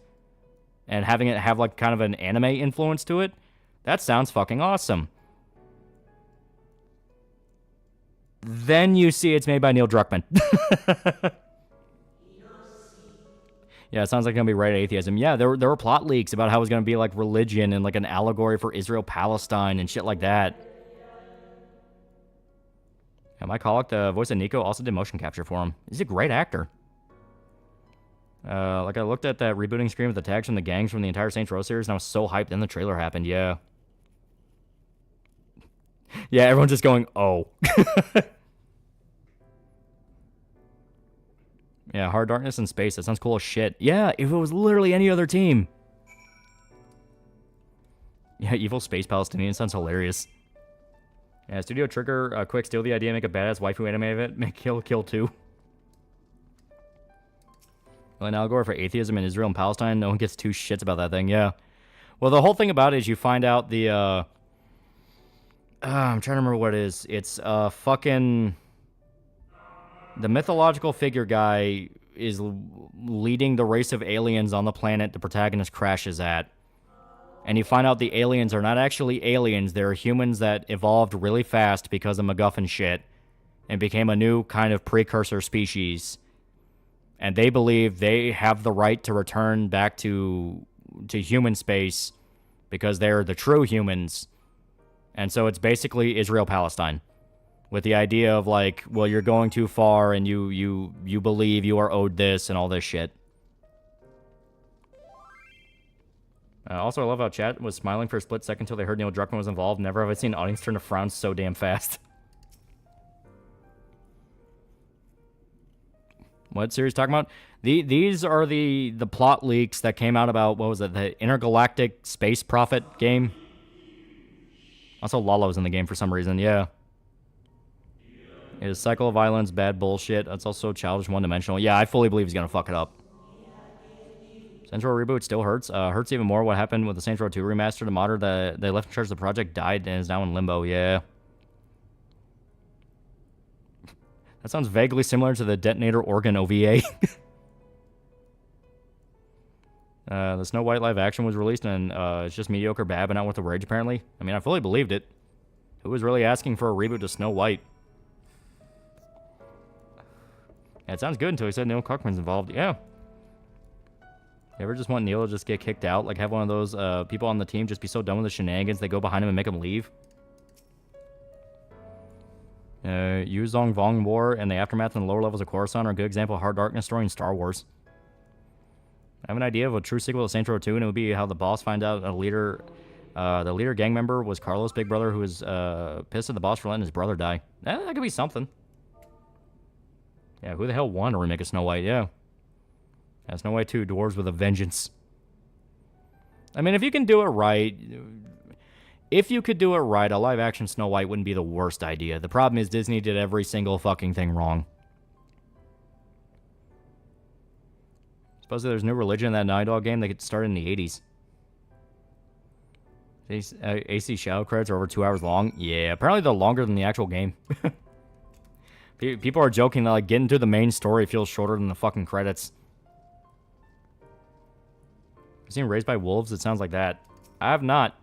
G: and having it have, like, kind of an anime influence to it, that sounds fucking awesome. Then you see it's made by Neil Druckmann. Yeah, it sounds like it's going to be right atheism. Yeah, there were plot leaks about how it was going to be like religion and like an allegory for Israel-Palestine and shit like that. Yeah, Mike Hollick, the voice of Nico, also did motion capture for him. He's a great actor. Like I looked at that rebooting screen with the tags from the gangs from the entire Saints Row series and I was so hyped. Then the trailer happened, yeah. Yeah, everyone's just going, oh. Yeah, Hard Darkness in space. That sounds cool as shit. Yeah, if it was literally any other team. Yeah, evil space Palestinian sounds hilarious. Yeah, Studio Trigger, quick, steal the idea, make a badass waifu anime of it, make Kill 2. Well, an allegory for atheism in Israel and Palestine. No one gets two shits about that thing, yeah. Well, the whole thing about it is you find out the, I'm trying to remember what it is. It's, fucking... The mythological figure guy is leading the race of aliens on the planet the protagonist crashes at. And you find out the aliens are not actually aliens. They're humans that evolved really fast because of MacGuffin shit and became a new kind of precursor species. And they believe they have the right to return back to human space because they're the true humans. And so it's basically Israel-Palestine. With the idea of like, well, you're going too far and you believe you are owed this and all this shit. Also, I love how chat was smiling for a split second until they heard Neil Druckmann was involved. Never have I seen an audience turn to frown so damn fast. What series talking about? These are the plot leaks that came out about, what was it, the Intergalactic Space Prophet game? Also, Lalo's in the game for some reason, yeah. It is cycle of violence, bad bullshit. That's also childish, one-dimensional. Yeah, I fully believe he's gonna fuck it up. Saints Row reboot still hurts. Hurts even more what happened with the Saints Row 2 remaster. The modder that they left in charge of the project died and is now in limbo. Yeah. That sounds vaguely similar to the Detonator Organ OVA. The Snow White live action was released and it's just mediocre bad, but not worth the rage apparently. I mean, I fully believed it. Who was really asking for a reboot to Snow White? Yeah, it sounds good until he said Neil Druckmann's involved. Yeah. You ever just want Neil to just get kicked out? Like, have one of those people on the team just be so done with the shenanigans, they go behind him and make him leave? Yu Zong Vong War and the Aftermath and the lower levels of Coruscant are a good example of Hard Darkness story in Star Wars. I have an idea of a true sequel to Saints Row 2, and it would be how the boss find out the leader gang member was Carlos' big brother who was pissed at the boss for letting his brother die. That could be something. Yeah, who the hell won to remake a Snow White? Yeah. Snow White 2, Dwarves with a Vengeance. I mean, if you can do it right... If you could do it right, a live-action Snow White wouldn't be the worst idea. The problem is Disney did every single fucking thing wrong. Supposedly there's new religion in that Naughty Dog game that could start in the 80s. AC Shadow credits are over 2 hours long. Yeah, apparently they're longer than the actual game. People are joking that, like, getting to the main story feels shorter than the fucking credits. You seen Raised by Wolves? It sounds like that. I have not.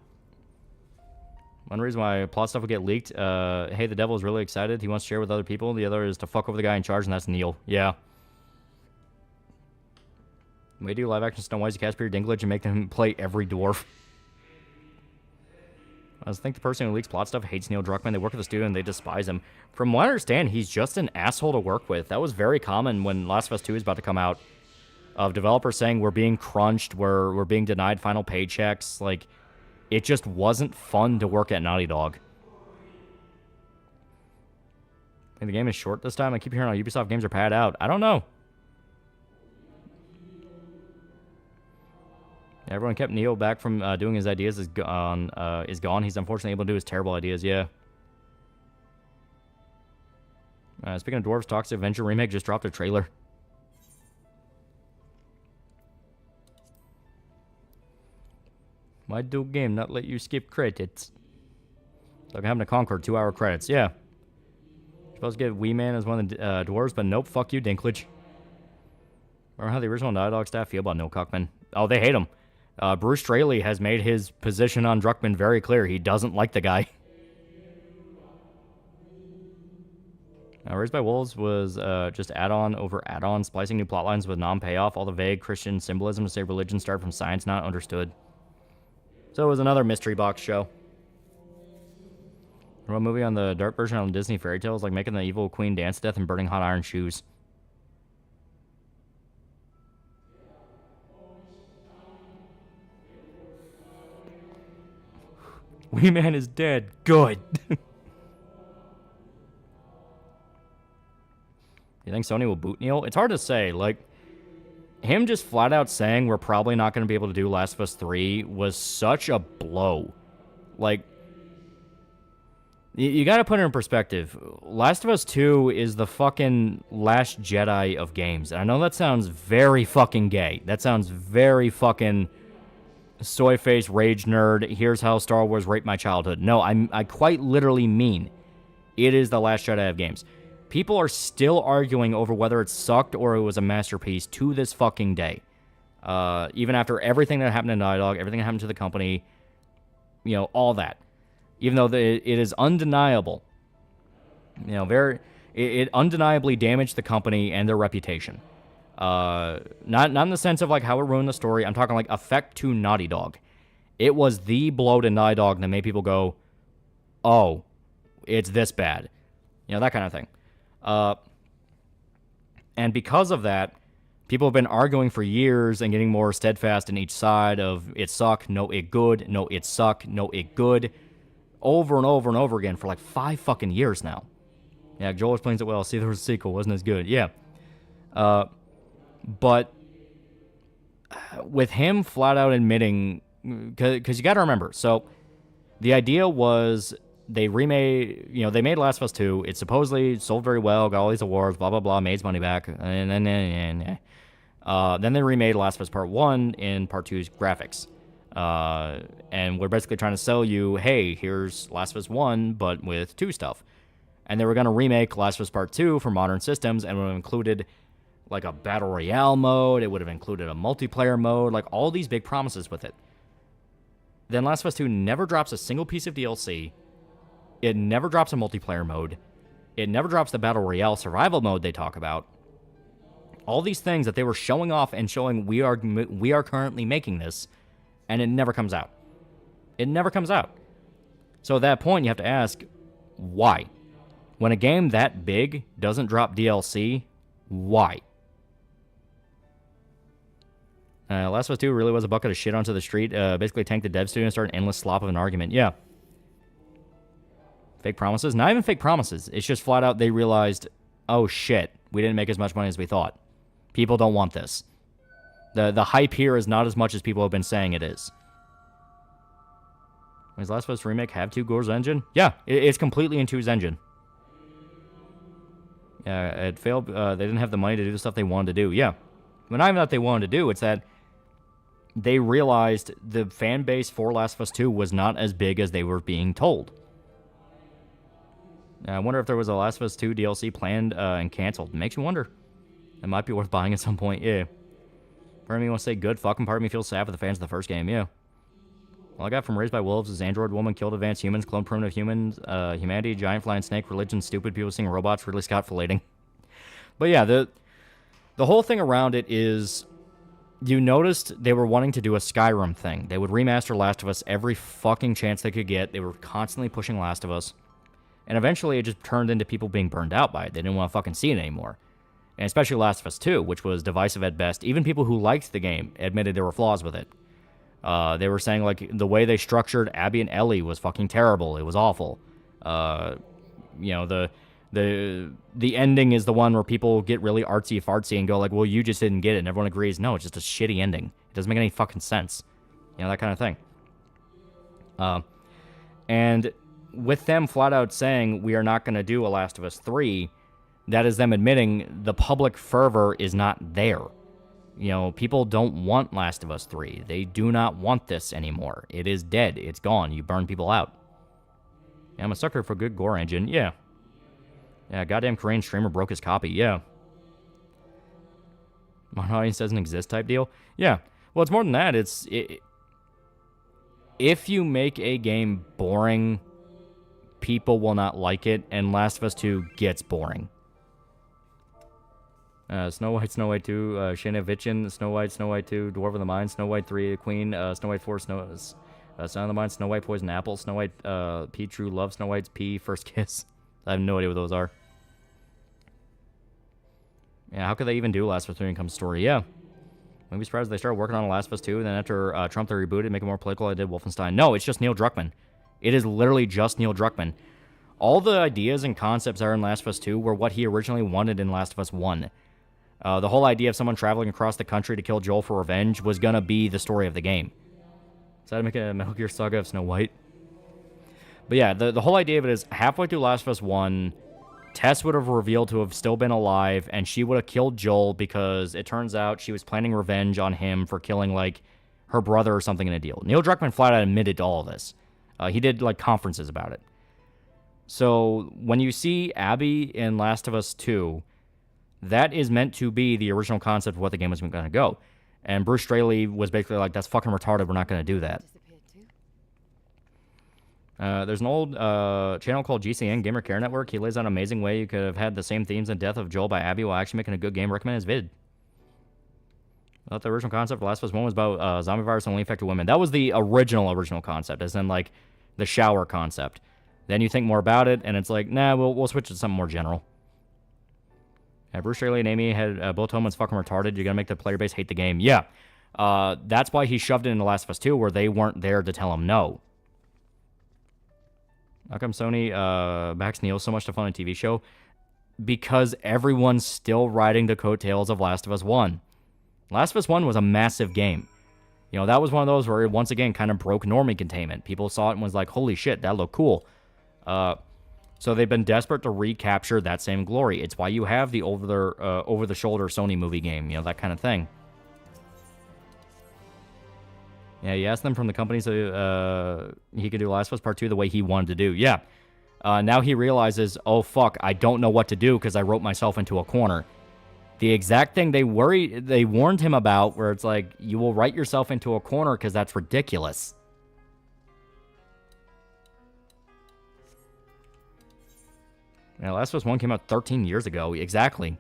G: One reason why plot stuff will get leaked, hey, the devil is really excited. He wants to share with other people. The other is to fuck over the guy in charge, and that's Neil. Yeah. We do live-action Snow White, you cast Peter Dinklage and make them play every dwarf. I think the person who leaks plot stuff hates Neil Druckmann. They work at the studio and they despise him. From what I understand, he's just an asshole to work with. That was very common when Last of Us 2 is about to come out. Of developers saying we're being crunched, we're being denied final paychecks. Like, it just wasn't fun to work at Naughty Dog. I think the game is short this time. I keep hearing all Ubisoft games are pad out. I don't know. Everyone kept Neo back from doing his ideas is gone. He's unfortunately able to do his terrible ideas, yeah. Speaking of Dwarves, Toxic Avenger Remake just dropped a trailer. Why do game not let you skip credits? It's like having to Conquer 2-hour credits, yeah. Supposed to get Wee Man as one of the dwarves, but nope, fuck you, Dinklage. Remember how the original Naughty Dog staff feel about Neil Druckmann? Oh, they hate him. Bruce Straley has made his position on Druckmann very clear. He doesn't like the guy. Raised by Wolves was just add-on over add-on, splicing new plotlines with non-payoff, all the vague Christian symbolism to say religion started from science not understood. So it was another mystery box show. What movie on the dark version on Disney fairy tales, like making the evil queen dance to death and burning hot iron shoes? Wee Man is dead. Good. You think Sony will boot Neil? It's hard to say. Like, him just flat out saying we're probably not going to be able to do Last of Us 3 was such a blow. Like, you got to put it in perspective. Last of Us 2 is the fucking Last Jedi of games. And I know that sounds very fucking gay. That sounds very fucking soy face rage nerd. Here's how Star Wars raped my childhood. No, I quite literally mean it is the Last Jedi of games. People are still arguing over whether it sucked or it was a masterpiece to this fucking day. Even after everything that happened to Naughty Dog, everything that happened to the company, you know, all that. Even though it is undeniable, you know, it undeniably damaged the company and their reputation. Not in the sense of like how it ruined the story. I'm talking like effect to Naughty Dog. It was the blow to Naughty Dog that made people go, oh, it's this bad. You know, that kind of thing. And because of that, people have been arguing for years and getting more steadfast in each side of it suck, no it good, no it suck, no it good, over and over and over again for like 5 fucking years now. Yeah, Joel explains it well. See, there was a sequel, wasn't as good. Yeah. But with him flat out admitting, because you got to remember, so the idea was they made Last of Us 2. It supposedly sold very well, got all these awards, blah, blah, blah, made its money back. And then they remade Last of Us Part 1 in Part 2's graphics. And we're basically trying to sell you, hey, here's Last of Us 1, but with 2 stuff. And they were going to remake Last of Us Part 2 for modern systems, and would have included like a Battle Royale mode. It would have included a multiplayer mode, like all these big promises with it. Then Last of Us 2 never drops a single piece of DLC. It never drops a multiplayer mode. It never drops the Battle Royale survival mode they talk about. All these things that they were showing off and showing we are currently making this, and it never comes out. It never comes out. So at that point, you have to ask, why? When a game that big doesn't drop DLC, why? Last of Us 2 really was a bucket of shit onto the street. Basically tanked the dev studio and started an endless slop of an argument. Yeah. Fake promises? Not even fake promises. It's just flat out they realized, oh shit, we didn't make as much money as we thought. People don't want this. The hype here is not as much as people have been saying it is. Does Last of Us Remake have 2 Gore's engine? Yeah, it's completely in 2's engine. Yeah, it failed. They didn't have the money to do the stuff they wanted to do. Yeah. But not even that they wanted to do, it's that they realized the fan base for Last of Us 2 was not as big as they were being told. I wonder if there was a Last of Us 2 DLC planned and canceled. It makes you wonder. It might be worth buying at some point, yeah. Part of me wants to say good, fucking part of me feels sad for the fans of the first game, yeah. All I got from Raised by Wolves is Android woman killed advanced humans, cloned primitive humans, humanity, giant flying snake, religion, stupid people seeing robots, Ridley Scott filleting. But yeah, the whole thing around it is you noticed they were wanting to do a Skyrim thing. They would remaster Last of Us every fucking chance they could get. They were constantly pushing Last of Us. And eventually it just turned into people being burned out by it. They didn't want to fucking see it anymore. And especially Last of Us 2, which was divisive at best. Even people who liked the game admitted there were flaws with it. They were saying, like, the way they structured Abby and Ellie was fucking terrible. It was awful. You know, the ending is the one where people get really artsy-fartsy and go like, well, you just didn't get it. And everyone agrees, no, it's just a shitty ending. It doesn't make any fucking sense. You know, that kind of thing. And with them flat out saying, we are not going to do a Last of Us 3, that is them admitting the public fervor is not there. You know, people don't want Last of Us 3. They do not want this anymore. It is dead. It's gone. You burn people out. Yeah, I'm a sucker for a good gore engine. Yeah. Yeah, goddamn Korean streamer broke his copy. Yeah. My audience doesn't exist type deal. Yeah. Well, it's more than that. If you make a game boring, people will not like it, and Last of Us 2 gets boring. Snow White 2, Shayna Vichin, Snow White 2, Dwarf of the Mind, Snow White 3, Queen, Snow White 4, Son of the Mind, Snow White Poison Apple, Snow White P True Love, Snow White's P First Kiss. I have no idea what those are. Yeah, how could they even do Last of Us 3 Income Story? Yeah. Maybe be surprised they started working on Last of Us 2, and then after Trump they rebooted, make it more political, I did Wolfenstein. No, it's just Neil Druckmann. It is literally just Neil Druckmann. All the ideas and concepts that are in Last of Us 2 were what he originally wanted in Last of Us 1. The whole idea of someone traveling across the country to kill Joel for revenge was going to be the story of the game. So I'd make a Metal Gear Saga of Snow White. But yeah, the whole idea of it is halfway through Last of Us 1, Tess would have revealed to have still been alive, and she would have killed Joel because it turns out she was planning revenge on him for killing, like, her brother or something in a deal. Neil Druckmann flat out admitted to all of this. He did, like, conferences about it. So when you see Abby in Last of Us 2, that is meant to be the original concept of what the game was going to go. And Bruce Straley was basically like, that's fucking retarded, we're not going to do that. There's an old channel called GCN, Gamer Care Network. He lays out an amazing way you could have had the same themes and death of Joel by Abby while actually making a good game. Recommend his vid. I thought the original concept for Last of Us 1 was about zombie virus only affected women. That was the original concept, as in, like, the shower concept. Then you think more about it, and it's like, nah, we'll switch to something more general. Yeah, Bruce Straley and Amy had both Tomans fucking retarded. You're going to make the player base hate the game. Yeah. That's why he shoved it into Last of Us 2, where they weren't there to tell him no. How come Sony backs Neil so much to fund a TV show? Because everyone's still riding the coattails of Last of Us 1. Last of Us 1 was a massive game. You know, that was one of those where it once again kind of broke normie containment. People saw it and was like, holy shit, that looked cool. So they've been desperate to recapture that same glory. It's why you have the over-the-shoulder Sony movie game, you know, that kind of thing. Yeah, he asked them from the company so he could do Last of Us Part 2 the way he wanted to do. Yeah. Now he realizes, oh, fuck, I don't know what to do because I wrote myself into a corner. The exact thing they warned him about, where it's like, you will write yourself into a corner because that's ridiculous. Yeah, Last of Us 1 came out 13 years ago. Exactly.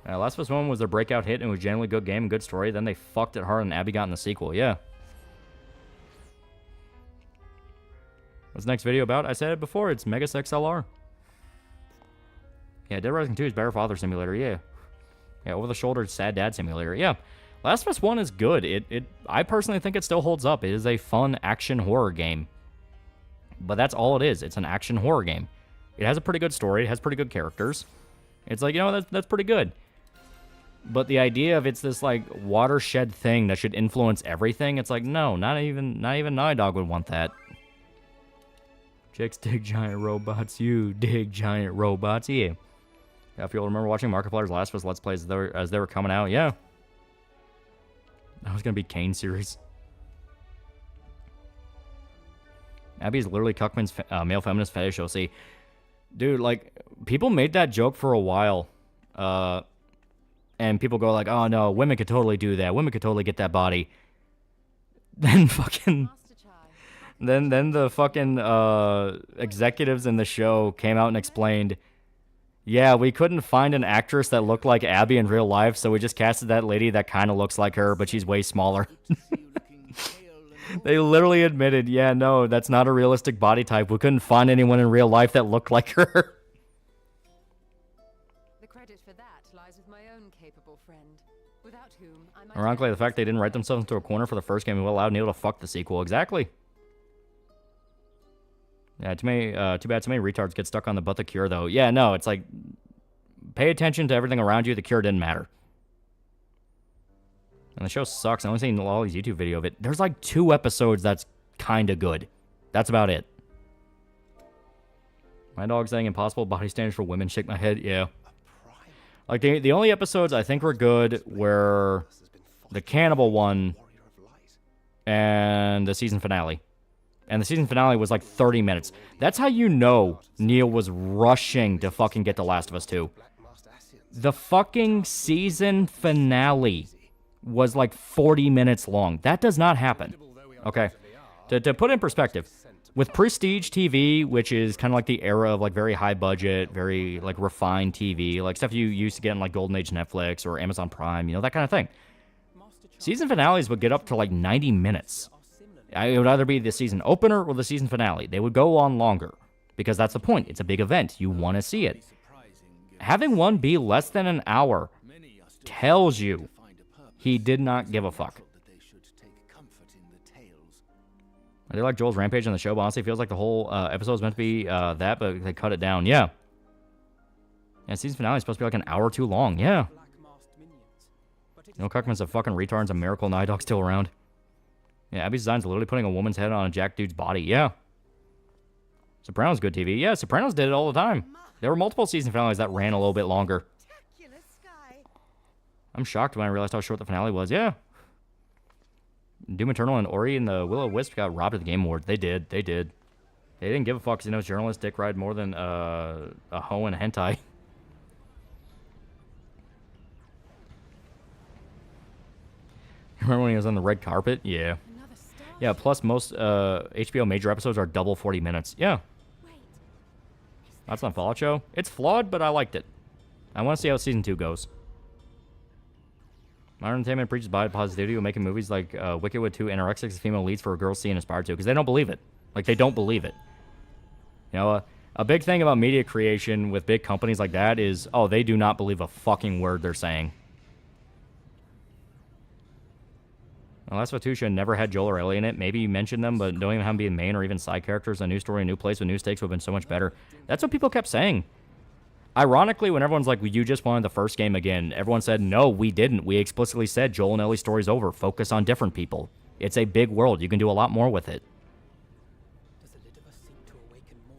G: Last of Us 1 was their breakout hit and was generally a good game and good story. Then they fucked it hard and Abby got in the sequel. Yeah. What's the next video about? I said it before. It's Megas XLR. Yeah, Dead Rising 2 is better father simulator. Yeah. Yeah, over-the-shoulder sad dad simulator. Yeah. Last of Us 1 is good. I personally think it still holds up. It is a fun action horror game. But that's all it is. It's an action horror game. It has a pretty good story. It has pretty good characters. It's like, you know, that's pretty good. But the idea of it's this, like, watershed thing that should influence everything, it's like, no, not even Naughty Dog would want that. Chicks dig giant robots. You dig giant robots. Yeah. If you'll remember watching Markiplier's Last of Us Let's Plays as they were coming out, yeah. That was going to be Kane series. Abby's literally Cuckman's male feminist fetish. You'll see. Dude, like, people made that joke for a while. And people go like, oh no, women could totally do that. Women could totally get that body. Then fucking... Then the fucking executives in the show came out and explained, Yeah, we couldn't find an actress that looked like Abby in real life, so we just casted that lady that kind of looks like her, but she's way smaller. They literally admitted, yeah, no, that's not a realistic body type. We couldn't find anyone in real life that looked like her.
L: The credit for that lies with my own capable friend, without whom I might
G: Ironically, the fact they didn't write themselves into a corner for the first game will allow Neil to fuck the sequel. Exactly. Yeah, too bad too many retards get stuck on the but the cure, though. Yeah, no, it's like, pay attention to everything around you. The cure didn't matter. And the show sucks. I only seen Loli's YouTube video of it. There's like 2 episodes that's kind of good. That's about it. My dog saying impossible body standards for women. Shake my head. Yeah. Like, the only episodes I think were good were the cannibal one and the season finale. And the season finale was like 30 minutes. That's how you know Neil was rushing to fucking get The Last of Us 2. The fucking season finale was like 40 minutes long. That does not happen. Okay. To put in perspective, with Prestige TV, which is kind of like the era of like very high budget, very like refined TV, like stuff you used to get in like Golden Age Netflix or Amazon Prime, you know, that kind of thing. Season finales would get up to like 90 minutes. It would either be the season opener or the season finale. They would go on longer because that's the point. It's a big event. You want to see it. Having one be less than an hour tells you he did not give a fuck. I do like Joel's rampage on the show, but honestly, it feels like the whole episode is meant to be that, but they cut it down. Yeah. Yeah, season finale is supposed to be like an hour too long. Yeah. No, Cuckman's a fucking retard. It's a miracle Night Dog's still around. Yeah, Abby's design's literally putting a woman's head on a jack dude's body. Yeah. Sopranos good TV. Yeah, Sopranos did it all the time. There were multiple season finales that ran a little bit longer. I'm shocked when I realized how short the finale was. Yeah. Doom Eternal and Ori and the Will-O-Wisp got robbed of the Game Award. They did. They didn't give a fuck because, you know, journalists dick ride more than a hoe and a hentai. Remember when he was on the red carpet? Yeah. Yeah, plus most HBO major episodes are double 40 minutes. Yeah. That's not a Fallout show. It's flawed, but I liked it. I want to see how season 2 goes. Modern Entertainment preaches body positivity when making movies like Wicked with 2 anorexic female leads for girls seeing aspire to, because they don't believe it. Like, they don't believe it. You know, a big thing about media creation with big companies like that is, oh, they do not believe a fucking word they're saying. Last of Us 2 should have never had Joel or Ellie in it. Maybe you mentioned them, but don't even have them be the main or even side characters. A new story, a new place with new stakes would have been so much better. That's what people kept saying. Ironically, when everyone's like, well, you just wanted the first game again, everyone said, no, we didn't. We explicitly said Joel and Ellie's story's over. Focus on different people. It's a big world. You can do a lot more with it.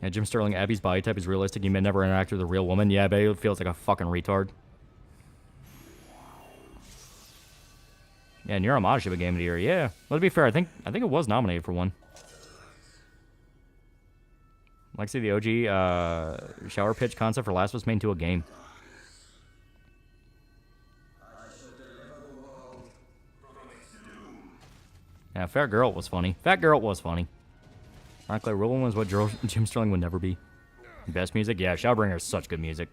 G: Yeah, Jim Sterling, Abby's body type is realistic. You may never interact with a real woman. Yeah, but it feels like a fucking retard. Yeah, Nier Automata should be Game of the Year. Yeah. Well, to be fair, I think it was nominated for one. I'd like to see the OG shower pitch concept for Last of Us made into a game. Yeah, Fair Girl was funny. Fat Girl was funny. Frankly, Real Woman was what Jim Sterling would never be. Best music? Yeah, Shadowbringer is such good music.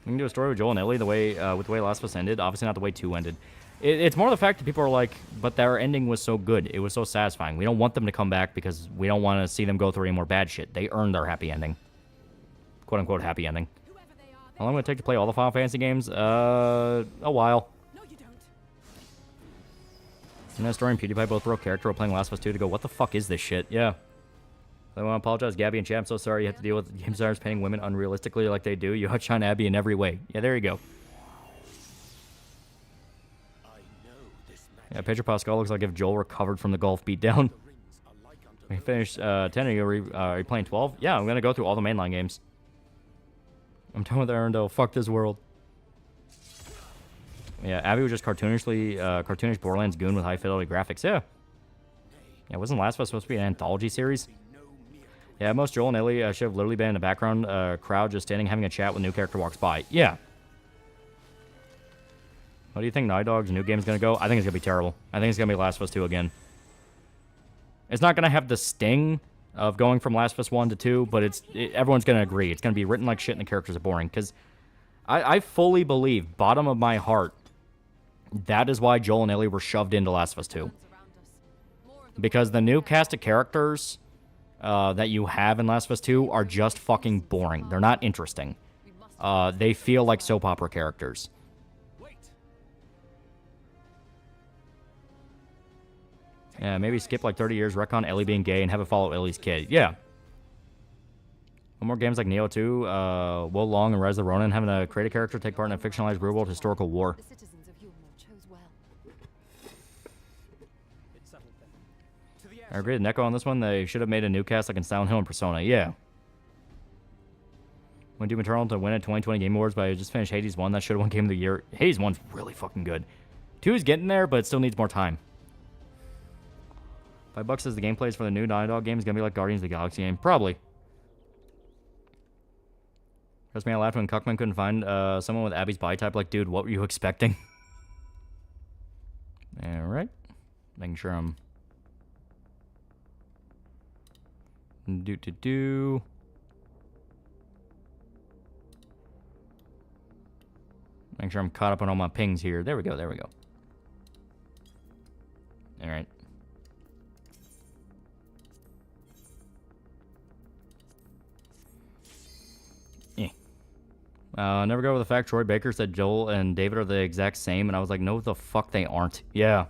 G: We can do a story with Joel and Ellie with the way Last of Us ended. Obviously not the way 2 ended. It's more the fact that people are like, but their ending was so good. It was so satisfying. We don't want them to come back because we don't want to see them go through any more bad shit. They earned their happy ending. Quote-unquote happy ending. How long would it take to play all the Final Fantasy games? A while. And that Story and PewDiePie both broke character while playing Last of Us 2 to go, what the fuck is this shit? Yeah. I want to apologize, Gabby and Chad. I'm so sorry you have to deal with game designers painting women unrealistically like they do. You outshine Abby in every way. Yeah, there you go. Yeah, Pedro Pascal looks like if Joel recovered from the golf beatdown. We finished 10. Are you playing 12? Yeah, I'm going to go through all the mainline games. I'm done with Arendelle. Fuck this world. Yeah, Abby was just cartoonish Borderlands goon with high-fidelity graphics. Yeah. Yeah, wasn't Last of Us supposed to be an anthology series? Yeah, most Joel and Ellie should have literally been in the background crowd just standing having a chat when a new character walks by. Yeah. What do you think Naughty Dog's new game is going to go? I think it's going to be terrible. I think it's going to be Last of Us 2 again. It's not going to have the sting of going from Last of Us 1 to 2, but everyone's going to agree. It's going to be written like shit and the characters are boring. Because I fully believe, bottom of my heart, that is why Joel and Ellie were shoved into Last of Us 2. Because the new cast of characters that you have in Last of Us 2 are just fucking boring. They're not interesting. They feel like soap opera characters. Yeah, maybe skip like 30 years, retcon Ellie being gay, and have it follow Ellie's kid. Yeah. One more games like Neo 2, Will Long and Rise of the Ronin having a creative character take part in a fictionalized real-world historical war. I agree with Neko on this one. They should have made a new cast like in Silent Hill and Persona. Yeah. When Doom Eternal to win at 2020 Game Awards, but I just finished Hades 1. That should have won Game of the Year. Hades 1's really fucking good. 2 is getting there, but it still needs more time. $5 says the gameplay is for the new Naughty Dog game is going to be like Guardians of the Galaxy game. Probably. Trust me, I laughed when Cuckman couldn't find someone with Abby's body type. Like, dude, what were you expecting? Alright. Making sure I'm... Making sure I'm caught up on all my pings here. There we go, there we go. Alright. Never go with the fact Troy Baker said Joel and David are the exact same, and I was like, no, the fuck they aren't. Yeah.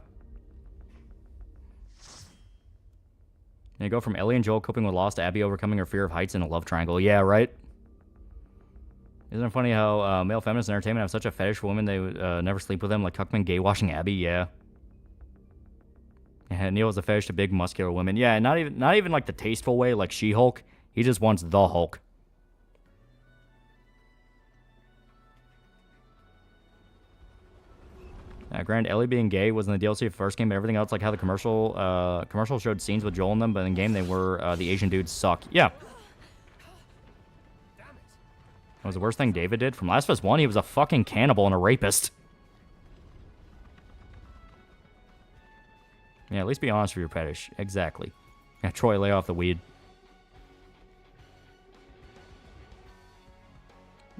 G: And you go from Ellie and Joel coping with loss to Abby overcoming her fear of heights in a love triangle. Yeah, right? Isn't it funny how male feminists in entertainment have such a fetish for women they never sleep with them, like Cuckman gay washing Abby? Yeah. Yeah, Neil has a fetish to big muscular women. Yeah, not even like the tasteful way, like She-Hulk. He just wants the Hulk. Granted, Ellie being gay was in the DLC of the first game, but everything else, like how the commercial showed scenes with Joel in them, but in game they were the Asian dudes suck. Yeah. That was the worst thing David did. From Last of Us 1, he was a fucking cannibal and a rapist. Yeah, at least be honest with your fetish. Exactly. Yeah, Troy, lay off the weed.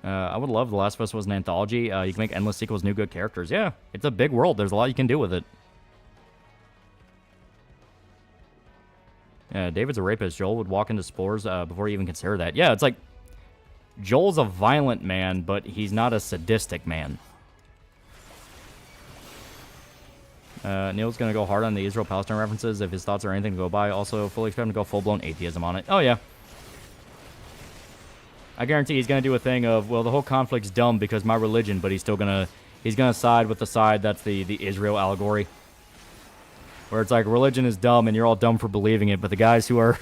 G: I would love The Last of Us was an anthology. You can make endless sequels, new good characters. Yeah, it's a big world. There's a lot you can do with it. Yeah, David's a rapist. Joel would walk into spores before you even consider that. Yeah, it's like Joel's a violent man, but he's not a sadistic man. Neil's going to go hard on the Israel-Palestine references if his thoughts are anything to go by. Also, fully expect him to go full-blown atheism on it. Oh, yeah. I guarantee he's going to do a thing of, well, the whole conflict's dumb because my religion, but he's gonna side with the side that's the Israel allegory. Where it's like, religion is dumb and you're all dumb for believing it, but the guys who are,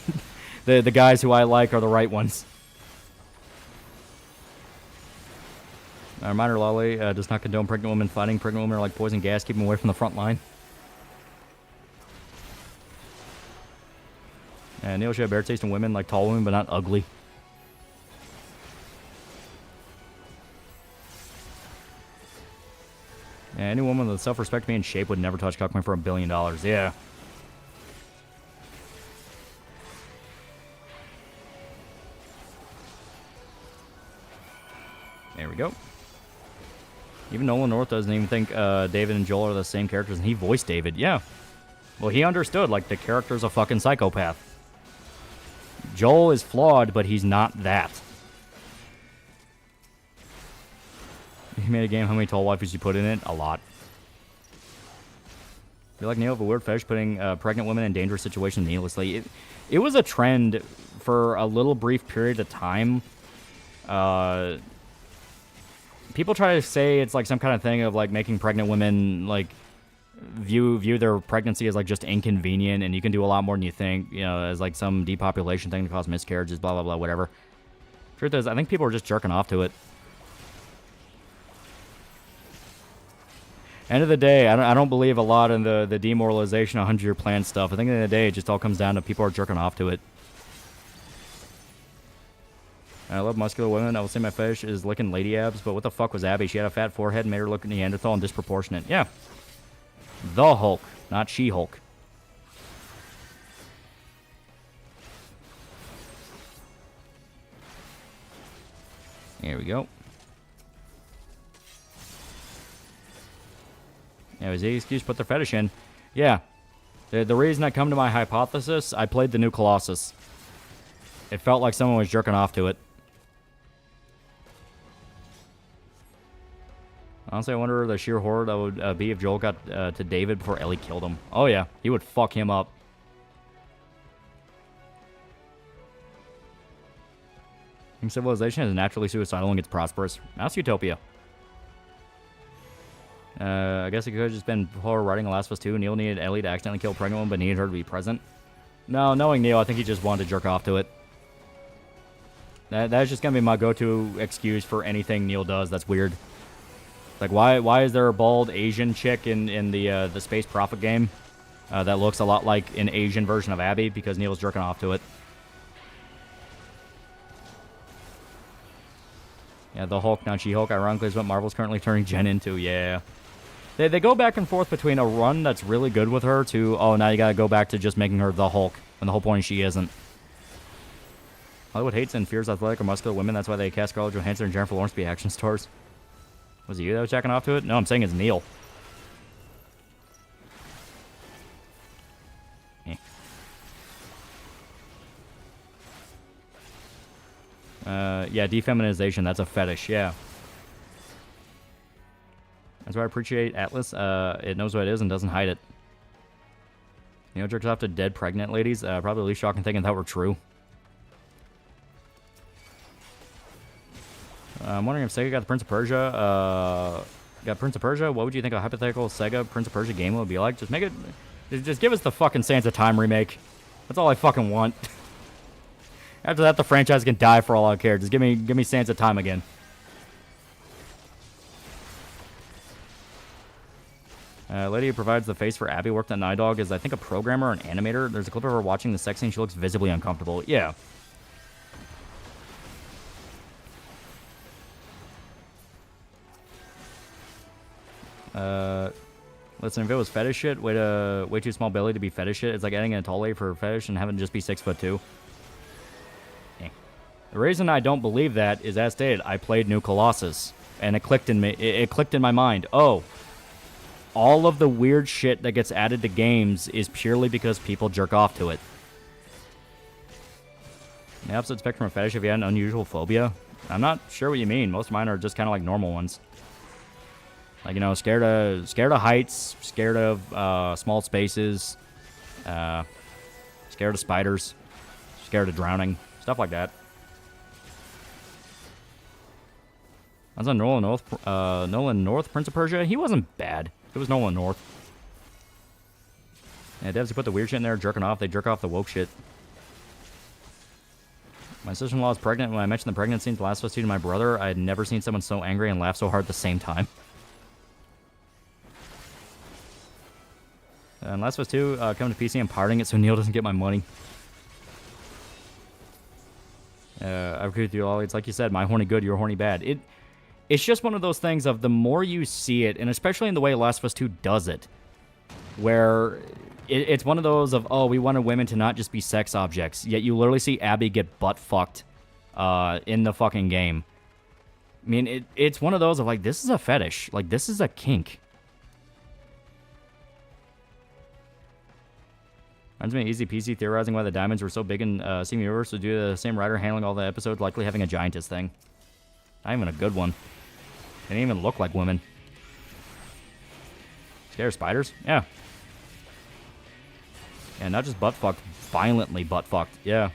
G: the guys who I like are the right ones. Reminder, Lolly does not condone pregnant women fighting. Pregnant women are like poison gas, keep them away from the front line. And Neil should have bear taste in women, like tall women, but not ugly. Yeah, any woman with self-respect me in shape would never touch Cuckman for $1 billion. Yeah. There we go. Even Nolan North doesn't even think David and Joel are the same characters, and he voiced David. Yeah. Well, he understood, like, the character's a fucking psychopath. Joel is flawed, but he's not that. He made a game, how many tall wifeys you put in it? A lot. I feel like Neil have a weird fetish putting pregnant women in dangerous situations needlessly. It was a trend for a little brief period of time. People try to say it's like some kind of thing of like making pregnant women like view their pregnancy as like just inconvenient, and you can do a lot more than you think, you know, as like some depopulation thing to cause miscarriages, blah blah blah, whatever. Truth is, I think people are just jerking off to it. End of the day, I don't believe a lot in the demoralization 100-year plan stuff. I think at the end of the day, it just all comes down to people are jerking off to it. I love muscular women. I will say my fetish is licking lady abs, but what the fuck was Abby? She had a fat forehead and made her look Neanderthal and disproportionate. Yeah. The Hulk, not She-Hulk. Here we go. Yeah, was the excuse put their fetish in. Yeah. The reason I come to my hypothesis, I played the new Colossus. It felt like someone was jerking off to it. Honestly, I wonder the sheer horror that would be if Joel got to David before Ellie killed him. Oh yeah, he would fuck him up. Civilization is naturally suicidal and gets prosperous. That's Utopia. I guess it could have just been before writing The Last of Us 2. Neil needed Ellie to accidentally kill a pregnant woman, but needed her to be present. No, knowing Neil, I think he just wanted to jerk off to it. That's just gonna be my go-to excuse for anything Neil does. That's weird. Like, why is there a bald Asian chick in the Space Prophet game that looks a lot like an Asian version of Abby? Because Neil's jerking off to it. Yeah, the Hulk, now She-Hulk, ironically, is what Marvel's currently turning Jen into. Yeah. They go back and forth between a run that's really good with her to, oh, now you gotta go back to just making her the Hulk, when the whole point is she isn't. Hollywood hates and fears athletic or muscular women. That's why they cast Scarlett Johansson and Jennifer Lawrence to be action stars. Was it you that was jacking off to it? No, I'm saying it's Neil. Yeah, defeminization, that's a fetish, yeah. That's why I appreciate Atlas. It knows what it is and doesn't hide it. You know, jerks off to dead pregnant ladies. Probably the least shocking thing if that were true. I'm wondering if Sega got the Prince of Persia. Got Prince of Persia? What would you think a hypothetical Sega Prince of Persia game would be like? Just make it... Just give us the fucking Sands of Time remake. That's all I fucking want. After that, the franchise can die for all I care. Just give me Sands of Time again. Lady who provides the face for Abby worked at Night Dog is, I think, a programmer or an animator. There's a clip of her watching the sex scene. She looks visibly uncomfortable. Yeah. Listen, if it was fetish shit, way too small belly to be fetish shit. It's like adding a tall lady for fetish and having it just be 6'2". The reason I don't believe that is, as stated, I played New Colossus, and it clicked in me. It clicked in my mind. Oh, all of the weird shit that gets added to games is purely because people jerk off to it. The opposite spectrum of fetish, if you had an unusual phobia, I'm not sure what you mean. Most of mine are just kind of like normal ones. Like, you know, scared of heights, scared of small spaces, scared of spiders, scared of drowning, stuff like that. I was on Nolan North, Prince of Persia. He wasn't bad. It was Nolan North. Yeah, devs who put the weird shit in there jerking off. They jerk off the woke shit. My sister-in-law is pregnant. When I mentioned the pregnant scene in The Last of Us 2 to my brother, I had never seen someone so angry and laugh so hard at the same time. And Last of Us 2, coming to PC, I'm parting it so Neil doesn't get my money. I agree with you, Loli. It's like you said, my horny good, your horny bad. It's just one of those things of the more you see it, and especially in the way Last of Us 2 does it, where it's one of those of, oh, we wanted women to not just be sex objects, yet you literally see Abby get butt-fucked in the fucking game. I mean, it's one of those of, like, this is a fetish. Like, this is a kink. Reminds me of Easy Peasy theorizing why the diamonds were so big in Steam Universe was due to the same writer handling all the episodes, likely having a giantess thing. Not even a good one. They didn't even look like women. Scared of spiders? Yeah. Yeah, not just butt-fucked, violently butt-fucked. Yeah.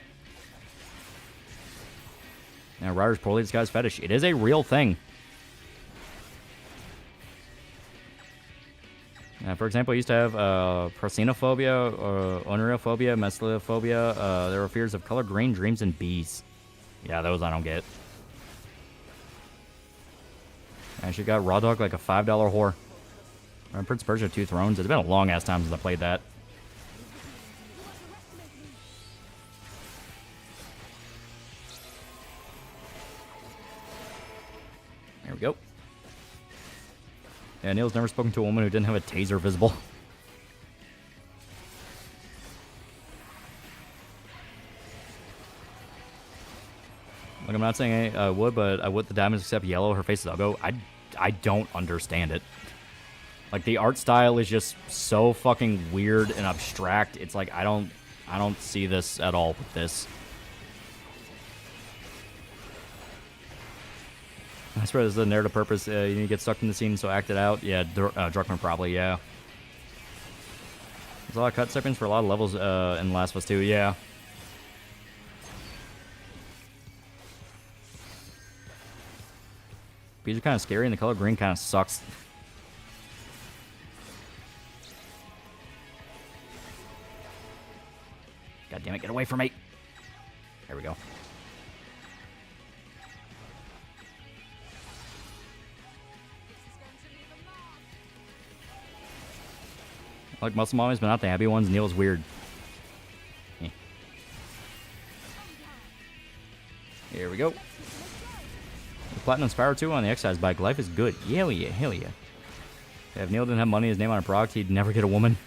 G: Yeah, writer's poorly disguised fetish. It is a real thing. For example, I used to have proscenophobia, or onerophobia, mesophobia. There were fears of color green, dreams, and bees. Yeah, those I don't get. And she got Raw Dog like a $5 whore. Prince of Persia 2 Thrones. It's been a long-ass time since I played that. There we go. Yeah, Neil's never spoken to a woman who didn't have a taser visible. Looking I'm not saying I would, but I would the diamonds except yellow. Her face is ugly. I don't understand it. Like, the art style is just so fucking weird and abstract. It's like, I don't see this at all with this. I swear this is the narrative purpose. You need to get stuck in the scene, so act it out. Yeah, Druckmann probably, yeah. There's a lot of cut seconds for a lot of levels in Last of Us 2, yeah. These are kind of scary, and the color green kind of sucks. God damn it, get away from me. There we go. I like muscle mommies, but not the happy ones. Neil's weird. Eh. Here we go. The Platinum Spyro 2 on the exercise bike. Life is good. Hell yeah, hell yeah. If Neil didn't have money, his name on a product, he'd never get a woman.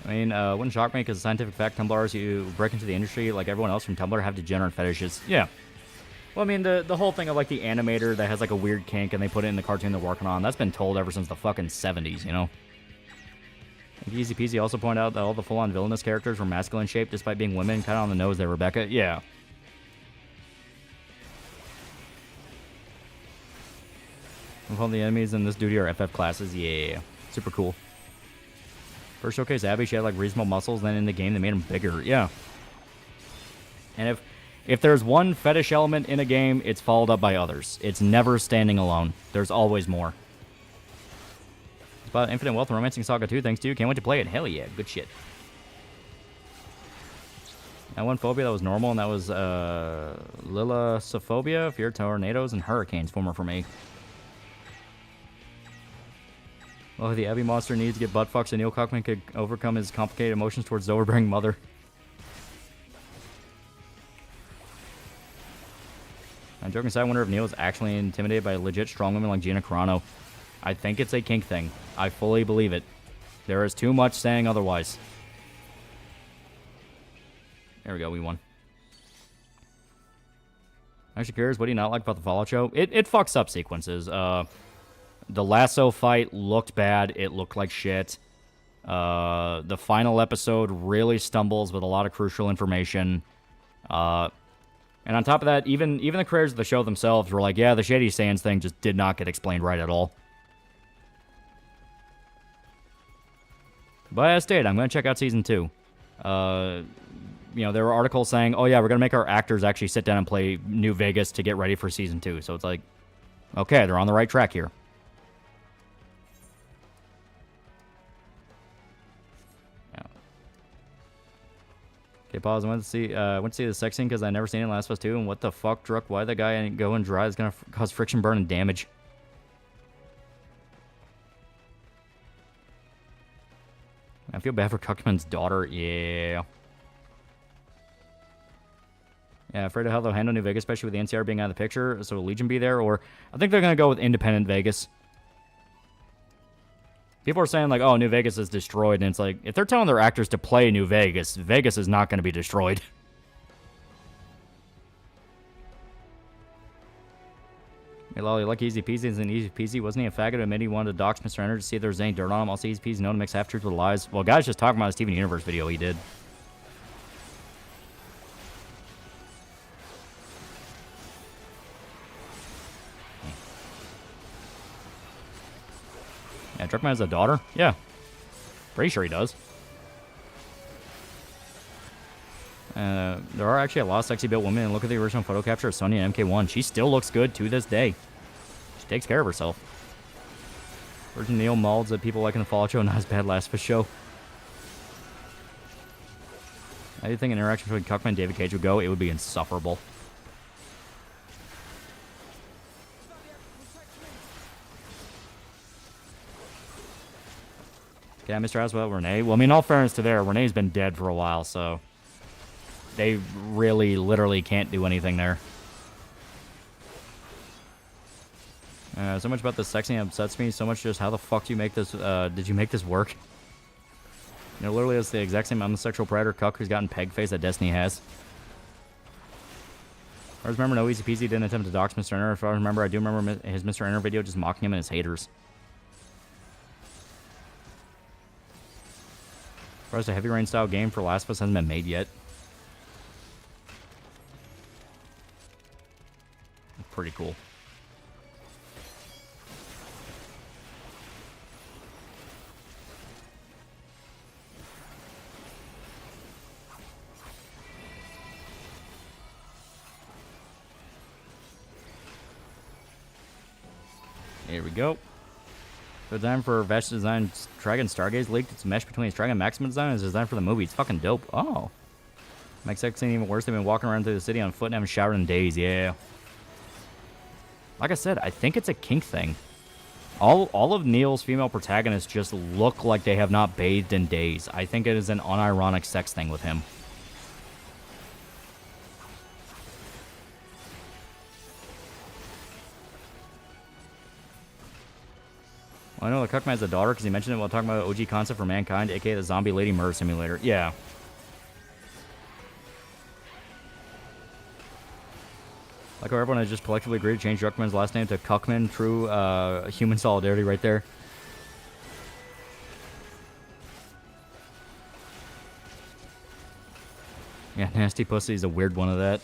G: I mean, wouldn't shock me because the scientific fact Tumblrs who break into the industry like everyone else from Tumblr have degenerate fetishes. Yeah. Well, I mean, the whole thing of, like, the animator that has, like, a weird kink and they put it in the cartoon they're working on, that's been told ever since the fucking 70s, you know? And Easy Peasy also pointed out that all the full-on villainous characters were masculine shaped despite being women, kind of on the nose there, Rebecca. Yeah. All the enemies in this duty are FF classes. Yeah. Super cool. First showcase Abby, she had, like, reasonable muscles, then in the game they made them bigger. Yeah. And if there's one fetish element in a game, it's followed up by others. It's never standing alone. There's always more. It's about Infinite Wealth and Romancing Saga 2. Thanks to you. Can't wait to play it. Hell yeah. Good shit. That one phobia that was normal, and that was Lilassophobia, fear of tornadoes and hurricanes, former for me. Well, the Abby monster needs to get butt fucked so Neil Cockman could overcome his complicated emotions towards his overbearing mother. I'm joking aside, I wonder if Neil is actually intimidated by legit strong women like Gina Carano. I think it's a kink thing. I fully believe it. There is too much saying otherwise. There we go, we won. Actually curious, what do you not like about the Fallout show? It fucks up sequences. The lasso fight looked bad. It looked like shit. The final episode really stumbles with a lot of crucial information. And on top of that, even the creators of the show themselves were like, yeah, the Shady Sands thing just did not get explained right at all. But as stated, I'm going to check out Season 2. You know, there were articles saying, oh yeah, we're going to make our actors actually sit down and play New Vegas to get ready for Season 2. So it's like, okay, they're on the right track here. Okay, pause. I went to see the sex scene because I never seen it in Last of Us 2. And what the fuck, Druck? Why the guy ain't going dry is gonna cause friction burn and damage. I feel bad for Cuckman's daughter. Yeah. Yeah, afraid of how they'll handle New Vegas, especially with the NCR being out of the picture. So will Legion be there? Or I think they're gonna go with independent Vegas. People are saying, like, oh, New Vegas is destroyed. And it's like, if they're telling their actors to play New Vegas, Vegas is not going to be destroyed. Hey, Lolly, like Easy Peasy isn't Easy Peasy. Wasn't he a faggot who admitted he wanted to dox Mr. Ender to see if there's any dirt on him? Also, Easy Peasy known to mix half-truths with lies. Well, guys just talking about his Steven Universe video he did. Yeah, Druckmann has a daughter? Yeah. Pretty sure he does. There are actually a lot of sexy built women, and look at the original photo capture of Sonya and MK1. She still looks good to this day. She takes care of herself. Virgin Neil molds that people like in the Fallout show, not as bad Last of Us show. How do you think an interaction between Cuckman and David Cage would go? It would be insufferable. Yeah, Mr. Aswell, Renee. Well, I mean, in all fairness to there, Renee's been dead for a while, so they really, literally can't do anything there. So much about the sex scene upsets me. So much just how the fuck do you make this? Did you make this work? You know, literally, it's the exact same. I'm the sexual predator cuck who's gotten peg face that Destiny has. I remember no Easy Peasy didn't attempt to dox Mr. Enter. If I remember, I do remember his Mr. Enter video just mocking him and his haters. Surprised a Heavy Rain style game for Last of Us hasn't been made yet. Pretty cool. Here we go. The design for Vash Design Dragon Stargaze leaked. It's a mesh between its Dragon Maxima design and its design for the movie. It's fucking dope. Oh. Makes sex scene even worse. They've been walking around through the city on foot and haven't showered in days. Yeah. Like I said, I think it's a kink thing. All of Neil's female protagonists just look like they have not bathed in days. I think it is an unironic sex thing with him. Well, I know the Cuckman has a daughter because he mentioned it while talking about OG concept for Mankind, aka the Zombie Lady Murder Simulator. Yeah. Like how everyone has just collectively agreed to change Druckmann's last name to Cuckman. True human solidarity right there. Yeah, Nasty Pussy is a weird one of that.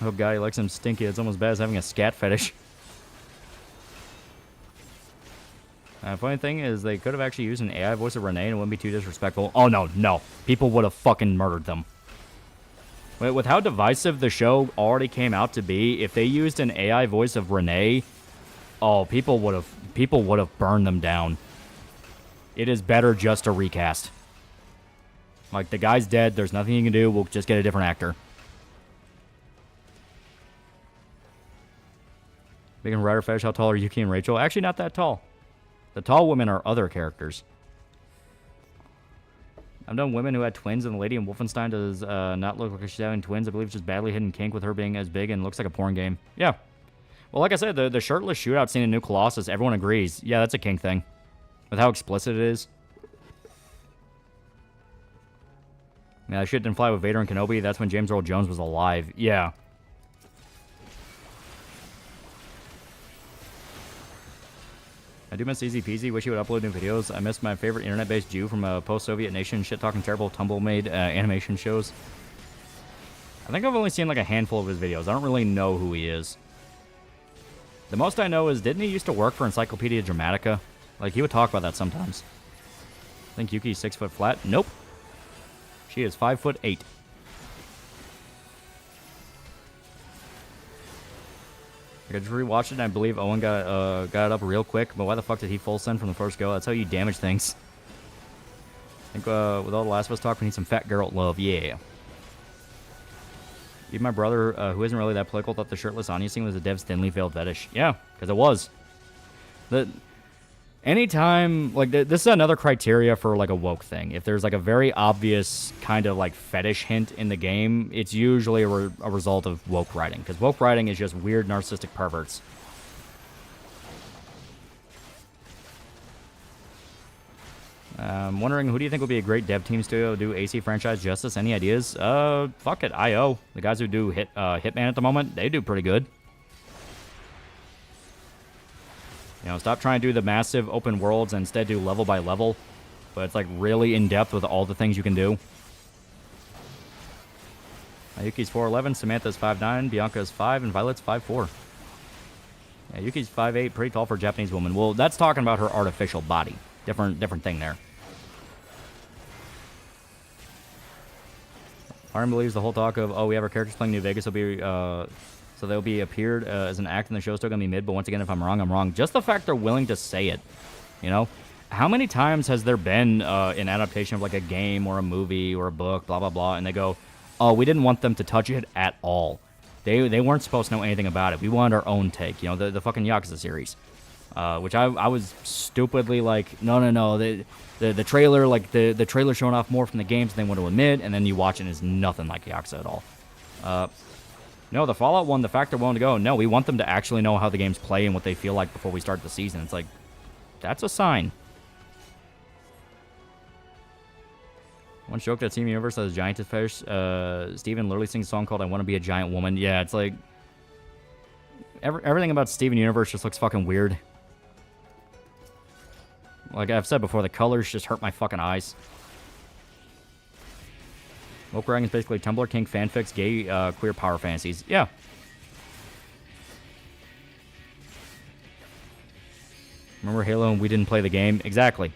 G: Oh god, he likes him stinky. It's almost bad as having a scat fetish. Funny thing is, they could have actually used an AI voice of Renee and it wouldn't be too disrespectful. Oh no, no. People would have fucking murdered them. With how divisive the show already came out to be, if they used an AI voice of Renee, oh, people would have burned them down. It is better just to recast. Like, the guy's dead, there's nothing you can do, we'll just get a different actor. Big and Rider Fetish, how tall are Yuki and Rachel? Actually, not that tall. The tall women are other characters. I've known women who had twins, and the lady in Wolfenstein does not look like she's having twins. I believe it's just badly hidden kink with her being as big and looks like a porn game. Yeah. Well, like I said, the shirtless shootout scene in New Colossus, everyone agrees. Yeah, that's a kink thing. With how explicit it is. Yeah, that shit didn't fly with Vader and Kenobi. That's when James Earl Jones was alive. Yeah. I do miss Easy Peasy. Wish he would upload new videos. I miss my favorite internet-based Jew from a post-Soviet nation shit-talking terrible tumble-made animation shows. I think I've only seen like a handful of his videos. I don't really know who he is. The most I know is, didn't he used to work for Encyclopedia Dramatica? Like, he would talk about that sometimes. I think Yuki's 6 foot flat. Nope. She is 5'8". I just rewatched it, and I believe Owen got it up real quick, but why the fuck did he full send from the first go? That's how you damage things. I think with all the Last of Us talk, we need some fat girl love, yeah. Even my brother, who isn't really that political, thought the shirtless Anya scene was a dev's thinly veiled fetish. Yeah, because it was. Anytime, like, this is another criteria for, like, a woke thing. If there's, like, a very obvious kind of, like, fetish hint in the game, it's usually a result of woke writing. Because woke writing is just weird, narcissistic perverts. Wondering, who do you think would be a great dev team studio to do AC franchise justice? Any ideas? Fuck it, IO. The guys who do Hitman at the moment, they do pretty good. You know, stop trying to do the massive open worlds and instead do level by level. But it's like really in-depth with all the things you can do. Yuki's 4'11", Samantha's 5'9", Bianca's 5, and Violet's 5'4". Yeah, Yuki's 5'8", pretty tall for a Japanese woman. Well, that's talking about her artificial body. Different thing there. Arn believes the whole talk of, oh, we have our characters playing New Vegas will be... So they'll be appeared as an act in the show, still gonna be mid, but once again, if I'm wrong, I'm wrong. Just the fact they're willing to say it, you know? How many times has there been an adaptation of like a game or a movie or a book, blah, blah, blah, and they go, oh, we didn't want them to touch it at all. They weren't supposed to know anything about it. We wanted our own take, you know, the fucking Yakuza series. Which I was stupidly like, no, the trailer, like the trailer showing off more from the games than they want to admit, and then you watch it and it's nothing like Yakuza at all. No, the Fallout one, the fact they're willing to go, no, we want them to actually know how the games play and what they feel like before we start the season. It's like, that's a sign. One joke that Steven Universe has a giant fish. Steven literally sings a song called I Want to Be a Giant Woman. Yeah, it's like... Everything about Steven Universe just looks fucking weird. Like I've said before, the colors just hurt my fucking eyes. Woke Dragon is basically Tumblr, kink, fanfics, gay, queer power fantasies. Yeah. Remember Halo and we didn't play the game? Exactly.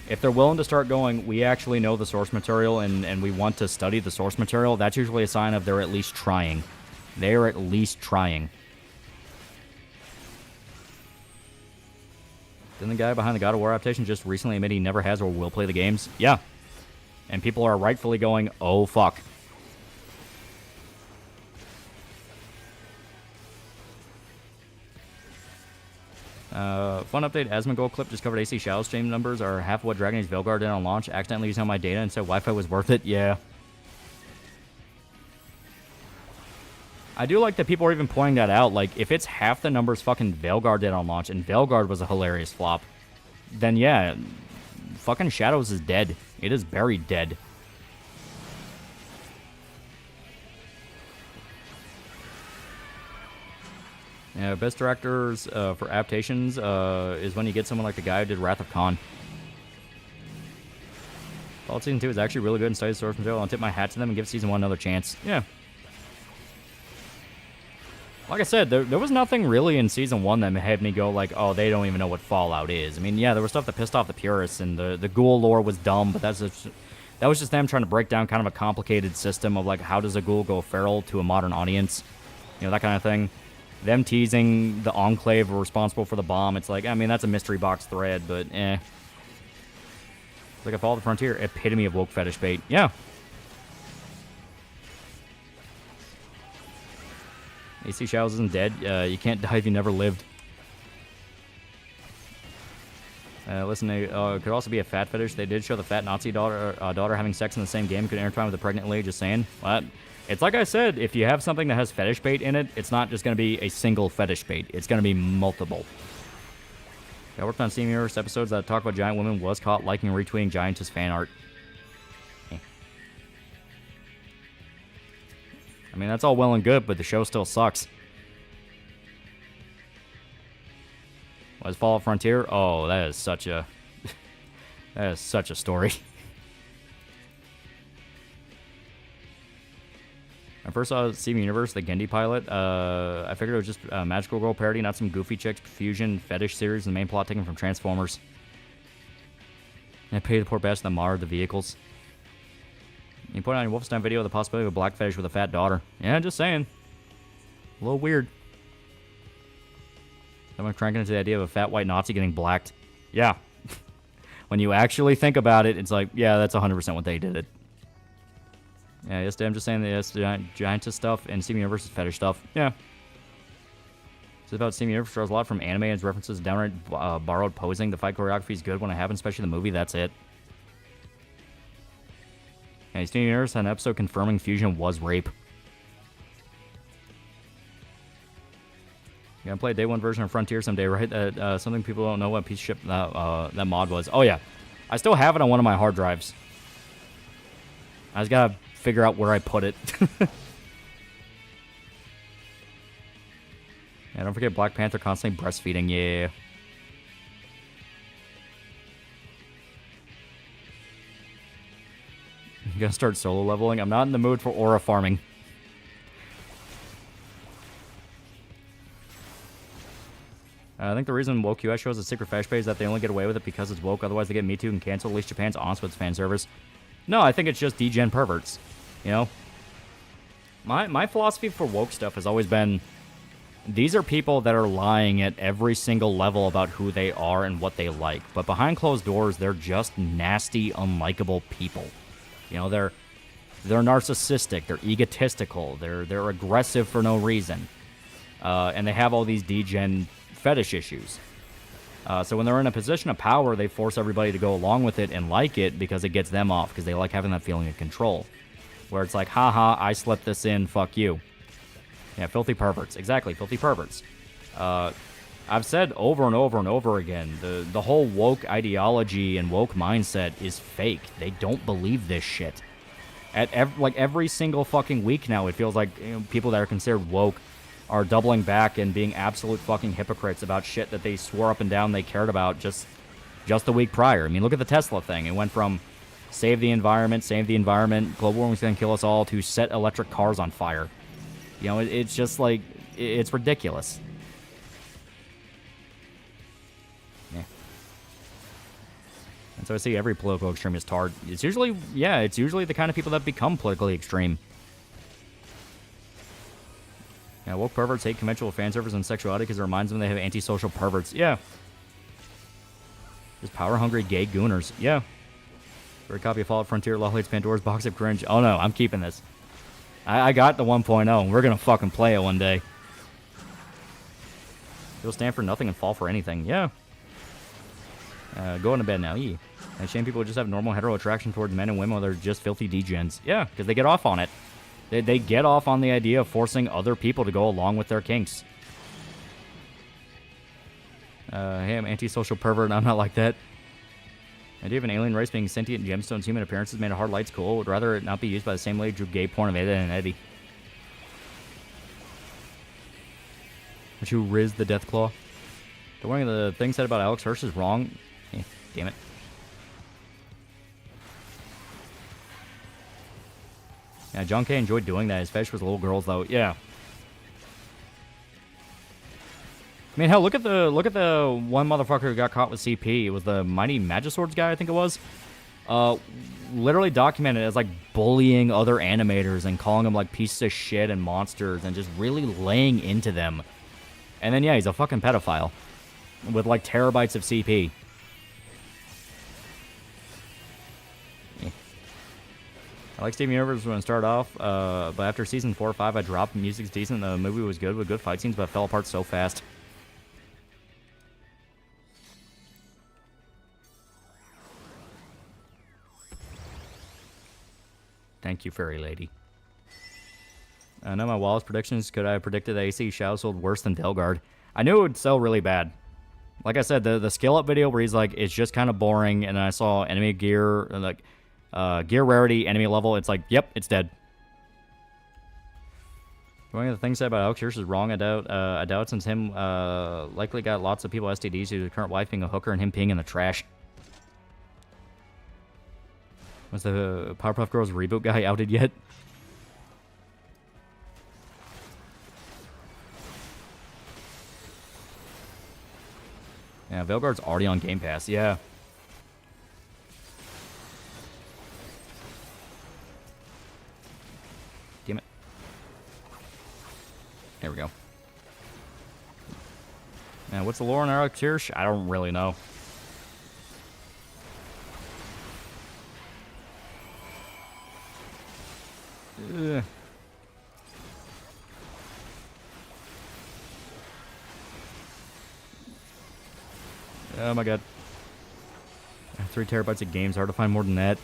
G: If they're willing to start going, we actually know the source material and we want to study the source material, that's usually a sign of they're at least trying. They're at least trying. Didn't the guy behind the God of War adaptation just recently admit he never has or will play the games? Yeah. And people are rightfully going, oh fuck. Fun update, Asmongold clip discovered AC Shadow stream numbers are half of what Dragon Age Veilguard did on launch. Accidentally used all my data and said Wi-Fi was worth it. Yeah. I do like that people are even pointing that out. Like, if it's half the numbers fucking Veilguard did on launch, and Veilguard was a hilarious flop, then yeah, fucking Shadows is dead. It is buried dead. Yeah, best directors for adaptations is when you get someone like the guy who did Wrath of Khan. Fallout Season 2 is actually really good and studies source material. I'll tip my hat to them and give Season 1 another chance. Yeah. Like I said, there was nothing really in Season 1 that had me go like, oh, they don't even know what Fallout is. I mean, yeah, there was stuff that pissed off the purists, and the ghoul lore was dumb, but that was just them trying to break down kind of a complicated system of, like, how does a ghoul go feral to a modern audience? You know, that kind of thing. Them teasing the Enclave were responsible for the bomb. It's like, I mean, that's a mystery box thread, but eh. It's like a Fall of the Frontier, epitome of woke fetish bait. Yeah. AC Shadows isn't dead. You can't die if you never lived. Listen, it could also be a fat fetish. They did show the fat Nazi daughter having sex in the same game. Could intertwine with the pregnant lady. Just saying. What? It's like I said, if you have something that has fetish bait in it, it's not just going to be a single fetish bait. It's going to be multiple. I worked on Steam Universe episodes that talk about giant women, was caught liking and retweeting Giantess fan art. I mean, that's all well and good, but the show still sucks. What is Fallout Frontier? Oh, that is such a... that is such a story. I first saw Steam Universe, the Gendy pilot. I figured it was just a Magical Girl parody, not some goofy chick fusion fetish series, the main plot taken from Transformers. And I paid the poor bastard that marred the vehicles. You put on your Wolfenstein video the possibility of a black fetish with a fat daughter. Yeah, just saying. A little weird. Someone cranking into the idea of a fat white Nazi getting blacked. Yeah. When you actually think about it, it's like, yeah, that's 100% what they did it. Yeah, yes, I'm just saying that yes, Giantess stuff and Steam Universe is fetish stuff. Yeah. It's about Steam Universe draws a lot from anime and its references to downright borrowed posing. The fight choreography is good when it happens, especially the movie. That's it. Yeah, Steam Universe had an episode confirming fusion was rape. You gonna play a day one version of Frontier someday, right? Something people don't know what piece of shit that mod was. Oh yeah, I still have it on one of my hard drives. I just gotta figure out where I put it. Yeah, don't forget Black Panther constantly breastfeeding. Yeah. You gonna start solo leveling? I'm not in the mood for aura farming. I think the reason woke US shows a secret fetish page is that they only get away with it because it's woke. Otherwise, they get Me Too and canceled. At least Japan's honest with its fan service. No, I think it's just degen perverts. You know? My philosophy for woke stuff has always been, these are people that are lying at every single level about who they are and what they like. But behind closed doors, they're just nasty, unlikable people. You know, they're narcissistic, they're egotistical, they're aggressive for no reason. And they have all these degen fetish issues. So when they're in a position of power, they force everybody to go along with it and like it because it gets them off, because they like having that feeling of control. Where it's like, haha, I slipped this in, fuck you. Yeah, filthy perverts. Exactly, filthy perverts. I've said over and over and over again, the whole woke ideology and woke mindset is fake. They don't believe this shit. Like every single fucking week now, it feels like people that are considered woke are doubling back and being absolute fucking hypocrites about shit that they swore up and down they cared about just the week prior. I mean, look at the Tesla thing. It went from save the environment, global warming's gonna kill us all, to set electric cars on fire. You know, it's just like, it's ridiculous. Yeah. And so I see every political extremist tard. It's usually the kind of people that become politically extreme. Yeah, woke perverts hate conventional fan servers and sexuality because it reminds them they have antisocial perverts. Yeah. Just power-hungry gay gooners. Yeah. For a copy of Fallout Frontier, Lol hates Pandora's Box of Cringe. Oh no, I'm keeping this. I got the 1.0, and we're gonna fucking play it one day. You'll stand for nothing and fall for anything. Yeah. Going to bed now. Yeah. And shame people just have normal hetero attraction towards men and women while they're just filthy degens. Yeah, because they get off on it. They get off on the idea of forcing other people to go along with their kinks. Hey, I'm antisocial pervert, and I'm not like that. The idea of an alien race being sentient gemstones, human appearances made of hard lights cool. Would rather it not be used by the same lady who drew gay porn of Ada and Eddie. Would you Riz the Deathclaw? Don't worry, the thing said about Alex Hirsch is wrong. Damn it. Yeah, John K. enjoyed doing that. His fetish was little girls, though. Yeah. I mean, hell, look at the one motherfucker who got caught with CP. It was the Mighty Magiswords guy, I think it was. Literally documented as, like, bullying other animators and calling them, like, pieces of shit and monsters and just really laying into them. And then, yeah, he's a fucking pedophile with, like, terabytes of CP. I like Steven Universe when it started off, but after season 4 or 5, I dropped. Music's decent. The movie was good with good fight scenes, but it fell apart so fast. Thank you, Fairy Lady. I know my wildest predictions. Could I have predicted that AC Shadow sold worse than Delgard? I knew it would sell really bad. Like I said, the skill up video where he's like, it's just kind of boring, and then I saw enemy gear, like, gear rarity, enemy level, it's like, yep, it's dead. One of the things said about Alex Hirsch is wrong. I doubt since him likely got lots of people STDs due to his current wife being a hooker and him peeing in the trash. Was the Powerpuff Girls reboot guy outed yet? Yeah, Veilguard's already on Game Pass, yeah. Damn it. There we go. Now, what's the lore on Alex Hirsch? I don't really know. Ugh. Oh my god. 3 terabytes of games, hard to find more than that.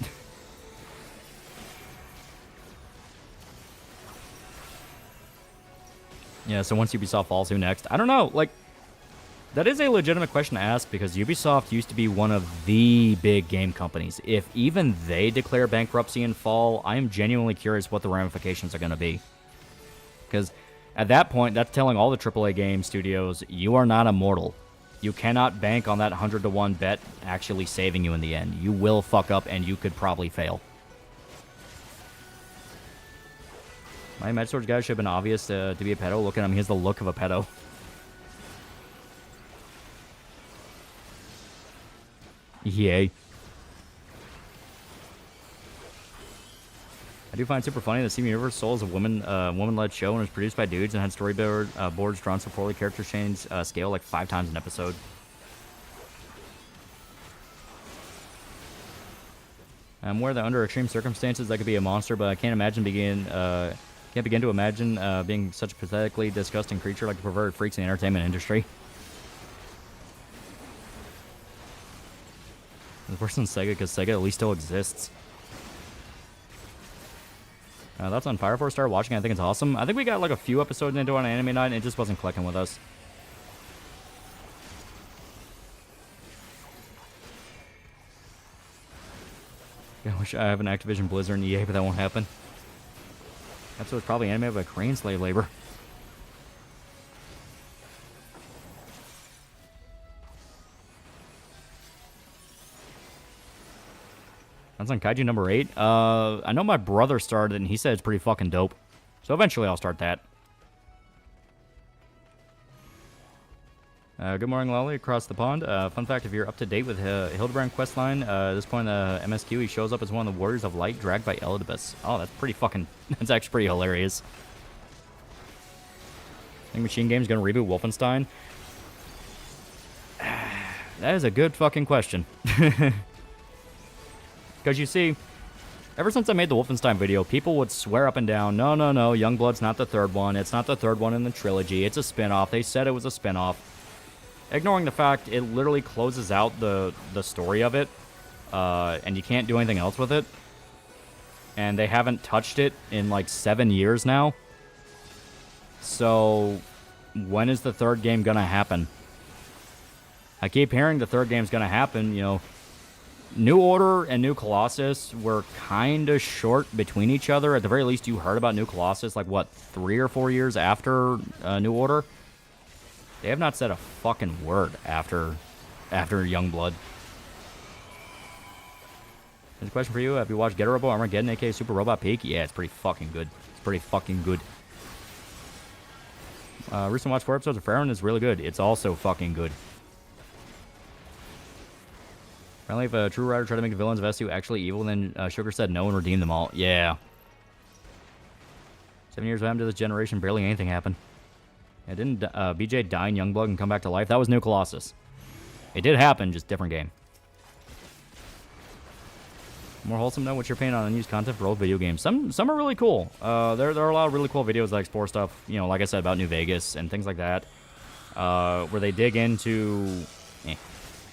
G: Yeah, so once Ubisoft falls, who next? I don't know, like, that is a legitimate question to ask, because Ubisoft used to be one of the big game companies. If even they declare bankruptcy and fall, I am genuinely curious what the ramifications are going to be. Because at that point, that's telling all the AAA game studios, you are not immortal. You cannot bank on that 100-to-1 bet actually saving you in the end. You will fuck up, and you could probably fail. My Medswords guy should have been obvious to be a pedo. Look at him, he has the look of a pedo. Yay. I do find it super funny that Steven Universe Soul is a woman-led show and was produced by dudes and had storyboard boards drawn so poorly character change scale like 5 times an episode. I'm aware that under extreme circumstances that could be a monster, but I can't begin to imagine being such a pathetically disgusting creature like the perverted freaks in the entertainment industry. It's worse than Sega because Sega at least still exists. That's on Fire Force. Started watching it. I think it's awesome. I think we got like a few episodes into an anime night and it just wasn't clicking with us. I wish I have an Activision Blizzard and EA, but that won't happen. Episode's probably animated by Korean slave labor. That's on Kaiju number 8. I know my brother started it, and he said it's pretty fucking dope. So eventually I'll start that. Good morning, Lolly, across the pond. Fun fact, if you're up to date with Hildebrand questline, at this point in the MSQ, he shows up as one of the Warriors of Light dragged by Elizabeth. Oh, that's pretty fucking... That's actually pretty hilarious. I think Machine Game's gonna reboot Wolfenstein. That is a good fucking question. Because you see, ever since I made the Wolfenstein video, people would swear up and down, no, Youngblood's not the third one. It's not the third one in the trilogy. It's a spin-off. They said it was a spin-off. Ignoring the fact it literally closes out the story of it, and you can't do anything else with it. And they haven't touched it in like 7 years now. So, when is the third game gonna happen? I keep hearing the third game's gonna happen, you know. New Order and New Colossus were kind of short between each other. At the very least, you heard about New Colossus, like, what, 3 or 4 years after New Order? They have not said a fucking word after Youngblood. There's a question for you. Have you watched Get a Robo Armageddon, aka Super Robot Peak? Yeah, it's pretty fucking good. It's pretty fucking good. Recently watched 4 episodes of Pharaoh, is really good. It's also fucking good. Apparently, if a true writer tried to make the villains of S2 actually evil, then Sugar said no and redeemed them all. Yeah. 7 years of happened to this generation, barely anything happened. Yeah, didn't BJ die in Youngblood and come back to life? That was New Colossus. It did happen, just different game. More wholesome note, what's your opinion on unused content for old video games? Some are really cool. There are a lot of really cool videos that explore stuff, you know, like I said, about New Vegas and things like that. Where they dig into...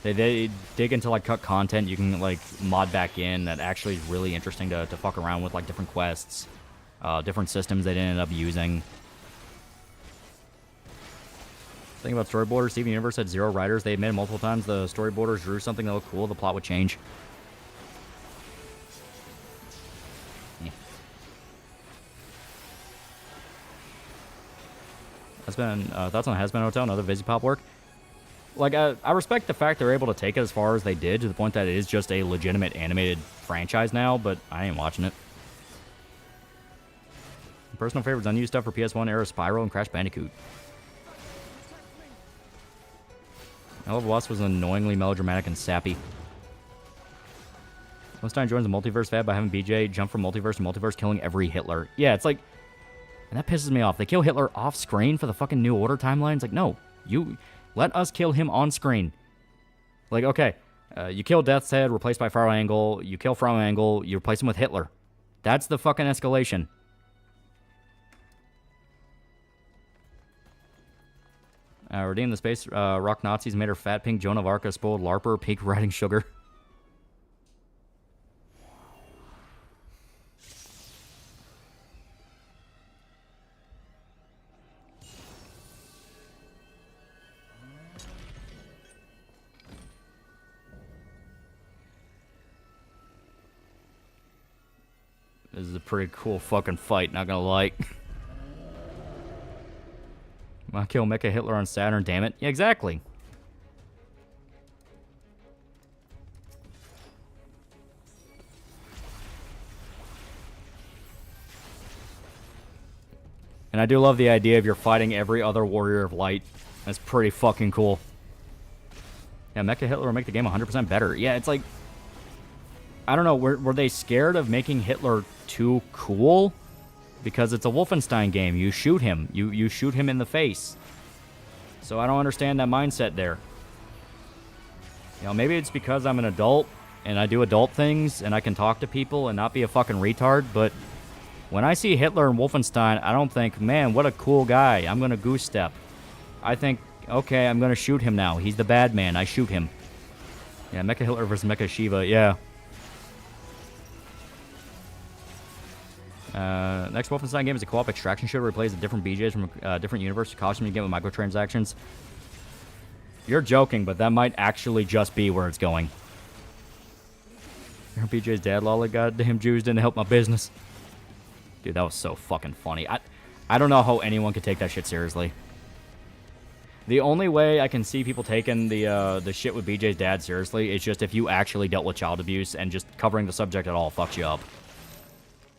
G: They dig into, like, cut content you can, like, mod back in that actually is really interesting to fuck around with, like, different quests, different systems they ended up using. Thing about storyboarders, Steven Universe had 0 writers. They admitted multiple times the storyboarders drew something that looked cool, the plot would change. Thoughts on Has-Been Hotel and other Visipop work? Like, I respect the fact they're able to take it as far as they did, to the point that it is just a legitimate animated franchise now, but I ain't watching it. Personal favorites, unused stuff for PS1 era Spyro and Crash Bandicoot. I Love Wasp was annoyingly melodramatic and sappy. Wolfenstein joins the multiverse fad by having BJ jump from multiverse to multiverse, killing every Hitler. Yeah, it's like... And that pisses me off. They kill Hitler off screen for the fucking New Order timeline. It's like, no. You... Let us kill him on screen. Like, okay, you kill Death's Head, replaced by Pharaoh Angle. You kill Pharaoh Angle, you replace him with Hitler. That's the fucking escalation. Redeem the space rock Nazis, made her fat pink Joan of Arc, a spoiled LARPer, pink riding sugar. This is a pretty cool fucking fight, not gonna lie. I'll kill Mecha Hitler on Saturn, damn it. Yeah, exactly. And I do love the idea of you're fighting every other Warrior of Light. That's pretty fucking cool. Yeah, Mecha Hitler will make the game 100% better. Yeah, it's like... I don't know, were they scared of making Hitler too cool? Because it's a Wolfenstein game. You shoot him. You shoot him in the face. So I don't understand that mindset there. You know, maybe it's because I'm an adult and I do adult things and I can talk to people and not be a fucking retard, but when I see Hitler in Wolfenstein, I don't think, man, what a cool guy. I'm going to goose step. I think, okay, I'm going to shoot him now. He's the bad man. I shoot him. Yeah, Mecha Hitler versus Mecha Shiva. Yeah. Next Wolfenstein game is a co-op extraction shooter where it plays a different BJs from a different universe to cause you to get with microtransactions. You're joking, but that might actually just be where it's going. BJ's dad, Lolly, goddamn Jews didn't help my business. Dude, that was so fucking funny. I don't know how anyone could take that shit seriously. The only way I can see people taking the shit with BJ's dad seriously is just if you actually dealt with child abuse, and just covering the subject at all fucks you up.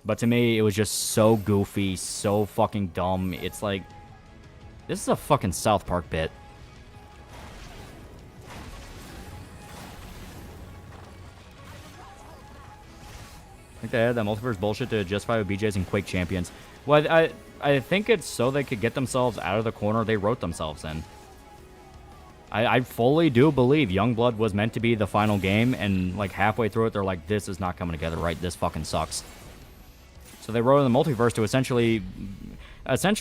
G: But to me, it was just so goofy, so fucking dumb. It's like, this is a fucking South Park bit. I think they had that multiverse bullshit to justify with BJ's and Quake champions. Well, I think it's so they could get themselves out of the corner they wrote themselves in. I fully do believe Youngblood was meant to be the final game, and like halfway through it, they're like, this is not coming together right. This fucking sucks. So they wrote in the multiverse to essentially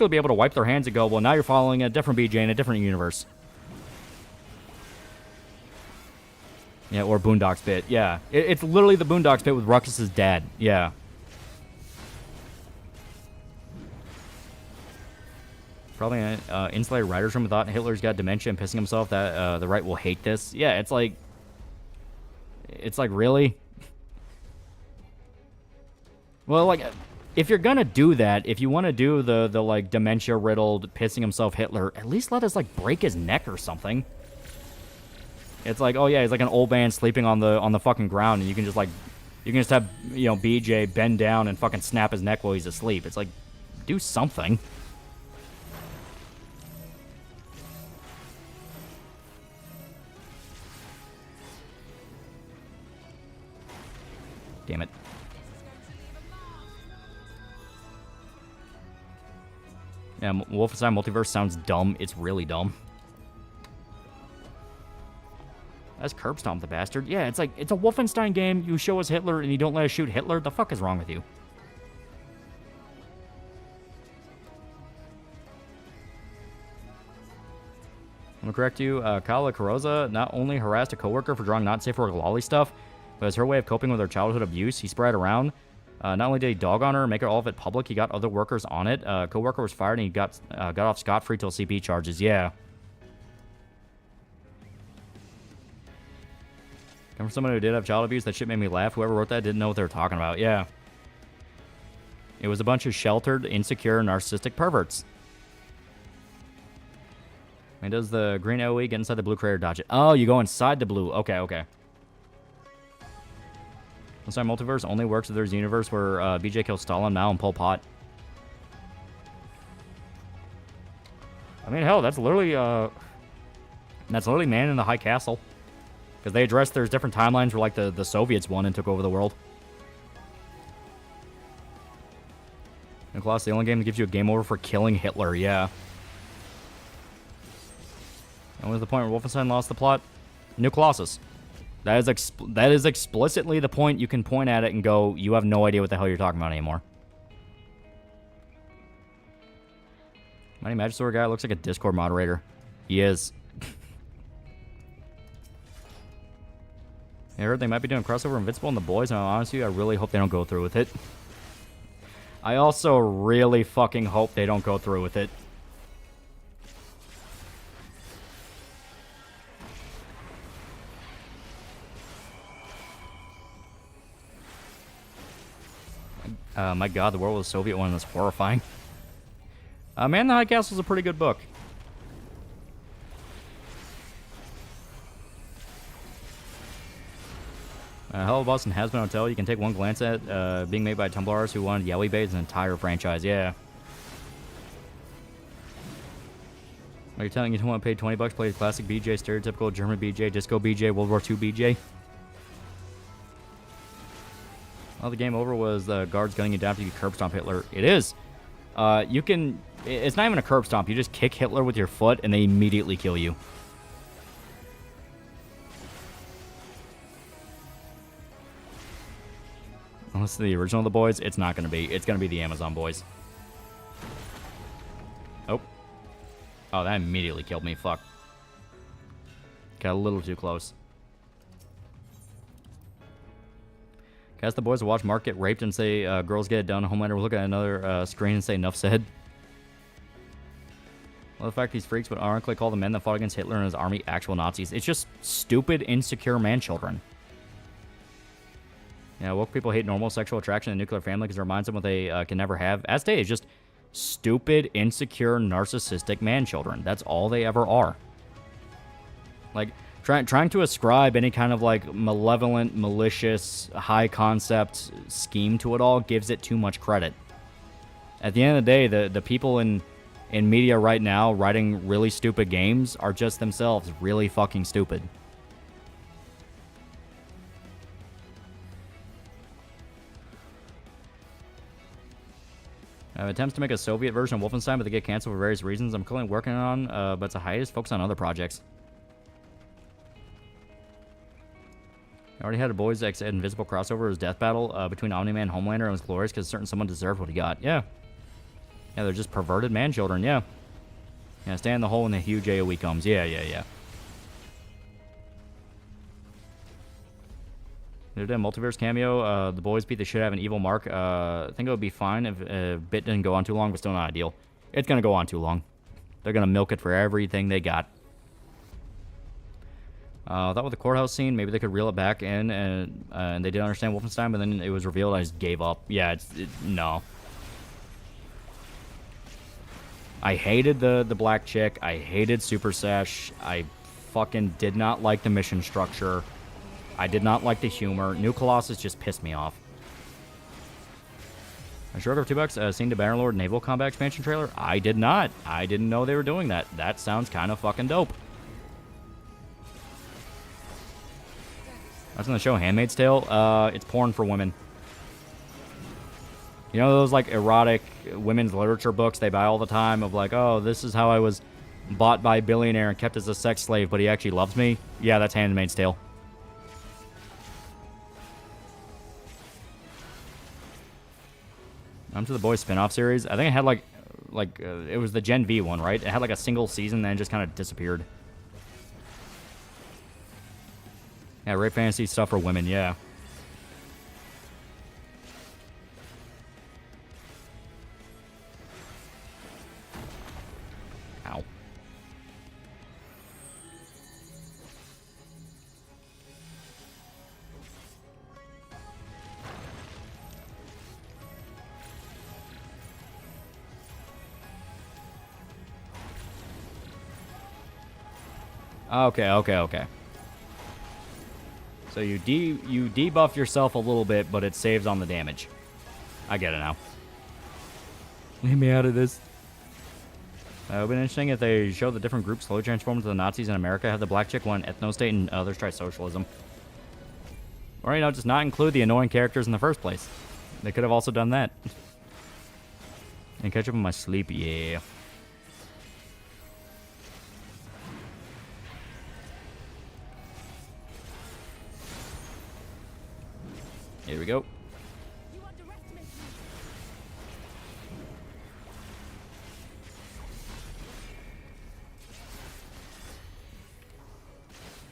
G: be able to wipe their hands and go, well, now you're following a different BJ in a different universe. Yeah, or Boondocks bit. Yeah, it's literally the Boondocks bit with Ruckus's dad. Yeah. Probably an insulated writer's room thought Hitler's got dementia and pissing himself that the right will hate this. Yeah, it's like really? Well, like, if you're gonna do that, if you want to do the like dementia-riddled pissing himself Hitler, at least let us like break his neck or something. It's like, oh yeah, he's like an old man sleeping on the fucking ground, and you can just have, you know, BJ bend down and fucking snap his neck while he's asleep. It's like, do something. Damn it. Yeah, Wolfenstein Multiverse sounds dumb. It's really dumb. That's curb stomp the bastard. Yeah, it's like, it's a Wolfenstein game. You show us Hitler and you don't let us shoot Hitler. The fuck is wrong with you? I'm gonna correct you. Kala Carosa not only harassed a coworker for drawing not safe for lolly stuff, but as her way of coping with her childhood abuse, he spread around. Not only did he dog on her and make all of it public, he got other workers on it. Coworker was fired and he got off scot-free till CP charges. Yeah. Come from someone who did have child abuse. That shit made me laugh. Whoever wrote that didn't know what they were talking about. Yeah. It was a bunch of sheltered, insecure, narcissistic perverts. And does the green AoE get inside the blue crate or dodge it? Oh, you go inside the blue. Okay, okay. Inside Multiverse only works if there's a universe where BJ kills Stalin, Mao, and Pol Pot. I mean, hell, that's literally Man in the High Castle. Because they addressed there's different timelines where, like, the Soviets won and took over the world. Nicholas, the only game that gives you a game over for killing Hitler, yeah. And what was the point where Wolfenstein lost the plot? New Colossus. That is explicitly the point you can point at it and go, you have no idea what the hell you're talking about anymore. Mighty Magisaur guy looks like a Discord moderator. He is. I heard they might be doing crossover Invincible and the Boys, and honestly, I really hope they don't go through with it. I also really fucking hope they don't go through with it. My god, the world was Soviet one. That's horrifying. Man in the High Castle is a pretty good book. Hello Boston Has-Been Hotel. You can take one glance at being made by Tumblr artists who wanted Yowie Bay as an entire franchise. Yeah. Are you telling you don't want to pay 20 bucks, play classic BJ, stereotypical German BJ, disco BJ, World War II BJ? Well, the game over was the guards gunning you down to you curb stomp Hitler. It is. You can... It's not even a curb stomp. You just kick Hitler with your foot and they immediately kill you. Unless it's the original of the Boys, it's not going to be. It's going to be the Amazon Boys. Oh. Oh, that immediately killed me. Fuck. Got a little too close. Cast the boys to watch Mark get raped and say, girls get it done. Homelander will look at another screen and say, enough said. Well, the fact these freaks would ironically call the men that fought against Hitler and his army actual Nazis. It's just stupid, insecure man-children. Yeah, woke people hate normal sexual attraction and nuclear family because it reminds them what they can never have. As they is just stupid, insecure, narcissistic man-children. That's all they ever are. Like, trying to ascribe any kind of, like, malevolent, malicious, high-concept scheme to it all gives it too much credit. At the end of the day, the people in media right now writing really stupid games are just themselves really fucking stupid. Attempts to make a Soviet version of Wolfenstein, but they get canceled for various reasons. I'm currently working on, but it's a hiatus. Focus on other projects. I already had a Boys X Invisible crossover. It was Death Battle between Omni-Man and Homelander. It was glorious because certain someone deserved what he got. Yeah. Yeah, they're just perverted man-children. Yeah. Yeah, stay in the hole when the huge AoE comes. Yeah. They did a multiverse cameo. The boys beat the shit out of an evil Mark. I think it would be fine if Bit didn't go on too long, but still not ideal. It's going to go on too long. They're going to milk it for everything they got. Thought with the courthouse scene, maybe they could reel it back in, and they did understand Wolfenstein, but then it was revealed I just gave up. Yeah, no. I hated the black chick. I hated Super Sesh. I fucking did not like the mission structure. I did not like the humor. New Colossus just pissed me off. I short over $2. Seen the Bannerlord Naval Combat Expansion trailer? I did not. I didn't know they were doing that. That sounds kind of fucking dope. That's on the show Handmaid's Tale. It's porn for women. You know those like erotic women's literature books they buy all the time of like, oh, this is how I was bought by a billionaire and kept as a sex slave, but he actually loves me? Yeah, that's Handmaid's Tale. I'm to the Boys spin-off series. I think it had like it was the Gen V one, right? It had like a single season, then it just kind of disappeared. Yeah, rape fantasy stuff for women, yeah. Ow. Okay. So you debuff yourself a little bit, but it saves on the damage. I get it now. Leave me out of this. It would have been interesting if they showed the different groups slowly transform into the Nazis in America, have the black chick one ethno-state, and others try socialism. Or, you know, just not include the annoying characters in the first place. They could have also done that. And catch up on my sleep, yeah. Here we go.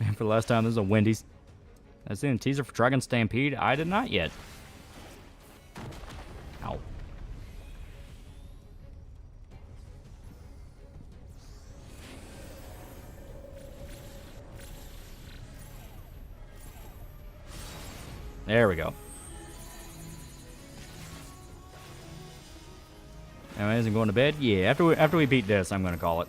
G: Man, for the last time, this is a Wendy's. I've seen a teaser for Dragon Stampede. I did not yet. Ow. There we go. Anyways, I'm going to bed. Yeah, after we beat this, I'm going to call it.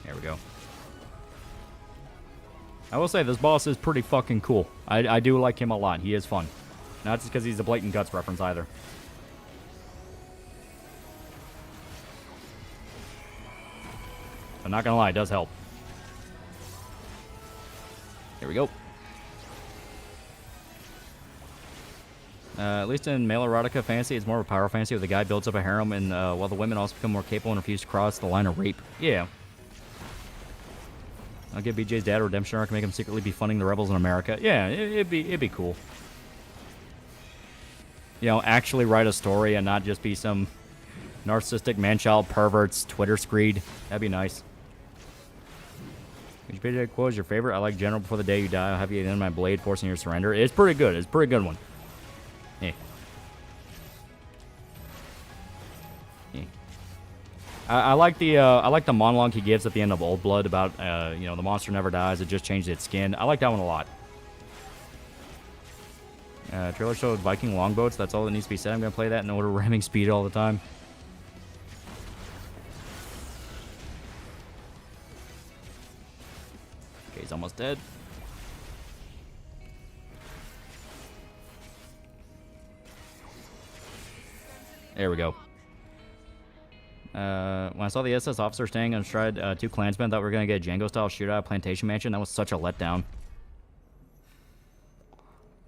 G: There we go. I will say, this boss is pretty fucking cool. I do like him a lot. He is fun. Not just because he's a blatant Guts reference either. I'm not gonna lie, it does help. Here we go. At least in male erotica fantasy, it's more of a power fantasy where the guy builds up a harem and while the women also become more capable and refuse to cross the line of rape. Yeah. I'll give BJ's dad a redemption arc and make him secretly be funding the rebels in America. Yeah, it'd be cool. You know, actually write a story and not just be some narcissistic man-child pervert's Twitter screed. That'd be nice. Which BJ quote is your favorite? I like General before the day you die. I'll have you in my blade, forcing your surrender. It's pretty good. It's a pretty good one. Yeah. Yeah. I like the monologue he gives at the end of Old Blood about you know, the monster never dies, it just changed its skin. I like that one a lot. Trailer showed Viking longboats. That's all that needs to be said. I'm gonna play that in order ramming speed all the time. Okay, he's almost dead. There we go. When I saw the SS officer staying on stride 2 Klansmen, thought we were going to get a Django-style shootout at Plantation Mansion. That was such a letdown.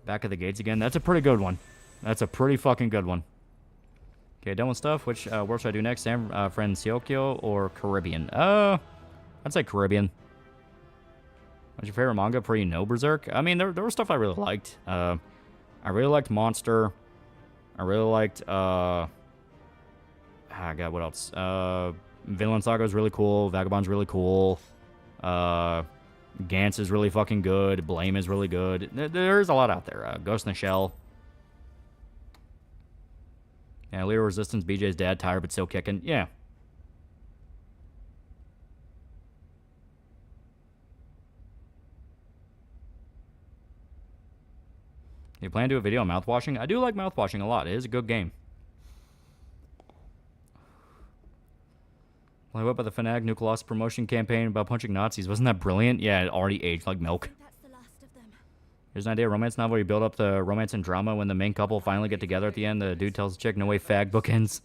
G: Back of the gates again. That's a pretty good one. That's a pretty fucking good one. Okay, done with stuff. Which world should I do next? San Francisco or Caribbean? I'd say Caribbean. What's your favorite manga before you know Berserk? I mean, there was stuff I really liked. I really liked Monster. I really liked, God, what else? Vinland Saga is really cool. Vagabond's really cool. Gantz is really fucking good. Blame is really good. There's a lot out there. Ghost in the Shell. Yeah, Leader Resistance, BJ's dad, tired but still kicking. Yeah. You plan to do a video on mouthwashing? I do like mouthwashing a lot. It is a good game. Well, what about the Fnatic New Colossus promotion campaign about punching Nazis? Wasn't that brilliant? Yeah, it already aged like milk. Here's an idea, romance novel where you build up the romance and drama. When the main couple finally get together at the end, the dude tells the chick, no way, fag, bookends.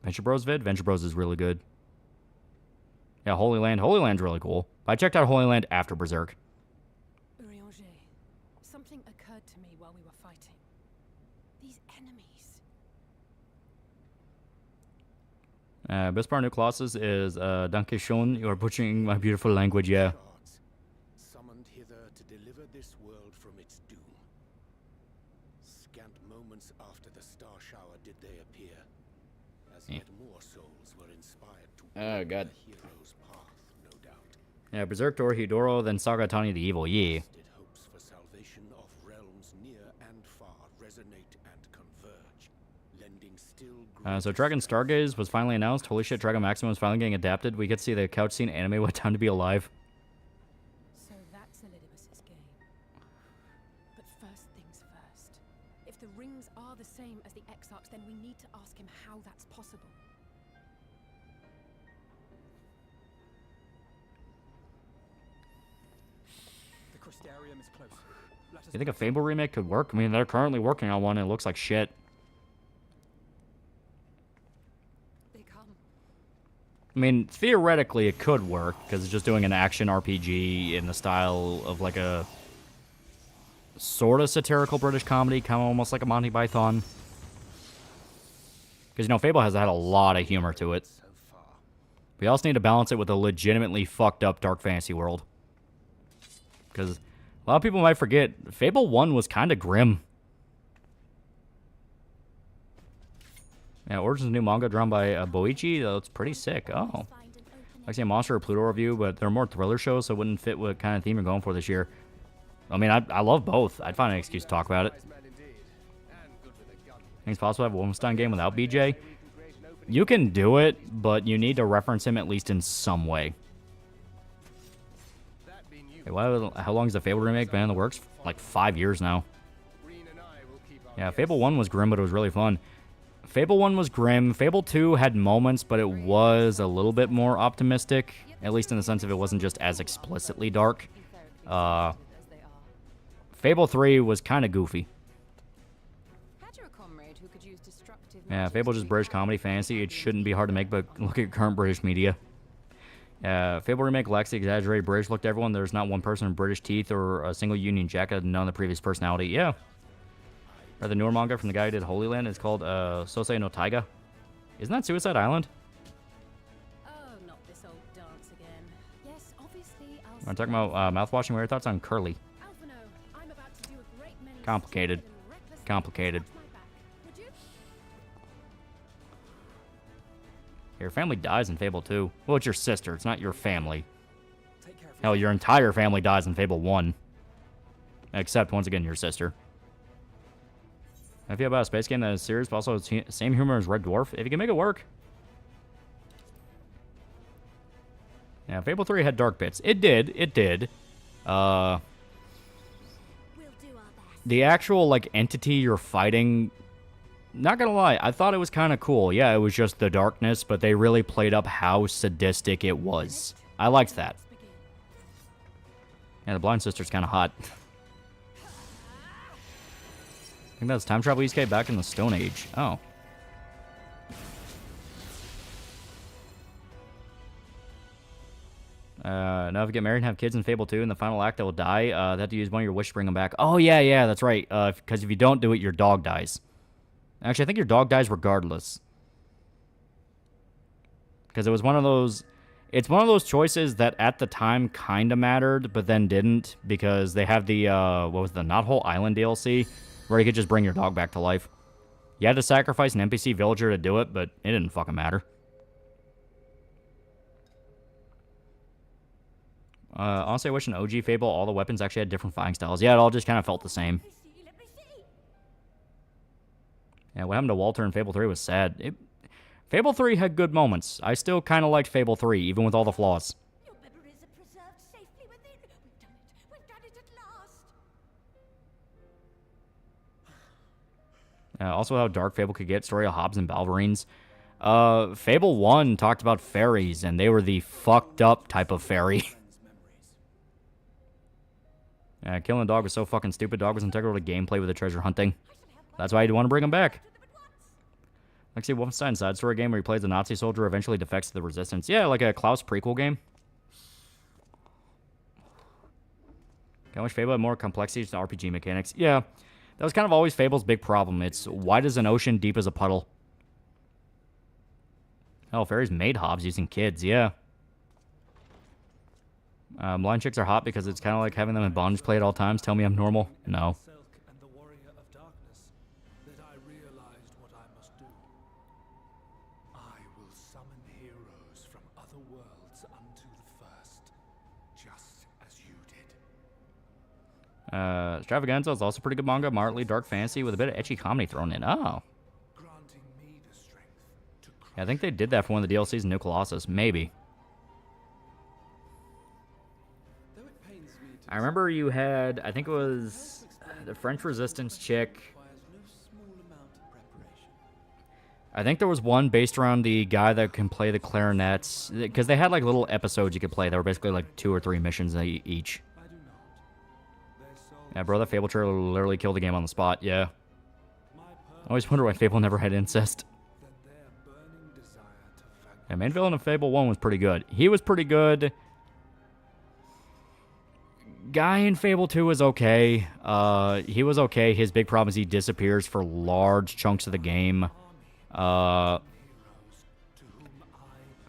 G: Venture Bros vid? Venture Bros is really good. Yeah, Holy Land. Holy Land's really cool. I checked out Holy Land after Berserk.
L: Something occurred to me while we were fighting. These enemies.
G: Best part of New Colossus is Danke schön. You are butchering my beautiful language, yeah.
J: Summoned hither to deliver this world from its doom. Scant moments after the star shower did they appear, as yet more souls were inspired to
G: Oh, God.
J: the hero's path, no doubt.
G: Yeah, Berserk Hidoro, then Saga Tani the Evil, yeah.
J: Hopes for salvation of realms near and far resonate and converge, lending still
G: So Dragon Stargaze was finally announced. Holy shit, Dragon Maximum is finally getting adapted. We get to see the couch scene anime, What Time to Be Alive.
L: So that's Elidibus's game. But first things first. If the rings are the same as the Exarchs, then we need to ask him how that's possible.
D: The Crystarium is close.
G: You think a Fable remake could work? I mean, they're currently working on one and it looks like shit. I mean, theoretically it could work, because it's just doing an action RPG in the style of like a sort of satirical British comedy, kind of almost like a Monty Python. Because, you know, Fable has had a lot of humor to it. We also need to balance it with a legitimately fucked up dark fantasy world. Because a lot of people might forget, Fable 1 was kind of grim. Yeah, Origin's new manga drawn by Boichi. That's pretty sick. Oh. I see a Monster or Pluto review, but they're more thriller shows, so it wouldn't fit what kind of theme you're going for this year. I mean, I love both. I'd find an excuse to talk about it. Think it's possible to have a Wolfenstein game without BJ? You can do it, but you need to reference him at least in some way. Hey, how long has the Fable remake been in the works? Like 5 years now. Yeah, Fable 1 was grim, but it was really fun. Fable 1 was grim. Fable 2 had moments, but it was a little bit more optimistic. At least in the sense of it wasn't just as explicitly dark. Fable 3 was kind of goofy. Yeah, Fable just British comedy fantasy. It shouldn't be hard to make, but look at current British media. Fable remake lacks the exaggerated British look to everyone. There's not one person with British teeth or a single Union Jack, none of the previous personality. Yeah. Or the newer manga from the guy who did Holy Land is called Sosei no Taiga. Isn't that Suicide Island?
L: Oh, not this old dance again. Yes, obviously I'll
G: I'm talking about mouthwashing. What are your thoughts on Curly?
L: I'm about to do a great many
G: Complicated. Complicated. Your family dies in Fable 2. Well, it's your sister. It's not your family. Hell, your entire family dies in Fable 1. Except, once again, your sister. I feel about a space game that is serious, but also same humor as Red Dwarf. If you can make it work. Yeah, Fable 3 had dark bits. It did. It did. The actual, like, entity you're fighting, not gonna lie, I thought it was kind of cool. Yeah, it was just the darkness, but they really played up how sadistic it was. I liked that. Yeah, the Blind Sister's kind of hot. I think that's time travel ESK back in the Stone Age. Oh. Now if you get married and have kids in Fable 2, in the final act they will die, they have to use one of your wish to bring them back. Oh, yeah, that's right. Because if you don't do it, your dog dies. Actually, I think your dog dies regardless. Because it was one of those... It's one of those choices that at the time kind of mattered, but then didn't. Because they have the, what was the Knothole Island DLC, where you could just bring your dog back to life. You had to sacrifice an NPC villager to do it, but it didn't fucking matter. Honestly, I wish in OG Fable all the weapons actually had different fighting styles. Yeah, it all just kind of felt the same. Yeah, what happened to Walter in Fable 3 was sad. Fable 3 had good moments. I still kind of liked Fable 3, even with all the flaws.
F: Your memories are preserved safely within. We've done it. We've done it at last.
G: Also, how dark Fable could get. Story of Hobbs and Balverines. Fable 1 talked about fairies, and they were the fucked up type of fairy. Yeah, killing a dog was so fucking stupid. Dog was integral to gameplay with the treasure hunting. That's why you'd want to bring him back. Like, see, Wolfenstein side story game where he plays a Nazi soldier eventually defects to the resistance. Yeah, like a Klaus prequel game. I wish Fable had more complexity to RPG mechanics. Yeah, that was kind of always Fable's big problem. It's wide as an ocean, deep as a puddle. Hell, fairies made Hobbs using kids, yeah. Blind chicks are hot because it's kind of like having them in bondage play at all times. Tell me I'm normal. No. Extravaganza is also pretty good manga. Moderately dark fantasy with a bit of ecchi comedy thrown in. Oh. Yeah, I think they did that for one of the DLCs in New Colossus. Maybe. I remember you had, I think it was the French Resistance chick. I think there was one based around the guy that can play the clarinets. Because they had like little episodes you could play that were basically like 2 or 3 missions each. Yeah, bro, that Fable trailer literally killed the game on the spot, yeah. I always wonder why Fable never had incest. Yeah, main villain of Fable 1 was pretty good. He was pretty good. Guy in Fable 2 was okay. He was okay. His big problem is he disappears for large chunks of the game.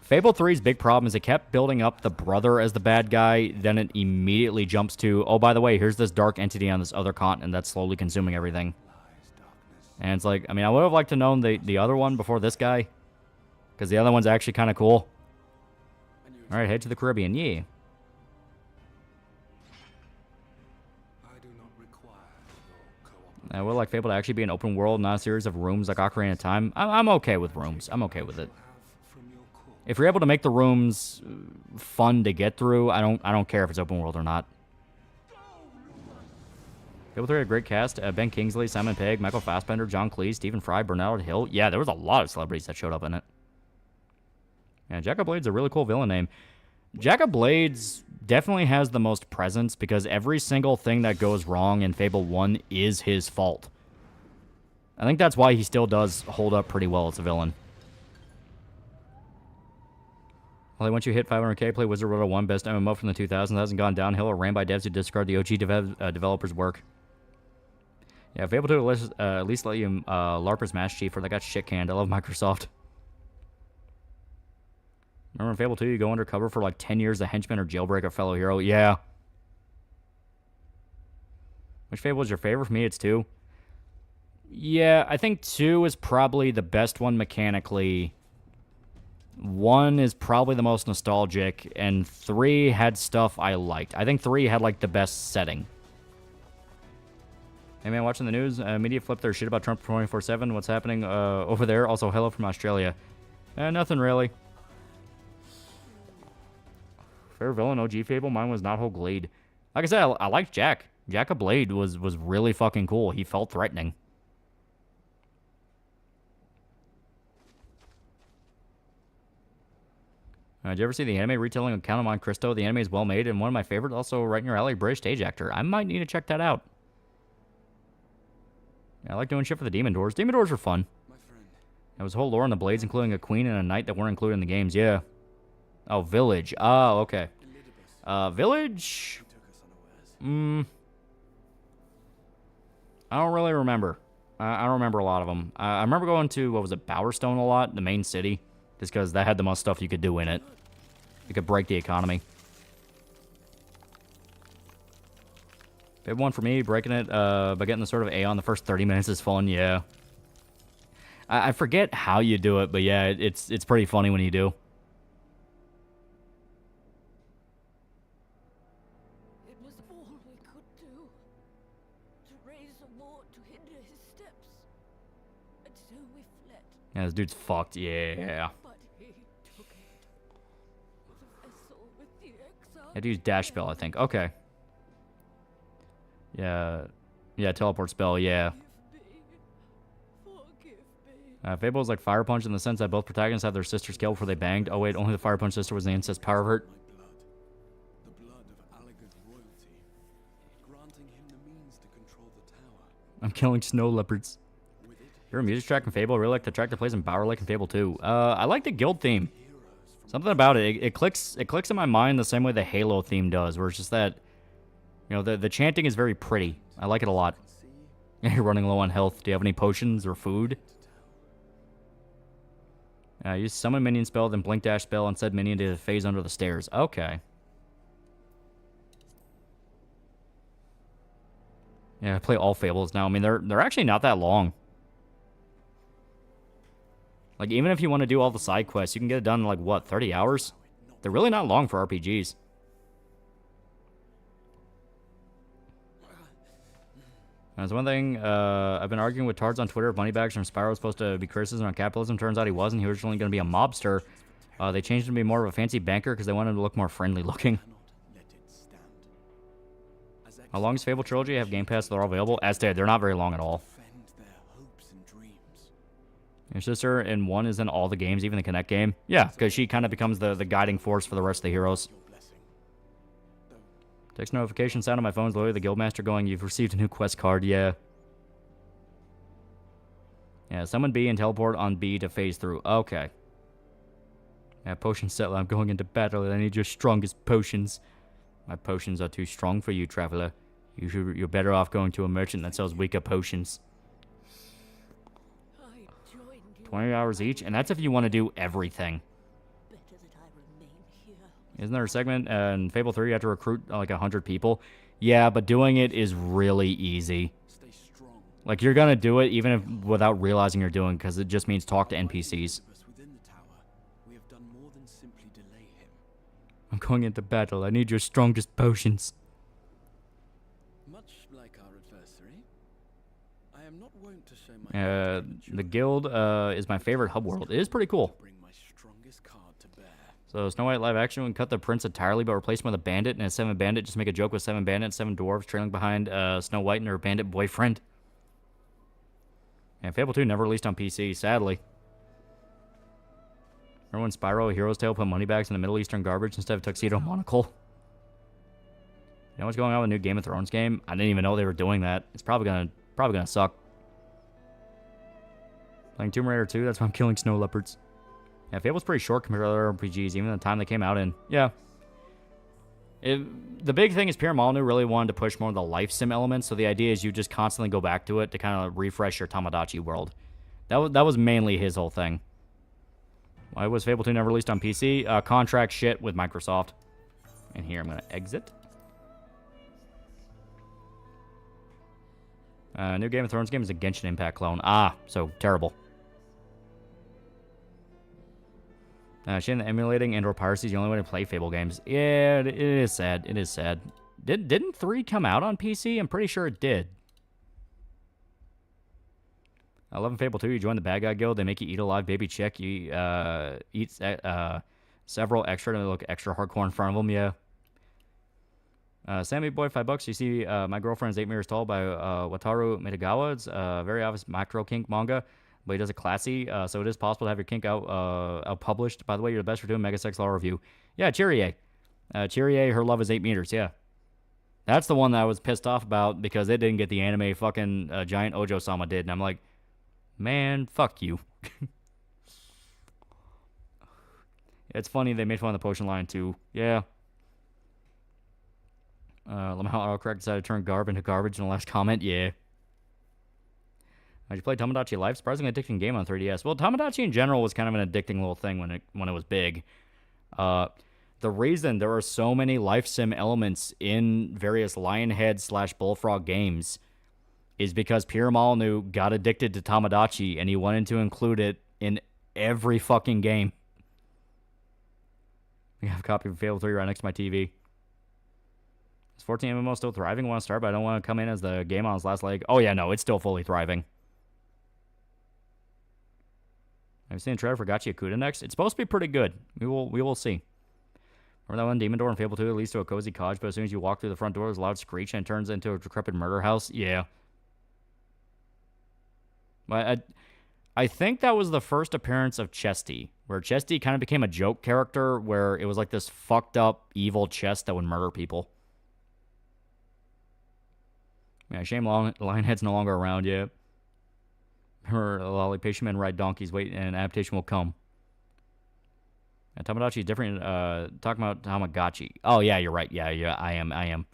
G: Fable 3's big problem is it kept building up the brother as the bad guy, then it immediately jumps to, oh, by the way, here's this dark entity on this other continent that's slowly consuming everything. And it's like, I mean, I would have liked to know the other one before this guy, because the other one's actually kind of cool. Alright, head to the Caribbean, yeah. I would like Fable to actually be an open world, not a series of rooms like Ocarina of Time. I'm okay with rooms. I'm okay with it. If you're able to make the rooms fun to get through, I don't care if it's open world or not. Fable 3 had a great cast. Ben Kingsley, Simon Pegg, Michael Fassbender, John Cleese, Stephen Fry, Bernard Hill. Yeah, there was a lot of celebrities that showed up in it. Yeah, Jack of Blades is a really cool villain name. Jack of Blades definitely has the most presence because every single thing that goes wrong in Fable 1 is his fault. I think that's why he still does hold up pretty well as a villain. Well, once you hit 500k, play Wizard World 1, best MMO from the 2000s. Hasn't gone downhill or ran by devs who discard the OG developers' work. Yeah, Fable 2 at least let you LARPers Master Chief, or they got shit canned. I love Microsoft. Remember in Fable 2, you go undercover for like 10 years, a henchman or jailbreak a fellow hero? Yeah. Which Fable is your favorite? For me, it's 2. Yeah, I think 2 is probably the best one mechanically. 1 is probably the most nostalgic, and 3 had stuff I liked. I think 3 had, like, the best setting. Hey, man, watching the news, media flip their shit about Trump 24/7. What's happening over there? Also, hello from Australia. Nothing really. Fair villain, OG Fable. Mine was not whole Glade. Like I said, I liked Jack. Jack of Blade was really fucking cool. He felt threatening. Did you ever see the anime retelling of Count of Monte Cristo? The anime is well made and one of my favorites. Also, right in your alley, British stage actor. I might need to check that out. Yeah, I like doing shit for the Demon Doors. Demon Doors were fun. There was a whole lore on the Blades, including a queen and a knight that weren't included in the games. Yeah. Oh, Village. Oh, okay. Village? I don't really remember. I don't remember a lot of them. I remember going to, what was it, Bowerstone a lot, the main city. Just because that had the most stuff you could do in it. You could break the economy. Big one for me, breaking it by getting the sort of A on the first 30 minutes is fun, yeah. I forget how you do it, but yeah, it's pretty funny when you do.
K: It was all we could do to raise a war to hinder his steps. And so we fled.
G: Yeah, this dude's fucked, yeah.
K: But he took it. The vessel with the exile.
G: I had to use dash spell, I think. Okay. Yeah. Yeah, teleport spell, yeah. Fable is like Fire Punch in the sense that both protagonists have their sisters killed before they banged. Oh wait, only the Fire Punch sister was the incest power hurt. I'm killing snow leopards. You're a music track in Fable. I really like the track that plays in Bower Lake in Fable 2. I like the guild theme. Something about it. It clicks in my mind the same way the Halo theme does, where it's just that, you know, the chanting is very pretty. I like it a lot. You're running low on health. Do you have any potions or food? Use summon minion spell, then blink dash spell, and said minion to phase under the stairs. Okay. Yeah, I play all Fables now. I mean, they're actually not that long. Like, even if you want to do all the side quests, you can get it done in, like, what, 30 hours? They're really not long for RPGs. There's one thing, I've been arguing with Tards on Twitter if Moneybags from Spyro was supposed to be criticism on capitalism. Turns out he wasn't. He was originally going to be a mobster. They changed him to be more of a fancy banker because they wanted him to look more friendly looking. How long is Fable Trilogy? I have Game Pass. They're all available. As stated, they're not very long at all. Your sister in 1 is in all the games, even the Kinect game. Yeah, because she kind of becomes the guiding force for the rest of the heroes. Text notification sound on my phone is literally the Guildmaster going, you've received a new quest card, yeah. Yeah, summon B and teleport on B to phase through. Okay. Yeah, potion settler, I'm going into battle and I need your strongest potions. My potions are too strong for you, traveler. You're better off going to a merchant that sells weaker potions. 20 hours each, and that's if you want to do everything. Isn't there a segment in Fable 3 you have to recruit like 100 people? Yeah, but doing it is really easy. Like, you're gonna do it even if without realizing you're doing, because it just means talk to NPCs. I'm going into battle. I need your strongest potions.
M: Much like our adversary, I am not wont to show my
G: The guild is my favorite hub world. It is pretty cool. So Snow White live action would cut the prince entirely, but replace him with a bandit and a 7 bandit. Just make a joke with 7 bandits, 7 dwarves trailing behind Snow White and her bandit boyfriend. And Fable 2 never released on PC, sadly. Remember when Spyro, A Hero's Tale, put moneybags in the Middle Eastern garbage instead of tuxedo monocle? You know what's going on with the new Game of Thrones game? I didn't even know they were doing that. It's probably gonna suck. Playing Tomb Raider 2, that's why I'm killing snow leopards. Yeah, Fable's pretty short compared to other RPGs, even the time they came out in. Yeah. The big thing is Pierre Molyneux really wanted to push more of the life sim elements, so the idea is you just constantly go back to it to kind of refresh your Tamagotchi world. That was mainly his whole thing. Why was Fable 2 never released on PC? Contract shit with Microsoft. And here I'm going to exit. New Game of Thrones game is a Genshin Impact clone. Ah, so terrible. Shouldn't emulating and/or piracy is the only way to play Fable games. Yeah, it is sad. It is sad. Didn't 3 come out on PC? I'm pretty sure it did. I love in Fable 2. You join the bad guy guild. They make you eat a live baby chick. You eat several extra to look extra hardcore in front of them. Yeah. Sammy Boy, $5. You see, My Girlfriend is 8 Meters Tall by Wataru Mitagawa. It's a very obvious macro kink manga, but he does it classy, so it is possible to have your kink out published. By the way, you're the best for doing Mega Sex Law review. Yeah, Cheerie. Cheerie, her love is 8 meters, yeah. That's the one that I was pissed off about because it didn't get the anime fucking Giant Ojo-sama did, and I'm like, man, fuck you. It's funny they made fun of the potion line, too. Yeah. Lamau autocorrect decided to turn garb into garbage in the last comment. Yeah. Did you play Tomodachi Life? Surprisingly addicting game on 3DS. Well, Tomodachi in general was kind of an addicting little thing when it was big. The reason there are so many life sim elements in various Lionhead / Bullfrog games is because Pierre Molyneux got addicted to Tomodachi and he wanted to include it in every fucking game. I have a copy of Fable 3 right next to my TV. Is 14 MMO still thriving? I want to start, but I don't want to come in as the game on its last leg. Oh yeah, no, it's still fully thriving. Have you seen a trailer for Gachi Akuda next? It's supposed to be pretty good. We will see. Remember that one Demon Door in Fable 2 that leads to a cozy cottage, but as soon as you walk through the front door, there's a loud screech and it turns into a decrepit murder house? Yeah. But I think that was the first appearance of Chesty, where Chesty kind of became a joke character, where it was like this fucked up evil chest that would murder people. Yeah, shame Lionhead's no longer around yet. Remember, Lolly, patient men ride donkeys, wait, and adaptation will come. And Tomodachi is different. Talking about Tamagotchi. Oh, yeah, you're right. Yeah, I am.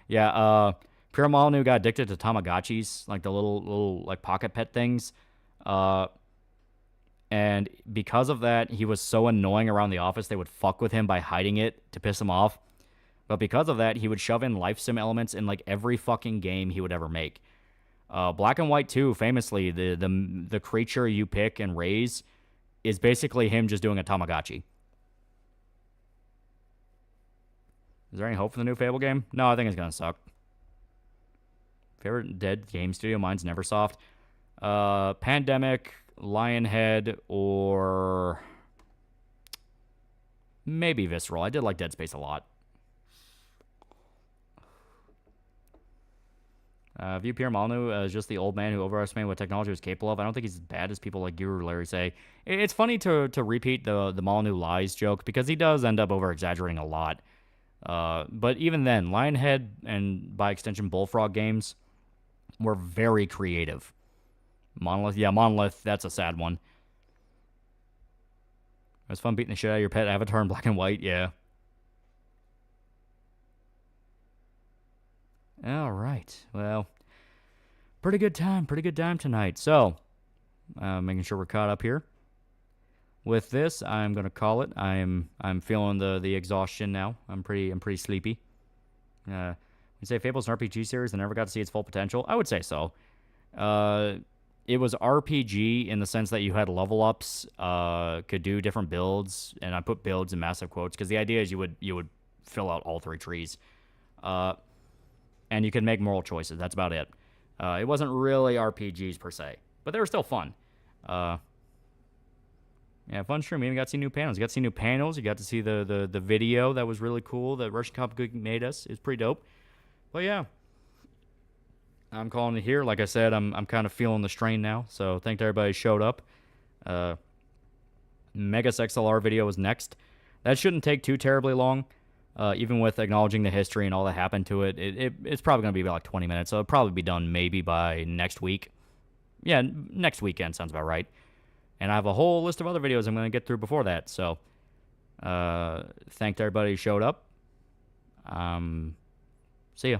G: Yeah, Pierre Molyneux got addicted to Tamagotchis, like the little like pocket pet things. And because of that, he was so annoying around the office, they would fuck with him by hiding it to piss him off. But because of that, he would shove in life sim elements in like every fucking game he would ever make. Black and White 2, famously, the creature you pick and raise is basically him just doing a Tamagotchi. Is there any hope for the new Fable game? No, I think it's gonna suck. Favorite dead game studio? Mine's Neversoft. Pandemic, Lionhead, or maybe Visceral. I did like Dead Space a lot. View Pierre Molyneux as just the old man who overestimated what technology was capable of. I don't think he's as bad as people like Guru Larry say. It's funny to repeat the Molyneux lies joke because he does end up over-exaggerating a lot. But even then, Lionhead and by extension Bullfrog games were very creative. Monolith, that's a sad one. It was fun beating the shit out of your pet avatar in Black and White, yeah. All right. Well, pretty good time tonight. So, making sure we're caught up here. With this, I'm gonna call it. I'm feeling the exhaustion now. I'm pretty sleepy. You say Fable's an RPG series that never got to see its full potential? I would say so. It was RPG in the sense that you had level ups, could do different builds, and I put builds in massive quotes because the idea is you would fill out all 3 trees. And you could make moral choices. That's about it. It wasn't really RPGs per se, but they were still fun. Yeah, fun stream. You even got to see new panels. You got to see new panels. You got to see the video that was really cool that Russian Comic Book made us. It's pretty dope. But yeah, I'm calling it here. Like I said, I'm kind of feeling the strain now. So thanks to everybody who showed up. Megas XLR video is next. That shouldn't take too terribly long. Even with acknowledging the history and all that happened to it, it's probably going to be about like 20 minutes. So it'll probably be done maybe by next week. Yeah, next weekend sounds about right. And I have a whole list of other videos I'm going to get through before that. So, thanks to everybody who showed up. See ya.